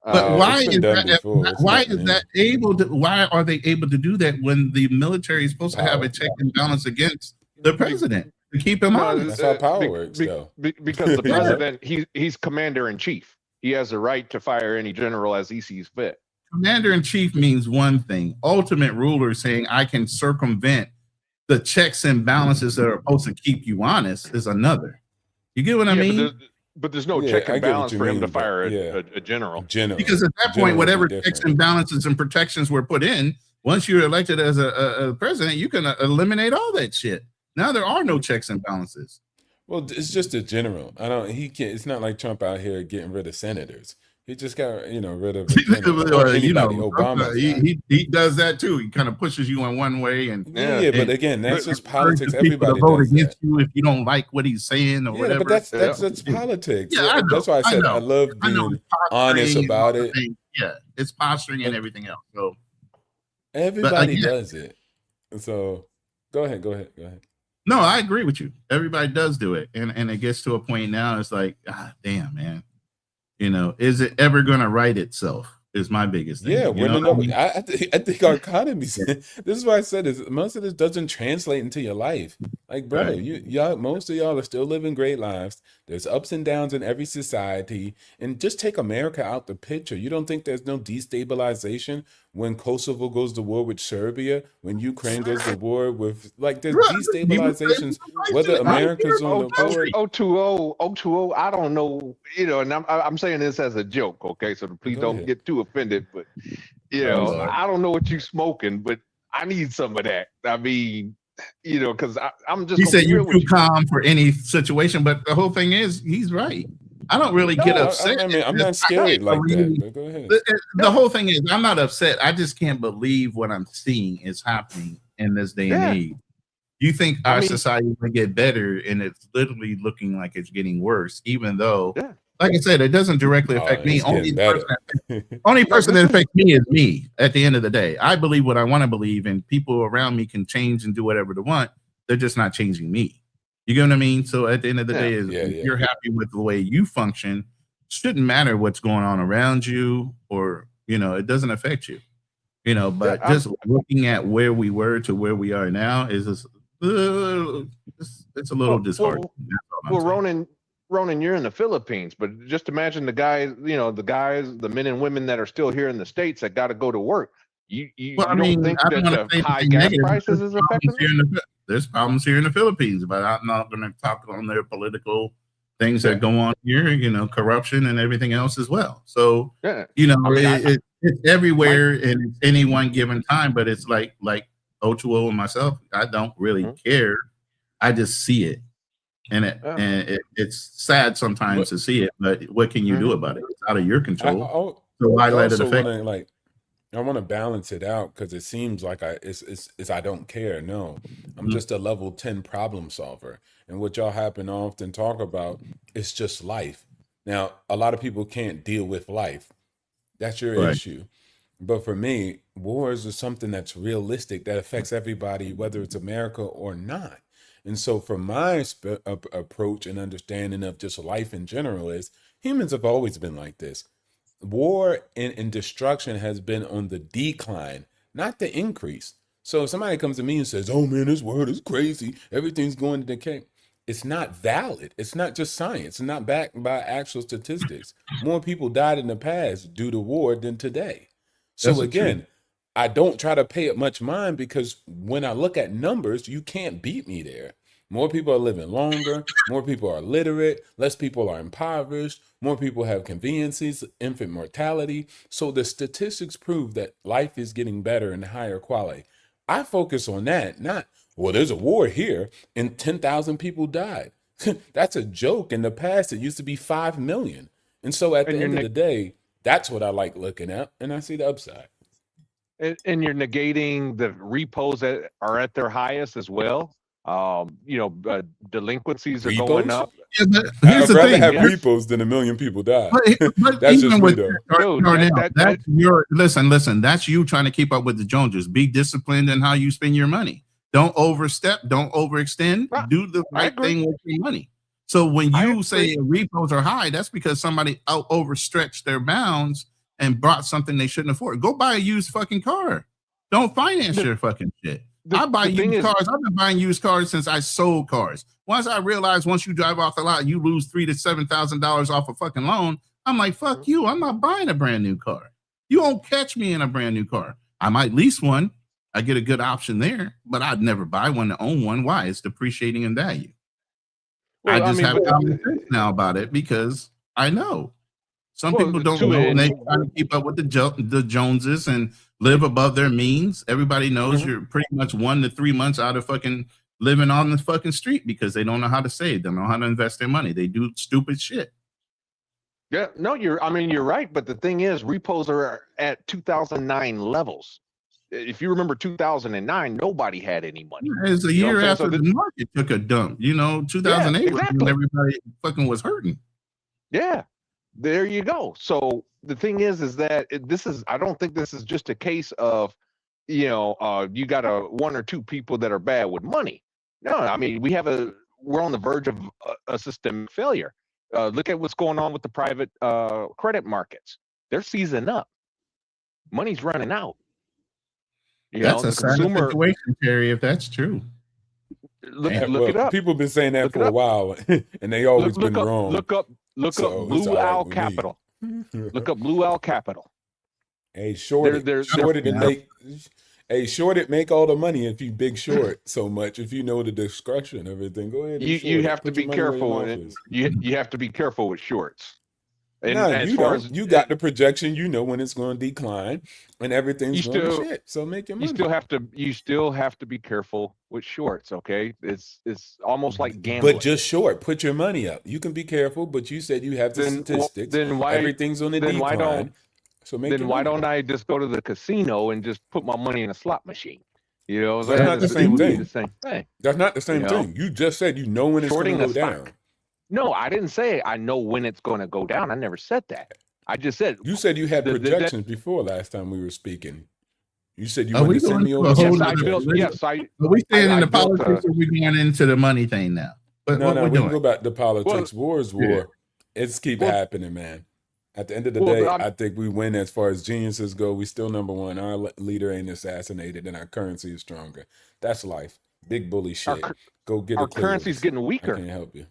But why is that able to? Why are they able to do that when the military is supposed to have a check and balance against the president to keep him honest? That's how power works, though. Because the president, he's commander in chief. He has the right to fire any general as he sees fit. Commander in chief means one thing. Ultimate ruler saying I can circumvent the checks and balances that are supposed to keep you honest is another. You get what I mean? But there's no check and balance for him to fire a general. Because at that point, whatever checks and balances and protections were put in, once you're elected as a president, you can eliminate all that shit. Now there are no checks and balances. Well, it's just a general. He can't. It's not like Trump out here getting rid of senators. He just got rid of Obama. He does that too. He kind of pushes you in one way, and but again, that's just politics. Everybody vote does against that. you if you don't like what he's saying or whatever. But that's politics. Yeah, I know, that's why I said I love I know. being honest about it. Yeah, it's posturing and everything else. So everybody does it. So go ahead. No, I agree with you. Everybody does do it, and it gets to a point now. It's like, damn, man. Is it ever going to right itself? Is my biggest thing. Yeah, I think our economy. This is why I said is most of this doesn't translate into your life. Like, bro, y'all, most of y'all are still living great lives. There's ups and downs in every society, and just take America out the picture. You don't think there's no destabilization when Kosovo goes to war with Serbia, when Ukraine goes to war with there's destabilizations. Whether America's on the board. 020, I don't know. And I'm saying this as a joke, okay? So please don't get too offended. But I don't know what you smoking, but I need some of that. I mean, because I'm just. He said you're too calm for any situation, but the whole thing is he's right. I don't really get upset. I mean, I'm not scared like that. But go ahead. The whole thing is, I'm not upset. I just can't believe what I'm seeing is happening in this day and age. You think our society will get better, and it's literally looking like it's getting worse, even though, like I said, it doesn't directly affect me. Only person that affects me is me at the end of the day. I believe what I want to believe, and people around me can change and do whatever they want. They're just not changing me. You get what I mean? So at the end of the day, if you're happy with the way you function, shouldn't matter what's going on around you, or it doesn't affect you. But just looking at where we were to where we are now is it's a little disheartening. Well, Ronan, you're in the Philippines, but just imagine the guys, the men and women that are still here in the States that got to go to work. You don't think that the high gas prices is affecting them? There's problems here in the Philippines, but I'm not going to talk on their political things that go on here, corruption and everything else as well. So, it's everywhere and it's any one given time, but it's like Ochuo and myself, I don't really care. I just see it. And it's sad sometimes to see it, but what can you do about it? It's out of your control. So why let it affect? I want to balance it out because it seems like it's I don't care. No, I'm just a level 10 problem solver. And what y'all happen to often talk about is just life. Now, a lot of people can't deal with life. That's your issue. But for me, wars is something that's realistic that affects everybody, whether it's America or not. And so for my approach and understanding of just life in general is humans have always been like this. War and destruction has been on the decline, not the increase. So if somebody comes to me and says, oh man, this world is crazy, everything's going to decay, it's not valid. It's not just science. It's not backed by actual statistics. More people died in the past due to war than today. So again, I don't try to pay it much mind because when I look at numbers, you can't beat me there. More people are living longer. More people are literate. Less people are impoverished. More people have conveniences, infant mortality. So the statistics prove that life is getting better and higher quality. I focus on that, not, well, there's a war here and 10,000 people died. That's a joke. In the past, it used to be 5 million. And so at the end of the day, that's what I like looking at. And I see the upside. And you're negating the repos that are at their highest as well. delinquencies are going Repos? up. Yeah, but I'd here's the rather thing. have repos than 1 million people die. But That's just even me with though. that's your listen. That's you trying to keep up with the Joneses. Be disciplined in how you spend your money. Don't overstep. Don't overextend. Do the right thing with your money. So when you say repos are high, that's because somebody overstretched their bounds and brought something they shouldn't afford. Go buy a used fucking car. Don't finance your fucking shit. I buy used cars. I've been buying used cars since I sold cars. Once I realized once you drive off the lot, you lose $3,000 to $7,000 off a fucking loan. I'm like, fuck you. I'm not buying a brand new car. You won't catch me in a brand new car. I might lease one. I get a good option there, but I'd never buy one to own one. Why? It's depreciating in value. I just have common sense now about it because I know. Some people don't know, and they try to keep up with the Joneses and live above their means. Everybody knows you're pretty much 1 to 3 months out of fucking living on the fucking street because they don't know how to save. They don't know how to invest their money. They do stupid shit. Yeah, no, you're right. But the thing is, repos are at 2009 levels. If you remember 2009, nobody had any money. It's a year after the market took a dump. 2008 was when everybody fucking was hurting. Yeah. There you go. So the thing is that I don't think this is just a case of, you got 1 or 2 people that are bad with money. No, I mean, we're on the verge of a systemic failure. Look at what's going on with the private credit markets. They're seizing up. Money's running out. That's a sad situation, Terry, if that's true. Look it up. People have been saying that for a while, and they always been wrong. Look up Blue Owl Capital. Look up Blue Owl Capital. Hey, short it make all the money if you big short so much. If you know the discretion and everything, go ahead. You have to be careful. You have to be careful with shorts. And you got the projection. You know when it's going to decline and everything's going to shit. So make your money. You still have to be careful with shorts. Okay, it's almost like gambling. But just short. Put your money up. You can be careful, but you said you have the statistics. Then why everything's on the decline? Why don't I just go to the casino and just put my money in a slot machine? That's not the same thing. That's not the same thing. You just said you know when it's going to go down. No, I didn't say I know when it's going to go down. I never said that. I just said you said you had projections before last time we were speaking. You said you wanted to send me over. Yes, Are we staying in the politics, or we going into the money thing now? But no, we can go back to politics. War is war. It's keep happening, man. At the end of the day, I think we win as far as geniuses go. We still number one. Our leader ain't assassinated, and our currency is stronger. That's life. Big bully shit. Go get our currency's getting weaker. I can't help you.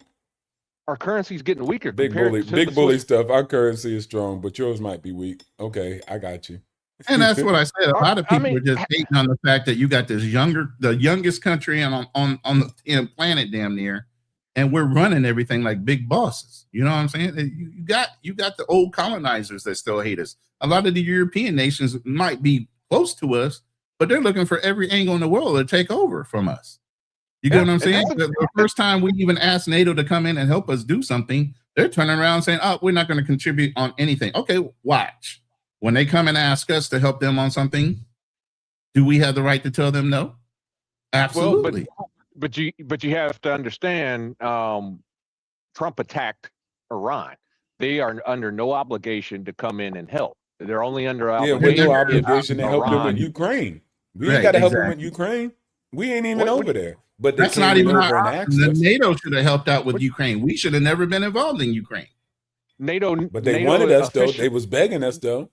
Our currency's getting weaker. Big bully stuff. Our currency is strong, but yours might be weak. Okay, I got you. And that's what I said. A lot of people are just hating on the fact that you got the youngest country on the planet, damn near, and we're running everything like big bosses. You know what I'm saying? You got the old colonizers that still hate us. A lot of the European nations might be close to us, but they're looking for every angle in the world to take over from us. You get what I'm saying? The first time we even asked NATO to come in and help us do something, they're turning around saying, "Oh, we're not going to contribute on anything." Okay, watch. When they come and ask us to help them on something, do we have the right to tell them no? Absolutely. Well, but you have to understand, Trump attacked Iran. They are under no obligation to come in and help. They're only under obligation to help them with Ukraine. We ain't got to help them with Ukraine. We ain't even over there. But that's not even our option. NATO should have helped out with Ukraine. We should have never been involved in Ukraine. But they wanted us though. They was begging us though.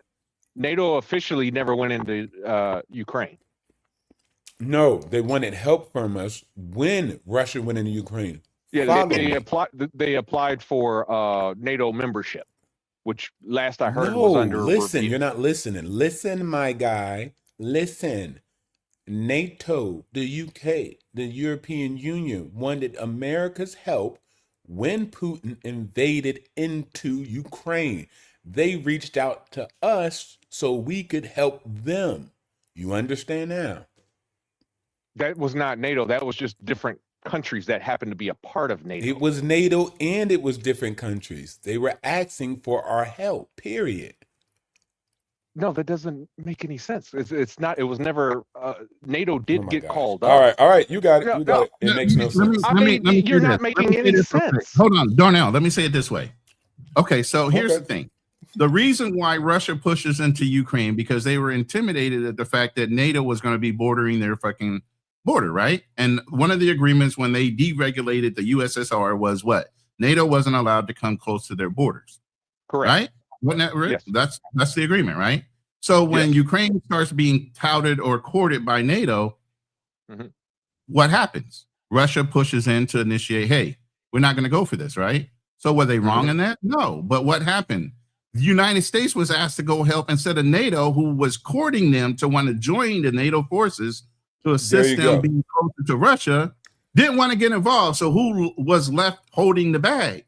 NATO officially never went into Ukraine. No, they wanted help from us when Russia went into Ukraine. Yeah, they applied for NATO membership, which last I heard was under. Listen, you're not listening. Listen, my guy. Listen. NATO, the UK, the European Union wanted America's help when Putin invaded into Ukraine. They reached out to us so we could help them. You understand now? That was not NATO. That was just different countries that happened to be a part of NATO. It was NATO and it was different countries. They were asking for our help, period. No, that doesn't make any sense. It's not. It was never. NATO Oh did my get gosh. called All up. right, you got it. No, You got no. it. It makes no sense. I mean, you're say not this. Let making me say any this. Okay, sense. hold on, Darnell. Let me say it this way. Okay, so here's Okay. the thing. The reason why Russia pushes into Ukraine because they were intimidated at the fact that NATO was going to be bordering their fucking border, right? And one of the agreements when they deregulated the USSR was what? NATO wasn't allowed to come close to their borders. Correct. Right? Wasn't that right? Yes. That's the agreement, right? So when Ukraine starts being touted or courted by NATO, what happens? Russia pushes in to initiate, hey, we're not going to go for this, right? So were they wrong in that? No. But what happened? The United States was asked to go help instead of NATO, who was courting them to want to join the NATO forces to assist them being closer to Russia, didn't want to get involved. So who was left holding the bag?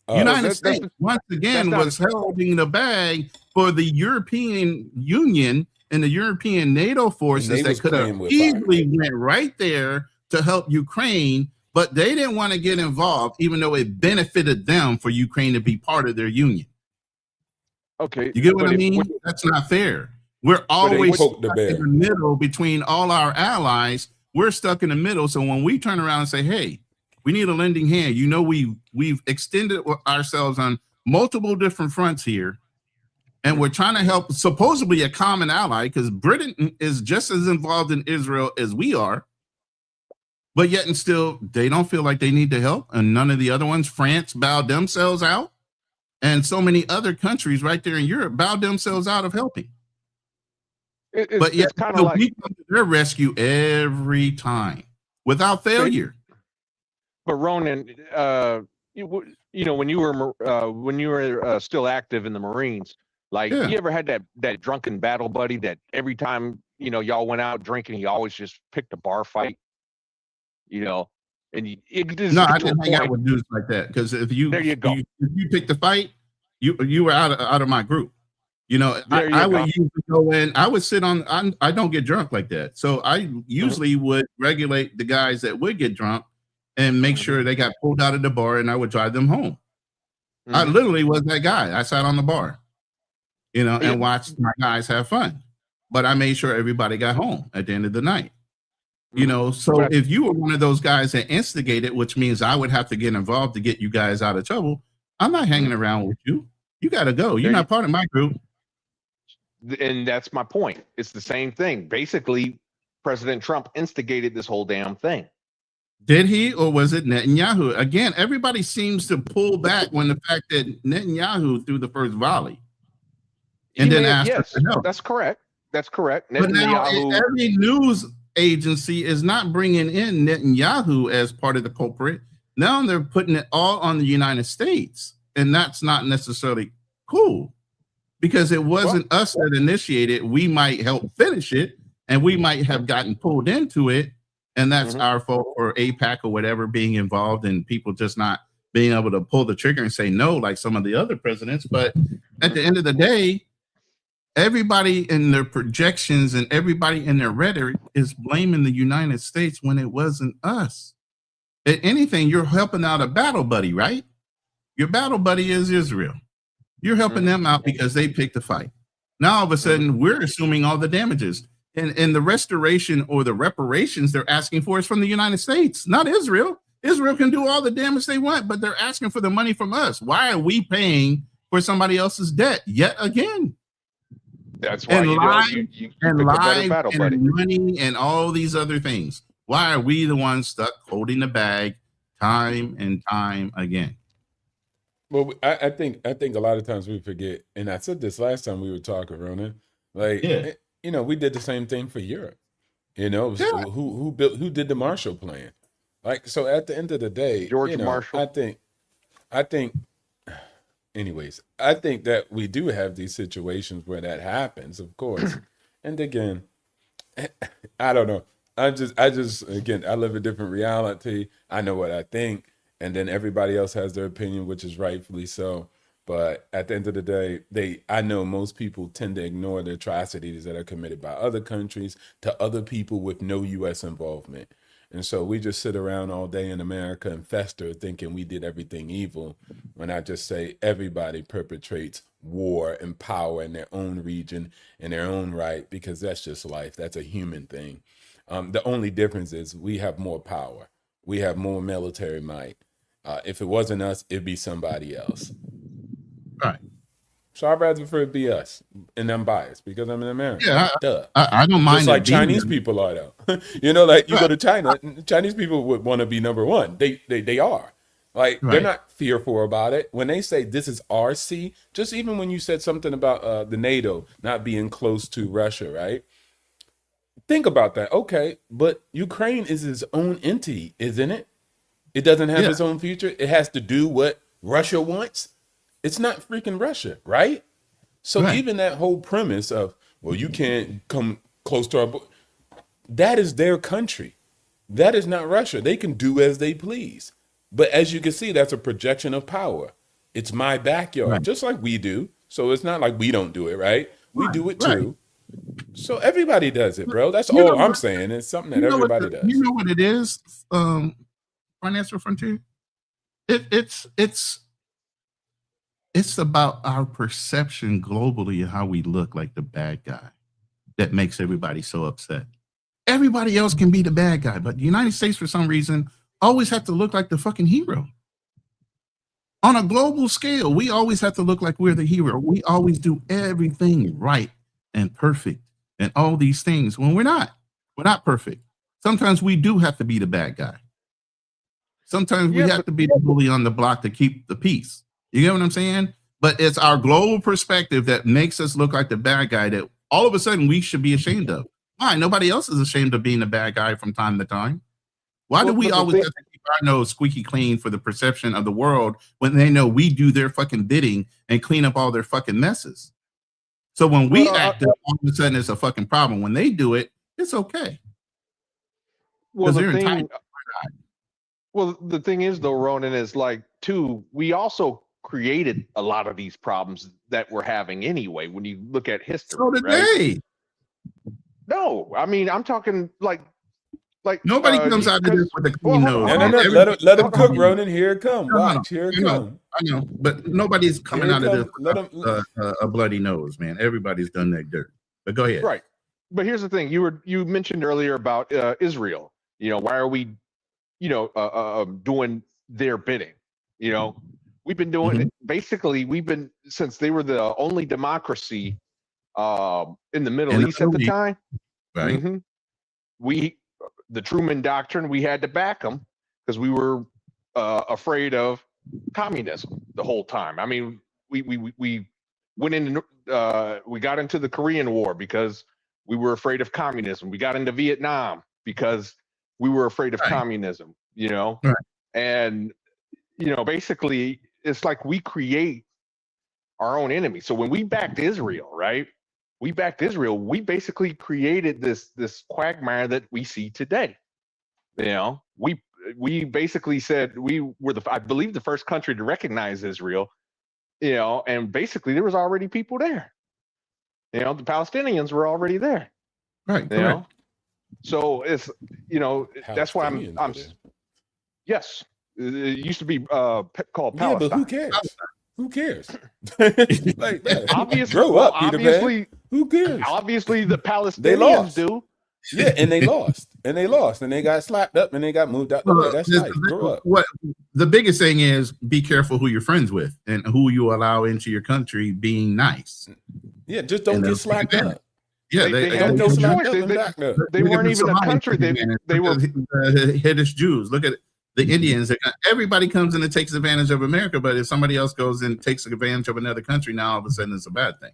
United States, once again, was holding the bag for the European Union and the European NATO forces that could have easily went right there to help Ukraine, but they didn't want to get involved, even though it benefited them for Ukraine to be part of their union. Okay. You get what I mean? That's not fair. We're always stuck in the middle between all our allies. We're stuck in the middle. So when we turn around and say, hey, we need a lending hand, you know, we've extended ourselves on multiple different fronts here. And we're trying to help supposedly a common ally because Britain is just as involved in Israel as we are. But yet and still, they don't feel like they need the help. And none of the other ones, France bowed themselves out. And so many other countries right there in Europe bowed themselves out of helping. But yet we come to their rescue every time without failure. But Ronan, you know, when you were still active in the Marines, like you ever had that drunken battle buddy that every time, you know, y'all went out drinking, he always just picked a bar fight, you know, and no, I didn't hang out with dudes like that because if you picked the fight, you were out of my group. You know, I would usually go in. I would sit on. I don't get drunk like that, so I usually would regulate the guys that would get drunk and make sure they got pulled out of the bar, and I would drive them home. I literally was that guy. I sat on the bar, you know, and watched my guys have fun. But I made sure everybody got home at the end of the night. You know, so if you were one of those guys that instigated, which means I would have to get involved to get you guys out of trouble, I'm not hanging around with you. You got to go. You're not part of my group. And that's my point. It's the same thing. Basically, President Trump instigated this whole damn thing. Did he, or was it Netanyahu? Again, everybody seems to pull back when the fact that Netanyahu threw the first volley and then asked for help. That's correct. That's correct. But now every news agency is not bringing in Netanyahu as part of the culprit. Now they're putting it all on the United States, and that's not necessarily cool because it wasn't us that initiated. We might help finish it, and we might have gotten pulled into it, and that's our fault for AIPAC or whatever being involved and people just not being able to pull the trigger and say no like some of the other presidents. But at the end of the day, everybody in their projections and everybody in their rhetoric is blaming the United States when it wasn't us. If anything, you're helping out a battle buddy, right? Your battle buddy is Israel. You're helping them out because they picked a fight. Now, all of a sudden, we're assuming all the damages. And the restoration or the reparations they're asking for is from the United States, not Israel. Israel can do all the damage they want, but they're asking for the money from us. Why are we paying for somebody else's debt yet again? That's why you money and all these other things. Why are we the ones stuck holding the bag time and time again? Well, I think a lot of times we forget, and I said this last time we were talking, Ronan. Like, you know, we did the same thing for Europe. You know, who did the Marshall Plan? Like, so at the end of the day, George Marshall. I think. Anyways, I think that we do have these situations where that happens, of course. And again, I don't know. I just again, I live a different reality. I know what I think, and then everybody else has their opinion, which is rightfully so. But at the end of the day, I know most people tend to ignore the atrocities that are committed by other countries to other people with no U.S. involvement. And so we just sit around all day in America and fester thinking we did everything evil, when I just say everybody perpetrates war and power in their own region, in their own right, because that's just life. That's a human thing. The only difference is we have more power. We have more military might. If it wasn't us, it'd be somebody else. Right. So I'd rather for it be us, and I'm biased because I'm an American. Yeah, Duh. I don't mind. Just like Chinese people are, though. You know, like you go to China, Chinese people would want to be number one. They are. Like they're not fearful about it. When they say this is our sea, just even when you said something about the NATO not being close to Russia, right? Think about that. Okay, but Ukraine is its own entity, isn't it? It doesn't have its own future. It has to do what Russia wants. It's not freaking Russia, right? So even that whole premise of, well, you can't come close to our, that is their country. That is not Russia. They can do as they please. But as you can see, that's a projection of power. It's my backyard, just like we do. So it's not like we don't do it, right? We do it too. So everybody does it, bro. That's all I'm saying. It's something that everybody does. You know what it is, Financial Frontier? It's about our perception globally of how we look like the bad guy that makes everybody so upset. Everybody else can be the bad guy, but the United States, for some reason, always have to look like the fucking hero. On a global scale, we always have to look like we're the hero. We always do everything right and perfect and all these things when we're not. We're not perfect. Sometimes we do have to be the bad guy. Sometimes we have to be the bully on the block to keep the peace. You get what I'm saying? But it's our global perspective that makes us look like the bad guy that all of a sudden we should be ashamed of. Why? Nobody else is ashamed of being a bad guy from time to time. Why do we always have to keep our nose squeaky clean for the perception of the world when they know we do their fucking bidding and clean up all their fucking messes? So when we act up, all of a sudden it's a fucking problem. When they do it, it's okay. Well, the thing is, though, Ronan, is like, too, we also created a lot of these problems that we're having anyway when you look at history. So did they. No, I mean, I'm talking like nobody comes out of this with a clean nose. No. Let him cook, Ronan. Here it comes. Watch, here it comes. I know, but nobody's coming out of this with a bloody nose, man. Everybody's done that dirt. But go ahead. Right. But here's the thing: you mentioned earlier about Israel. You know, why are we, doing their bidding? You know, we've been doing it. Basically, we've been, since they were the only democracy in the Middle East at the time. Right. The Truman Doctrine, we had to back them because we were afraid of communism the whole time. I mean, we went into we got into the Korean War because we were afraid of communism. We got into Vietnam because we were afraid of communism. And basically, it's like we create our own enemy. So when we backed Israel, right? We we basically created this quagmire that we see today. We basically said we were I believe the first country to recognize Israel, and basically there was already people there. The Palestinians were already there. Right. So it's that's why I'm yes. It used to be called Palestine. Yeah, but who cares? Who cares? Like that. Obviously, grow up, Peter Pan. Who cares? Obviously, the Palestinians do. Yeah, and they lost, and they got slapped up, and they got moved out the way. That's nice. Grow up. What the biggest thing is: be careful who you're friends with and who you allow into your country. Being nice. Yeah, just don't get slapped up. Yeah, they had no choice. They weren't even a country. They were Hiddish Jews. Look at it. The Indians, everybody comes in and takes advantage of America, but if somebody else goes and takes advantage of another country, now all of a sudden it's a bad thing.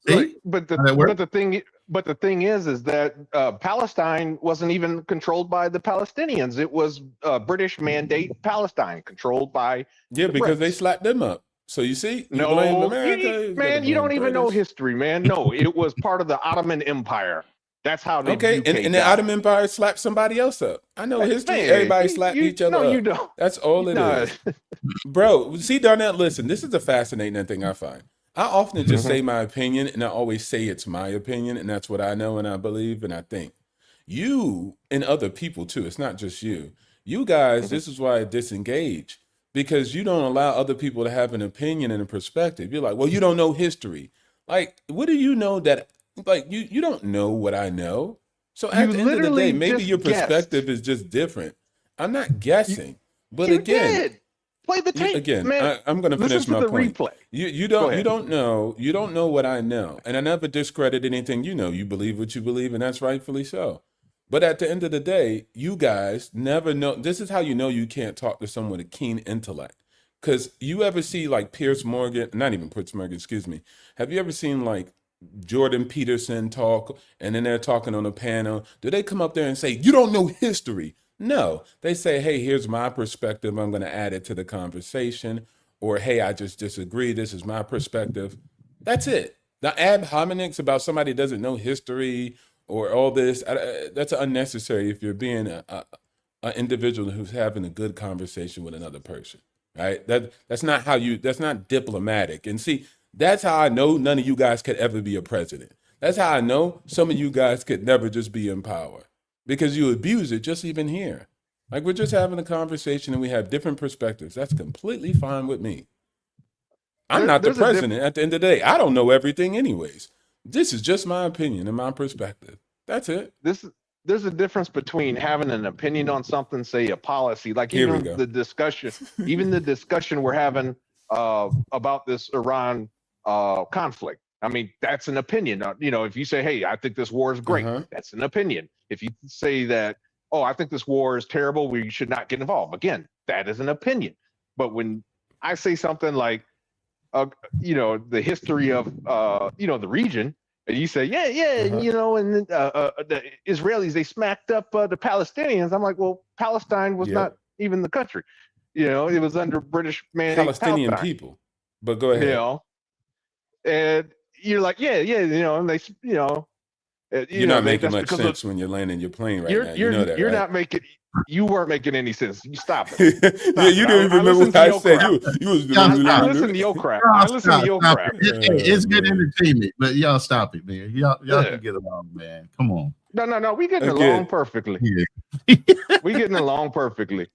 Right. But the thing is that Palestine wasn't even controlled by the Palestinians. It was British mandate Palestine, controlled by because they slapped them up. So you see, you blame America, man. You don't even know history, man. No, it was part of the Ottoman Empire. That's how they and the Ottoman Empire slapped somebody else up. I know history. Everybody slapped each other up. No, you don't. That's all it is. Bro, see, Darnell, listen, this is a fascinating thing I find. I often just say my opinion, and I always say it's my opinion, and that's what I know and I believe and I think. You and other people too. It's not just you. You guys, this is why I disengage, because you don't allow other people to have an opinion and a perspective. You're like, well, you don't know history. Like, what do you know that, like, you don't know what I know. So at the end of the day, maybe your perspective is just different. I'm not guessing, but again, play the tape again. man. I'm going to finish my point. Replay. You don't know what I know, and I never discredit anything you know. You believe what you believe, and that's rightfully so. But at the end of the day, you guys never know. This is how you know you can't talk to someone with a keen intellect. Because you ever see like Piers Morgan, not even Piers Morgan, excuse me. Have you ever seen like Jordan Peterson talk, and then they're talking on a panel? Do they come up there and say, you don't know history? No, they say, hey, here's my perspective. I'm going to add it to the conversation. Or, hey, I just disagree. This is my perspective. That's it. Now, ad hominems about somebody who doesn't know history or all this, that's unnecessary if you're being an individual who's having a good conversation with another person, right? That's not diplomatic. And see, that's how I know none of you guys could ever be a president. That's how I know some of you guys could never just be in power, because you abuse it just even here. Like, we're just having a conversation and we have different perspectives. That's completely fine with me. I'm not the president at the end of the day. I don't know everything anyways. This is just my opinion and my perspective. That's it. There's a difference between having an opinion on something, say a policy, like even the discussion we're having about this Iran conflict. I mean, that's an opinion. You know, if you say, hey, I think this war is great, that's an opinion. If you say that, oh, I think this war is terrible, we should not get involved, again, that is an opinion. But when I say something like, you know, the history of, you know, the region, and you say, you know, and the Israelis, they smacked up the Palestinians. I'm like, well, Palestine was not even the country. You know, it was under British mandate. Palestinian people. But go ahead. You know, and you're like, you know, and they, you know. You're not making much sense when you're landing your plane right now. You know that, you're right? not making. You weren't making any sense. You stop it. Yeah, you didn't even remember what I said. You was. I listen to your crap. I listen to your crap. It's good entertainment, but y'all stop it, man. Y'all can get along, man. Come on. No. We getting along perfectly. We getting along perfectly.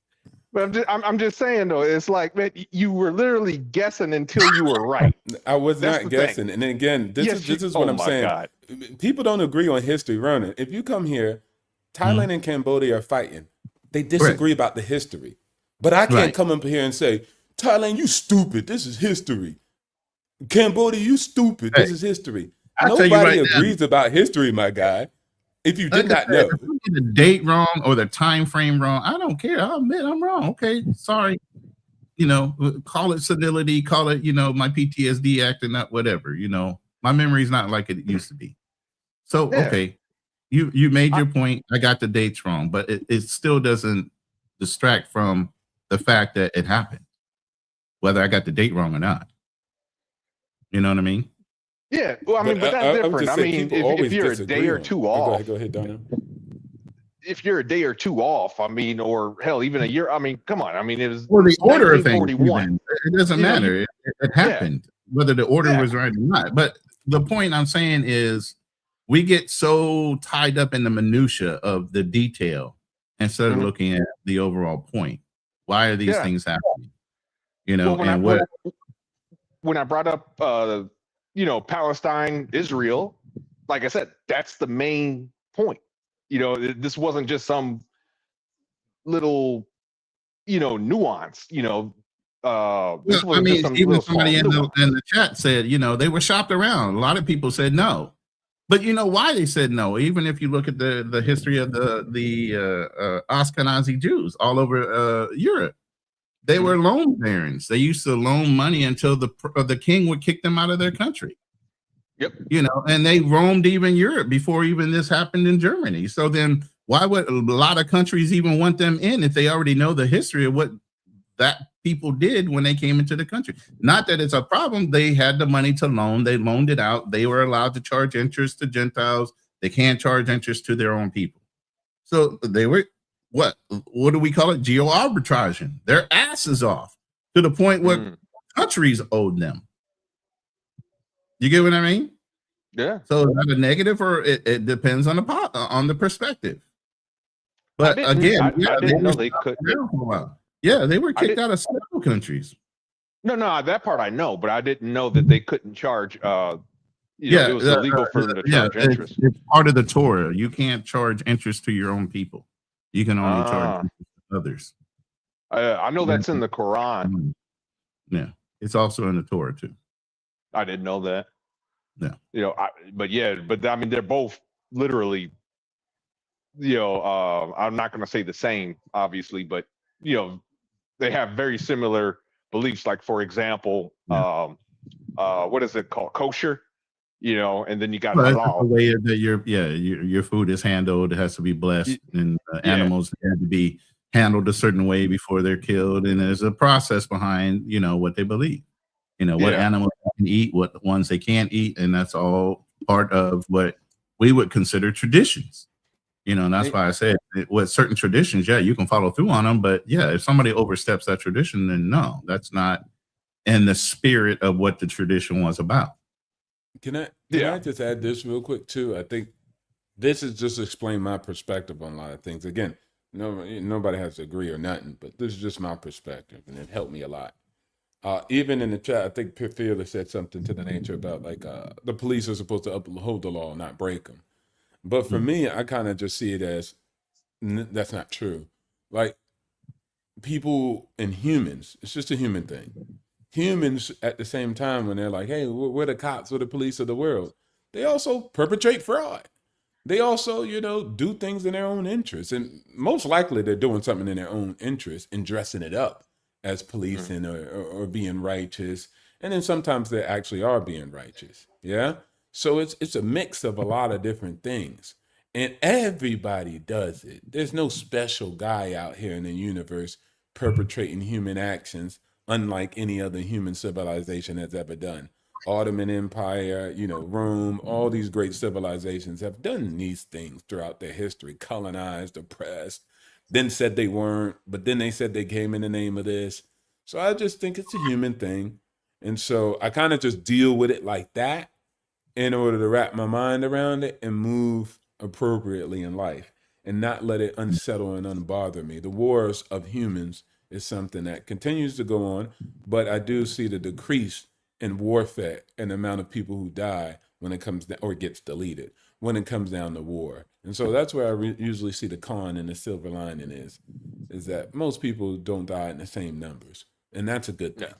But I'm just saying though, it's like, man, you were literally guessing until you were right. I was not guessing. And again, this is what I'm saying. God. People don't agree on history, Ronan. If you come here, Thailand and Cambodia are fighting. They disagree about the history. But I can't come up here and say, Thailand, you stupid. This is history. Cambodia, you stupid. This is history. Nobody agrees about history, my guy. If you did not know. If you get the date wrong or the time frame wrong, I don't care. I'll admit I'm wrong. Okay, sorry. You know, call it senility, call it, you know, my PTSD acting up, whatever. You know, my memory's not like it used to be. So, okay, you made your point. I got the dates wrong, but it still doesn't distract from the fact that it happened, whether I got the date wrong or not. You know what I mean? Yeah, well, I mean, but that's different. I mean, if you're a day or two off, go ahead, Donna. If you're a day or two off, I mean, or hell, even a year. I mean, come on. I mean, it was the order of things. It doesn't matter. It happened, whether the order was right or not. But the point I'm saying is, we get so tied up in the minutia of the detail instead of looking at the overall point. Why are these things happening? You know, well, when I brought up, you know, Palestine, Israel, like I said, that's the main point. You know, this wasn't just some little, you know, nuance. You know, this I mean, even somebody in the chat said, you know, they were shopped around. A lot of people said no. But you know why they said no? Even if you look at the history of the Ashkenazi Jews all over Europe, they were loan barons. They used to loan money until the king would kick them out of their country. Yep. You know, and they roamed even Europe before even this happened in Germany. So then, why would a lot of countries even want them in if they already know the history of what that people did when they came into the country? Not that it's a problem. They had the money to loan. They loaned it out. They were allowed to charge interest to Gentiles. They can't charge interest to their own people. So they were, what do we call it? Geo-arbitraging. Their asses off to the point where countries owed them. You get what I mean? Yeah. So is that a negative, or it depends on the perspective? But again, I yeah, didn't know were they stuck could. around for a while. Yeah, they were I kicked did. out of several countries. No, that part I know, but I didn't know that they couldn't charge. Yeah, it was illegal for them to yeah, charge interest. it's part of the Torah. You can't charge interest to your own people. You can only charge Ah, interest to others. I know that's in the Quran. Yeah, it's also in the Torah too. I didn't know that. Yeah. But I mean, they're both literally, I'm not going to say the same, obviously, but they have very similar beliefs. Like, for example, what is it called? Kosher, and then you got Well, that's just the halal. way that your food is handled. It has to be blessed, and animals have to be handled a certain way before they're killed. And there's a process behind what they believe. What animals they can eat, what ones they can't eat, and that's all part of what we would consider traditions. And that's why I said with certain traditions, you can follow through on them, but if somebody oversteps that tradition, then no, that's not in the spirit of what the tradition was about. Can I just add this real quick too? I think this is just explain my perspective on a lot of things. Again, nobody has to agree or nothing, but this is just my perspective, and it helped me a lot. Even in the chat, I think Fearless said something to the nature about like the police are supposed to uphold the law, not break them. But for me, I kind of just see it as that's not true. Like people and humans, it's just a human thing. Humans at the same time, when they're like, hey, we're the cops or the police of the world, they also perpetrate fraud. They also, do things in their own interest. And most likely they're doing something in their own interest and dressing it up as policing or being righteous. And then sometimes they actually are being righteous. Yeah. So it's a mix of a lot of different things. And everybody does it. There's no special guy out here in the universe perpetrating human actions unlike any other human civilization has ever done. Ottoman Empire, Rome, all these great civilizations have done these things throughout their history, colonized, oppressed, then said they weren't, but then they said they came in the name of this. So I just think it's a human thing. And so I kind of just deal with it like that in order to wrap my mind around it and move appropriately in life and not let it unsettle and unbother me. The wars of humans is something that continues to go on, but I do see the decrease in warfare and the amount of people who die when it comes down or gets deleted when it comes down to war. And so that's where I usually see the con and the silver lining is that most people don't die in the same numbers. And that's a good thing. Yeah.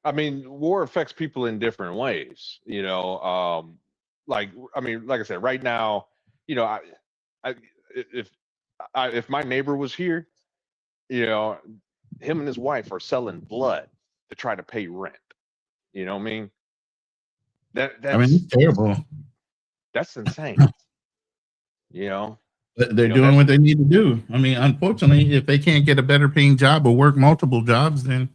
I mean, war affects people in different ways, like I said, right now, if my neighbor was here, him and his wife are selling blood to try to pay rent. You know what I mean? That's it's terrible. That's insane. They're doing what they need to do. I mean, unfortunately, if they can't get a better paying job or work multiple jobs, then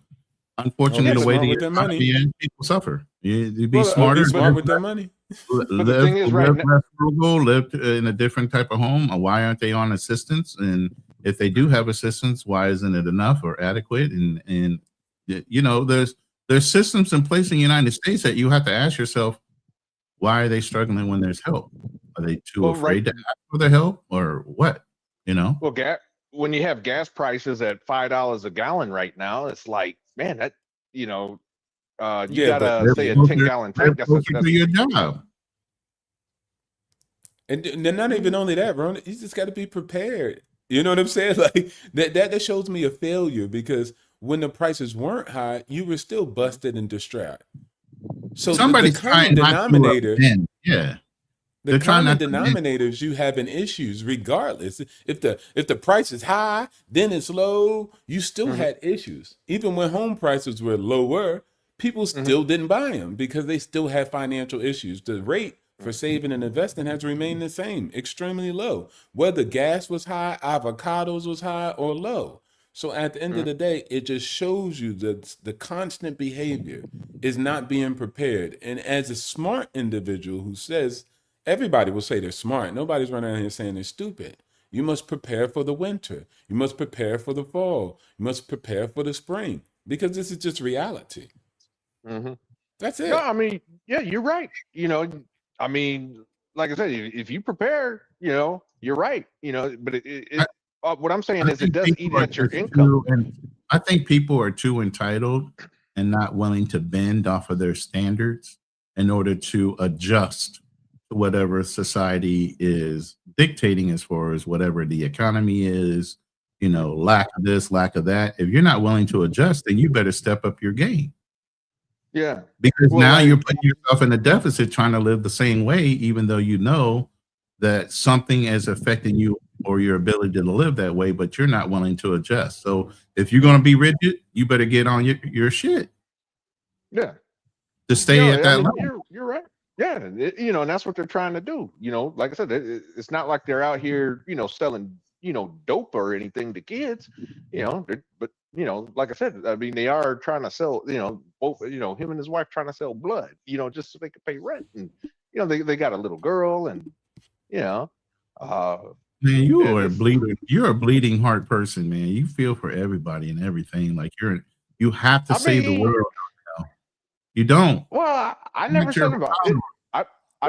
unfortunately, the way to get money, people suffer. You be smarter, be smart with their money. Live less frugal, live in a different type of home. Why aren't they on assistance? And if they do have assistance, why isn't it enough or adequate? And there's systems in place in the United States that you have to ask yourself, why are they struggling when there's help? Are they too afraid to ask for the help or what? Well, when you have gas prices at $5 a gallon right now, it's like, man, that you gotta say a 10-gallon tank. That's your job. And they're not even only that, Ron. You just got to be prepared. You know what I'm saying? Like that shows me a failure because when the prices weren't high, you were still busted and distraught. So somebody's the common denominator, the common denominators you having issues regardless. If the price is high, then it's low, you still had issues. Even when home prices were lower, people still didn't buy them because they still had financial issues. The rate for saving and investing has remained the same, extremely low. Whether gas was high, avocados was high or low. So at the end of the day, it just shows you that the constant behavior is not being prepared. And as a smart individual who says, everybody will say they're smart. Nobody's running around here saying they're stupid. You must prepare for the winter. You must prepare for the fall. You must prepare for the spring because this is just reality. And That's it. No, I mean, yeah, you're right. I mean, like I said, if you prepare, you're right. But what I'm saying is it does eat at your income. I think people are too entitled and not willing to bend off of their standards in order to adjust to whatever society is dictating as far as whatever the economy is, lack of this, lack of that. If you're not willing to adjust, then you better step up your game. Yeah. Because now you're putting yourself in a deficit trying to live the same way, even though you know that something is affecting you or your ability to live that way, but you're not willing to adjust. So if you're going to be rigid, you better get on your shit. Yeah. To stay at that level. You're right. Yeah. And that's what they're trying to do. Like I said, it's not like they're out here, selling, dope or anything to kids, but like I said, I mean, they are trying to sell, both, him and his wife trying to sell blood, just so they can pay rent. And, they got a little girl and, man, you're a bleeding heart person, man. You feel for everybody and everything. Like you have to save the world. You don't. Well, I never said about it.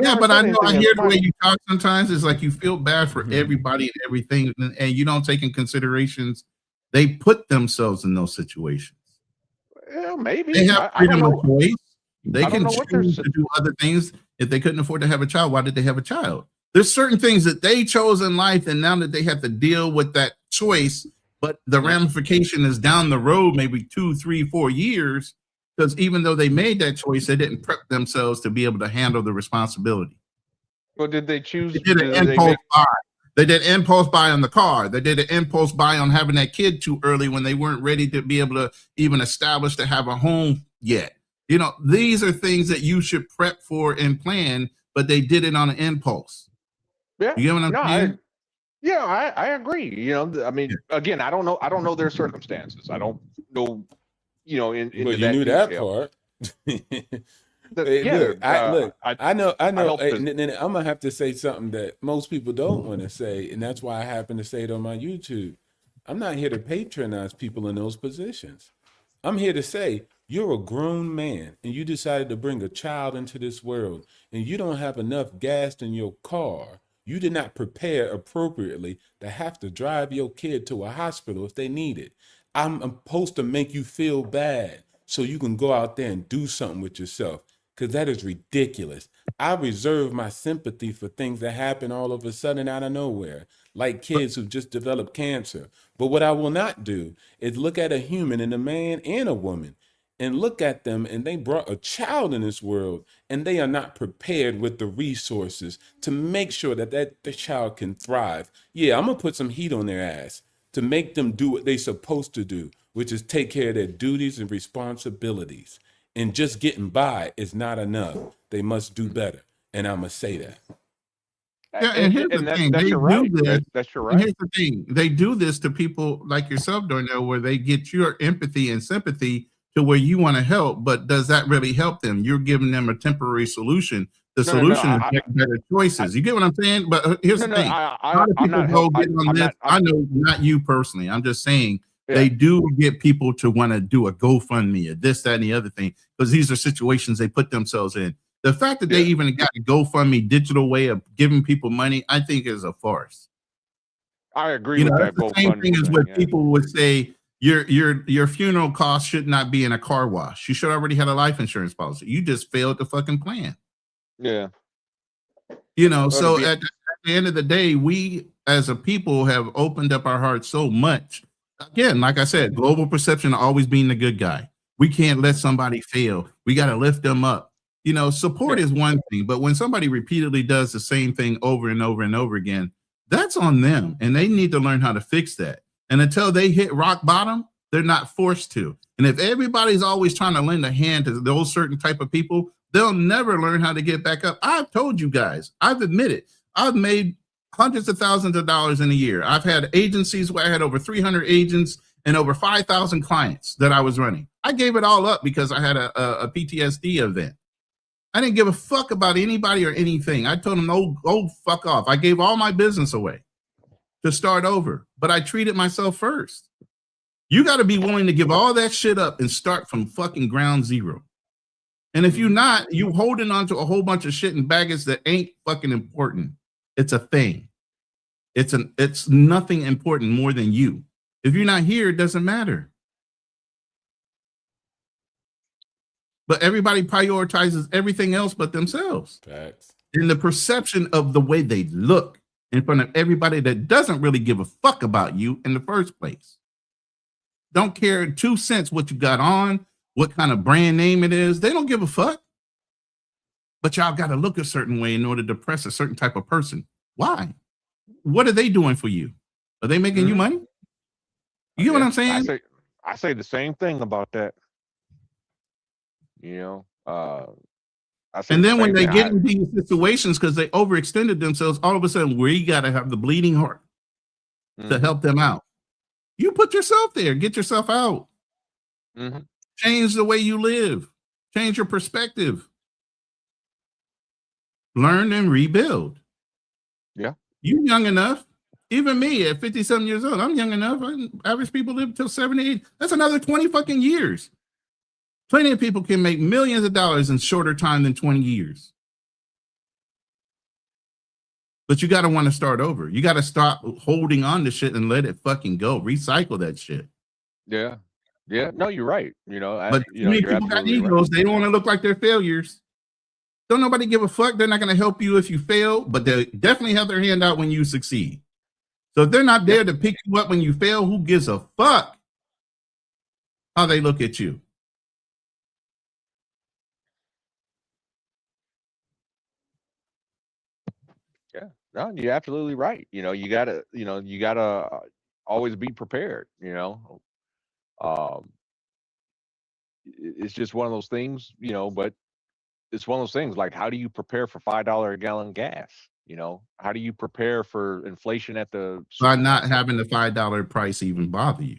Yeah, but I know I hear the way you talk sometimes. It's like you feel bad for everybody and everything, and you don't take in considerations. They put themselves in those situations. Yeah, maybe they have freedom of choice. They can choose to do other things. If they couldn't afford to have a child, why did they have a child? There's certain things that they chose in life, and now that they have to deal with that choice, but the ramification is down the road, maybe 2, 3, 4 years. Because even though they made that choice, they didn't prep themselves to be able to handle the responsibility. Well, did they choose? They did an impulse buy. They did impulse buy on the car. They did an impulse buy on having that kid too early when they weren't ready to be able to even establish to have a home yet. These are things that you should prep for and plan, but they did it on an impulse. Yeah, you get what I'm saying? I agree. I mean, again, I don't know their circumstances. I don't know. Well, you knew that part. I know. I'm gonna have to say something that most people don't want to say, and that's why I happen to say it on my YouTube. I'm not here to patronize people in those positions. I'm here to say you're a grown man and you decided to bring a child into this world, and you don't have enough gas in your car. You did not prepare appropriately to have to drive your kid to a hospital if they need it. I'm supposed to make you feel bad so you can go out there and do something with yourself, because that is ridiculous. I reserve my sympathy for things that happen all of a sudden out of nowhere, like kids who've just developed cancer. But what I will not do is look at a human, and a man and a woman, and look at them, and they brought a child in this world, and they are not prepared with the resources to make sure that the child can thrive. Yeah, I'm going to put some heat on their ass to make them do what they're supposed to do, which is take care of their duties and responsibilities. And just getting by is not enough. They must do better. And I'm going to say that. Yeah, and here's the thing. That's your right. That's your right. Here's the thing. They do this to people like yourself, Darnell, where they get your empathy and sympathy to where you want to help, but does that really help them? You're giving them a temporary solution. The solution is make better choices. You get what I'm saying? But here's the thing. I know not you personally. I'm just saying they do get people to want to do a GoFundMe or this, that, and the other thing, because these are situations they put themselves in. The fact that they even got a GoFundMe digital way of giving people money, I think is a farce. I agree with that. The same thing as what people would say. Your funeral cost should not be in a car wash. You should already have a life insurance policy. You just failed to fucking plan. Yeah. So at the end of the day, we as a people have opened up our hearts so much. Again, like I said, global perception always being the good guy. We can't let somebody fail. We got to lift them up. Support is one thing, but when somebody repeatedly does the same thing over and over and over again, that's on them, and they need to learn how to fix that. And until they hit rock bottom, they're not forced to. And if everybody's always trying to lend a hand to those certain type of people, they'll never learn how to get back up. I've told you guys, I've admitted, I've made hundreds of thousands of dollars in a year. I've had agencies where I had over 300 agents and over 5,000 clients that I was running. I gave it all up because I had a PTSD event. I didn't give a fuck about anybody or anything. I told them, oh, fuck off. I gave all my business away to start over, but I treated myself first. You got to be willing to give all that shit up and start from fucking ground zero. And if you're not, you holding on to a whole bunch of shit and baggage that ain't fucking important. It's a thing. It's nothing important more than you. If you're not here, it doesn't matter. But everybody prioritizes everything else but themselves. Facts. In the perception of the way they look in front of everybody that doesn't really give a fuck about you in the first place. Don't care 2 cents what you got on, what kind of brand name it is. They don't give a fuck. But y'all got to look a certain way in order to press a certain type of person. Why? What are they doing for you? Are they making you money? You get what I'm saying? I say the same thing about that. You know, and then when they get into these situations because they overextended themselves, all of a sudden we got to have the bleeding heart to help them out. You put yourself there, get yourself out, change the way you live, change your perspective, learn and rebuild. Yeah, you young enough. Even me at 57 years old, I'm young enough. Average people live till 78. That's another 20 fucking years. Plenty of people can make millions of dollars in shorter time than 20 years. But you got to want to start over. You got to stop holding on to shit and let it fucking go. Recycle that shit. Yeah. Yeah. No, you're right. You know, but many people got egos. Right. They don't want to look like they're failures. Don't nobody give a fuck. They're not going to help you if you fail, but they definitely have their hand out when you succeed. So if they're not there to pick you up when you fail, who gives a fuck how they look at you? Yeah, no, you're absolutely right. You know, you gotta always be prepared. You know, it's just one of those things. You know, but it's one of those things. Like, how do you prepare for $5 a gallon gas? You know, how do you prepare for inflation at the by not having the $5 price even bother you?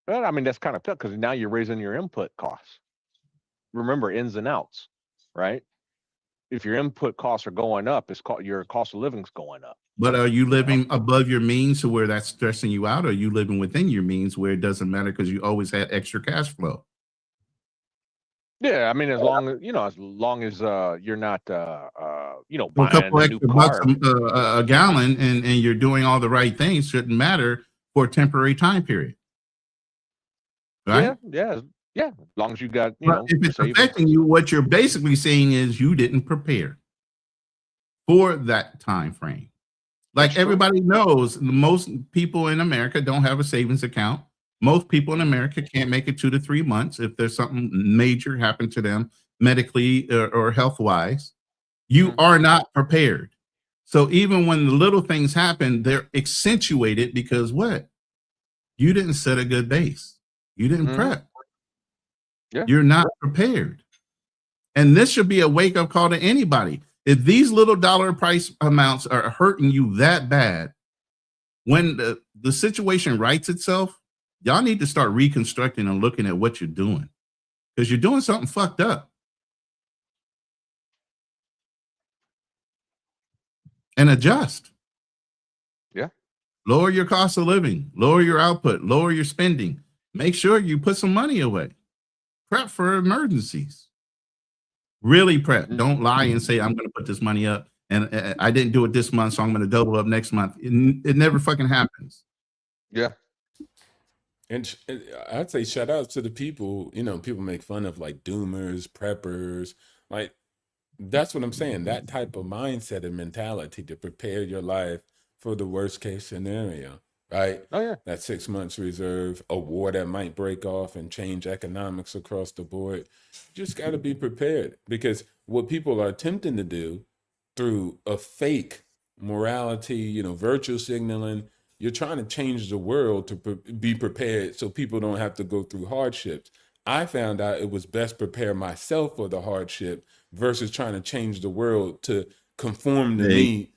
Well, I mean, that's kind of tough because now you're raising your input costs. Remember, ins and outs, right? If your input costs are going up, your cost of living's going up. But are you living above your means to where that's stressing you out? Or are you living within your means where it doesn't matter because you always had extra cash flow? Yeah, I mean, as long as you're not, a couple buying a new extra car. bucks a gallon and you're doing all the right things shouldn't matter for a temporary time period. Right? Yeah. As long as you got, if it's affecting you, what you're basically saying is you didn't prepare for that time frame. Like everybody knows, most people in America don't have a savings account. Most people in America can't make it 2 to 3 months if there's something major happened to them medically or health-wise. You are not prepared. So even when the little things happen, they're accentuated because what? You didn't set a good base. You didn't prep. Yeah. You're not prepared. And this should be a wake-up call to anybody. If these little dollar price amounts are hurting you that bad, when the situation rights itself, y'all need to start reconstructing and looking at what you're doing because you're doing something fucked up. And adjust. Yeah. Lower your cost of living, lower your output, lower your spending. Make sure you put some money away. Prep for emergencies. Really prep. Don't lie and say, I'm going to put this money up and I didn't do it this month, so I'm going to double up next month. It never fucking happens. Yeah. And I'd say shout out to the people, people make fun of like doomers, preppers. Like, that's what I'm saying. That type of mindset and mentality to prepare your life for the worst case scenario, right? Oh, yeah. That 6 months reserve, a war that might break off and change economics across the board. Just got to be prepared because what people are attempting to do through a fake morality, virtue signaling, you're trying to change the world to be prepared so people don't have to go through hardships. I found out it was best prepare myself for the hardship versus trying to change the world to conform to me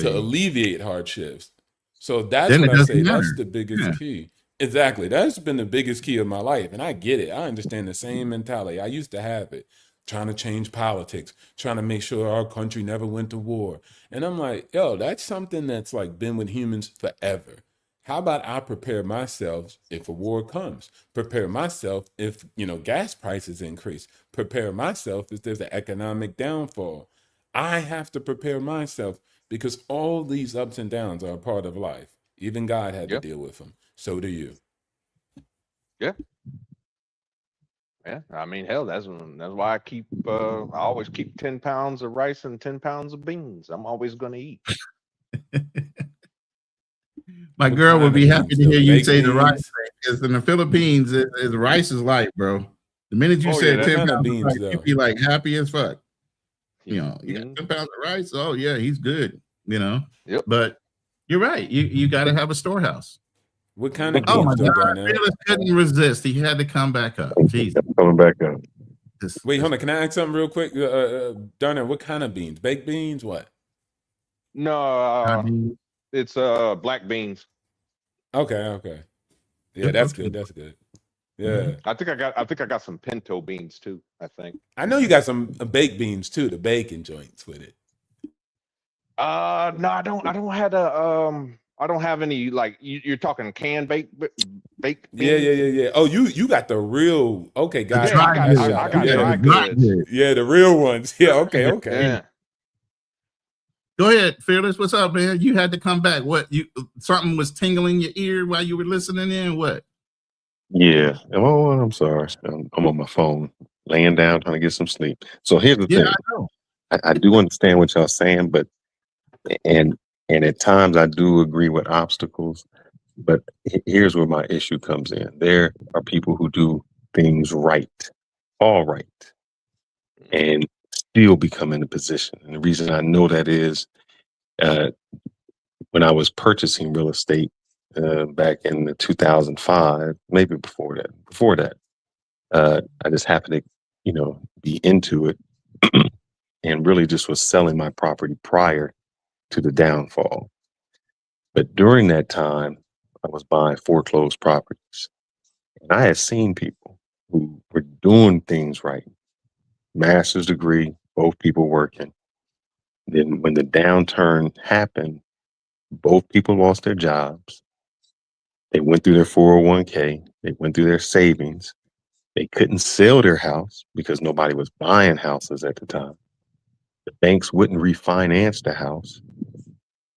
to alleviate hardships. So that's what I say. That's the biggest key. Exactly. That's been the biggest key of my life. And I get it. I understand the same mentality. I used to have it. Trying to change politics, trying to make sure our country never went to war. And I'm like, yo, that's something that's like been with humans forever. How about I prepare myself if a war comes? Prepare myself if, gas prices increase. Prepare myself if there's an economic downfall. I have to prepare myself because all these ups and downs are a part of life. Even God had to deal with them. So do you. Yeah. Yeah. I mean, hell, that's why I always keep 10 pounds of rice and 10 pounds of beans. I'm always going to eat. My What girl kind would of be happy beans, to though? hear you Baked say the rice beans? thing, because in the Philippines, rice is life, bro. The minute you Oh, yeah, said that 10 kind of pounds of beans, rice, though? you'd be like happy as fuck. You got Mhm. 10 pounds of rice. Oh yeah, he's good. Yep. But you're right. You got to have a storehouse. What kind of Oh my beans, though, God, Darnell? Fearless couldn't resist. He had to come back up. Jeez. Coming back up. Wait, hold on. Can I ask something real quick? Darnell, what kind of beans? Baked beans? What? No, it's black beans. Okay. Yeah, that's good. That's good. Yeah. I think I got some pinto beans too, I think. I know you got some baked beans too, the bacon joints with it. No, I don't have I don't have any, like, you're talking canned baked beans. Yeah. Oh, you got the real, okay, guys. Yeah, I got dry goods. Yeah, the real ones. Yeah, okay. Yeah. Go ahead, Fearless. What's up, man? You had to come back. What, something was tingling your ear while you were listening in? What? Yeah. Oh, I'm sorry. I'm on my phone, laying down, trying to get some sleep. So here's the thing. I know. I do understand what y'all saying, but and at times I do agree with obstacles. But here's where my issue comes in. There are people who do things right, all right, and still become in a position. And the reason I know that is when I was purchasing real estate back in the 2005, maybe before that, I just happened to, be into it and really just was selling my property prior to the downfall. But during that time, I was buying foreclosed properties. And I had seen people who were doing things right, master's degree, both people working. Then when the downturn happened, both people lost their jobs. They went through their 401k, they went through their savings. They couldn't sell their house because nobody was buying houses at the time. The banks wouldn't refinance the house.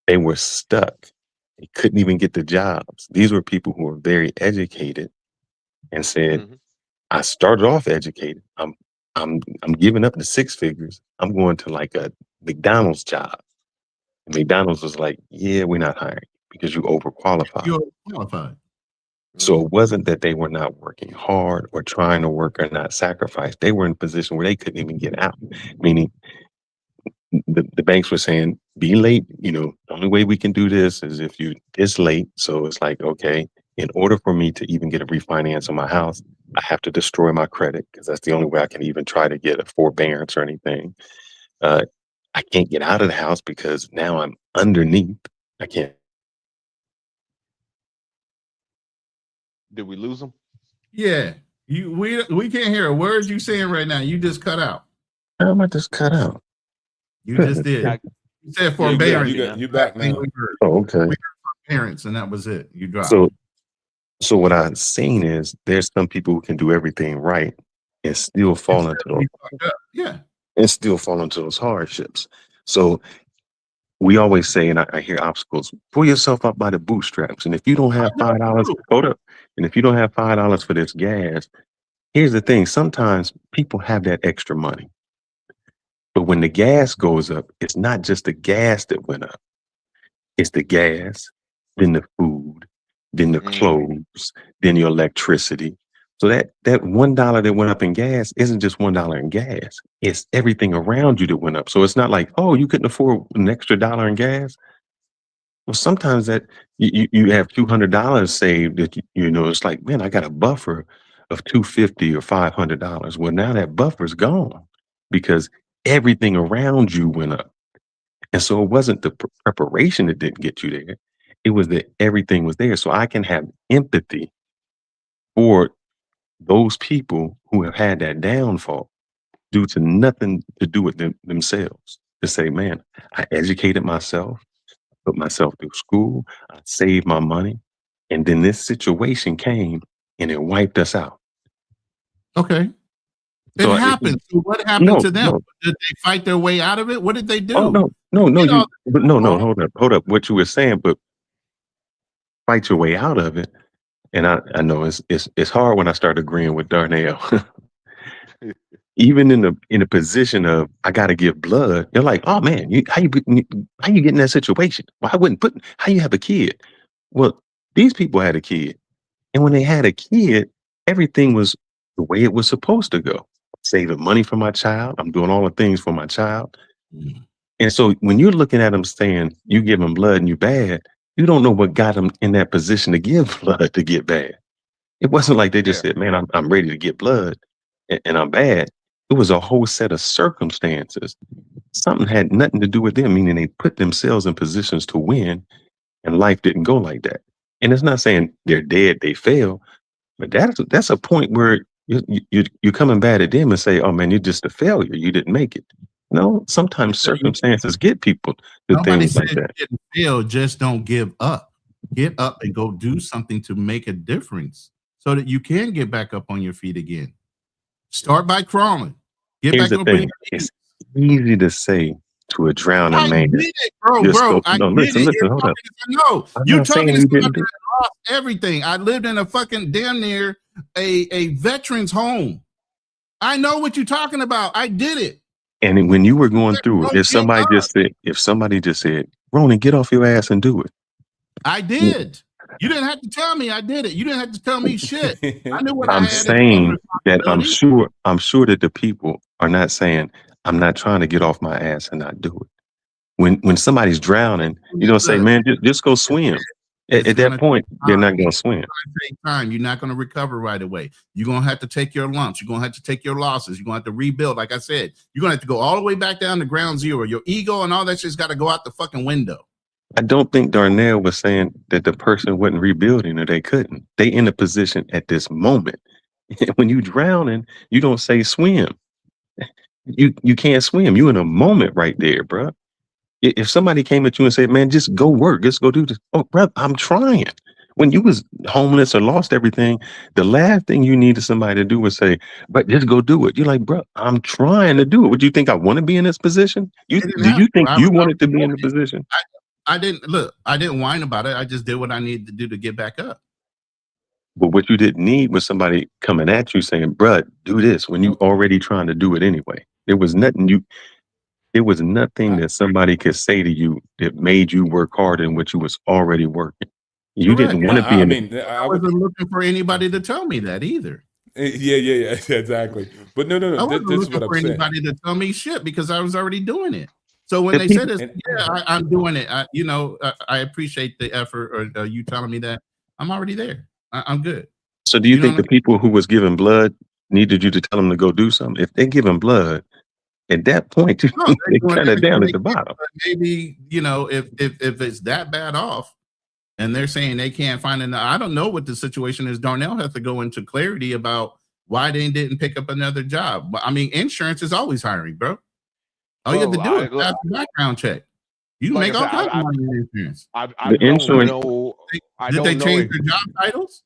They were stuck. They couldn't even get the jobs. These were people who were very educated and said, I started off educated. I'm giving up the six figures. I'm going to like a McDonald's job. And McDonald's was like, yeah, we're not hiring because you overqualified. You're qualified. So it wasn't that they were not working hard or trying to work or not sacrifice. They were in a position where they couldn't even get out. Meaning the banks were saying, be late. The only way we can do this is if you this late. So it's like, okay, in order for me to even get a refinance on my house, I have to destroy my credit because that's the only way I can even try to get a forbearance or anything. I can't get out of the house because now I'm underneath. I can't. Did we lose them? Yeah. We can't hear a word you saying right now. You just cut out. How am I just cut out? You just did. You said forbearance. You back now. Oh, okay. We heard forbearance, and that was it. You dropped. So what I've seen is there's some people who can do everything right and still fall into those hardships. So we always say, and I hear obstacles, pull yourself up by the bootstraps. And if you don't have $5, hold up. And if you don't have $5 for this gas, here's the thing. Sometimes people have that extra money. But when the gas goes up, it's not just the gas that went up. It's the gas, then the food, then the clothes, then your electricity. So that $1 that went up in gas isn't just $1 in gas. It's everything around you that went up. So it's not like, oh, you couldn't afford an extra dollar in gas. Well, sometimes that you have $200 saved that it's like, man, I got a buffer of $250 or $500. Well, now that buffer's gone because everything around you went up. And so it wasn't the preparation that didn't get you there. It was that everything was there. So I can have empathy for those people who have had that downfall due to nothing to do with themselves. To say, man, I educated myself, put myself through school, I saved my money, And then this situation came and it wiped us out. Okay. It happened. So what happened to them? Did they fight their way out of it? What did they do? Oh no, hold up. What you were saying, but fight your way out of it. And I know it's hard when I start agreeing with Darnell. Even in the position of I got to give blood, you're like, oh man, how you get in that situation? Well, I wouldn't put how you have a kid. Well, these people had a kid, and when they had a kid, everything was the way it was supposed to go. Saving money for my child, I'm doing all the things for my child, and so when you're looking at them saying you give them blood and you bad, you don't know what got them in that position to give blood to get bad. It wasn't like they just said, man, I'm ready to get blood and I'm bad. It was a whole set of circumstances. Something had nothing to do with them, meaning they put themselves in positions to win, and life didn't go like that. And it's not saying they're dead, they fail, but that's a point where you're coming bad at them and say, oh man, you're just a failure. You didn't make it. No, sometimes circumstances get people to things like that. Didn't fail, just don't give up. Get up and go do something to make a difference so that you can get back up on your feet again. Start by crawling. Here's the thing. It's easy to say to a drowning man. I get it, bro. Listen, hold up. No, you're talking to somebody that lost everything. I lived in a fucking damn near a veterans home. I know what you're talking about. I did it. And when you were going through it, if somebody just said, Ronan, get off your ass and do it. I did. You didn't have to tell me I did it. You didn't have to tell me shit. I knew what I'm saying that I'm sure that the people are not saying, I'm not trying to get off my ass and not do it. When somebody's drowning, you don't say, man, just go swim. At that point, they're not going to swim. Take time. You're not going to recover right away. You're going to have to take your lumps. You're going to have to take your losses. You're going to have to rebuild. Like I said, you're going to have to go all the way back down to ground zero. Your ego and all that shit's got to go out the fucking window. I don't think Darnell was saying that the person wasn't rebuilding or they couldn't. They in a position at this moment. When you drowning, you don't say swim. You can't swim. You in a moment right there, bro. If somebody came at you and said, man, just go work, just go do this. Oh, brother, I'm trying. When you was homeless or lost everything, the last thing you needed somebody to do was say, but just go do it. You're like, bro, I'm trying to do it. Would you think I want to be in this position? Do you think you wanted to be in the position? I didn't whine about it. I just did what I needed to do to get back up. But what you didn't need was somebody coming at you saying, bro, do this when you already trying to do it anyway. There was nothing that somebody could say to you that made you work harder than what you was already working. You didn't want to be I wasn't looking for anybody to tell me that either. Yeah, exactly. But no. I wasn't This is looking what for I'm saying. anybody to tell me shit because I was already doing it. So when they said this, I'm doing it. I appreciate the effort or you telling me that. I'm already there. I'm good. So do you think the people who was giving blood needed you to tell them to go do something? If they're giving blood, at that point, they kind of down at the bottom. Maybe, if it's that bad off and they're saying they can't find I don't know what the situation is. Darnell has to go into clarity about why they didn't pick up another job. But I mean, insurance is always hiring, bro. All you have to do is pass the background check. You can make all kinds of money in insurance. Did they change their job titles?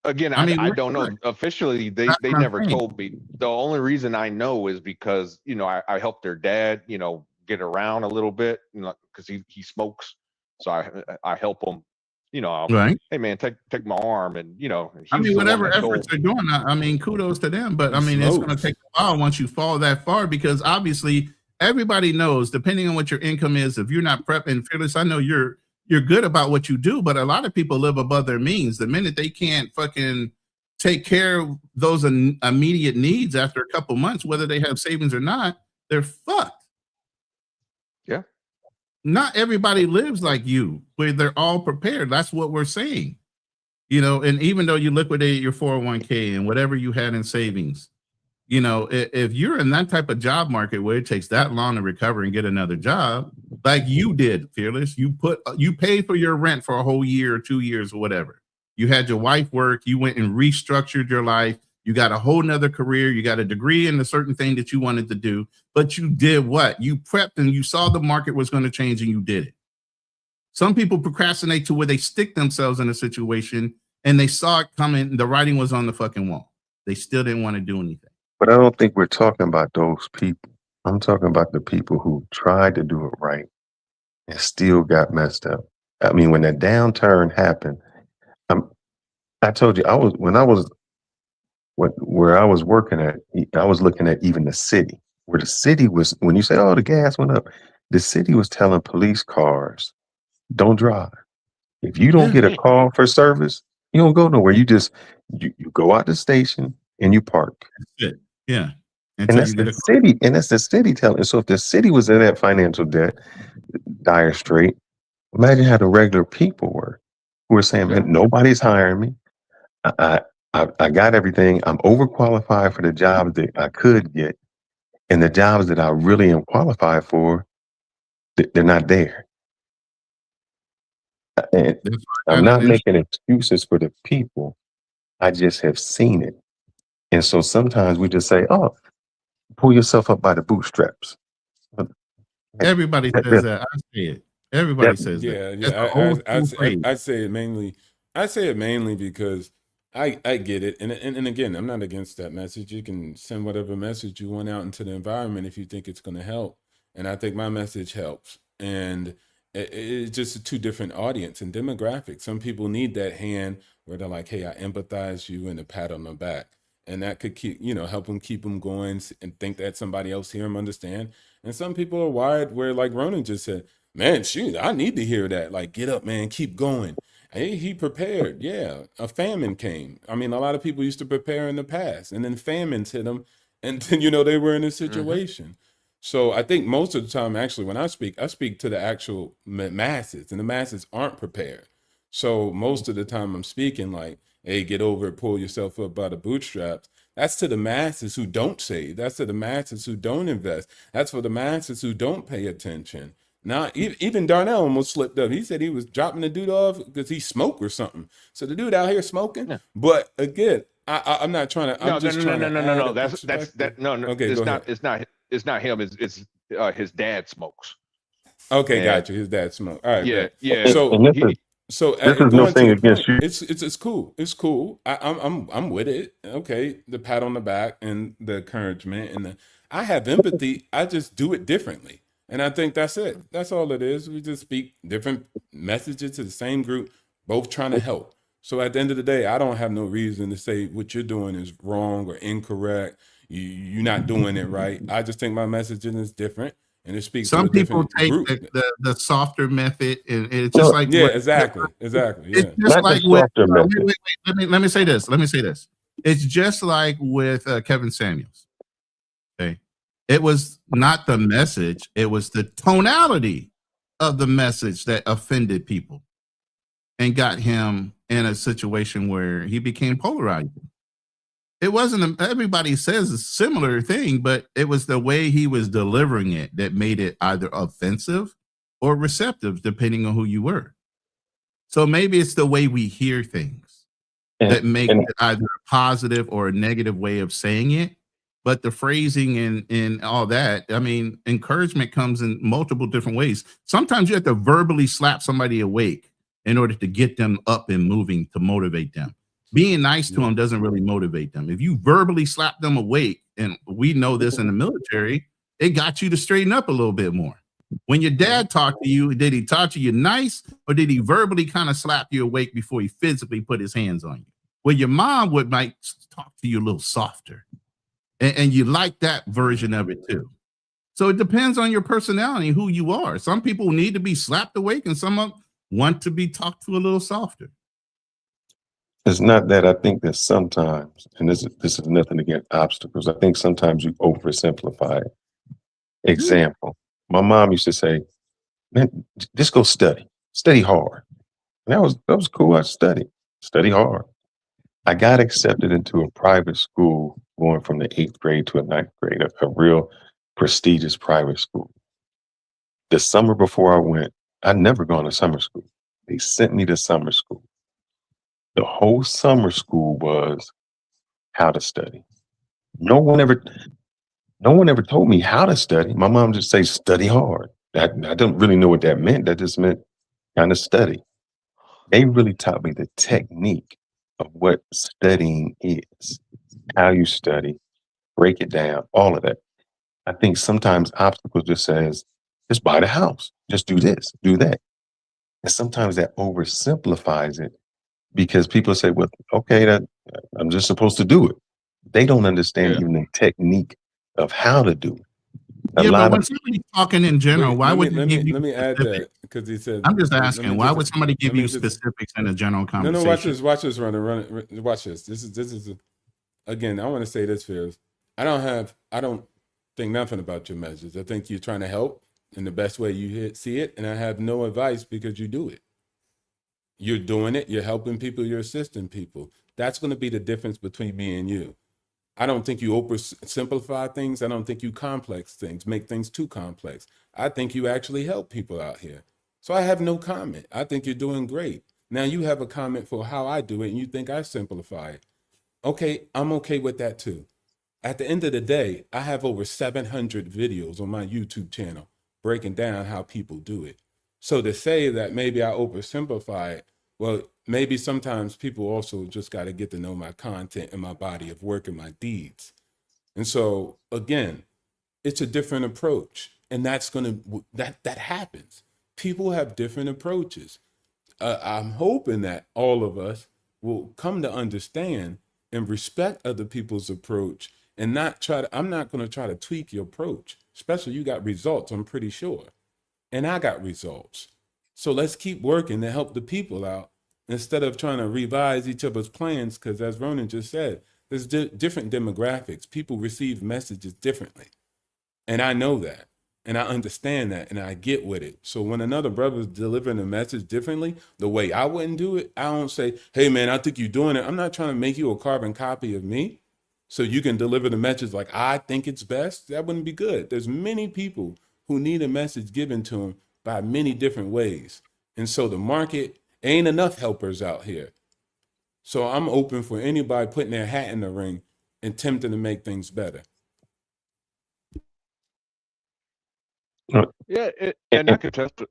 Again, I don't know. Officially, they never told me. The only reason I know is because, I helped their dad, get around a little bit, because he smokes. So I help him, right. Hey man, take my arm and, whatever efforts they're doing, kudos to them. But it's going to take a while once you fall that far, because obviously everybody knows, depending on what your income is, if you're not prepping, Fearless, I know you're good about what you do, but a lot of people live above their means. The minute they can't fucking take care of those immediate needs after a couple months, whether they have savings or not, they're fucked. Yeah. Not everybody lives like you, where they're all prepared. That's what we're saying. And even though you liquidated your 401k and whatever you had in savings, if you're in that type of job market where it takes that long to recover and get another job, like you did, Fearless, you paid for your rent for a whole year or 2 years or whatever. You had your wife work, you went and restructured your life. You got a whole nother career. You got a degree in a certain thing that you wanted to do, but you did what? You prepped and you saw the market was going to change and you did it. Some people procrastinate to where they stick themselves in a situation and they saw it coming. The writing was on the fucking wall. They still didn't want to do anything. But I don't think we're talking about those people. I'm talking about the people who tried to do it right and still got messed up. I mean, when that downturn happened, I told you where I was working at, I was looking at even the city, where the city was, when you say, oh, the gas went up, the city was telling police cars, don't drive. If you don't get a call for service, you don't go nowhere. You just, you go out the station and you park. That's it. Yeah. And that's the city, and that's the city telling. So if the city was in that financial debt, dire strait, imagine how the regular people were, who were saying, man, nobody's hiring me. I got everything. I'm overqualified for the jobs that I could get, and the jobs that I really am qualified for, they're not there. And I'm not making excuses for the people. I just have seen it. And so sometimes we just say, oh, pull yourself up by the bootstraps. Everybody says that. I say it. Everybody says that. Yeah. I say it mainly. I say it mainly because I get it. And again, I'm not against that message. You can send whatever message you want out into the environment if you think it's going to help. And I think my message helps. And it's just a two different audience and demographics. Some people need that hand where they're like, hey, I empathize you, and a pat on the back. And that could keep, help them keep them going and think that somebody else hear them understand. And some people are wired where, like Ronan just said, man, shoot, I need to hear that. Like, get up, man, keep going. Hey, he prepared. Yeah, a famine came. I mean, a lot of people used to prepare in the past, and then famines hit them, and then, they were in a situation. So I think most of the time, actually, when I speak to the actual masses, and the masses aren't prepared. So most of the time I'm speaking like, hey, get over it, pull yourself up by the bootstraps. That's to the masses who don't save. That's to the masses who don't invest. That's for the masses who don't pay attention. Now, even Darnell almost slipped up. He said he was dropping the dude off because he smoked or something. So the dude out here smoking. Yeah. But again, I'm not trying to. I'm just trying to. No. That's no. Okay, it's not him. It's his dad smokes. Okay, gotcha. His dad smoked. All right. Yeah. So this is no thing against you. It's cool. It's cool. I'm with it. Okay, the pat on the back and the encouragement and I have empathy. I just do it differently, and I think that's it. That's all it is. We just speak different messages to the same group, both trying to help. So at the end of the day, I don't have no reason to say what you're doing is wrong or incorrect. You're not doing it right. I just think my messaging is different. And it speaks. Some people take the softer method, and it's just like exactly. It's just like with. Wait, let me say this. It's just like with Kevin Samuels. Okay, it was not the message; it was the tonality of the message that offended people, and got him in a situation where he became polarizing. It wasn't, everybody says a similar thing, but it was the way he was delivering it that made it either offensive or receptive, depending on who you were. So maybe it's the way we hear things that make it either a positive or a negative way of saying it. But the phrasing and all that, I mean, encouragement comes in multiple different ways. Sometimes you have to verbally slap somebody awake in order to get them up and moving to motivate them. Being nice to them doesn't really motivate them. If you verbally slap them awake, and we know this in the military, it got you to straighten up a little bit more. When your dad talked to you, did he talk to you nice, or did he verbally kind of slap you awake before he physically put his hands on you? Well, your mom might talk to you a little softer, and you like that version of it too. So it depends on your personality, who you are. Some people need to be slapped awake, and some want to be talked to a little softer. It's not that. I think that sometimes, and this is nothing against obstacles, I think sometimes you oversimplify it. Example, my mom used to say, man, just go study hard. And that was cool. I study hard. I got accepted into a private school going from the 8th grade to a 9th grade, a real prestigious private school. The summer before I went, I'd never gone to summer school. They sent me to summer school. The whole summer school was how to study. No one ever told me how to study. My mom just say study hard. I don't really know what that meant. That just meant, kind of study. They really taught me the technique of what studying is, how you study, break it down, all of that. I think sometimes obstacles just says, just buy the house, just do this, do that. And sometimes that oversimplifies it because people say, well, okay, that I'm just supposed to do it. They don't understand even the technique of how to do it. Yeah, but when somebody's talking in general, why would they give you let me add specifics? that because he said. I'm just let me asking, why would somebody give you specifics in a general No, conversation? watch this, run it. Watch this. This is again. I want to say this, Fears. I don't think nothing about your message. I think you're trying to help in the best way you see it, and I have no advice because you do it. You're doing it. You're helping people. You're assisting people. That's going to be the difference between me and you. I don't think you oversimplify things. I don't think you complex things, make things too complex. I think you actually help people out here. So I have no comment. I think you're doing great. Now you have a comment for how I do it and you think I simplify it. Okay, I'm okay with that too. At the end of the day, I have over 700 videos on my YouTube channel breaking down how people do it. So to say that maybe I oversimplify it, well, maybe sometimes people also just got to get to know my content and my body of work and my deeds. And so again, it's a different approach, and that's that happens. People have different approaches. I'm hoping that all of us will come to understand and respect other people's approach and not try to, I'm not going to try to tweak your approach, especially you got results, I'm pretty sure. And I got results. So let's keep working to help the people out instead of trying to revise each other's plans. Because as Ronan just said, there's different demographics. People receive messages differently. And I know that. And I understand that. And I get with it. So when another brother's delivering a message differently, the way I wouldn't do it, I don't say, hey, man, I think you're doing it. I'm not trying to make you a carbon copy of me so you can deliver the message like I think it's best. That wouldn't be good. There's many people who need a message given to them by many different ways. And so the market ain't enough helpers out here. So I'm open for anybody putting their hat in the ring and attempting to make things better. Yeah, and I could testify.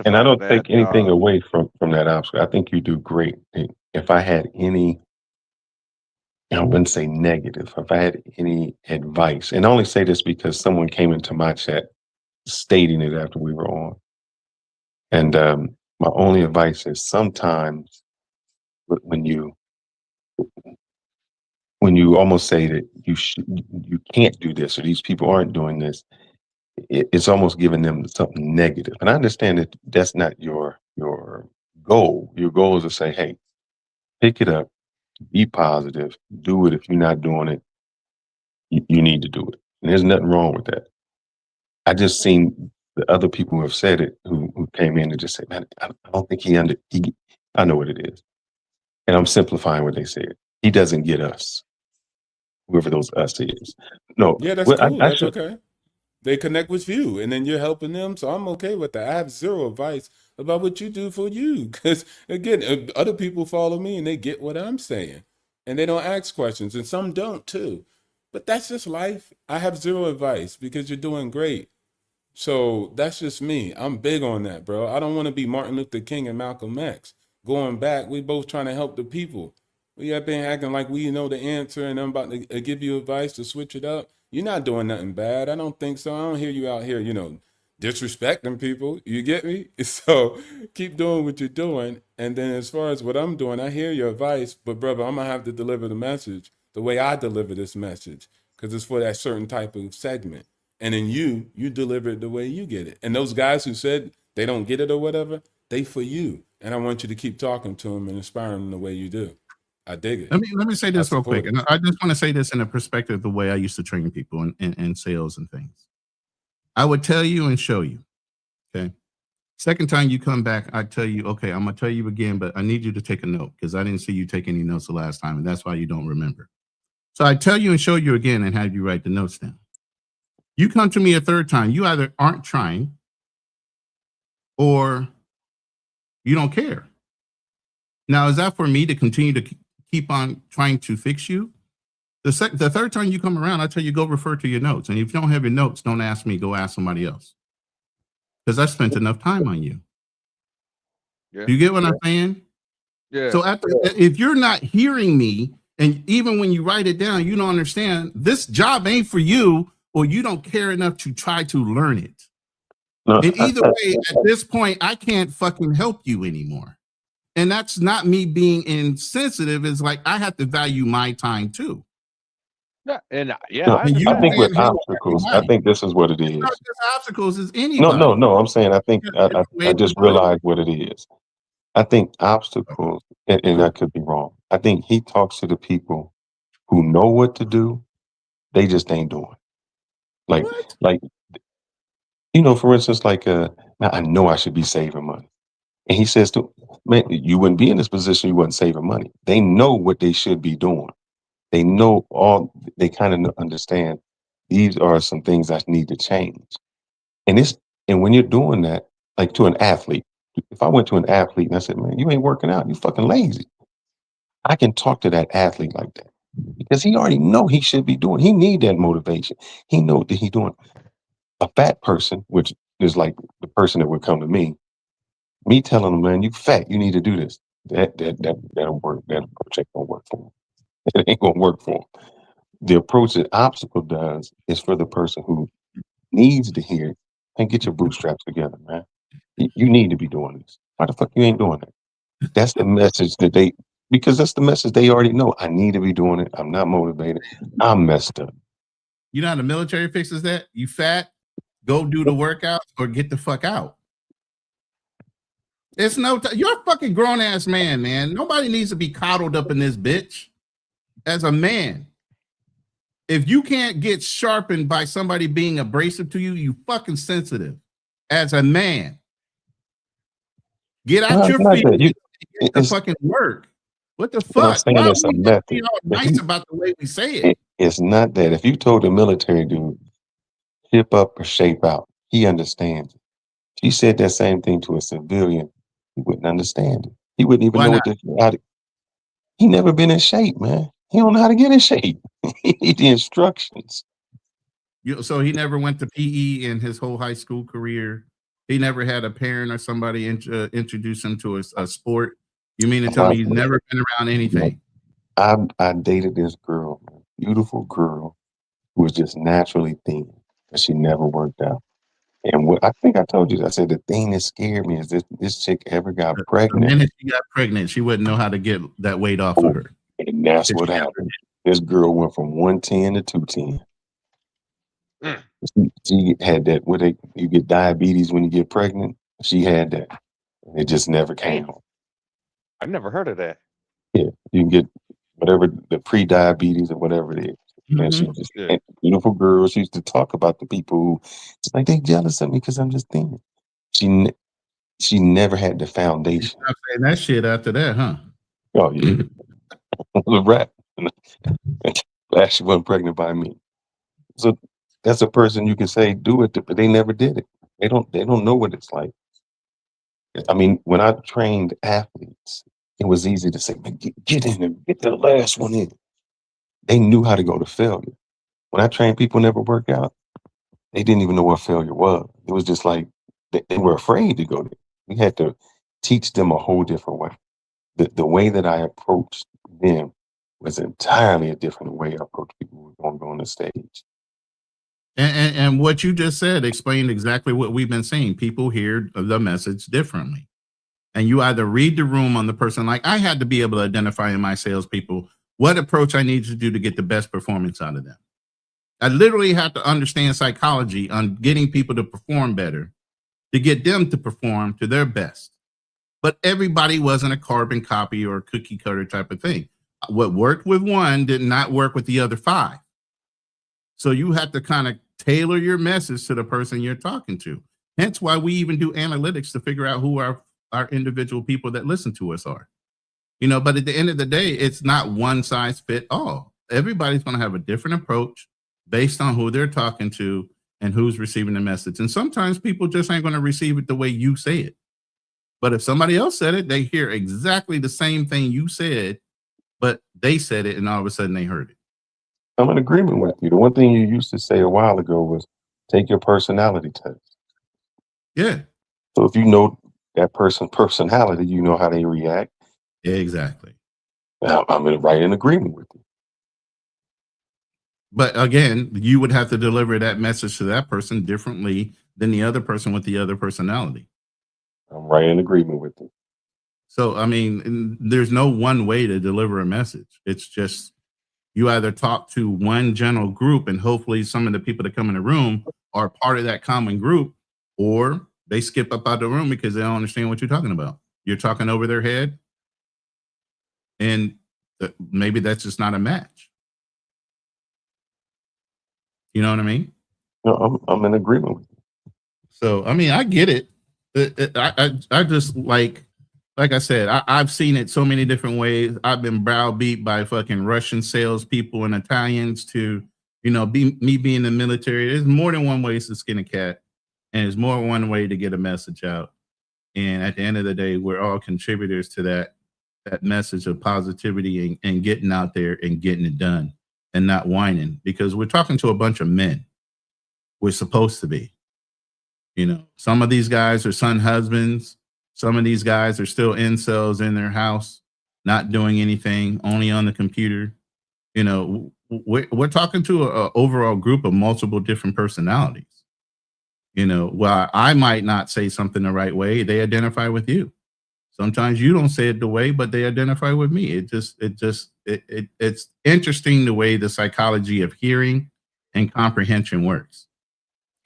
And I don't to take that. anything away from that obstacle. I think you do great. If I had any, I wouldn't say negative, if I had any advice, and I only say this because someone came into my chat stating it after we were on. And my only advice is sometimes when you almost say that you can't do this or these people aren't doing this, it's almost giving them something negative. And I understand that that's not your goal. Your goal is to say, hey, pick it up, be positive, do it. If you're not doing it, you need to do it. And there's nothing wrong with that. I just seen the other people who have said it, who came in and just said, man, I don't think I know what it is. And I'm simplifying what they said. He doesn't get us, whoever those us is. No. Yeah, that's well, cool. That's okay. They connect with you and then you're helping them. So I'm okay with that. I have zero advice about what you do for you. Because again, other people follow me and they get what I'm saying and they don't ask questions and some don't too. But that's just life. I have zero advice because you're doing great. So that's just me. I'm big on that, bro. I don't want to be Martin Luther King and Malcolm X. Going back, we both trying to help the people. We have been acting like we know the answer and I'm about to give you advice to switch it up. You're not doing nothing bad. I don't think so. I don't hear you out here, disrespecting people. You get me? So keep doing what you're doing. And then as far as what I'm doing, I hear your advice, but brother, I'm going to have to deliver the message the way I deliver this message because it's for that certain type of segment. And then you deliver it the way you get it. And those guys who said they don't get it or whatever, they for you. And I want you to keep talking to them and inspiring them the way you do. I dig it. Let me say this real quick. And I just want to say this in a perspective of the way I used to train people in sales and things. I would tell you and show you. Okay. Second time you come back, I tell you, okay, I'm going to tell you again, but I need you to take a note because I didn't see you take any notes the last time. And that's why you don't remember. So I tell you and show you again and have you write the notes down. You come to me a third time, you either aren't trying or you don't care. Now, is that for me to continue to keep on trying to fix you? The third time you come around, I tell you, go refer to your notes. And if you don't have your notes, don't ask me, go ask somebody else. Because I spent enough time on you. Yeah. Do you get what I'm saying? Yeah. So if you're not hearing me, and even when you write it down, you don't understand, this job ain't for you, or you don't care enough to try to learn it. No, And either way, at this point, I can't fucking help you anymore. And that's not me being insensitive. It's like I have to value my time too. Yeah, and no, I I think understand. with obstacles, I think this is what it is. It's not just obstacles, it's No, anybody. no. I'm saying I think I just realized what it is. I think obstacles, and I could be wrong. I think he talks to the people who know what to do. They just ain't doing. Like, for instance, now I know I should be saving money. And he says to man, you wouldn't be in this position, you wasn't saving money. They know what they should be doing. They know they kind of understand these are some things I need to change. And when you're doing that, like to an athlete, if I went to an athlete and I said, man, you ain't working out, you fucking lazy. I can talk to that athlete like that because he already know he should be doing. He need that motivation. He know that he's doing. A fat person, which is like the person that would come to me telling them, man, you fat, you need to do this. That'll work. That approach ain't gonna work for him. It ain't gonna work for him. The approach that obstacle does is for the person who needs to hear it and get your bootstraps together, man. You need to be doing this. Why the fuck you ain't doing it? That's the message because that's the message they already know. I need to be doing it. I'm not motivated. I'm messed up. You know how the military fixes that? You fat, go do the workouts or get the fuck out. It's you're a fucking grown ass man, man. Nobody needs to be coddled up in this bitch. As a man, if you can't get sharpened by somebody being abrasive to you, you fucking sensitive. As a man, get out your feet and get the fucking work. What the fuck? Why are we gonna be all nice about the way we say it? It's not that. If you told the military dude, hip up or shape out, he understands it. If you said that same thing to a civilian, he wouldn't understand it. He wouldn't even know he never been in shape, man. He don't know how to get in shape. He need the instructions. So he never went to PE in his whole high school career. He never had a parent or somebody introduce him to a sport. You mean to tell me he's never been around anything? I dated this girl, beautiful girl, who was just naturally thin, but she never worked out. And what I think I told you, I said the thing that scared me is this chick ever got pregnant. The minute she got pregnant, she wouldn't know how to get that weight off of her. And that's what happened. This girl went from 110 to 210. She had that. You get diabetes when you get pregnant. She had that. It just never came home. I've never heard of that. Yeah, you can get whatever the pre-diabetes or whatever it is. And she just beautiful girl. She used to talk about the people who, it's like they jealous of me because I'm just thin. She never had the foundation. Stop saying that shit after that, huh? Oh yeah, it was a rap. Glad she wasn't pregnant by me. So that's a person you can say do it, but they never did it. They don't know what it's like. I mean, when I trained athletes, it was easy to say, man, get in there, get the last one in. They knew how to go to failure. When I trained people never work out, they didn't even know what failure was. It was just like they were afraid to go there. We had to teach them a whole different way. The way that I approached them was entirely a different way I approach people who were going to go on the stage. And what you just said explained exactly what we've been saying. People hear the message differently. And you either read the room on the person, like I had to be able to identify in my salespeople what approach I need to do to get the best performance out of them. I literally have to understand psychology on getting people to perform better, to get them to perform to their best. But everybody wasn't a carbon copy or a cookie cutter type of thing. What worked with one did not work with the other 5. So you have to kind of tailor your message to the person you're talking to. Hence why we even do analytics to figure out who our individual people that listen to us are. But at the end of the day, it's not one size fit all. Everybody's going to have a different approach based on who they're talking to and who's receiving the message. And sometimes people just ain't going to receive it the way you say it. But if somebody else said it, they hear exactly the same thing you said, but they said it and all of a sudden they heard it. I'm in agreement with you. The one thing you used to say a while ago was take your personality test. Yeah. So if you know that person's personality, you know how they react. Exactly. I'm right in agreement with you. But again, you would have to deliver that message to that person differently than the other person with the other personality. I'm right in agreement with you. So, I mean, there's no one way to deliver a message. It's just you either talk to one general group, and hopefully some of the people that come in the room are part of that common group, or they skip up out the room because they don't understand what you're talking about. You're talking over their head, and maybe that's just not a match. You know what I mean? No, I'm in agreement with you. So, I mean, I get it. I just like I said, I've seen it so many different ways. I've been browbeat by fucking Russian salespeople and Italians to, me being in the military. There's more than one way to skin a cat, and there's more than one way to get a message out. And at the end of the day, we're all contributors to that message of positivity and getting out there and getting it done and not whining, because we're talking to a bunch of men. We're supposed to be. Some of these guys are son husbands. Some of these guys are still incels in their house, not doing anything, only on the computer. We're talking to an overall group of multiple different personalities. While I might not say something the right way, they identify with you. Sometimes you don't say it the way, but they identify with me. It's interesting the way the psychology of hearing and comprehension works.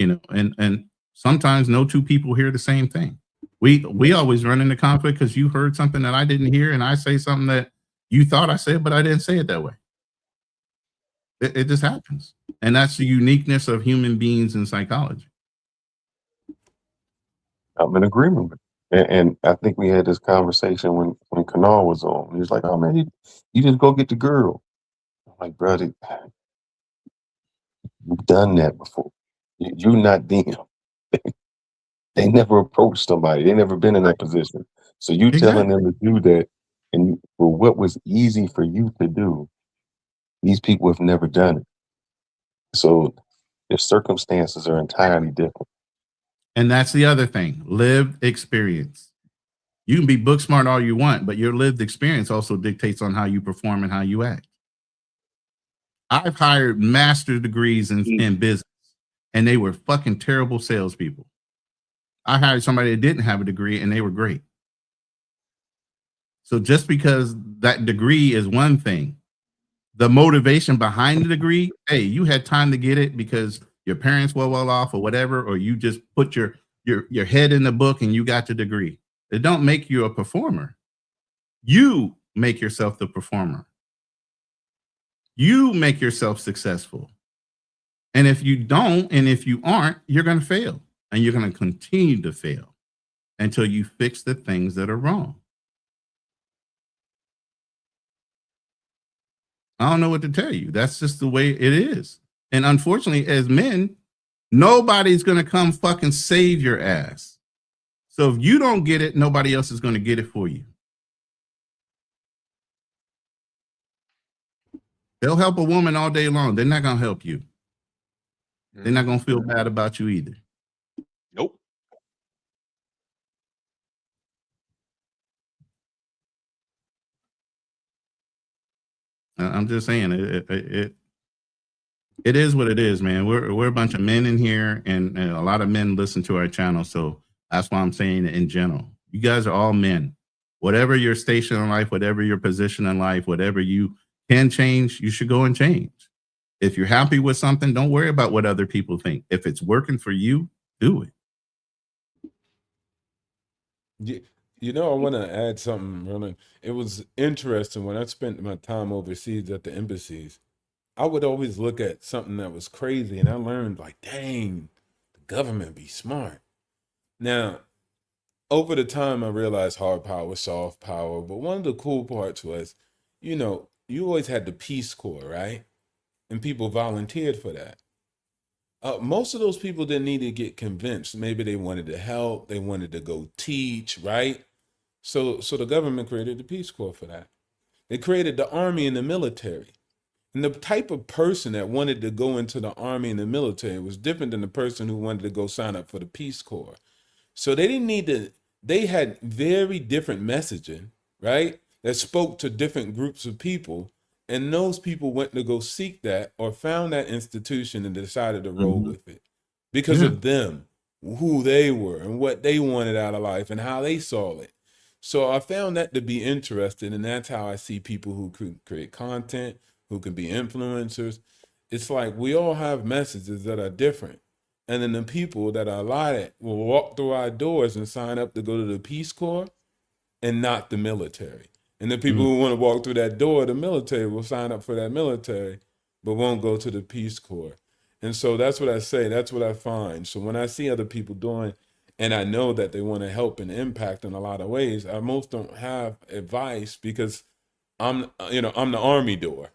And sometimes no two people hear the same thing. We always run into conflict because you heard something that I didn't hear, and I say something that you thought I said, but I didn't say it that way. It just happens. And that's the uniqueness of human beings in psychology. I'm in agreement with you. And I think we had this conversation when Kanal was on. He was like, "Oh man, you just go get the girl." I'm like, "Brother, you've done that before. You're not them." They never approached somebody. They never been in that position. So you telling them to do that, and for what was easy for you to do, these people have never done it. So their circumstances are entirely different. And that's the other thing, lived experience. You can be book smart all you want, but your lived experience also dictates on how you perform and how you act. I've hired master's degrees in business, and they were fucking terrible salespeople. I hired somebody that didn't have a degree, and they were great. So just because that degree is one thing, the motivation behind the degree, hey, you had time to get it because your parents were well off or whatever, or you just put your head in the book and you got the degree. It don't make you a performer. You make yourself the performer. You make yourself successful. And if you don't, and if you aren't, you're going to fail. And you're going to continue to fail until you fix the things that are wrong. I don't know what to tell you. That's just the way it is. And unfortunately, as men, nobody's going to come fucking save your ass. So if you don't get it, nobody else is going to get it for you. They'll help a woman all day long. They're not going to help you. They're not going to feel bad about you either. Nope. I'm just saying it is what it is, man. We're a bunch of men in here, and a lot of men listen to our channel. So that's why I'm saying it in general. You guys are all men. Whatever your station in life, whatever your position in life, whatever you can change, you should go and change. If you're happy with something, don't worry about what other people think. If it's working for you, do it. I want to add something, Roland. It was interesting when I spent my time overseas at the embassies. I would always look at something that was crazy, and I learned, like, dang, the government be smart. Now, over the time, I realized hard power, soft power. But one of the cool parts was, you always had the Peace Corps, right? And people volunteered for that. Most of those people didn't need to get convinced. Maybe they wanted to help. They wanted to go teach, right? So the government created the Peace Corps for that. They created the Army and the military. And the type of person that wanted to go into the Army and the military was different than the person who wanted to go sign up for the Peace Corps. So they didn't need to they had very different messaging, right? That spoke to different groups of people. And those people went to go seek that or found that institution and decided to roll with it because of them, who they were and what they wanted out of life and how they saw it. So I found that to be interesting. And that's how I see people who can create content, who can be influencers. It's like we all have messages that are different. And then the people that are allotted will walk through our doors and sign up to go to the Peace Corps and not the military. And the people who want to walk through that door, the military, will sign up for that military, but won't go to the Peace Corps. And so that's what I say. That's what I find. So when I see other people doing, and I know that they want to help and impact in a lot of ways, I most don't have advice because I'm the Army door.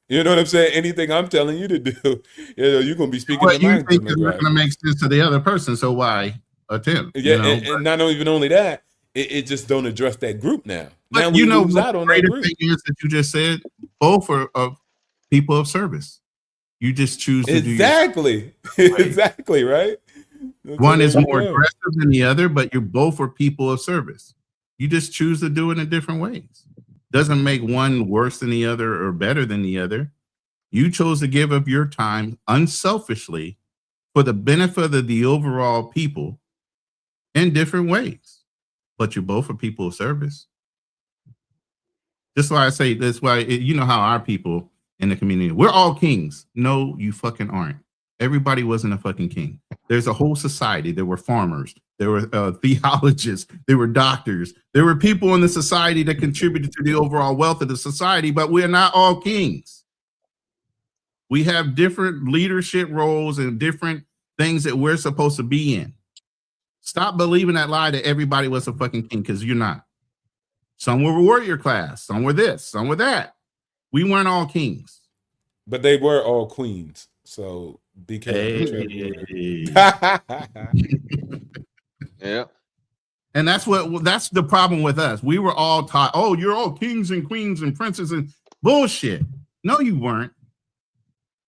You know what I'm saying? Anything I'm telling you to do, you're going to be speaking to my you think is not going to make sense to the other person, so why attempt? Yeah, and not even only that, it just don't address that group now. But now we lose out on that group. Thing is that you just said both are of people of service. You just choose to do exactly right. One is more aggressive than the other, but you're both are people of service. You just choose to do it in different ways. Doesn't make one worse than the other or better than the other. You chose to give up your time unselfishly for the benefit of the overall people in different ways. But you both are people of service. That's why I say that's why you know how our people in the community, we're all kings. No, you fucking aren't. Everybody wasn't a fucking king. There's a whole society. There were farmers. There were theologists. There were doctors. There were people in the society that contributed to the overall wealth of the society, but we're not all kings. We have different leadership roles and different things that we're supposed to be in. Stop believing that lie that everybody was a fucking king, because you're not. Some were warrior class. Some were this. Some were that. We weren't all kings. But they were all queens. So be careful. Yeah. And that's the problem with us. We were all taught, oh, you're all kings and queens and princes and bullshit. No, you weren't.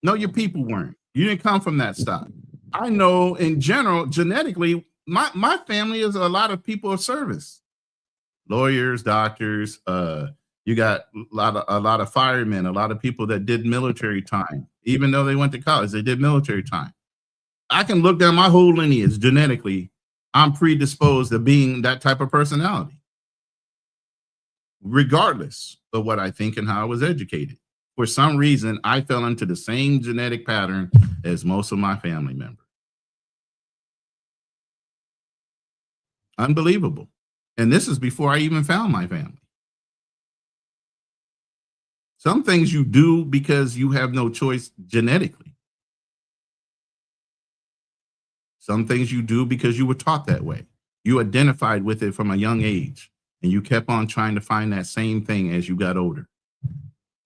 No, your people weren't. You didn't come from that stock. I know in general, genetically, my family is a lot of people of service. Lawyers, doctors, you got a lot of firemen, a lot of people that did military time. Even though they went to college, they did military time. I can look down my whole lineage genetically. I'm predisposed to being that type of personality, regardless of what I think and how I was educated. For some reason, I fell into the same genetic pattern as most of my family members. Unbelievable. And this is before I even found my family. Some things you do because you have no choice genetically. Some things you do because you were taught that way. You identified with it from a young age, and you kept on trying to find that same thing as you got older.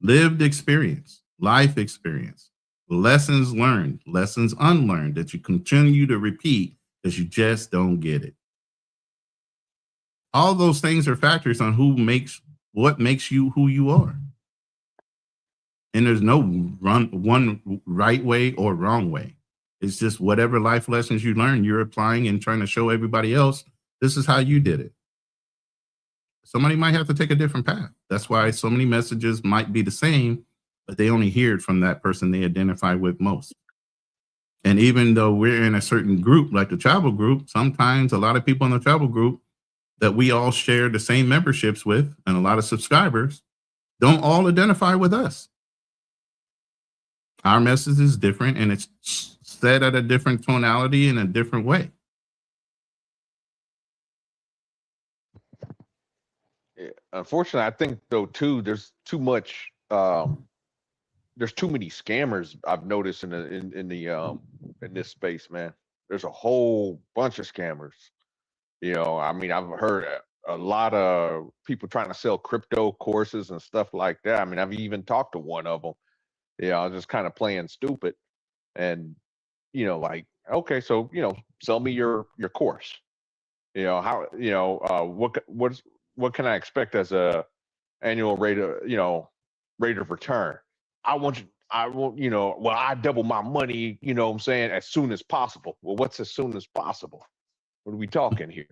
Lived experience, life experience, lessons learned, lessons unlearned that you continue to repeat because you just don't get it. All those things are factors on what makes you who you are. And there's no one right way or wrong way. It's just whatever life lessons you learn, you're applying and trying to show everybody else, this is how you did it. Somebody might have to take a different path. That's why so many messages might be the same, but they only hear it from that person they identify with most. And even though we're in a certain group, like the travel group, sometimes a lot of people in the travel group that we all share the same memberships with and a lot of subscribers don't all identify with us. Our message is different, and it's said at a different tonality in a different way. Yeah, unfortunately, I think though too, there's too much. There's too many scammers I've noticed in this space, man. There's a whole bunch of scammers. You know, I mean, I've heard a lot of people trying to sell crypto courses and stuff like that. I mean, I've even talked to one of them. Yeah, I was just kind of playing stupid, and like, okay, so sell me your course. How what can I expect as a annual rate of return? I want I double my money. You know what I'm saying, as soon as possible. Well, what's as soon as possible? What are we talking here?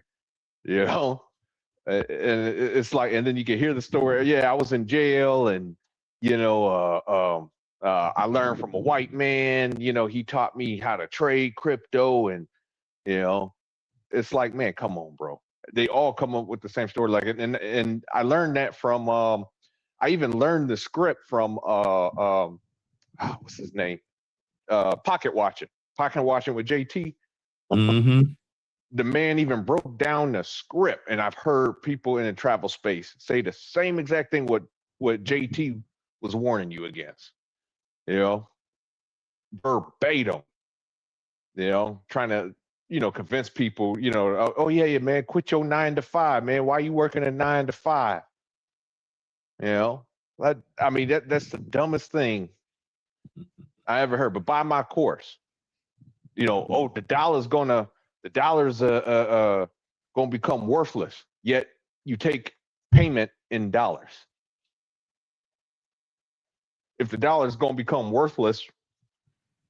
you know. And it's like, and then you can hear the story. Yeah, I was in jail, and I learned from a white man. He taught me how to trade crypto, and it's like, man, come on, bro. They all come up with the same story. Like, and I learned that from. I even learned the script from what's his name? Pocket Watching with JT. Mm-hmm. The man even broke down the script, and I've heard people in the travel space say the same exact thing what JT was warning you against. Verbatim. Trying to convince people. Oh yeah, man, quit your 9 to 5, man. Why are you working a 9 to 5? I mean that's the dumbest thing I ever heard. But buy my course. The dollar's gonna become worthless. Yet you take payment in dollars. If the dollar is gonna become worthless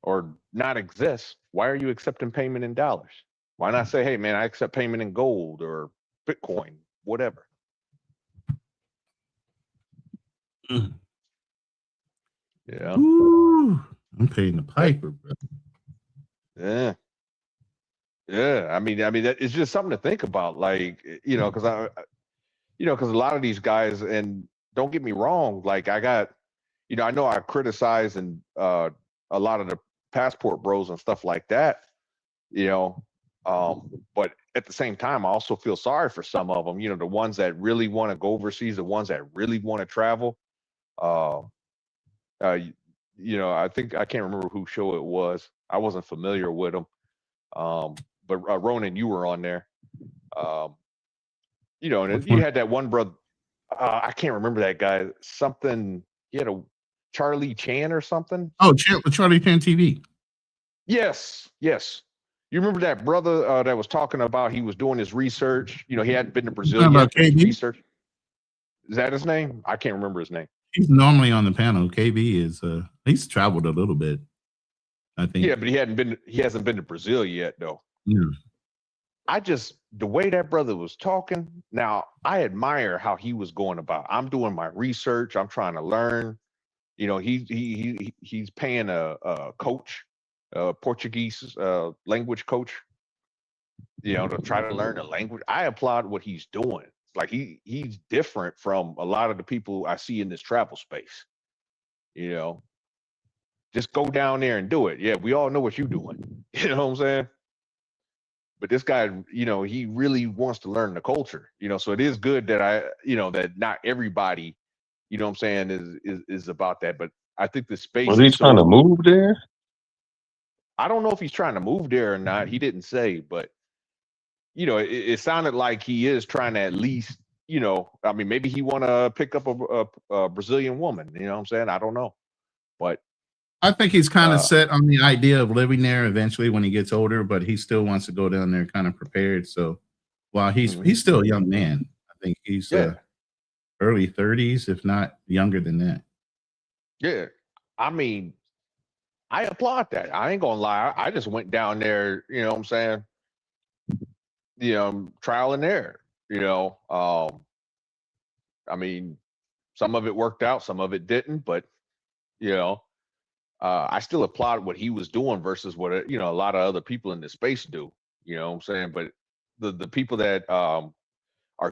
or not exist, why are you accepting payment in dollars? Why not say, hey man, I accept payment in gold or Bitcoin, whatever. Yeah. Ooh, I'm paying the piper, bro. Yeah. Yeah. I mean, that it's just something to think about. Like, because because a lot of these guys, and don't get me wrong, like I got, I know I criticize and a lot of the passport bros and stuff like that, but at the same time, I also feel sorry for some of them, the ones that really want to go overseas, the ones that really want to travel. I think I can't remember whose show it was. I wasn't familiar with them. But Ronan, you were on there. And you had that one brother. I can't remember that guy. Something. He had a Charlie Chan or something. Oh, Charlie Chan TV. Yes. You remember that brother that was talking about he was doing his research. He hadn't been to Brazil yet. His research. Is that his name? I can't remember his name. He's normally on the panel. KB is he's traveled a little bit, I think. Yeah, but he hasn't been to Brazil yet though. Yeah. The way that brother was talking, now I admire how he was going about. I'm doing my research, I'm trying to learn. He's paying a coach, a Portuguese language coach, to try to learn the language. I applaud what he's doing. Like he's different from a lot of the people I see in this travel space. Just go down there and do it. Yeah, we all know what you're doing. You know what I'm saying? But this guy, he really wants to learn the culture. So it is good that that not everybody, what I'm saying, is about that. But I think the space. Was he trying to move there? I don't know if he's trying to move there or not. He didn't say, but it sounded like he is trying to at least, maybe he want to pick up a Brazilian woman. You know what I'm saying? I don't know, but I think he's kind of set on the idea of living there eventually when he gets older, but he still wants to go down there kind of prepared. So while he's still a young man, I think he's early 30s, if not younger than that. Yeah. I mean, I applaud that. I ain't gonna lie. I just went down there, what I'm saying? Trial and error, I mean, some of it worked out, some of it didn't, but I still applaud what he was doing versus what a lot of other people in this space do. You know what I'm saying? But the people that are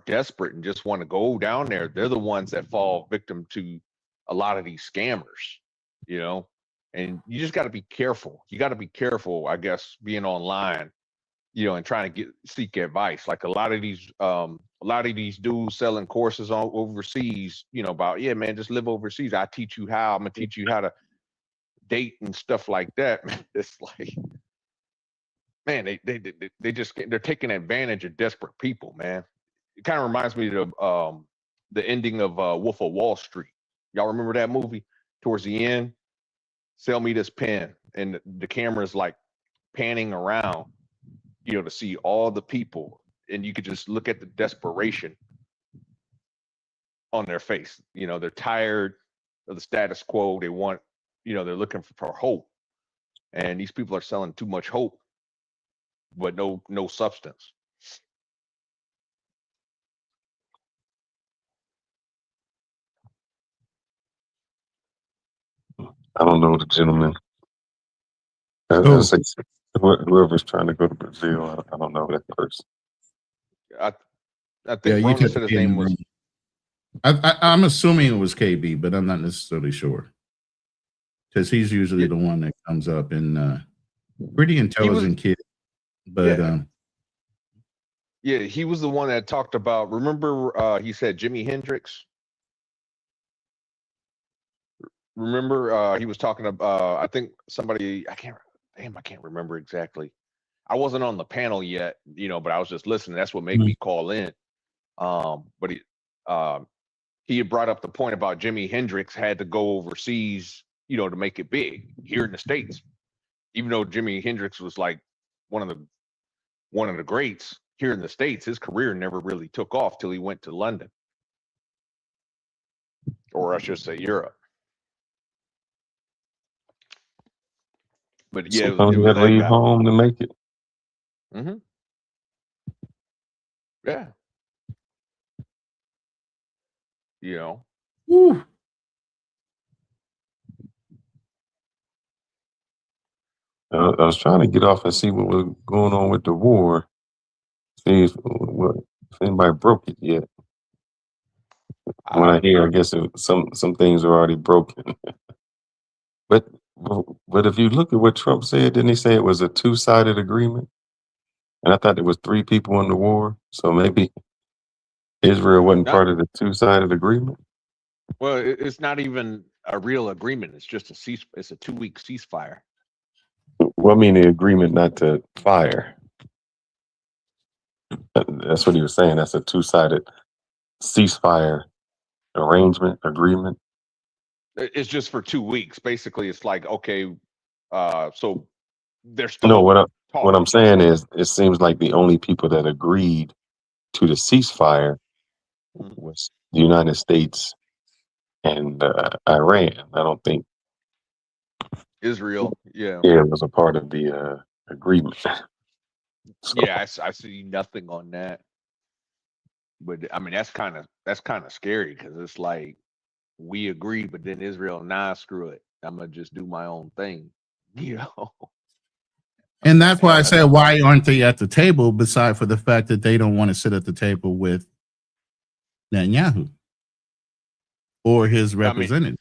desperate and just want to go down there, they're the ones that fall victim to a lot of these scammers. And you just got to be careful. You got to be careful, I guess, being online, and trying to seek advice. Like a lot of these dudes selling courses on overseas, about, yeah, man, just live overseas. I'm gonna teach you how to date and stuff like that. It's like, man, they're taking advantage of desperate people, man. It kind of reminds me of the ending of Wolf of Wall Street. Y'all remember that movie? Towards the end, sell me this pen, and the camera's like panning around, to see all the people, and you could just look at the desperation on their face. They're tired of the status quo. They want, they're looking for hope, and these people are selling too much hope, but no substance. I don't know the gentleman. Oh. Say whoever's trying to go to Brazil, I don't know that person. I think Yeah, you Ronan could said his be in name the was. room. I'm assuming it was KB, but I'm not necessarily sure because he's usually the one that comes up and pretty intelligent kid. But yeah, he was the one that talked about. Remember, he said Jimi Hendrix. Remember, he was talking about. I think somebody. I can't remember exactly. I wasn't on the panel yet, but I was just listening. That's what made me call in. But he had brought up the point about Jimi Hendrix had to go overseas, to make it big here in the States. Even though Jimi Hendrix was like one of the greats here in the States, his career never really took off till he went to London, or I should say Europe. But yeah, sometimes you got to leave home to make it. Mm-hmm. Yeah. Woo. I was trying to get off and see what was going on with the war. See if anybody broke it yet. When I hear, I guess some things are already broken. but if you look at what Trump said, didn't he say it was a two-sided agreement? And I thought there was 3 people in the war, so maybe Israel wasn't part of the two-sided agreement. Well, it's not even a real agreement. It's just it's a 2-week ceasefire. Well, I mean the agreement not to fire. That's what he was saying. That's a two-sided ceasefire agreement. It's just for 2 weeks. Basically, it's like, okay, so they're still No, what I'm saying is, it seems like the only people that agreed to the ceasefire was the United States and Iran. I don't think Israel. Yeah. it was a part of the agreement. Yeah, I see nothing on that. But I mean, that's kind of scary because it's like we agree, but then Israel, nah, screw it. I'm gonna just do my own thing, And that's why I said, why aren't they at the table? Beside for the fact that they don't want to sit at the table with Netanyahu or his representative.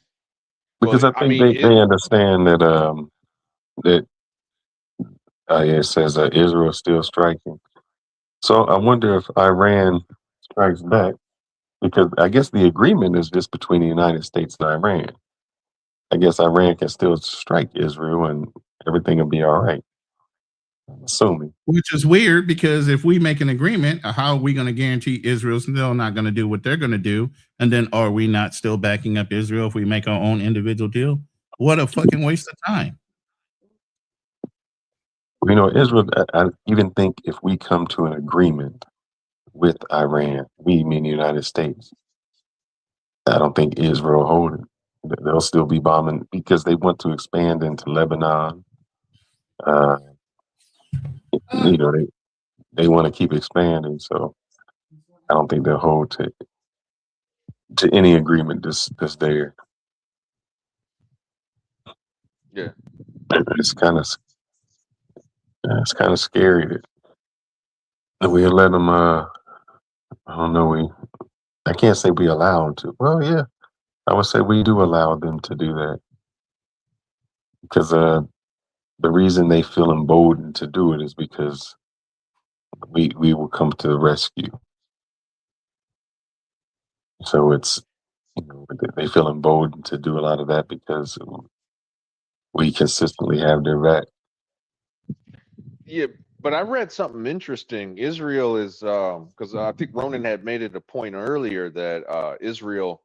Because I think they understand that it says Israel still striking. So I wonder if Iran strikes back, because I guess the agreement is just between the United States and Iran. I guess Iran can still strike Israel and everything will be all right. I'm assuming. Which is weird, because if we make an agreement, how are we going to guarantee Israel's still not going to do what they're going to do? And then are we not still backing up Israel if we make our own individual deal? What a fucking waste of time. Israel, I even think if we come to an agreement with Iran, we mean the United States, I don't think Israel will hold it. They'll still be bombing because they want to expand into Lebanon. They want to keep expanding, so I don't think they'll hold to any agreement that's there. Yeah, it's kind of scary that we let them. I don't know. I can't say we allow them to. Well, yeah, I would say we do allow them to do that, because the reason they feel emboldened to do it is because we will come to the rescue. So it's they feel emboldened to do a lot of that because we consistently have their back. Yeah, but I read something interesting. Israel is because I think Ronan had made it a point earlier that Israel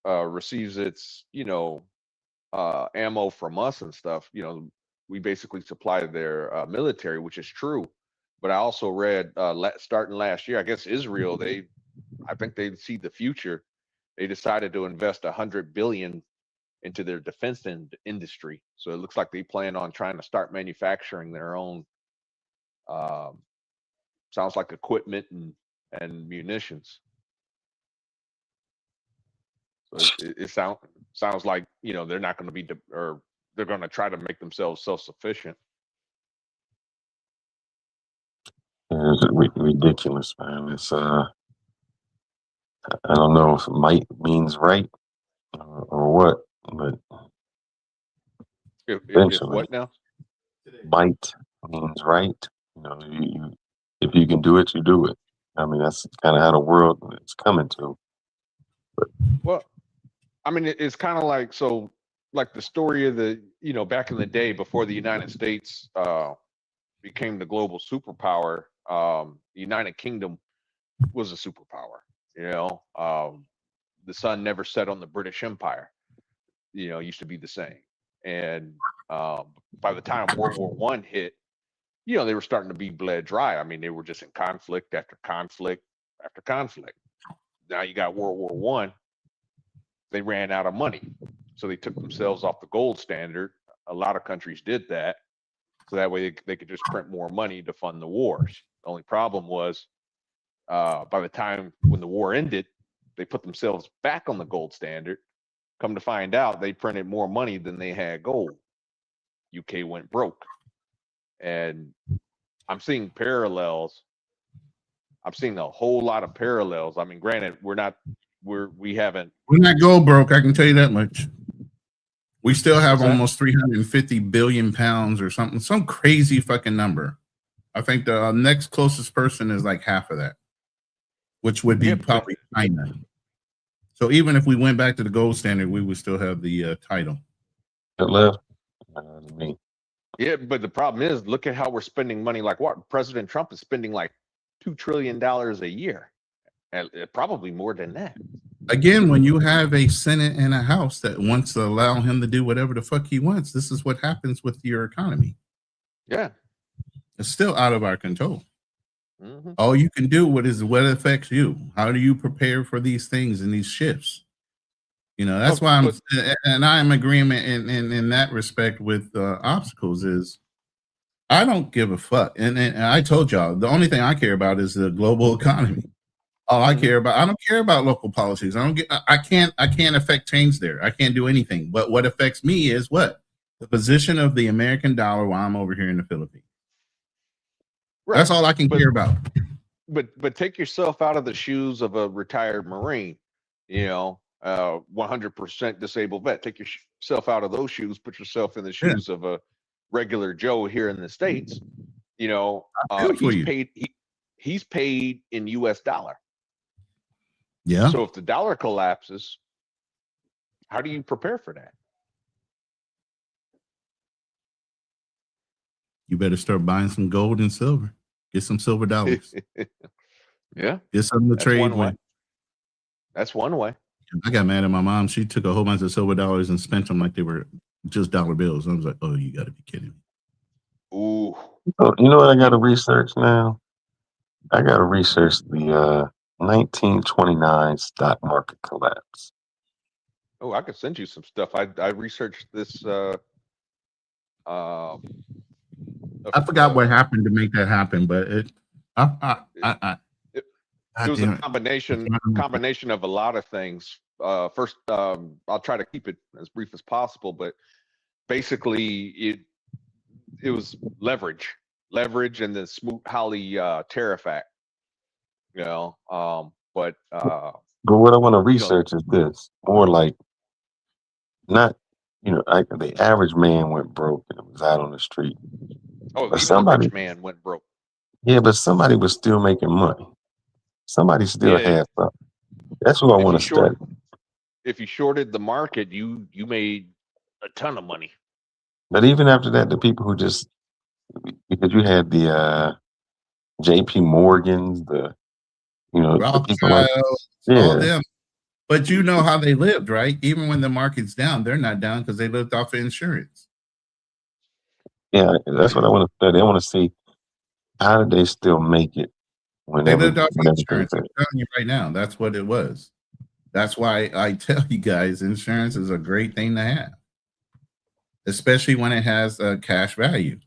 receives its ammo from us and stuff. We basically supply their military, which is true. But I also read starting last year, I guess Israel, I think they see the future. They decided to invest $100 billion into their defense industry. So it looks like they plan on trying to start manufacturing their own. Sounds like equipment and munitions. So it sounds like they're not going to be or they're going to try to make themselves self-sufficient. It's ridiculous, man. It's I don't know if might means right or what, but If eventually what now? might means right. If you can do it, you do it. I mean, that's kind of how the world is coming to. Well, I mean, it's kind of like like the story of the back in the day before the United States became the global superpower. The United Kingdom was a superpower. The sun never set on the British Empire. It used to be the same. And by the time World War One hit, they were starting to be bled dry. I mean, they were just in conflict after conflict after conflict. Now you got World War One. They ran out of money, so they took themselves off the gold standard. A lot of countries did that, so that way they could just print more money to fund the wars. The only problem was, by the time when the war ended, they put themselves back on the gold standard. Come to find out, they printed more money than they had gold. UK went broke. And I'm seeing parallels. I'm seeing a whole lot of parallels. I mean, granted, we're not gold broke. I can tell you that much. We still have almost 350 billion pounds or something, some crazy fucking number. I think the next closest person is like half of that, which would be probably China. So even if we went back to the gold standard, we would still have the title. Yeah, but the problem is, look at how we're spending money. Like what? President Trump is spending like $2 trillion a year, and probably more than that. Again, when you have a Senate and a House that wants to allow him to do whatever the fuck he wants, this is what happens with your economy. Yeah. It's still out of our control. Mm-hmm. All you can do what affects you. How do you prepare for these things and these shifts? That's why I'm in agreement in that respect with obstacles is I don't give a fuck. And I told y'all, the only thing I care about is the global economy. All I care about, I don't care about local policies. I can't affect change there. I can't do anything. But what affects me is what? The position of the American dollar while I'm over here in the Philippines. Right. That's all I can care about. But take yourself out of the shoes of a retired Marine, 100% disabled vet. Take yourself out of those shoes, put yourself in the shoes of a regular Joe here in the States. He's paid in US dollar. Yeah. So if the dollar collapses, how do you prepare for that? You better start buying some gold and silver. Get some silver dollars. Yeah. Get something to trade with. That's one way. I got mad at my mom. She took a whole bunch of silver dollars and spent them like they were just dollar bills. I was like, oh, you got to be kidding me. Ooh. You know what I got to research now? I got to research the 1929 stock market collapse. Oh, I could send you some stuff. I researched this. I forgot what happened to make that happen, but it was a combination of a lot of things. First, I'll try to keep it as brief as possible, but basically it was leverage, and the Smoot-Hawley tariff act. But what I want to research is this, more like not, the average man went broke and was out on the street. Oh, but even the rich man went broke. Yeah, but somebody was still making money. Somebody still had something. That's what I want to study. If you shorted the market, you made a ton of money. But even after that, the people who just, because you had the JP Morgans, the people like, all them. But you know how they lived, right? Even when the market's down, they're not down because they lived off of insurance. Yeah, that's what I want to study. I want to see how did they still make it when they lived off of insurance. I'm telling you right now, that's what it was. That's why I tell you guys, insurance is a great thing to have, especially when it has a cash value.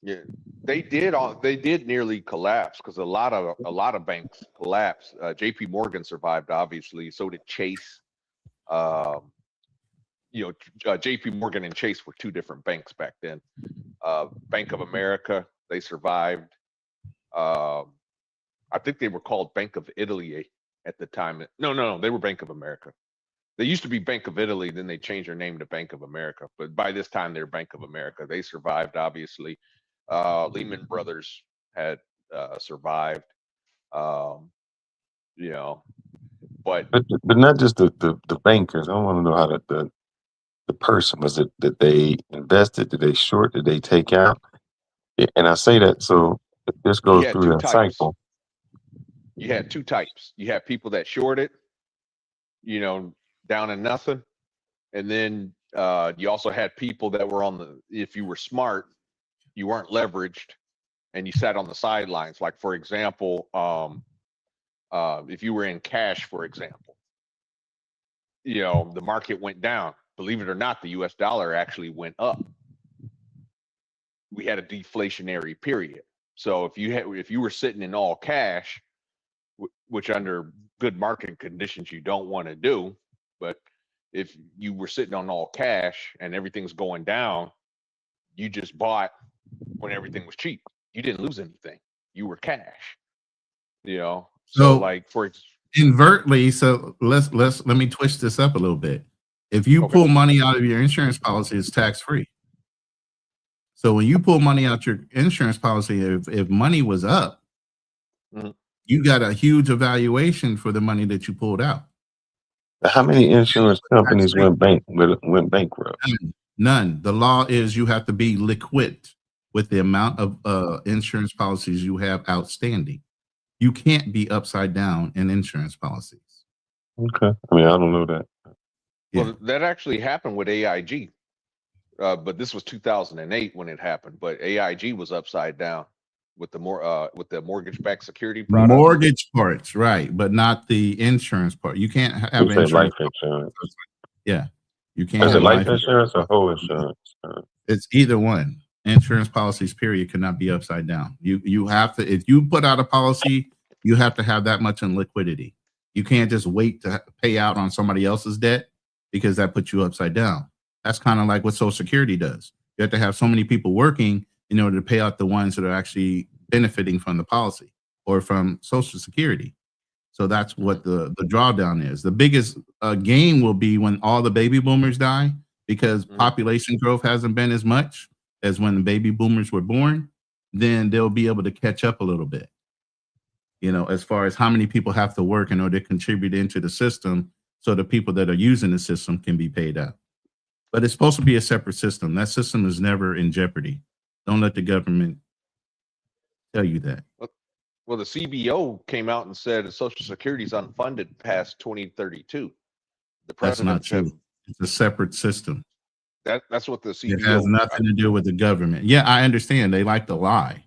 Yeah, they did nearly collapse because a lot of banks collapsed. JP Morgan survived, obviously. So did Chase. JP Morgan and Chase were two different banks back then. Bank of America, they survived. I think they were called Bank of Italy at the time. No, they were Bank of America. They used to be Bank of Italy, then they changed their name to Bank of America. But by this time, they're Bank of America. They survived, obviously. Lehman Brothers had survived. But not just the bankers. I want to know how the person was it that they invested? Did they short? Did they take out? And I say that so if this goes through that cycle. You had two types. You had people that shorted, down to nothing, and then you also had people that were if you were smart, you weren't leveraged, and you sat on the sidelines. Like, for example, if you were in cash, for example, the market went down. Believe it or not, the US dollar actually went up. We had a deflationary period. So if you were sitting in all cash, which under good market conditions you don't want to do, but if you were sitting on all cash and everything's going down, you just bought when everything was cheap. You didn't lose anything. You were cash. So like invertly, so let me twist this up a little bit. If you pull money out of your insurance policy, it's tax free. So when you pull money out your insurance policy, if money was up, you got a huge evaluation for the money that you pulled out. How many insurance companies went bankrupt? None. The law is you have to be liquid with the amount of insurance policies you have outstanding. You can't be upside down in insurance policies. Okay. I mean, I don't know that. Well, that actually happened with AIG. But this was 2008 when it happened. But AIG was upside down with the mortgage-backed security product. Mortgage parts, right, but not the insurance part. You can't have insurance. Life insurance. Yeah, you can't. Is it life insurance or whole insurance? It's either one. Insurance policies, period, cannot be upside down. You have to, if you put out a policy, you have to have that much in liquidity. You can't just wait to pay out on somebody else's debt because that puts you upside down. That's kind of like what Social Security does. You have to have so many people working in order to pay out the ones that are actually benefiting from the policy or from Social Security. So that's what the drawdown is. The biggest gain will be when all the baby boomers die, because population growth hasn't been as much as when the baby boomers were born. Then they'll be able to catch up a little bit, as far as how many people have to work in order to contribute into the system so the people that are using the system can be paid out. But it's supposed to be a separate system. That system is never in jeopardy. Don't let the government tell you that. Well, the CBO came out and said that Social Security is unfunded past 2032. That's not true. It's a separate system. That's what the CBO. It has nothing to do with the government. Yeah, I understand. They like to lie.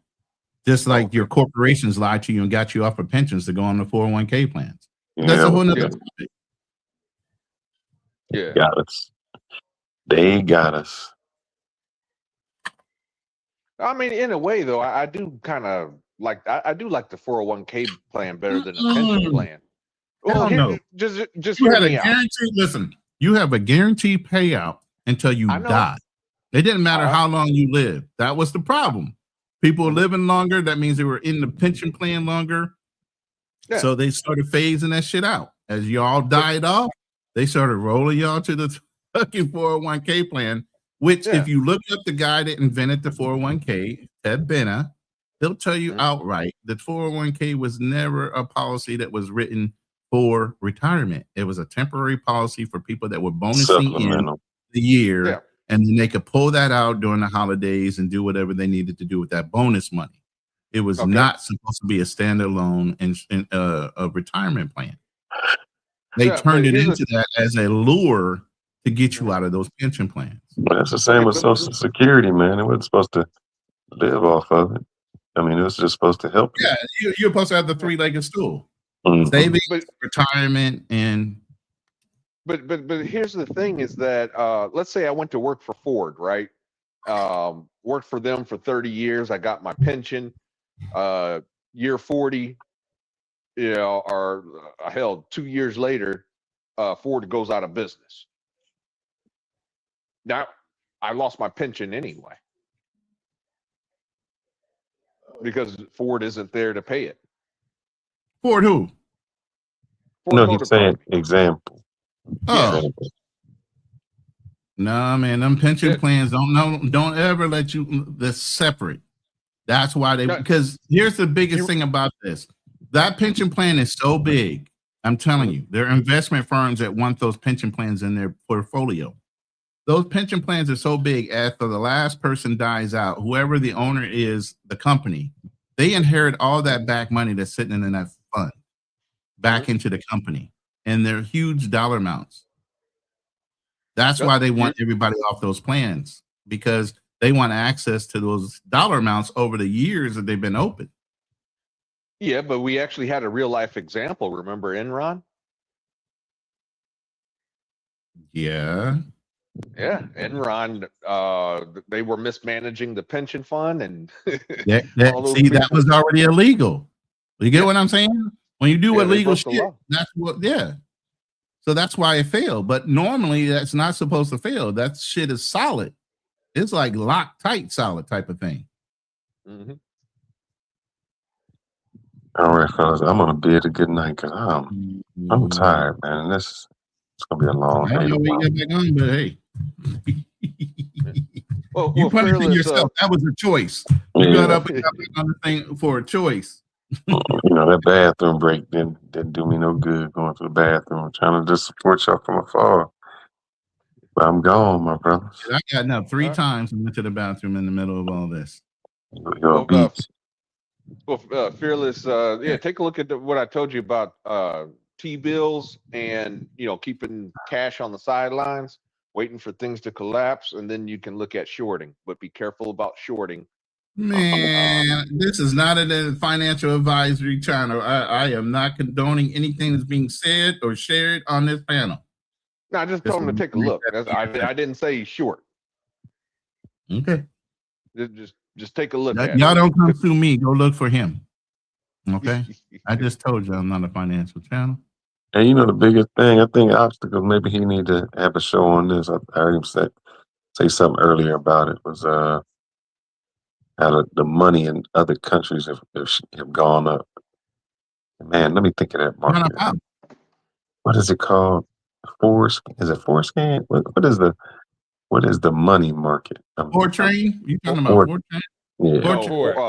Just like your corporations lied to you and got you off of pensions to go on the 401k plans. That's a whole nother topic. Yeah. Got us. They got us. I mean, in a way, though, I do kind of like I do like the 401k plan better than the pension plan. Well, no. Just you hear had a me out. guaranteed. Listen, you have a guaranteed payout until you die. It didn't matter how long you lived. That was the problem. People were living longer. That means they were in the pension plan longer. Yeah. So they started phasing that shit out. As y'all died off, they started rolling y'all to the fucking 401k plan, which if you look up the guy that invented the 401k, Ted Benna, he'll tell you outright that 401k was never a policy that was written for retirement. It was a temporary policy for people that were bonusing in the year, and then they could pull that out during the holidays and do whatever they needed to do with that bonus money. It was not supposed to be a standalone and a retirement plan. They turned it into that as a lure to get you out of those pension plans. Well, that's the same with Social Security, man. It wasn't supposed to live off of it. I mean, it was just supposed to help you. Yeah, you're supposed to have the three-legged stool. Savings, retirement, and... But here's the thing is that, let's say I went to work for Ford, right? Worked for them for 30 years. I got my pension. Year 40, or hell, 2 years later, Ford goes out of business. now I lost my pension anyway because Ford isn't there to pay it. Ford who? Ford No, Motor he's saying Company. example. Oh. Example. Nah, man, them pension Yeah. plans don't ever let you. That's separate. That's why they. No. Because here's the biggest thing about this: that pension plan is so big. I'm telling you, there are investment firms that want those pension plans in their portfolio. Those pension plans are so big. After the last person dies out, whoever the owner is, the company, they inherit all that back money that's sitting in that fund back into the company, and they're huge dollar amounts. That's why they want everybody off those plans, because they want access to those dollar amounts over the years that they've been open. Yeah, but we actually had a real life example. Remember Enron? Yeah. Yeah, Enron. They were mismanaging the pension fund, and That was already illegal. You get what I'm saying? When you do illegal shit, that's what. Yeah. So that's why it failed. But normally, that's not supposed to fail. That shit is solid. It's like locked tight, solid type of thing. Mm-hmm. All right, fellas, I'm gonna bid a good night because I'm tired, man. It's gonna be a long I don't day know where tomorrow. you get back on, but hey. You punishing yourself. That was a choice. You got up and got back on the thing for a choice. You know, that bathroom break didn't do me no good going to the bathroom. I'm trying to just support y'all from afar. But I'm gone, my brothers. I got up 3 times and went to the bathroom in the middle of all this. Fearless, yeah, take a look at what I told you about T-bills and, keeping cash on the sidelines, waiting for things to collapse, and then you can look at shorting, but be careful about shorting. Man, this is not a financial advisory channel. I am not condoning anything that's being said or shared on this panel. No, I just told him to take a look. I didn't say short. Okay. Just take a look at Y'all it. don't come sue me. Go look for him. Okay. I just told you I'm not a financial channel. And you know the biggest thing, I think obstacles, maybe he need to have a show on this. I heard him say something earlier about it, was how the money in other countries have gone up. Man, let me think of that market. What is it called? Is it Forescan? What is the money market? Train? You talking about Train? Yeah.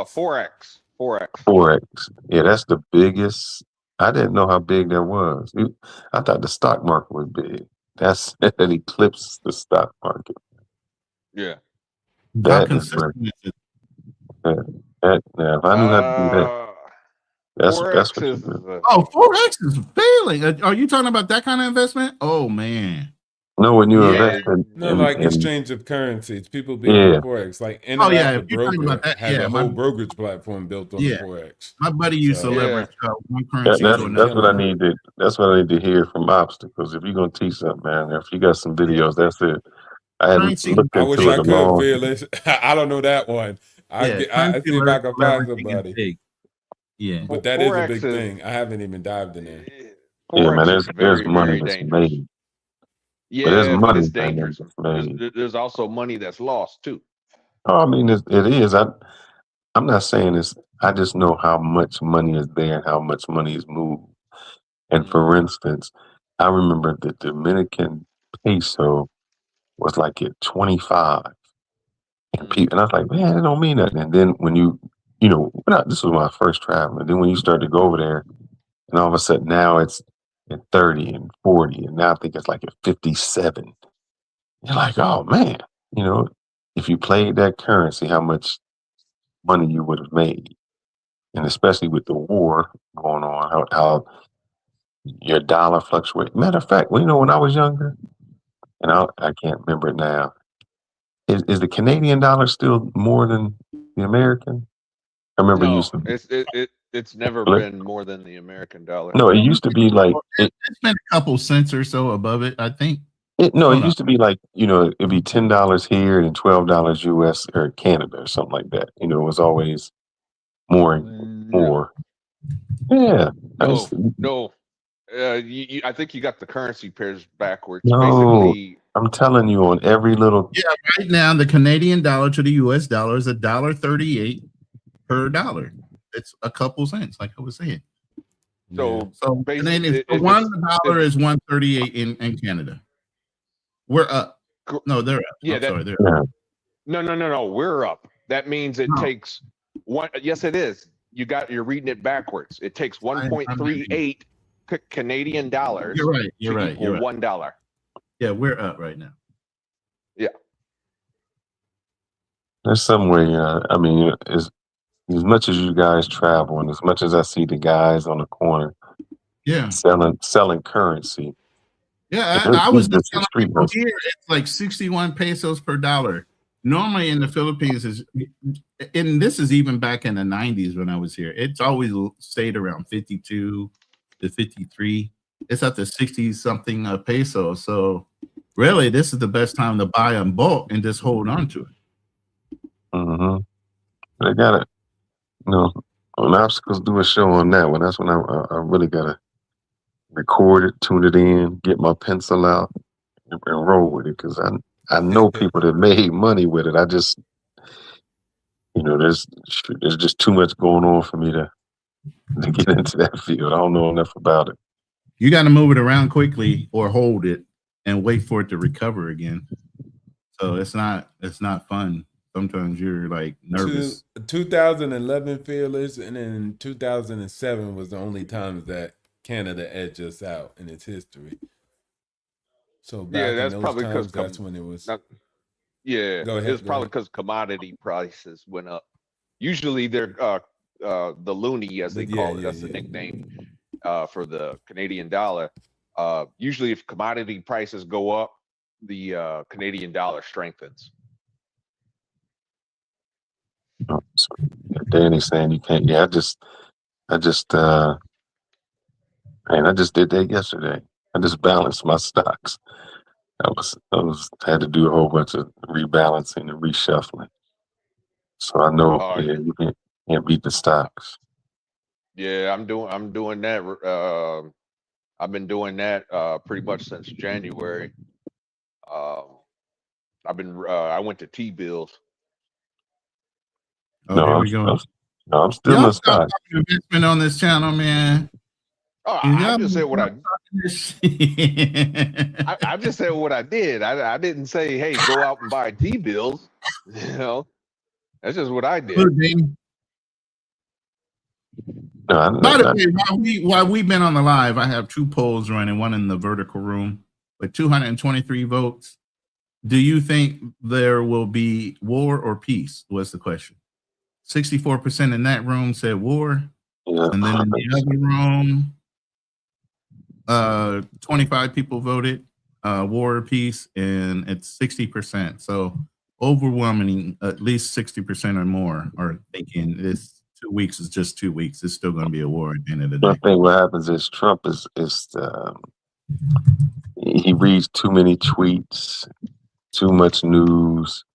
Forex. Forex. Yeah, that's the biggest. I didn't know how big that was. I thought the stock market was big. That eclipses the stock market. Yeah. That is if I knew how to do that. That's what you do. Forex is failing. Are you talking about that kind of investment? Oh man. No, when you invest like exchange of currencies, people be on Forex. Like Interactive Broker has a whole brokerage platform built on the Forex. My buddy used to leverage one currency. That's what I need to. That's what I need to hear from obstacles. If you're gonna teach something, man, if you got some videos, that's it. I hadn't looked into wish it I at could, all. Fearless. I don't know that one. I see if I can find somebody. Yeah, but that is a big thing. I haven't even dived in there. Yeah, man, there's money that's made. Yeah, but it's dangerous. There's also money that's lost too. Oh, I mean, it is. I'm not saying this. I just know how much money is there and how much money is moved. And for instance, I remember the Dominican peso was like at 25, and I was like, man, it don't mean nothing. And then when this was my first travel, and then when you start to go over there, and all of a sudden now it's at 30 and 40, and now I think it's like at 57. You're like, oh man, if you played that currency, how much money you would have made. And especially with the war going on, how your dollar fluctuates. Matter of fact, when I was younger, and I can't remember it now, is the Canadian dollar still more than the American? I remember it's never been more than the American dollar. No, it used to be like it's been a couple cents or so above it, I think. It used to be like, it'd be $10 here and $12 US or Canada or something like that. It was always more. Yeah. No. I think you got the currency pairs backwards. No. Basically, I'm telling you, on every little. Yeah, right now the Canadian dollar to the U.S. dollar is $1.38 per dollar. It's a couple cents, like I was saying. So So basically, $1 is 1.38 in Canada. We're up. No, they're up. Yeah, I'm sorry, they're up. No. We're up. That means it No. takes one. Yes, it is. You're reading it backwards. It takes 1.38 Canadian dollars. You're right. You're to right. equal You're right. $1. Yeah, we're up right now. Yeah. There's some way. I mean, as much as you guys travel, and as much as I see the guys on the corner, yeah, selling currency. Yeah, I was just telling people here it's like 61 pesos per dollar. Normally in the Philippines and this is even back in the 90s when I was here. It's always stayed around 52 to 53. It's at the 60 something pesos. So really, this is the best time to buy in bulk and just hold on to it. Mm-hmm. They got it. When Obstacles do a show on that one, that's when I really gotta record it, tune it in, get my pencil out, and roll with it, because I know people that made money with it. I just, there's just too much going on for me to get into that field. I don't know enough about it. You got to move it around quickly or hold it and wait for it to recover again. So it's not fun. Sometimes you're like nervous. 2011 feelers, and then 2007 was the only time that Canada edged us out in its history. So back that's in those probably times, because that's when it was. Go ahead. It's probably because commodity prices went up. Usually they're the loonie, as they call it. That's the nickname for the Canadian dollar. Usually, if commodity prices go up, the Canadian dollar strengthens. Danny's saying you can't. Yeah, I just did that yesterday. I just balanced my stocks. I had to do a whole bunch of rebalancing and reshuffling. So I know you can't beat the stocks. Yeah, I'm doing that. I've been doing that pretty much since January. I went to T-bills. Oh, here we go. I'm still in stock. Investment on this channel, man. Oh, I just said what I just said what I did. I didn't say, hey, go out and buy T-bills. That's just what I did. By the way, while we've been on the live, I have two polls running, one in the vertical room with 223 votes. Do you think there will be war or peace? Was the question. 64% in that room said war. Yeah. And then in the other room, 25 people voted war or peace, and it's 60%. So overwhelming, at least 60% or more are thinking this 2 weeks is just 2 weeks. It's still going to be a war at the end of the day. I think what happens is Trump he reads too many tweets, too much news,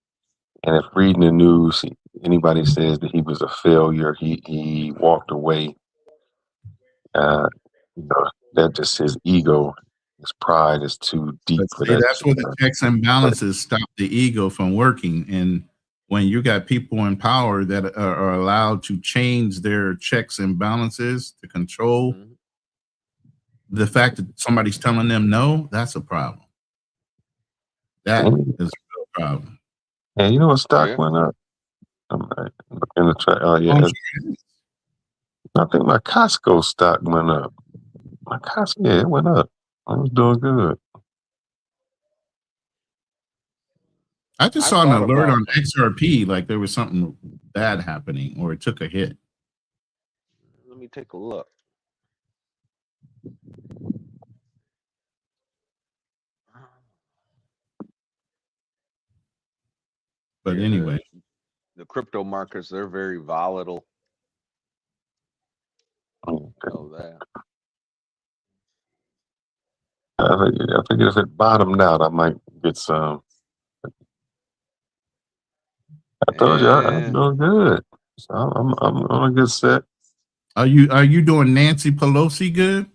and if reading the news, anybody says that he was a failure, he walked away. That just his ego, his pride is too deep for that. That's where the checks and balances stop the ego from working. And when you got people in power that are allowed to change their checks and balances to control the fact that somebody's telling them no, that's a problem. That is a real problem. And you know what stock went up? I'm looking to try. Oh yeah, I think my Costco stock went up. My Costco, it went up. I was doing good. I just saw an alert on XRP, like there was something bad happening, or it took a hit. Let me take a look. But anyway, the crypto markets, they're very volatile. Know that. I figured if it bottomed out, I might get some. I told you I'm doing good. So I'm on a good set. Are you doing Nancy Pelosi good?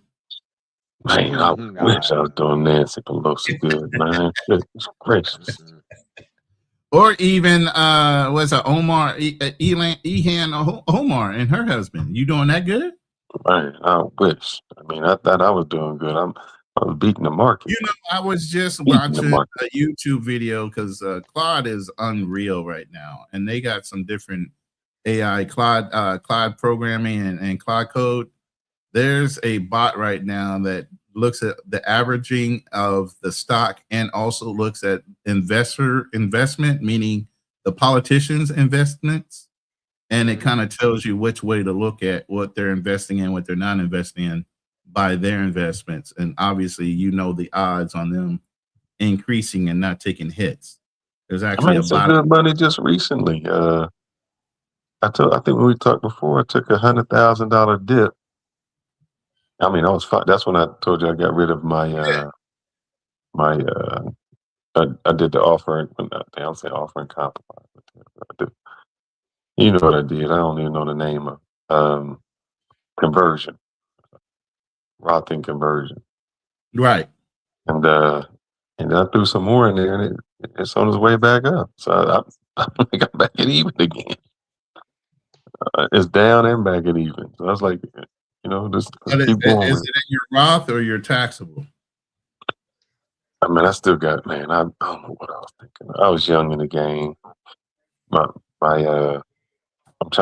Man, I wish I was doing Nancy Pelosi good, man. Goodness gracious. Or even what's it, Omar and her husband. You doing that good? Man, I wish. I mean, I thought I was doing good. I was beating the market. You know, I was just Beating the watching market. a YouTube video because Claude is unreal right now, and they got some different AI Claude programming and Claude code. There's a bot right now that looks at the averaging of the stock and also looks at investment, meaning the politicians' investments, and it kind of tells you which way to look at what they're investing in, what they're not investing in by their investments. And obviously, you know the odds on them increasing and not taking hits. There's I actually made a some bot. good money just recently. I think when we talked before, I took $100,000 dip. I mean, I was fine. That's when I told you I got rid of my I did the offering. I don't say offering compromise. You know what I did? I don't even know the name of conversion, Roth and conversion, Right. and then I threw some more in there, and it's on its way back up. So I got back at even again. It's down and back at even. So I was like, just keep going. Is it in your Roth or your taxable? I mean, I still got, man, I don't know what I was thinking. I was young in the game. I'm trying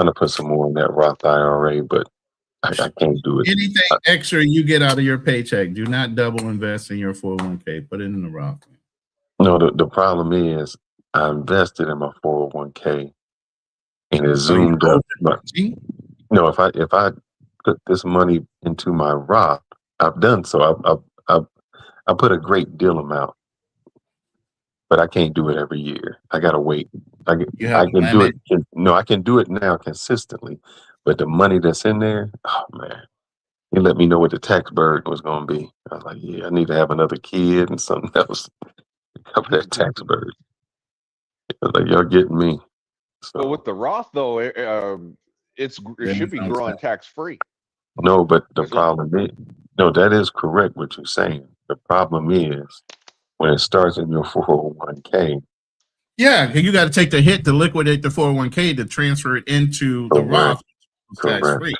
to put some more in that Roth IRA, but I can't do it. Anything extra you get out of your paycheck, do not double invest in your 401k. Put it in the Roth. No, the problem is I invested in my 401k and it zoomed up. No, if I put this money into my Roth, I've done so. I put a great deal amount, but I can't do it every year. I gotta wait. I can do it. No, I can do it now consistently, but the money that's in there, oh man, he let me know what the tax burden was gonna be. I was like, yeah, I need to have another kid and something else to cover that tax burden. I was like, y'all getting me. So with the Roth though, it should be growing tax free. No, but the problem is, no, that is correct what you're saying. The problem is when it starts in your 401k. Yeah, you got to take the hit to liquidate the 401k to transfer it into the Roth tax free.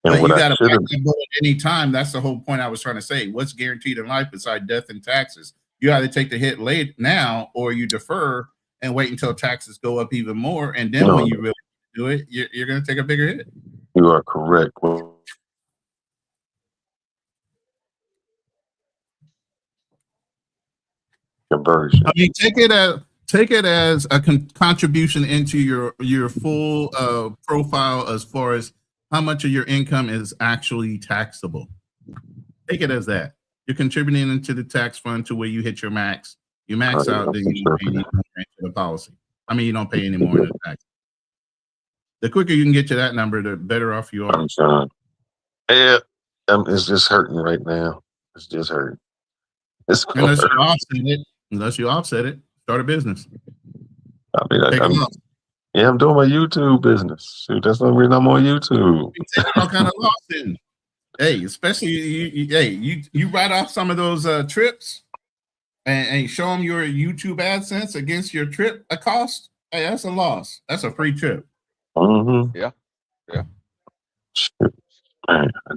And you got to bite that bullet any time. That's the whole point I was trying to say. What's guaranteed in life besides death and taxes? You either take the hit late now or you defer and wait until taxes go up even more. And then when you really do it, you're going to take a bigger hit. You are correct. Well, conversion. I mean, take it as a contribution into your full profile as far as how much of your income is actually taxable. Take it as that. You're contributing into the tax fund to where you hit your max. You max out, then you don't pay any more into the policy. I mean, you don't pay any more in the tax. The quicker you can get to that number, the better off you are. I'm sorry. Yeah, it's just hurting right now. It's just hurting. Unless you offset it, start a business. I mean, I'm doing my YouTube business. Shoot, that's the reason I'm on YouTube. You take all kind of loss in. Hey, especially you write off some of those trips and show them your YouTube AdSense against your trip cost. Hey, that's a loss. That's a free trip. Mm-hmm. Yeah. Shoot. Man, I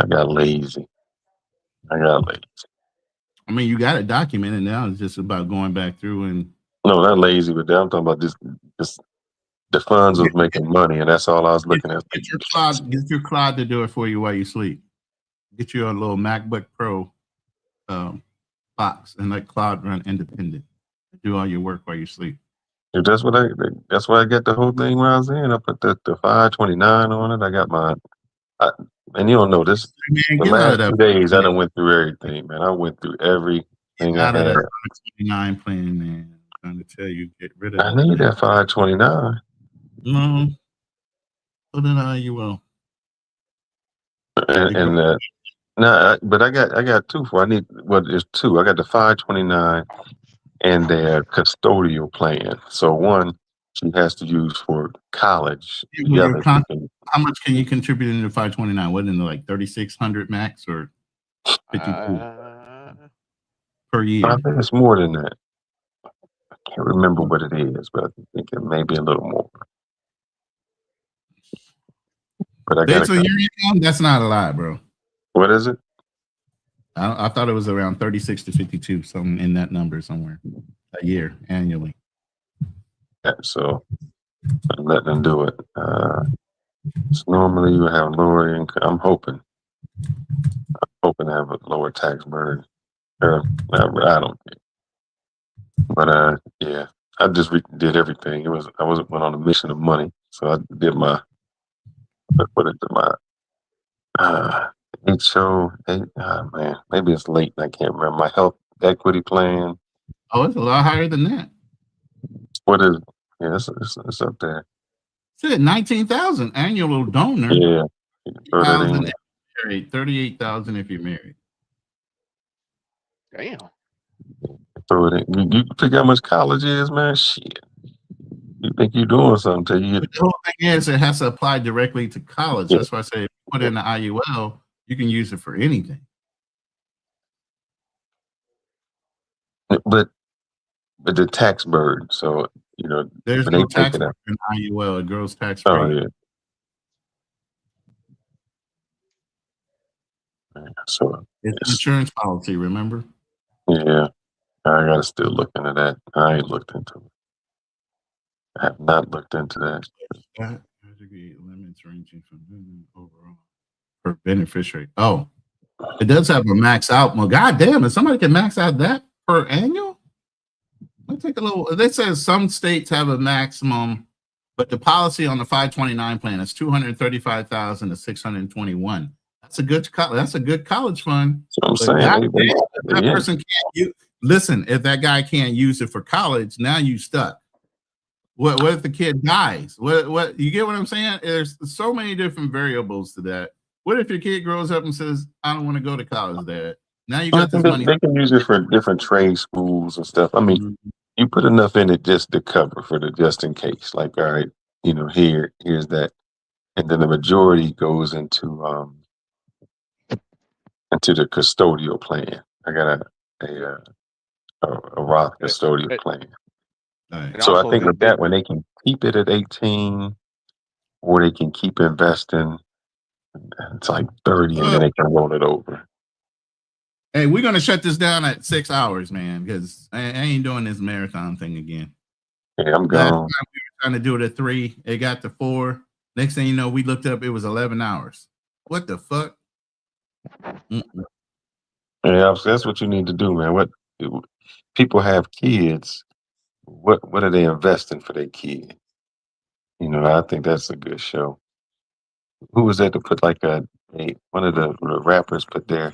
got lazy. I mean, you got it documented now. It's just about going back through and. No, not lazy, but I'm talking about just the funds was making money, and that's all I was looking at. Get your Claude to do it for you while you sleep. Get you a little MacBook Pro box and let Claude run independent. Do all your work while you sleep. If that's what I got the whole thing where I was in. I put the 529 on it. I got my. And you don't know this. Man, the last 2 days, I done went through everything, man. I went through everything I had. Out of that 529 plan, man. I'm trying to tell you, get rid of I need that 529. No. Put it how you will. But I got two for. There's two. I got the 529 and their custodial plan. So one she has to use for college. How much can you contribute into 529? What, in the like 3,600 max or 52 per year? I think it's more than that. I can't remember what it is, but I think it may be a little more. But I got that's not a lot, bro. What is it? I thought it was around 36 to 52, something in that number somewhere a year annually. Yeah, so I'm letting them do it. So normally you have lower income. I'm hoping to have a lower tax burden. I don't care. But yeah, I just did everything. I went on a mission of money, so I did my HO. Man, maybe it's late. I can't remember my health equity plan. Oh, it's a lot higher than that. What is? Yeah, it's up there. It's at 19,000 annual donor. Yeah, 38,000 if you're married. Damn. Throw it in. You figure how much college is, man? Shit. You think you're doing something till you get. The whole thing is it has to apply directly to college. Yeah. That's why I say if you put in the IUL, you can use it for anything. But the tax burden, so there's no tax burden in IUL. It grows tax free. Oh yeah. So it's an insurance policy, remember? Yeah, I gotta still look into that. I ain't looked into it. I have not looked into that. Limits ranging from overall per beneficiary. Oh, it does have a max out. Well, god damn, if somebody can max out that per annual, let's take a little. They says some states have a maximum, but the policy on the 529 plan is 235,000 to 621. That's a good college fund. That's what I'm saying. That person can't listen. If that guy can't use it for college, now you stuck. What if the kid dies? What you get what I'm saying? There's so many different variables to that. What if your kid grows up and says, "I don't want to go to college, Dad"? Now you got this money. They can use it for different trade schools and stuff. I mean, you put enough in it just to cover for the just in case. Like, all right, here's that, and then the majority goes into the custodial plan. I got a Roth custodial plan. Right. So I think with that one, they can keep it at 18, or they can keep investing. It's like 30, and then they can roll it over. Hey, we're gonna shut this down at 6 hours, man, because I ain't doing this marathon thing again. Yeah, I'm gone. Last time we were trying to do it at 3, it got to 4. Next thing you know, we looked up, it was 11 hours. What the fuck? Yeah, that's what you need to do, man. People have kids. What are they investing for their kid? I think that's a good show. Who was that to put like one of the rappers put their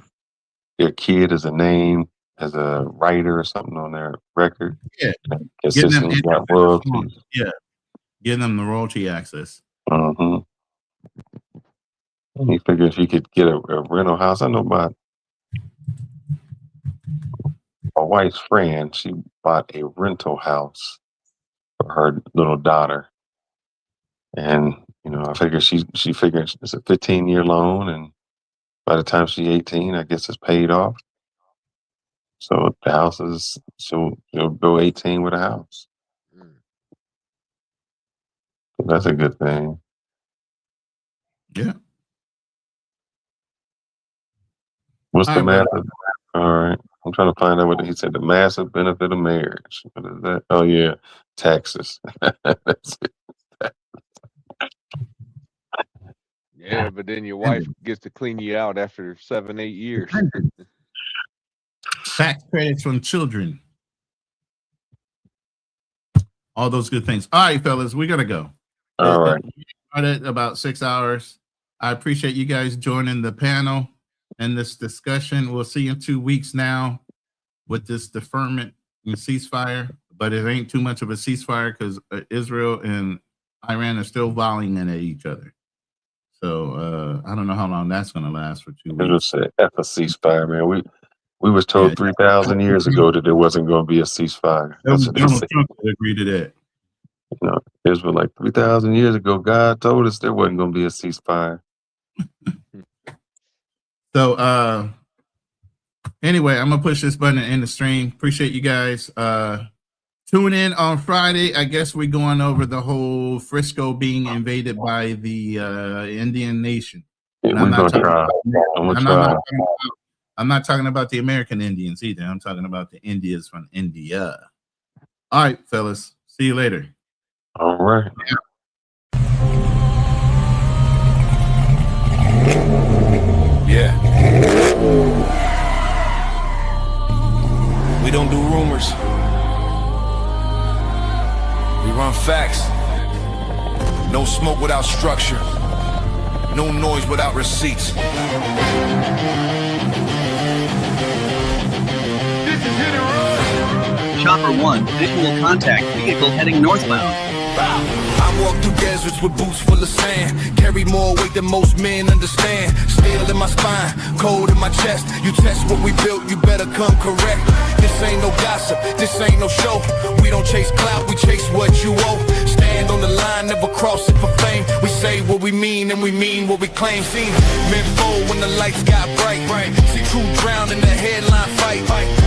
kid as a name, as a writer or something on their record? Yeah. Consistently got royalties. Yeah. Give them the royalty access. Mm-hmm. You figure if you could get a rental house, I know my wife's friend, she bought a rental house for her little daughter. And, I figure she figured it's a 15-year loan, and by the time she's 18, I guess it's paid off. So the house she'll go 18 with a house. So that's a good thing. Yeah. What's the massive? All right. I'm trying to find out what he said. The massive benefit of marriage. What is that? Oh yeah, taxes. That's it. Yeah, but then your wife gets to clean you out after 7-8 years. Tax credits from children. All those good things. All right, fellas, we gotta go. All right. We started about 6 hours. I appreciate you guys joining the panel and this discussion. We'll see you in 2 weeks now with this deferment and ceasefire, but it ain't too much of a ceasefire because Israel and Iran are still volleying at each other. So I don't know how long that's going to last for 2 weeks. It was a ceasefire, man. We was told 3,000 years ago that there wasn't going to be a ceasefire. Donald Trump would agree to that. You know, it was like 3,000 years ago. God told us there wasn't going to be a ceasefire. So, anyway, I'm gonna push this button and end the stream. Appreciate you guys. Tune in on Friday. I guess we're going over the whole Frisco being invaded by the Indian nation. And I'm not talking about the American Indians either. I'm talking about the Indians from India. All right, fellas. See you later. All right. Yeah. We don't do rumors. We run facts. No smoke without structure. No noise without receipts. This is hit and run. Chopper 1, visual contact, vehicle heading northbound. I walk through deserts with boots full of sand. Carry more weight than most men understand. Steel in my spine, cold in my chest. You test what we built, you better come correct. This ain't no gossip, this ain't no show. We don't chase clout, we chase what you owe. Stand on the line, never cross it for fame. We say what we mean and we mean what we claim. Seen men fold when the lights got bright. See truth drown in the headline fight.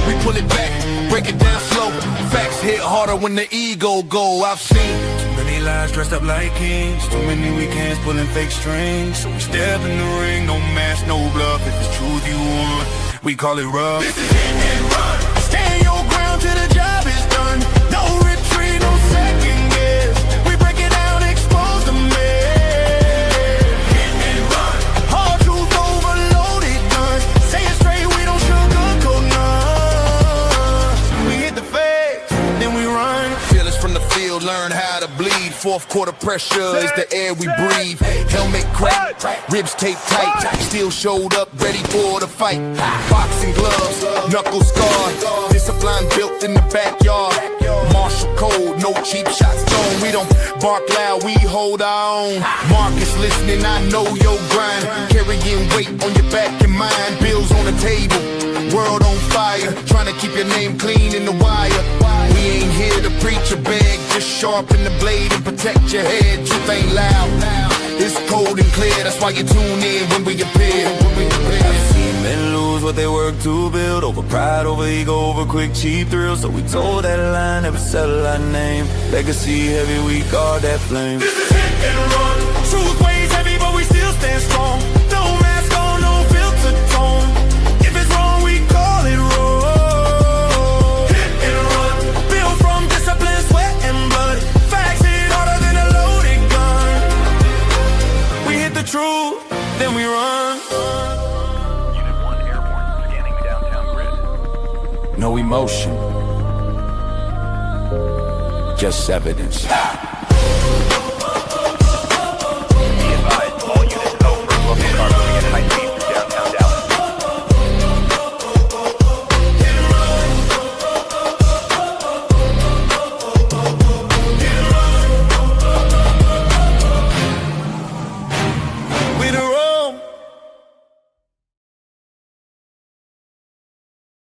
We pull it back, break it down slow. Facts hit harder when the ego go. I've seen too many lies dressed up like kings. Too many weekends pulling fake strings. So we step in the ring, no mask, no bluff. If it's truth you want, we call it rough. This is hit and run. Stand your ground till the job is done. No retreat, no second guess. We break it down, expose the mess. Hit and run. Hard truth overloaded guns. Say it straight, we don't sugarcoat none. We hit the face, then we run. Fearless from the field, learn how to bleed. Fourth quarter pressure is the air we breathe. Helmet crack, ribs taped tight. Still showed up, ready for the fight. Boxing gloves, knuckle scarred. Discipline built in the backyard. Martial code, no cheap shots thrown. We don't bark loud, we hold our own. Marcus listening, I know your grind. Carrying weight on your back and mind. Bills on the table, world on fire. Trying to keep your name clean in the wire. We ain't here to preach or beg. Just sharpen the blade and protect your head. Truth ain't loud. It's cold and clear, that's why you tune in when we appear. I've seen men lose what they work to build. Over pride, over ego, over quick, cheap thrills. So we told that line, never settle our name. Legacy heavy, we guard that flame. This is hit and run. Truth weighs heavy, but we still stand strong. No mask on, no filter tone. If it's wrong, we call it wrong. Hit and run. Built from discipline, sweat and blood. Facts hit harder than a loaded gun. We hit the truth, then we run. Unit 1 airborne, scanning downtown grid. No emotion, just evidence.